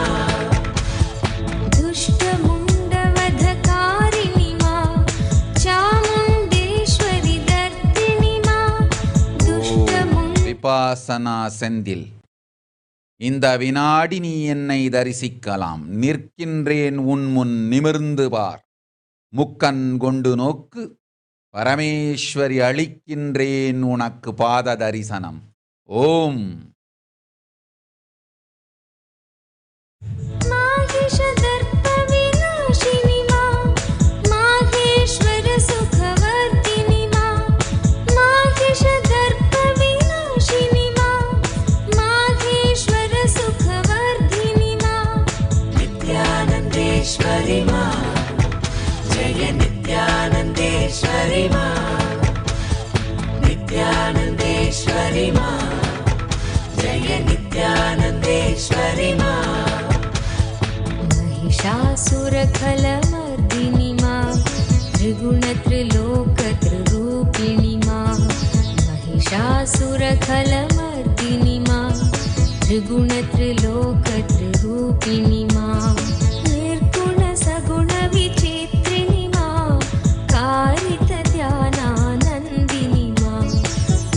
दुष्टमुण्डवधकारिणि मा चामुण्डेश्वरि दर्दिनि मा விபாசனா செந்தில், இந்த வினாடி நீ என்னை தரிசிக்கலாம். நிற்கின்றேன் உன் முன், நிமிர்ந்து பார். முக்கண் கொண்டு நோக்கு. பரமேஸ்வரி, அளிக்கின்றேன் உனக்கு பாத தரிசனம். ஓம். माहिषदर्पविनाशिनि मा माहेश्वरसुखवर्धिनि मा माहिषदर्पविनाशिनि मा माहेश्वरसुखवर्धिनि मा नित्यानन्देश्वरि मा जय नित्यानन्देश्वरि मा नित्यानन्देश्वरि मा जय नित्यानन्देश्वरि मा महिषासुरखलमर्दिनि मा त्रिगुणत्रिलोकत्रिरूपिणि मा महिषासुरखलमर्दिनि मा त्रिगुणत्रिलोकत्रिरूपिणि मा निर्गुणसगुणविचित्रिणि मा कारितध्यानानन्दिनि मा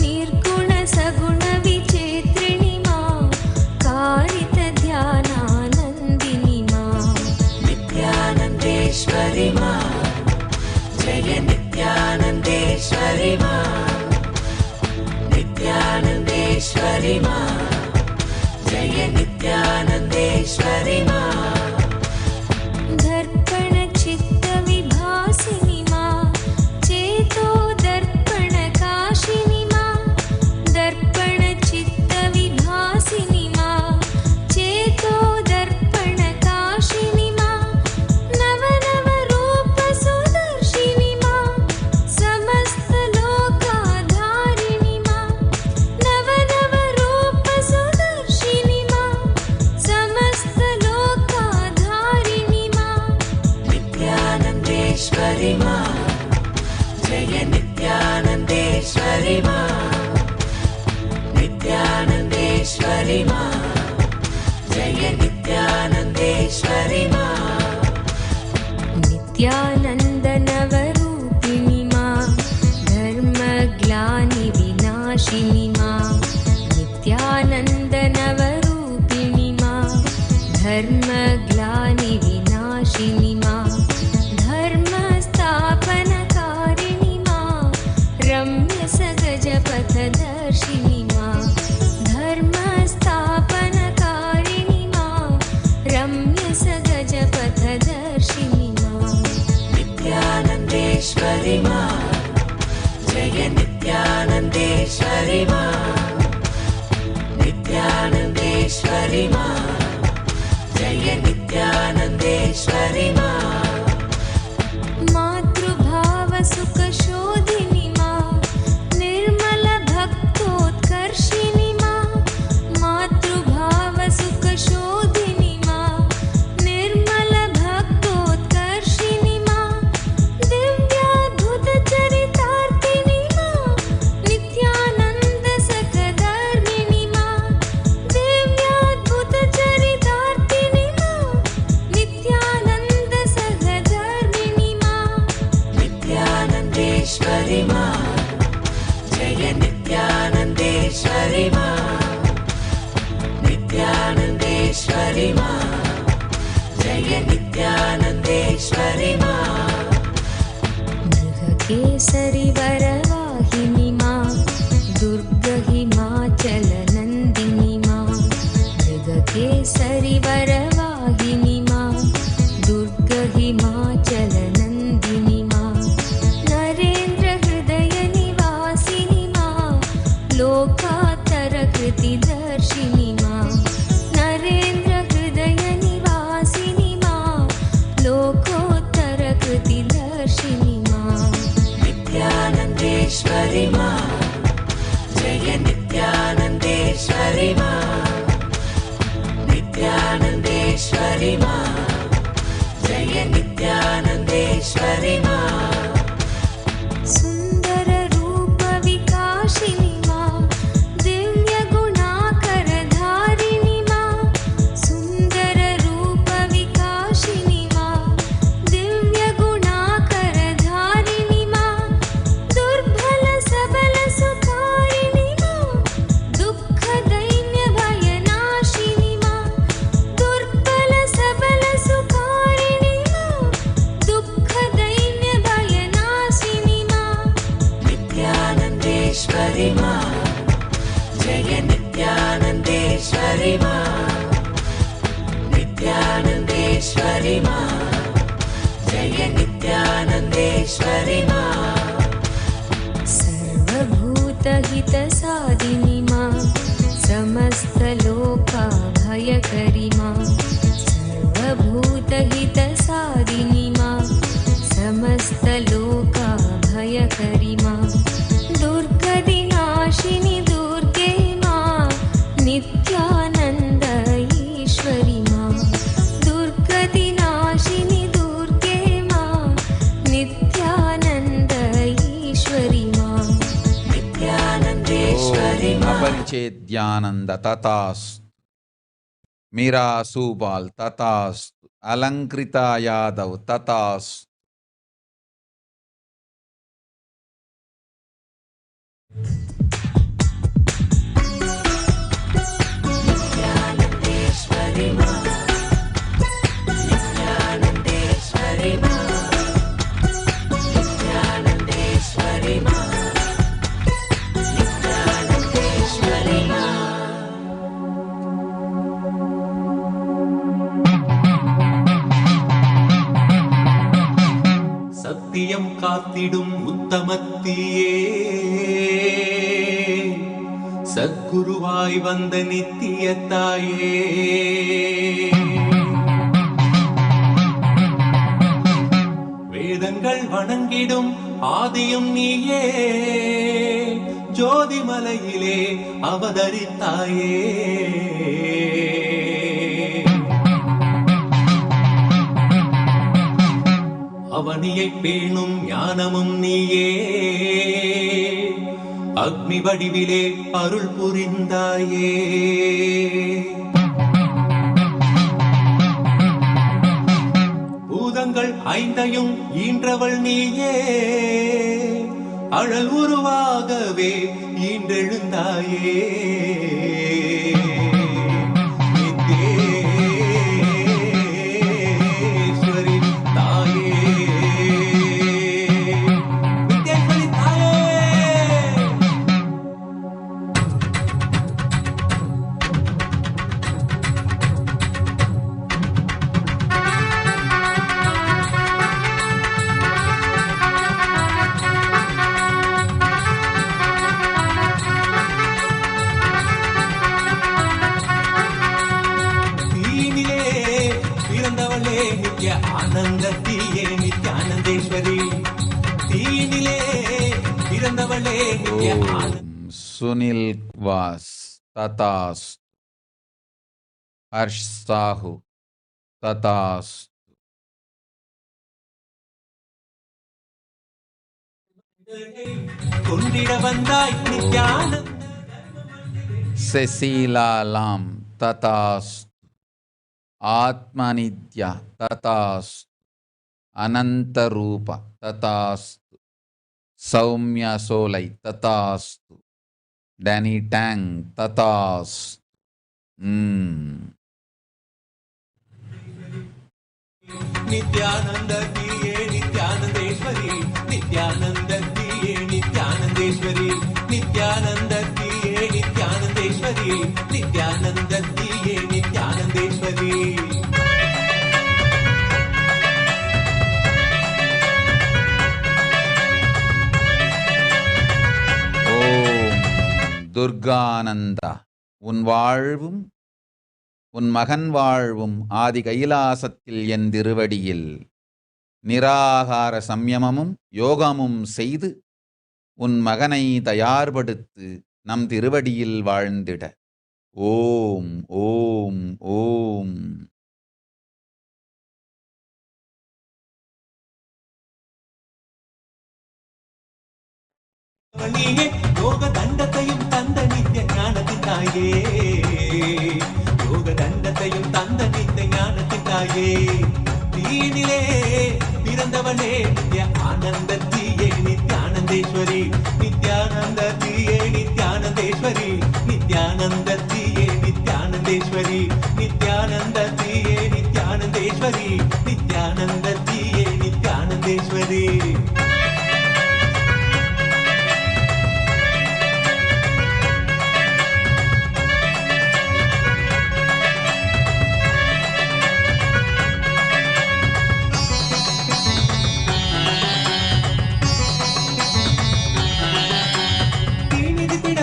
निर्गुणसगुणविचित्रिणि मा कारितध्यानानन्दिनि मा नित्यानन्देश्वरि मा जय नित्यानन्देश्वरि मा नित्यानन्देश्वरि मा जय नित्यानन्देश्वरि मा दर्पणचित्तविभासिनि मा चेतो दर्पणकाशिनि मा दर्पणचित्तविभासिनि मा चेतो दर्पणकाशिनि नित्यानन्देश्वरि मा नित्यानन्देश्वरि मा जय नित्यानन्देश्वरि मा नित्यानन्दनवरूपिणि मा धर्मग्लानिविनाशिनि मा नित्यानन्दनवरूपिणि मा धर्मग्लानिविनाशिनि मा धर्मस्थापनकारिणि मा रम्यसगजपथदर्शिनि मा धर्मस्थापनकारिणि मा रम्यसगजपथदर्शिनि मा नित्यानन्देश्वरि मा जय नित्यानन्देश्वरि मा नित्यानन्देश्वरि मा जय नित्यानन्देश्वरि मा मातृभावसुखशोधिनि मा निर्मलभक्तोत्कर्षिणि मा मातृभावसुखशोधिनि मा निर्मलभक्तोत्कर्षिणि मा दिव्याद्भुतचरितार्थिनि मा नित्यानन्दसखधर्मिणि मा दिव्याद्भुतचरितार्थिनि मा नित्यानन्दसखधर्मिणि मा नित्यानन्देश्वरि मा जय नित्यानन्देश्वरि मा नित्यानन्देश्वरि मा जय नित्यानन्देश्वरि मा मृगकेसरि वरवाहिनि मा दुर्गहिमाचलनन्दिनि मा मृगकेसरि वरवाहिनि मा दुर्गहिमाचलनन्दिनि मा नरेन्द्रहृदयनिवासिनि मा लोकात्तरकृतिदर्शिनि मा नरेन्द्रहृदयनिवासिनि मा लोकोत्तरकृतिदर्शिनि मा नित्यानन्देश्वरि मा जय नित्यानन्देश्वरि मा नित्यानन्देश्वरि मा जय नित्यानन्देश्वरि मा सुन्दररूपविकासिनि मा दिव्यगुणाकरधारिणि मा सुन्दररूपविकासिनि मा दिव्यगुणाकरधारिणि मा दुर्बलसबलसुखारिणि मा दुःखदैन्यभयनाशिनि मा दुर्बलसबलसुखारिणि मा दुःखदैन्यभयनाशिनि मा नित्यानन्देश्वरि मा जय नित्यानन्देश्वरि मा नित्यानन्देश्वरि मा जय नित्यानन्देश्वरि मा सर्वभूतहितसाधिनि मा समस्तलोकाभयकरि मा सर्वभूतहितसाधिनि मा समस्तलोकाभयकरि मा दुर्गतिनाशिनि दुर्गे मा नित्यानन्द ईश्वरि मा दुर्गतिनाशिनि दुर्गे मा नित्यानन्द ईश्वरि मा नित्यानन्देश्वरि मा अपरिचेद्यानंद तथास्तु मीरा सूबाल तथास्तु अलंकृता यादव तथास्तु नित्यानन्देश्वरि मा नित्यानन्देश्वरि मा नित्यानन्देश्वरि मा नित्यानन्देश्वरि मा சத்தியம் காத்திடும் உத்தமத்தியே சத்குருவாய் வந்த நித்திய தாயே வேதங்கள் வணங்கிடும் ஆதியும் நீயே ஜோதிமலையிலே அவதரித்தாயே அவனியை பேணும் ஞானமும் நீயே அக்னி வடிவிலே அருள் புரிந்தாயே. பூதங்கள் ஐந்தையும் ஈன்றவள் நீயே, அழல் உருவாகவே ஈன்றெழுந்தாயே. நித்யேஸ்வரி தாயே, நித்யேஸ்வரி தாயே. நித்ய ஆனந்தத்தியே நித்யானந்தேஸ்வரி, தீனிலே பிறந்தவளே நித்ய ஆனந்த. சுனில் வாஸ் ததாஸ், ஹர்ஷ் சாஹு ததாஸ். கொண்டிட வந்தாய் நித்யானந்த. செசீலா லாம் ததாஸ், ஆத்மநித்யா ததாஸ், அனந்தரூப ததாஸ்து, சௌமியா சோலை ததாஸ்து, டேனி டேங் ததாஸ். நித்யானந்தத்தியே நித்யானந்தேஸ்வரி, நித்யானந்தத்தியே நித்யானந்தேஸ்வரி, நித்யானந்தத்தியே நித்யானந்தேஸ்வரி, நித்யானந்தத்தியே நித்யானந்தேஸ்வரி. ஓம் துர்கானந்தா, உன் வாழ்வும் உன் மகன் வாழ்வும் ஆதி கைலாசத்தில் என் திருவடியில் நிராகார சம்யமமும் யோகமும் செய்து உன் மகனை தயார்படுத்து நம் திருவடியில் வாழ்ந்திட. ஓம் ஓம் ஓம். நீயே யோக தண்டத்தையும் தந்த நித்திய ஞானத்தின் தாயே, யோக தண்டத்தையும் தந்த நித்திய ஞானத்தின் தாயே. தீனிலே பிறந்தவளே நித்ய ஆனந்தத்தியே நித்யானந்தேஸ்வரி, நித்யானந்தத்தியே நித்யானந்தேஸ்வரி, நித்யானந்தத்தியே நித்யானந்தேஸ்வரி, நித்யானந்தத்தியே நித்யானந்தேஸ்வரி, நித்யானந்தத்தியே நித்யானந்தேஸ்வரி.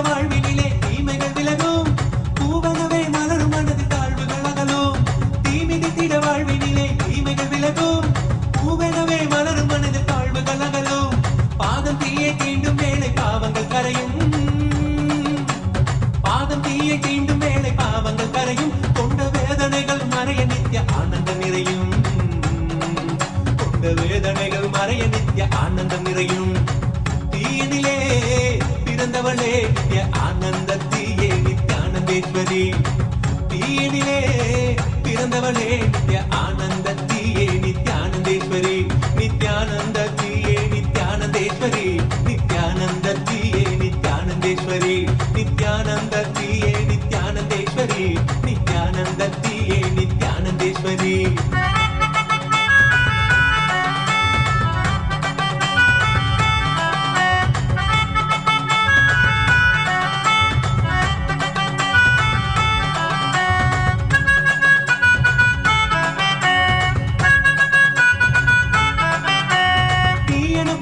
வாழ்வினிலே தீமைகள் விலகும், பூவனவே மலரும் மனது தாழ்வுகள் அகலும். தீமிதித்திட வாழ்வினிலே தீமைகள் விலகும், பூவனவே மலரும் மனது தாழ்வுகள் அகலும். பாதம் தீயை தீண்டும் வேளை பாவங்கள் கரையும், பாதம் தீயை தீண்டும் வேளை பாவங்கள் கரையும். கொண்ட வேதனைகள் மறைய நித்ய ஆனந்தம் நிறையும், கொண்ட வேதனைகள் மறைய நித்ய ஆனந்தம் நிறையும். தீயினிலே பிறந்தவளே நித்ய ஆனந்தத்தியே நித்யானந்தேஸ்வரி, தீயினிலே பிறந்தவளே நித்ய ஆனந்தத்தியே நித்யானந்தேஸ்வரி, நித்யானந்தத்தியே நித்யானந்தேஸ்வரி, நித்யானந்தத்தியே நித்யானந்தேஸ்வரி, நித்யானந்தத்தியே நித்யானந்தேஸ்வரி, நித்யானந்தத்தியே நித்யானந்தேஸ்வரி.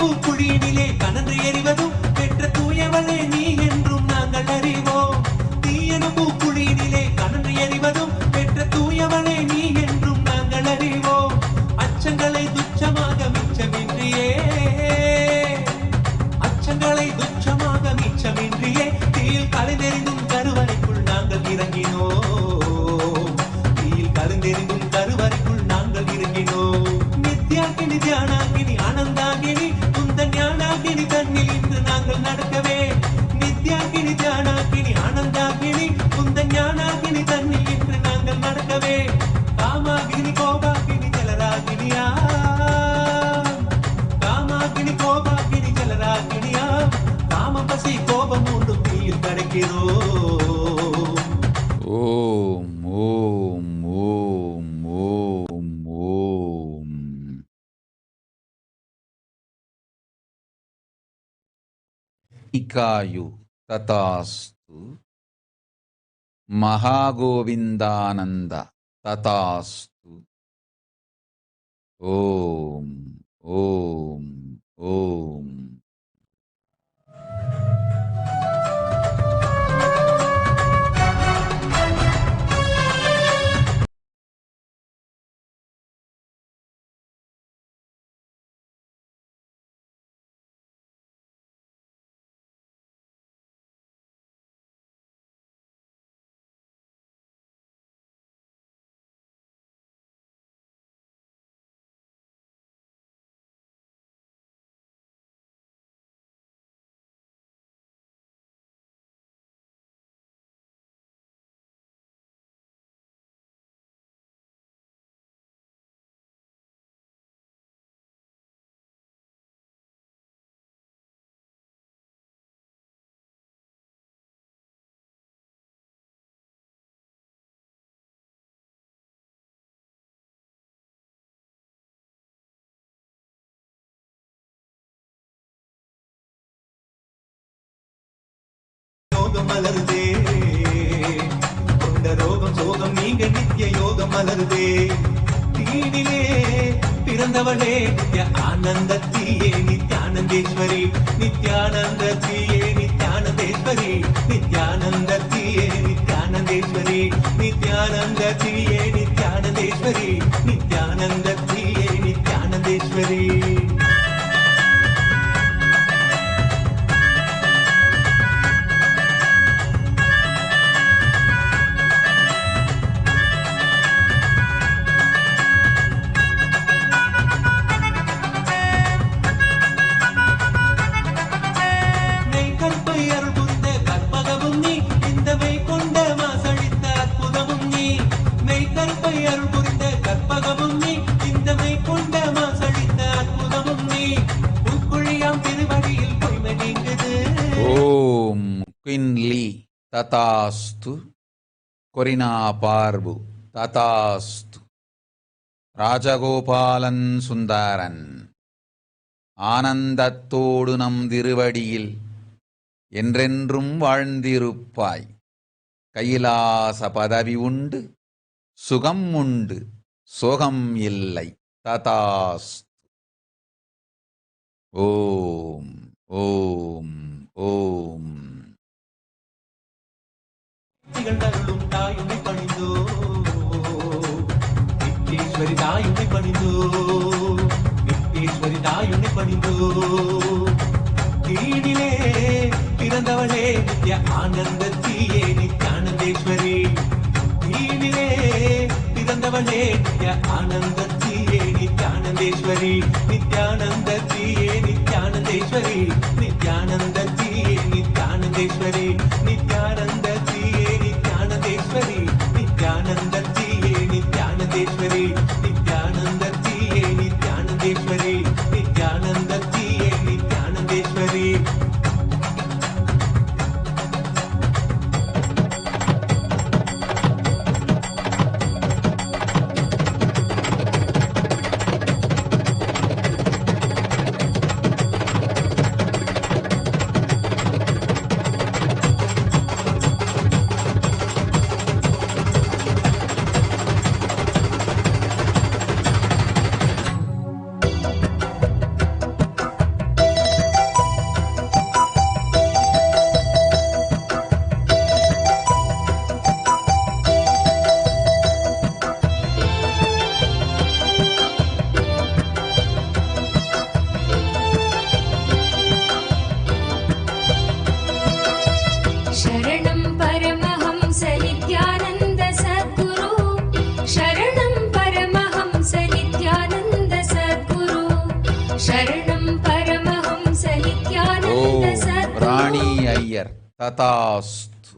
பூக்குழியினிலே கனன்று எறிவதும் பெற்ற தூயவளே நீ என்றும் நாங்கள் அறிவோம். தீயன பூக்குழியினிலே கனன்று எறிவதும் பெற்ற தூயவளே நீ என்றும் நாங்கள் அறிவோம். Kayu Tatastu Mahagovindananda Tatastu Om Om Om. யோகம் மலருதே கொண்ட ரோகம் சோகம் நீங்க நித்திய யோகம் மலருதே தீனிலே பிறந்தவளே நித்ய ஆனந்தத்தியே நித்யானந்தேஸ்வரி நித்யானந்தத்தியே நித்யானந்தேஸ்வரி நித்யானந்தத்தியே நித்யானந்தேஸ்வரி நித்யானந்தத்தியே நித்யானந்தேஸ்வரி நித்யானந்தத்தியே நித்யானந்தேஸ்வரி. Tatastu Korina Parbu Tatastu Rajagopalan Sundaran ஆனந்தத்தோடு நம் திருவடியில் என்றென்றும் வாழ்ந்திருப்பாய். கையிலாச பதவி உண்டு சுகம் உண்டு சோகம் இல்லை. ததாஸ்து. ஓம் ஓம் ஓம். திகழ்ந்தருளும் தாயுனை பணிந்தோ நித்யேஸ்வரி தாயுனை பணிந்தோ நித்யேஸ்வரி தாயுனை பணிந்தோ கீழிலே பிறந்தவளே நித்ய ஆனந்தத்தியே நித்யானந்தேஸ்வரி கீழிலே பிறந்தவளே நித்ய ஆனந்தத்தியே நித்யானந்தேஸ்வரி நித்யானந்தத்தியே நித்யானந்தேஸ்வரி நித்யானந்தத்தியே நித்யானந்தேஸ்வரி நித்யானந்தத்தியே நித்யானந்தேஸ்வரி நித்யானந்தத்தியே நித்யானந்தேஸ்வரி நித்யானந்தத்தியே நித்யானந்தேஸ்வரி நித்யானந்தத்தியே நித்யானந்தேஸ்வரி. शरणं परमहंस नित्यानन्द सद्गुरु शरणं परमहंस नित्यानन्द सद्गुरु शरणं परमहंस नित्यानन्द ஓம் सद्गुरु. ராணி ஐயர் ததாஸ்து.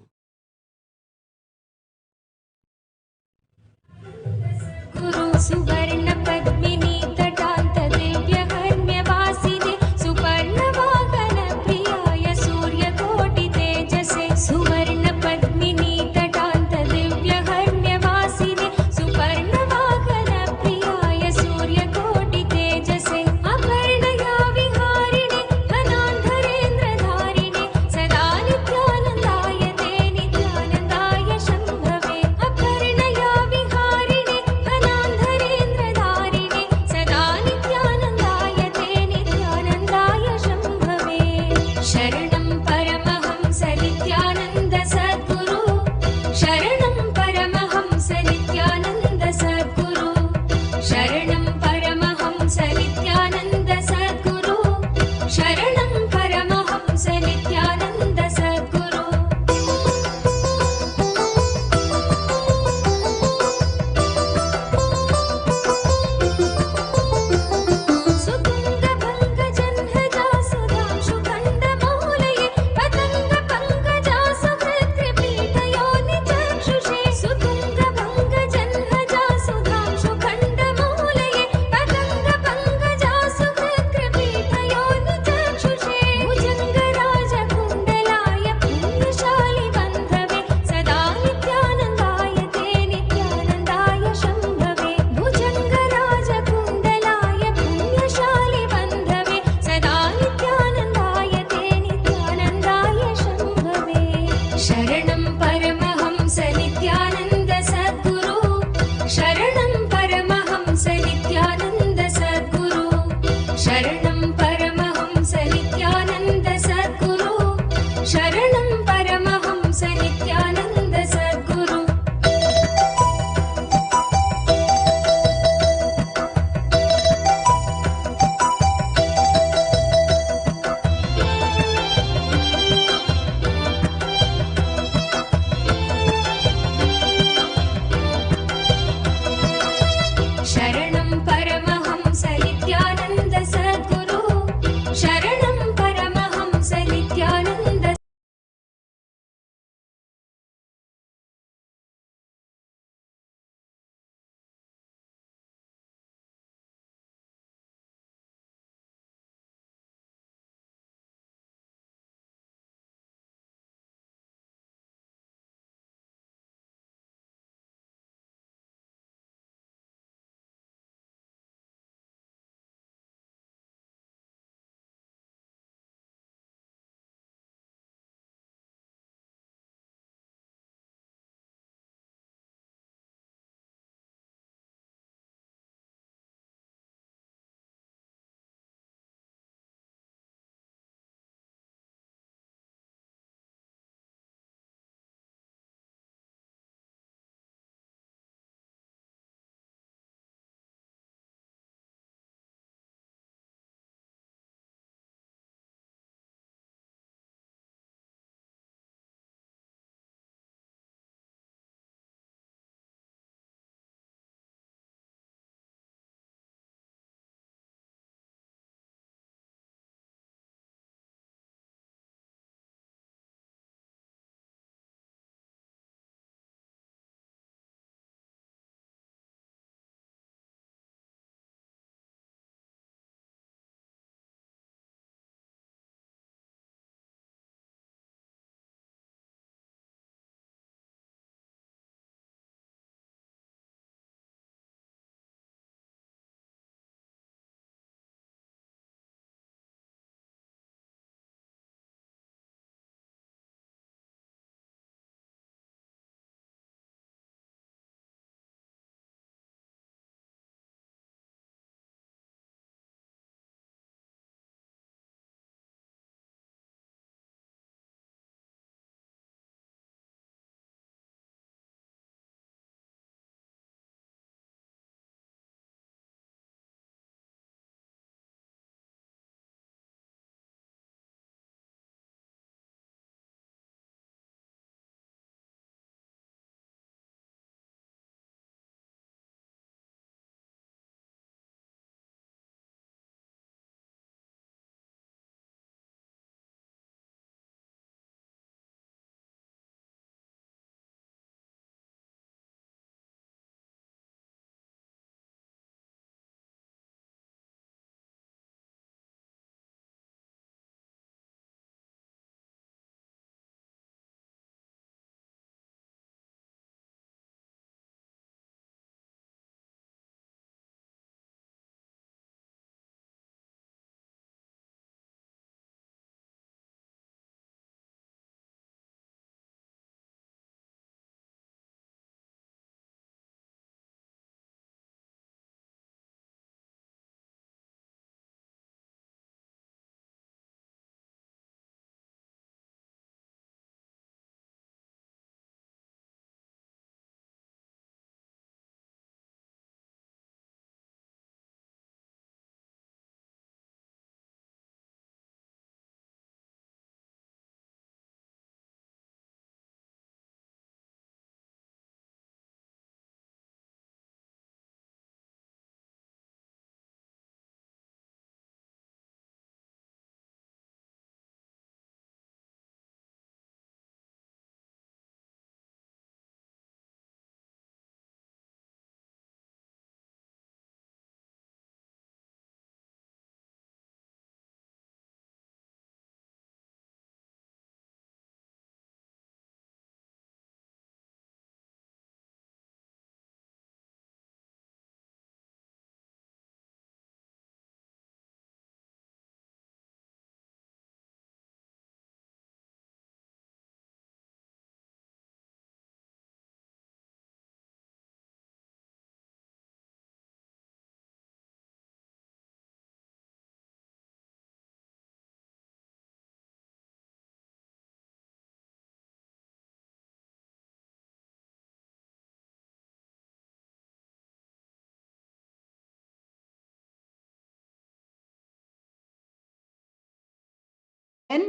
गुरु सुवर्ण पद्मिनी तटान्त दिव्य हर्म्यवासिने सुपर्ण वाहन प्रियाय सूर्यकोटि तेजसे सुवर्ण पद्मिनी तटान्त दिव्य हर्म्यवासिने सुपर्ण वाहन प्रियाय सूर्यकोटि तेजसे अपर्णया विहारिणे धनान्धरेन्द्र धारिणे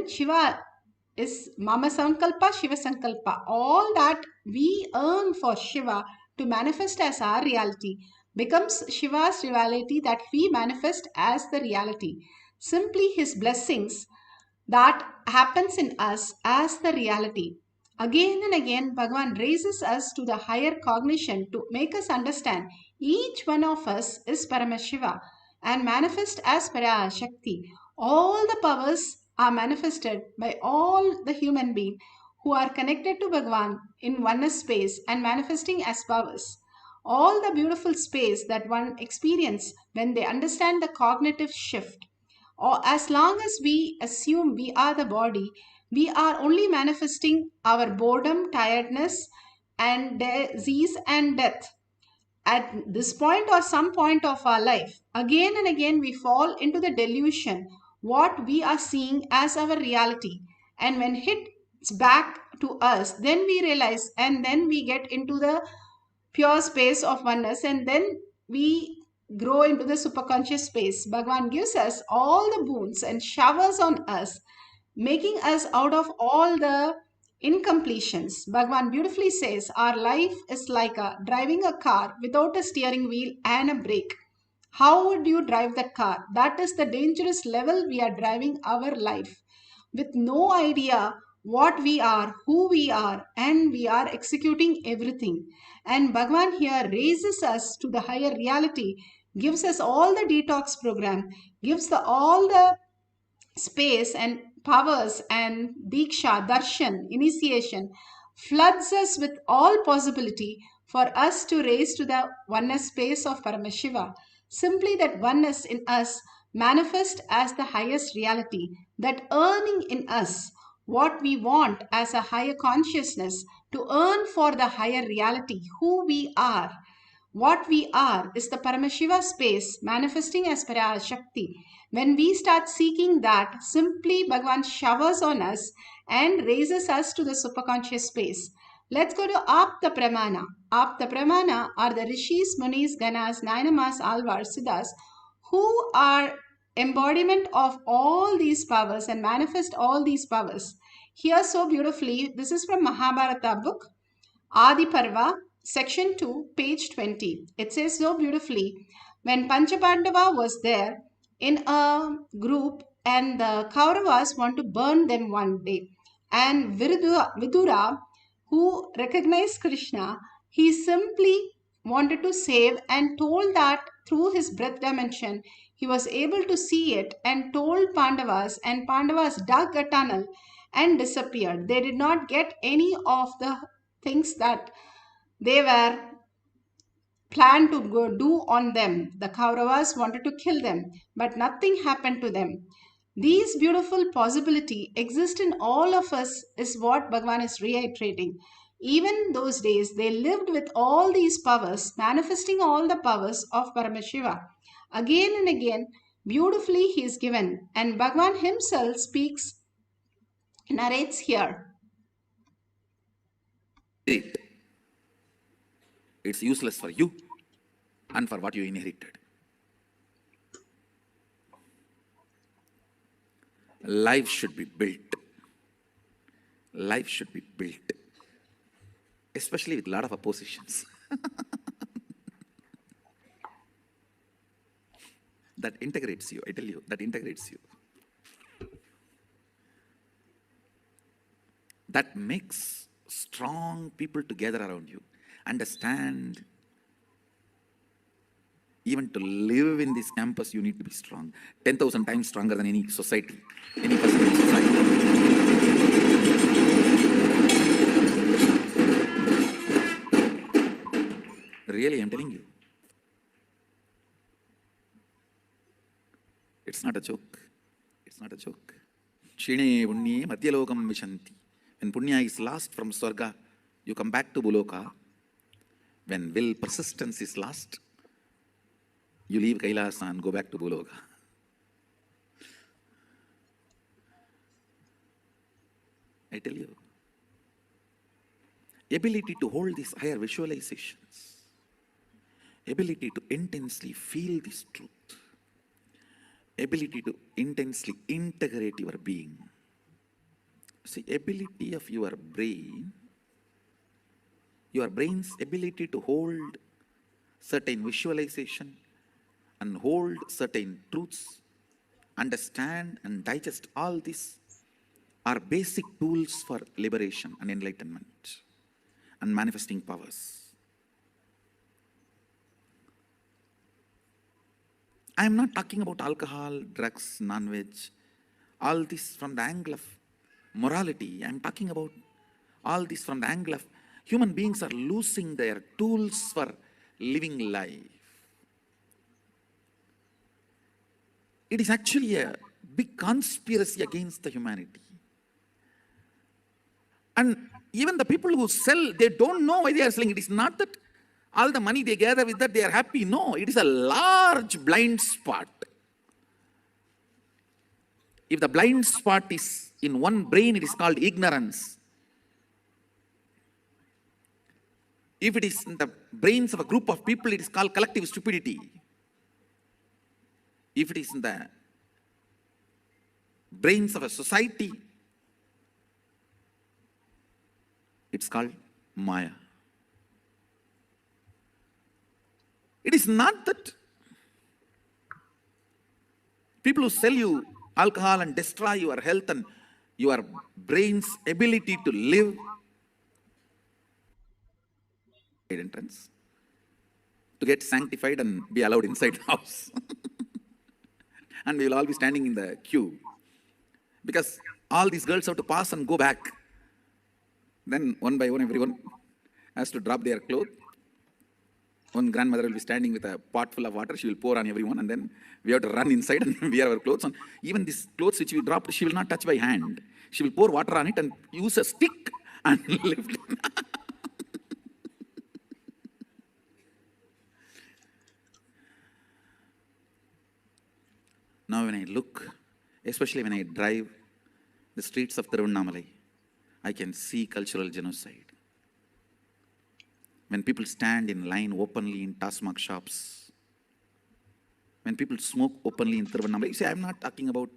Shiva is Mama Sankalpa, Shiva Sankalpa. All that we earn for Shiva to manifest as our reality becomes Shiva's reality that we manifest as the reality. Simply his blessings that happens in us as the reality. Again and again, Bhagavan raises us to the higher cognition to make us understand each one of us is Paramashiva and manifest as Parashakti. All the powers are manifested by all the human beings who are connected to Bhagavan in oneness space and manifesting as powers. All the beautiful space that one experience when they understand the cognitive shift, or as long as we assume we are the body, we are only manifesting our boredom, tiredness, and disease and death. At this point or some point of our life, again and again we fall into the delusion what we are seeing as our reality. And when hits back to us, then we realize and then we get into the pure space of oneness, and then we grow into the superconscious space. Bhagavan gives us all the boons and showers on us, making us out of all the incompletions. Bhagavan beautifully says our life is like driving a car without a steering wheel and a brake. How would you drive that car? That is the dangerous level we are driving our life, with no idea what we are, who we are, and we are executing everything. And Bhagavan here raises us to the higher reality, gives us all the detox program, gives all the space and powers and diksha, darshan, initiation, floods us with all possibility for us to raise to the oneness space of Paramashiva. Simply that oneness in us manifest as the highest reality, that earning in us what we want as a higher consciousness to earn for the higher reality, who we are. What we are is the Paramashiva space manifesting as Parashakti. When we start seeking that, simply Bhagavan showers on us and raises us to the superconscious space. Let's go to Apta Pramana. Apta Pramana are the Rishis, Munis, Ganas, Nainamas, Alvars, Siddhas, who are embodiment of all these powers and manifest all these powers. Here so beautifully, this is from Mahabharata book, Adi Parva, section 2, page 20. It says so beautifully, when Panchapandava was there in a group and the Kauravas want to burn them one day, and Vidura, who recognized Krishna, he simply wanted to save and told that through his breath dimension, he was able to see it and told Pandavas, and Pandavas dug a tunnel and disappeared. They did not get any of the things that they were planned to go do on them. The Kauravas wanted to kill them, but nothing happened to them. These beautiful possibility exist in all of us is what Bhagavan is reiterating. Even those days, they lived with all these powers, manifesting all the powers of Paramashiva. Again and again, beautifully he is given, and Bhagavan himself speaks, narrates here. It's useless for you and for what you inherited. Life should be built. Life should be built, especially with a lot of oppositions. That integrates you, I tell you, that integrates you. That makes strong people together around you. Understand, even to live in this campus, you need to be strong. 10,000 times stronger than any society, any person in society. Really, I'm telling you. It's not a joke. It's not a joke. Shine Punye Madhyalokam Vishanti. When Punya is lost from Swarga, you come back to Buloka. When will persistence is lost, you leave Kailasa and go back to Buloka. I tell you. Ability to hold these higher visualizations. Ability to intensely feel this truth. Ability to intensely integrate your being. See, ability of your brain's ability to hold certain visualization and hold certain truths, understand and digest all this are basic tools for liberation and enlightenment and manifesting powers. I am not talking about alcohol, drugs, non-veg, all this from the angle of morality. I am talking about all this from the angle of human beings are losing their tools for living life. It is actually a big conspiracy against the humanity. And even the people who sell, they don't know why they are selling. It is not that all the money they gather with that they are happy. No, it is a large blind spot. If the blind spot is in one brain, it is called ignorance. If it is in the brains of a group of people, it is called collective stupidity. If it is in the brains of a society, it's called Maya. It is not that people who sell you alcohol and destroy your health and your brain's ability to live entrance to get sanctified and be allowed inside the house. And we will all be standing in the queue because all these girls have to pass and go back. Then one by one everyone has to drop their clothes. One grandmother will be standing with a pot full of water. She will pour on everyone, and then we have to run inside and wear our clothes on. Even these clothes which we dropped, she will not touch by hand. She will pour water on it and use a stick and lift it. Now when I look, especially when I drive the streets of Tiruvannamalai, I can see cultural genocide. When people stand in line openly in Tasmak shops, when people smoke openly in Tiruvannamalai, you see, I'm not talking about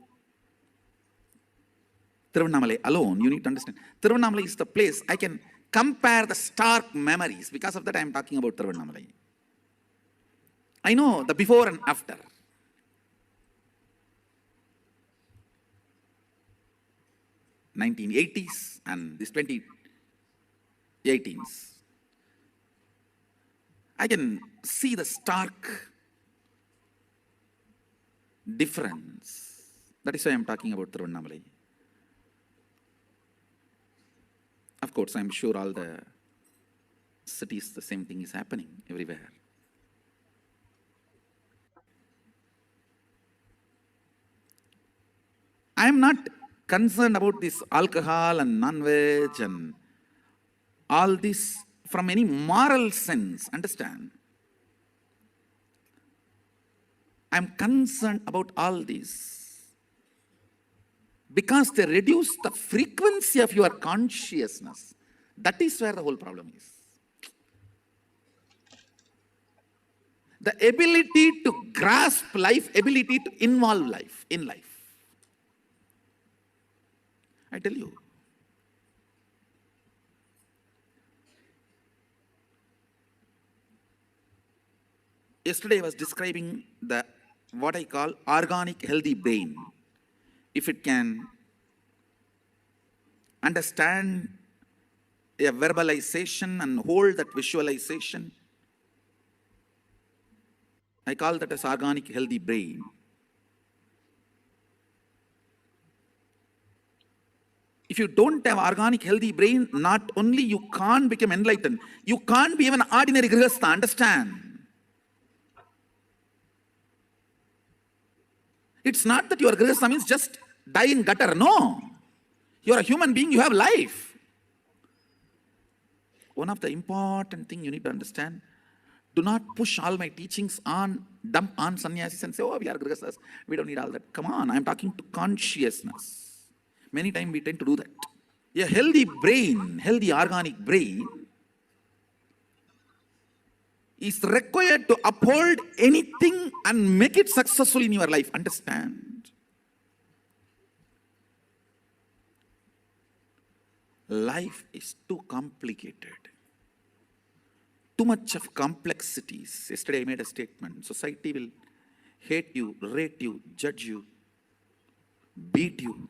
Tiruvannamalai alone. You need to understand. Tiruvannamalai is the place I can compare the stark memories. Because of that, I'm talking about Tiruvannamalai. I know the before and after. '80s and this 2018s. I can see the stark difference. That is why I'm talking about Tiruvannamalai. Of course, I'm sure all the cities, the same thing is happening everywhere. I'm not concerned about this alcohol and non-veg and all this from any moral sense, understand? I'm concerned about all this because they reduce the frequency of your consciousness. That is where the whole problem is. The ability to grasp life, ability to involve life in life. I tell you. Yesterday I was describing what I call organic healthy brain. If it can understand a verbalization and hold that visualization, I call that as organic healthy brain. If you don't have organic healthy brain, not only you can't become enlightened, you can't be even an ordinary grihastha, understand? It's not that your grihastha means just die in gutter, no. You're a human being, you have life. One of the important things you need to understand, do not push all my teachings on, dump on sannyasis and say, oh, we are grihasthas, we don't need all that. Come on, I'm talking to consciousness. Many times we tend to do that. A healthy brain, healthy organic brain is required to uphold anything and make it successful in your life. Understand? Life is too complicated. Too much of complexities. Yesterday I made a statement. Society will hate you, rate you, judge you, beat you.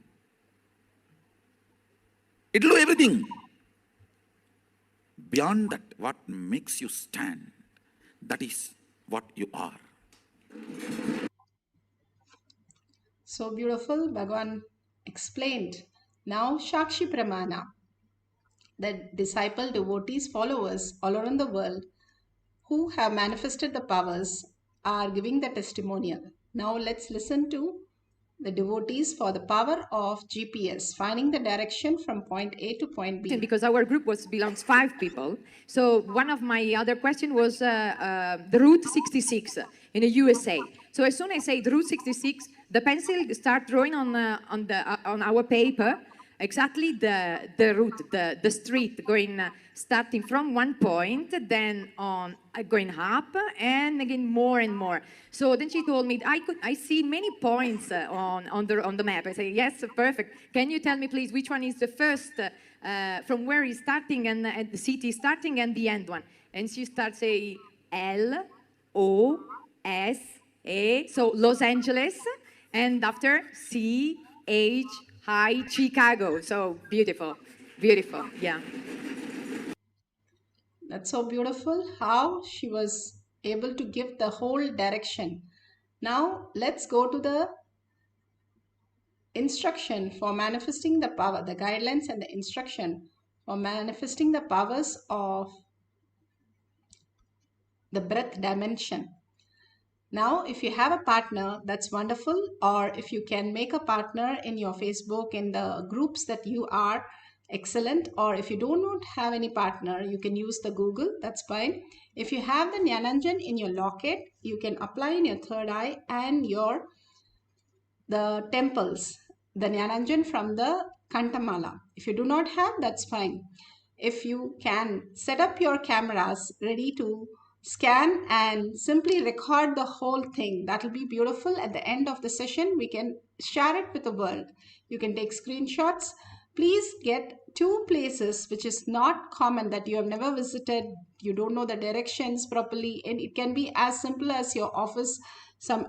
It'll do everything. Beyond that, what makes you stand, that is what you are. So beautiful, Bhagavan explained. Now, Shakshi Pramana, the disciple, devotees, followers all around the world who have manifested the powers are giving the testimonial. Now, let's listen to the devotees for the power of GPS, finding the direction from point A to point B. Because our group belongs 5 people. So one of my other question was the Route 66 in the USA. So as soon as I say the Route 66, the pencil start drawing on our paper exactly the route, the street going starting from one point, then on going up, and again more and more. So then she told me I see many points on the map. I say yes, perfect. Can you tell me please which one is the first from where is starting and the city is starting and the end one? And she starts saying LOSA, so Los Angeles, and after CH Chicago. So beautiful, beautiful, yeah. That's so beautiful how she was able to give the whole direction. Now let's go to the instruction for manifesting the power, the guidelines and the instruction for manifesting the powers of the breath dimension. Now, if you have a partner, that's wonderful. Or if you can make a partner in your Facebook, in the groups that you are, excellent. Or if you do not have any partner, you can use the Google, that's fine. If you have the Jnananjan in your locket, you can apply in your third eye and the temples, the Jnananjan from the Kantamala. If you do not have, that's fine. If you can set up your cameras ready to scan and simply record the whole thing, that will be beautiful. At the end of the session, we can share it with the world. You can take screenshots. Please get 2 places which is not common, that you have never visited, you don't know the directions properly, and it can be as simple as your office,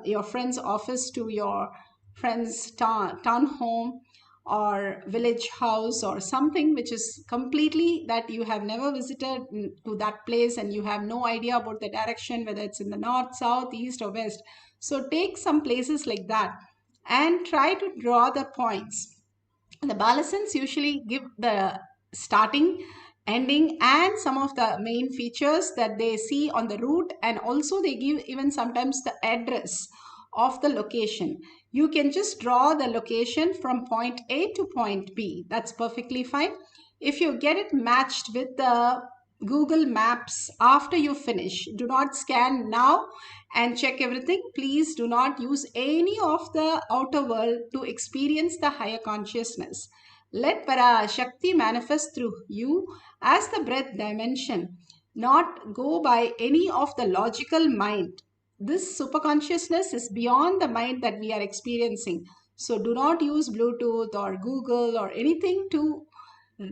your friend's office to your friend's town home or village house, or something which is completely that you have never visited to that place and you have no idea about the direction, whether it's in the north, south, east or west. So take some places like that and try to draw the points. The balasans usually give the starting, ending and some of the main features that they see on the route, and also they give even sometimes the address of the location. You can just draw the location from point A to point B. That's perfectly fine. If you get it matched with the Google Maps after you finish, do not scan now and check everything. Please do not use any of the outer world to experience the higher consciousness. Let Parashakti manifest through you as the breath dimension, not go by any of the logical mind. This superconsciousness is beyond the mind that we are experiencing. So do not use Bluetooth or Google or anything to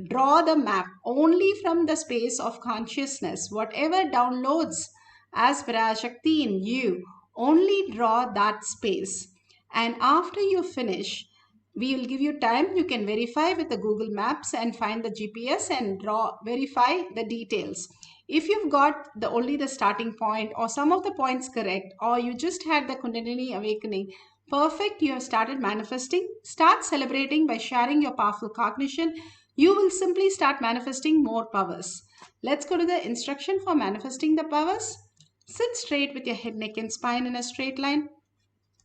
draw the map. Only from the space of consciousness, whatever downloads as Parashakti in you, only draw that space. And after you finish, we will give you time. You can verify with the Google Maps and find the GPS and verify the details. If you've got only the starting point or some of the points correct, or you just had the Kundalini awakening, perfect, you have started manifesting. Start celebrating by sharing your powerful cognition. You will simply start manifesting more powers. Let's go to the instruction for manifesting the powers. Sit straight with your head, neck and spine in a straight line.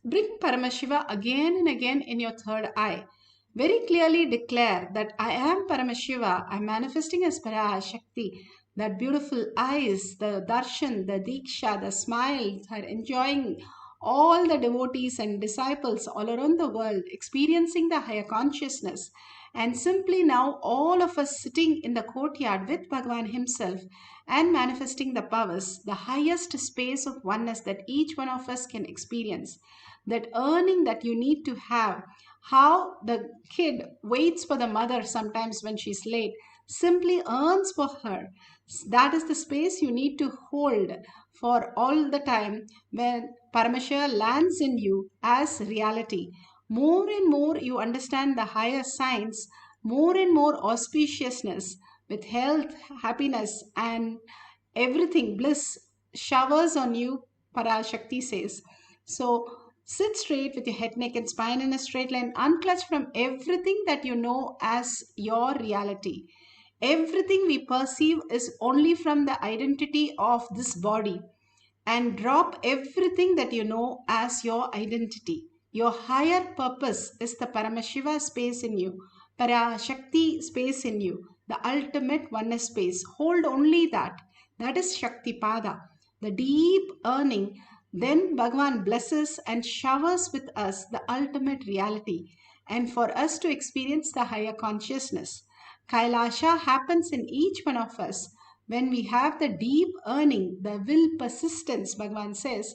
Bring Paramashiva again and again in your third eye. Very clearly declare that I am Paramashiva. I'm manifesting as Parashakti. That beautiful eyes, the darshan, the diksha, the smile, her enjoying all the devotees and disciples all around the world experiencing the higher consciousness. And simply now, all of us sitting in the courtyard with Bhagavan himself and manifesting the powers, the highest space of oneness that each one of us can experience. That earning that you need to have, how the kid waits for the mother sometimes when she's late, simply earns for her. That is the space you need to hold for all the time when Paramashiva lands in you as reality. More and more you understand the higher science, more and more auspiciousness with health, happiness, and everything, bliss showers on you, Parashakti says. So sit straight with your head, neck, and spine in a straight line, unclutch from everything that you know as your reality. Everything we perceive is only from the identity of this body, and drop everything that you know as your identity. Your higher purpose is the Paramashiva space in you, Parashakti space in you, the ultimate oneness space. Hold only that. That is Shakti Pada, the deep earning. Then Bhagavan blesses and showers with us the ultimate reality, and for us to experience the higher consciousness. Kailasha happens in each one of us when we have the deep earning, the will persistence, Bhagavan says,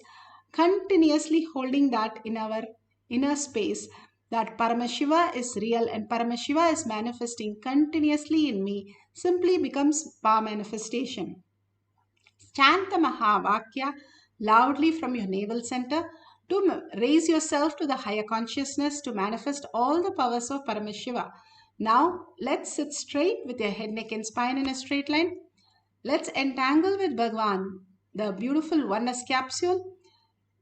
continuously holding that in our inner space, that Paramashiva is real and Paramashiva is manifesting continuously in me, simply becomes power manifestation. Chant the Mahavakya loudly from your navel center to raise yourself to the higher consciousness to manifest all the powers of Paramashiva. Now, let's sit straight with your head, neck, and spine in a straight line. Let's entangle with Bhagavan, the beautiful oneness capsule.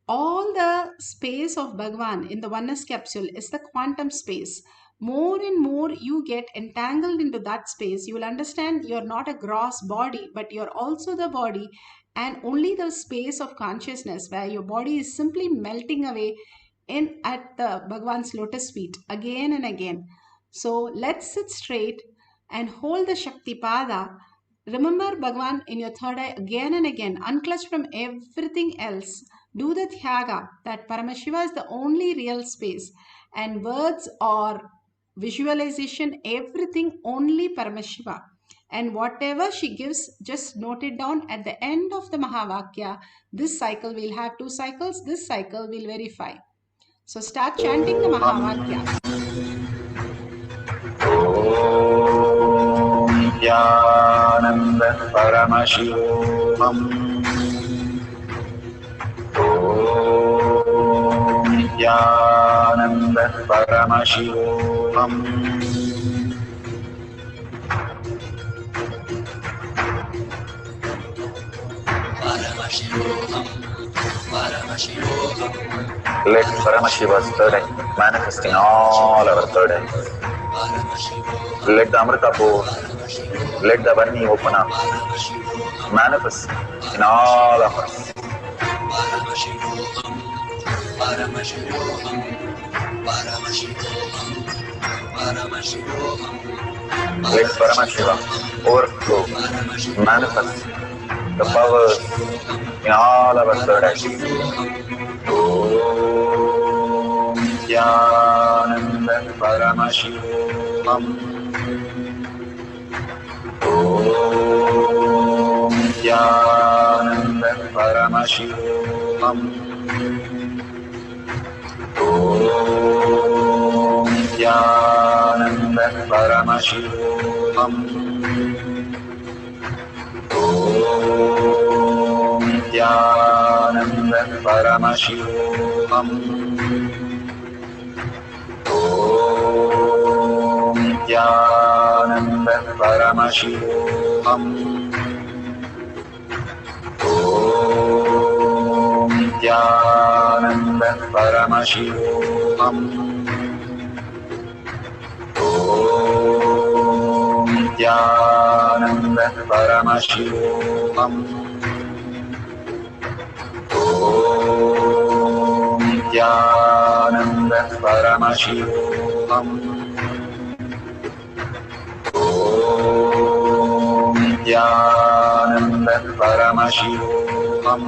All the space of Bhagavan in the oneness capsule is the quantum space. More and more you get entangled into that space, you will understand you're not a gross body, but you're also the body, and only the space of consciousness where your body is simply melting away in at the Bhagavan's lotus feet again and again. So let's sit straight and hold the Shakti Pada. Remember Bhagavan in your third eye again and again. Unclutch from everything else. Do the Thyaga that Paramashiva is the only real space, and words or visualization, everything only Paramashiva. And whatever she gives, just note it down at the end of the Mahavakya. This cycle we'll have 2 cycles. This cycle we'll verify. So start chanting the Mahavakya. Nityananda Paramashivam. Om Nityananda Paramashivam. Let Paramashiva's third eye manifest in all our third eyes. Let the Amrita pour, let the Varni open up, manifest in all of us. Let Paramashiva overflow, manifest the powers in all our third eyes. Om Nityananda Paramashivam. Om Nityananda Paramashivam. Om Nityananda Paramashivam. Om Nityananda Paramashivam. Om Nityananda Paramashivam. Om Nityananda Paramashivam. Om Nityananda Paramashivam. Om Nityananda Paramashivam. Om Nityananda Paramashivam. Om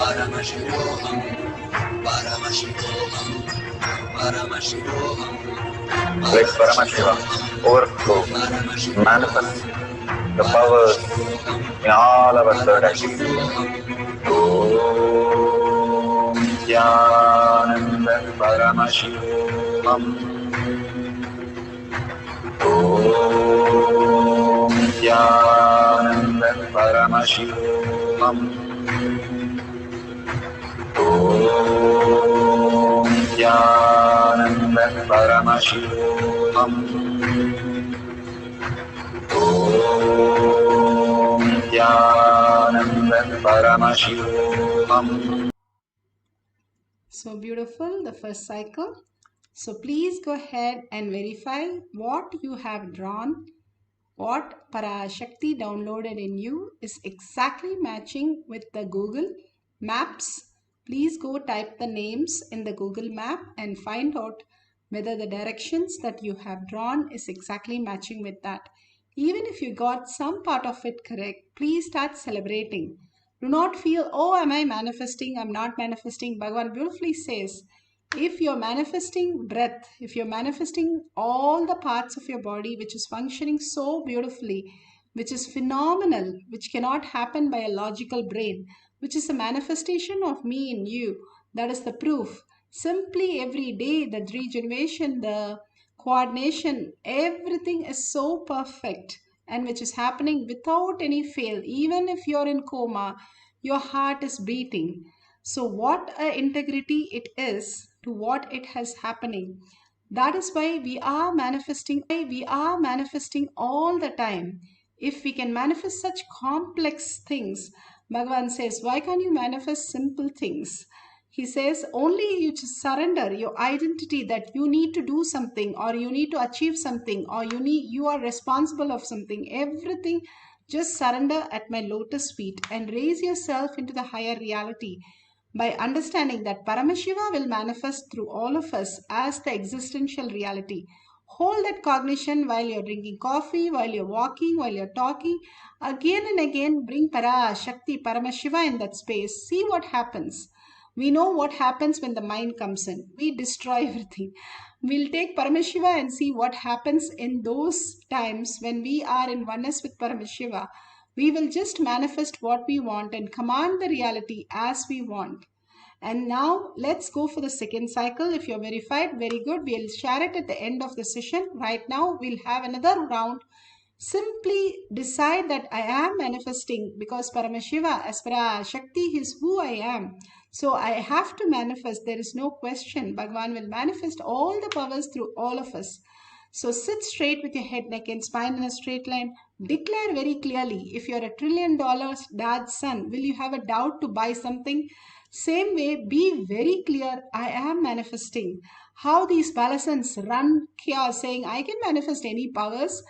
Paramashivoham, Paramashivoham, Paramashivoham, Let Paramashiva overflow, manifest the powers in all our third activity. Om Jnananda Paramashivam. Om Jnananda Paramashivam. Om Jnananda Paramashivam. Om Jnananda Paramashivam. So beautiful, the first cycle. So please go ahead and verify what you have drawn, what Parashakti downloaded in you is exactly matching with the Google Maps. Please go type the names in the Google Map and find out whether the directions that you have drawn is exactly matching with that. Even if you got some part of it correct, please start celebrating. Do not feel, oh, am I manifesting? I'm not manifesting. Bhagavan beautifully says, if you're manifesting breath, if you're manifesting all the parts of your body which is functioning so beautifully, which is phenomenal, which cannot happen by a logical brain, which is a manifestation of me in you, that is the proof. Simply every day, the regeneration, the coordination, everything is so perfect and which is happening without any fail. Even if you're in coma, your heart is beating. So what a integrity it is to what it has happening. That is why we are manifesting all the time. If we can manifest such complex things, Bhagavan says, why can't you manifest simple things? He says, only you just surrender your identity that you need to do something or you need to achieve something or you are responsible of something. Everything, just surrender at my lotus feet and raise yourself into the higher reality by understanding that Paramashiva will manifest through all of us as the existential reality. Hold that cognition while you're drinking coffee, while you're walking, while you're talking. Again and again, bring Parashakti, Paramashiva in that space. See what happens. We know what happens when the mind comes in. We destroy everything. We'll take Paramashiva and see what happens in those times when we are in oneness with Paramashiva. We will just manifest what we want and command the reality as we want. And now let's go for the second cycle. If you're verified, very good. We'll share it at the end of the session. Right now, we'll have another round. Simply decide that I am manifesting because Paramashiva, as Parashakti, is who I am. So I have to manifest. There is no question. Bhagavan will manifest all the powers through all of us. So sit straight with your head, neck and spine in a straight line. Declare very clearly, if you're $1 trillion dad's son, will you have a doubt to buy something? Same way, be very clear, I am manifesting. How these balasans run chaos saying, I can manifest any powers.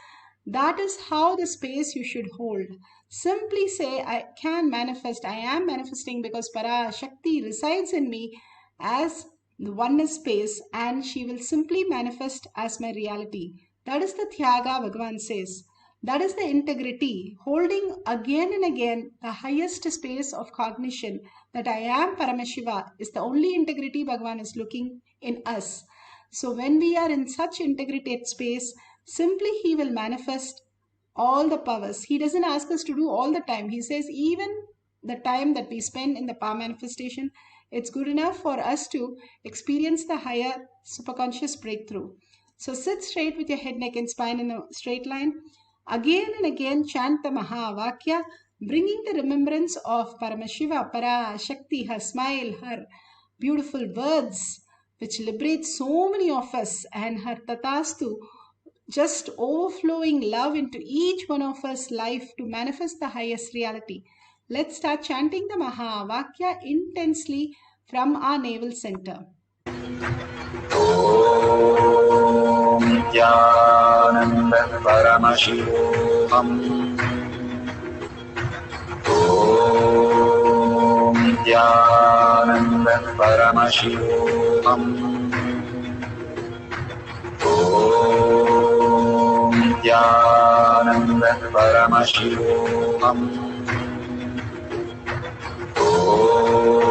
That is how the space you should hold. Simply say, I can manifest, I am manifesting because Parashakti resides in me as the oneness space and she will simply manifest as my reality. That is the Tyaga Bhagavan says. That is the integrity, holding again and again the highest space of cognition that I am Paramashiva is the only integrity Bhagavan is looking in us. So when we are in such integrated space, simply he will manifest all the powers. He doesn't ask us to do all the time. He says even the time that we spend in the power manifestation, it's good enough for us to experience the higher superconscious breakthrough. So sit straight with your head, neck and spine in a straight line. Again and again chant the Mahavakya, bringing the remembrance of Paramashiva, Parashakti, her smile, her beautiful words, which liberate so many of us, and her Tatastu, just overflowing love into each one of us life to manifest the highest reality. Let's start chanting the Mahavakya intensely from our navel center. Om Jnananda Paramashivam. Om Jnananda Paramashivam. Om Jnananda Paramashivam. Om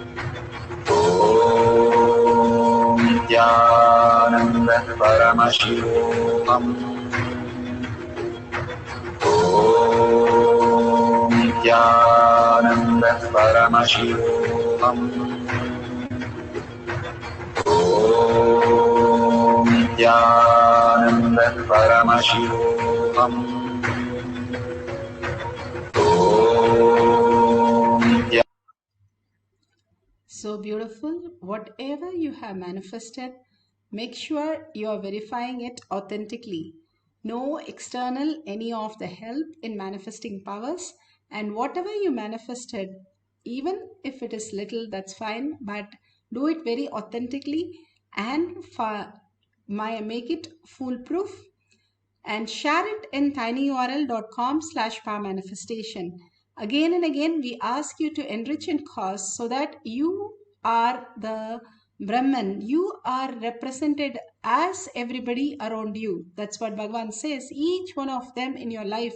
परमशिवोऽहम् ॐ नित्यानन्दः परमशिवोऽहम् ॐ नित्यानन्दः परमशिवोऽहम् ॐ नित्या So beautiful. Whatever you have manifested, make sure you are verifying it authentically. No external any of the help in manifesting powers, and whatever you manifested, even if it is little, that's fine, but do it very authentically and make it foolproof and share it in tinyurl.com/power manifestation. Again and again, we ask you to enrich in cause so that you are the Brahman. You are represented as everybody around you. That's what Bhagavan says. Each one of them in your life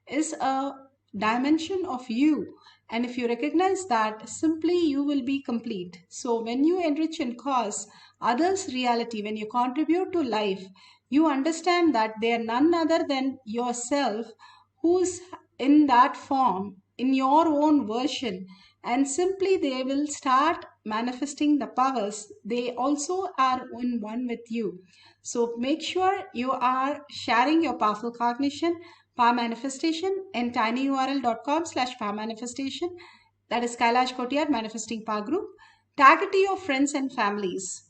is a dimension of you. And if you recognize that, simply you will be complete. So when you enrich in cause others' reality, when you contribute to life, you understand that they are none other than yourself who's in that form, in your own version, and simply they will start manifesting the powers. They also are in one with you. So make sure you are sharing your powerful cognition, power manifestation in tinyurl.com/power manifestation. That is Kailash Kotiyar Manifesting Power Group. Tag it to your friends and families.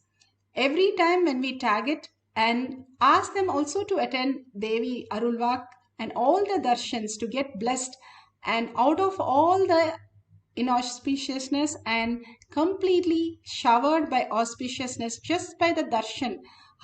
Every time when we tag it, and ask them also to attend Devi Arulvak and all the darshans to get blessed, and out of all the inauspiciousness and completely showered by auspiciousness just by the darshan.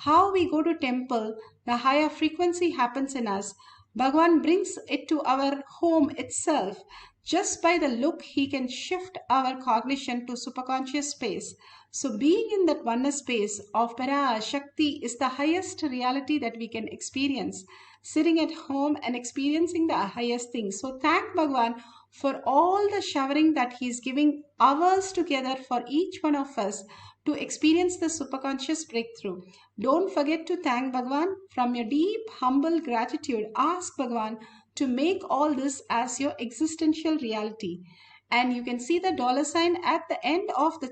How we go to temple, the higher frequency happens in us. Bhagwan brings it to our home itself. Just by the look, he can shift our cognition to superconscious space. So being in that oneness space of Parashakti is the highest reality that we can experience. Sitting at home and experiencing the highest things. So thank Bhagwan for all the showering that he is giving hours together for each one of us to experience the superconscious breakthrough. Don't forget to thank Bhagwan from your deep, humble gratitude. Ask Bhagwan to make all this as your existential reality. And you can see the dollar sign at the end of the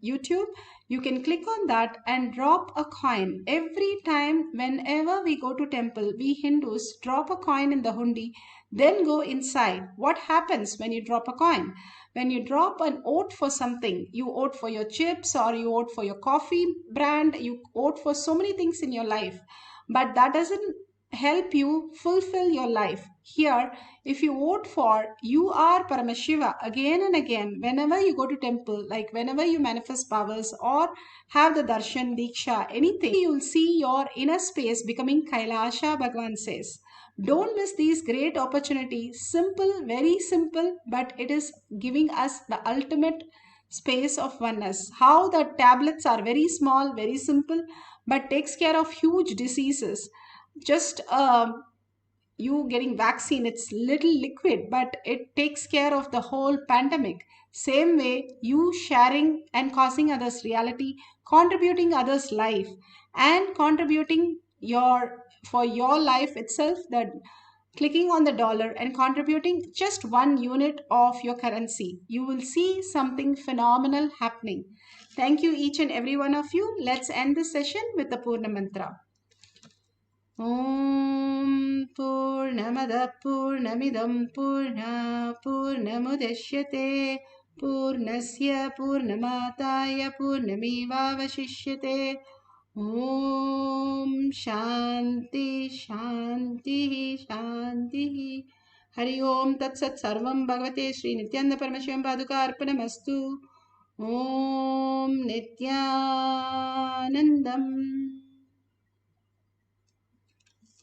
YouTube. You can click on that and drop a coin. Every time, whenever we go to temple, we Hindus drop a coin in the hundi, then go inside. What happens when you drop a coin? When you drop an oat for something, you oat for your chips or you oat for your coffee brand, you oat for so many things in your life. But that doesn't help you fulfill your life. Here, if you vote for you are Paramashiva again and again, whenever you go to temple, like whenever you manifest powers or have the darshan, diksha, anything, you'll see your inner space becoming Kailasha, Bhagavan says. Don't miss these great opportunities. Simple, very simple, but it is giving us the ultimate space of oneness. How the tablets are very small, very simple, but takes care of huge diseases. Just you getting vaccine, it's little liquid, but it takes care of the whole pandemic. Same way, you sharing and causing others reality, contributing others life, and contributing your for your life itself, that clicking on the dollar and contributing just 1 unit of your currency, you will see something phenomenal happening. Thank you each and every one of you. Let's end this session with the Purna Mantra. ॐ पूर्णमदः पूर्णमिदं पूर्णमुदच्यते पूर्णस्य पूर्णमादाय पूर्णमेवावशिष्यते ॐ शान्ति शान्तिः शान्तिः हरि ओम तत्सत् सर्वं भगवते श्री नित्यानंद परमशिवं पादुकार्पणमस्तु ॐ नित्यानन्दम्.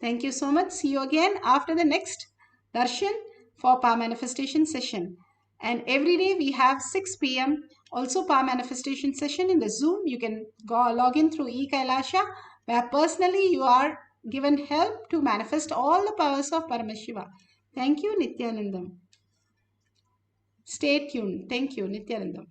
Thank you so much. See you again after the next darshan for power manifestation session. And every day we have 6 p.m. also power manifestation session in the Zoom. You can go log in through eKailasha, where personally you are given help to manifest all the powers of Paramashiva. Thank you, Nityanandam. Stay tuned. Thank you, Nityanandam.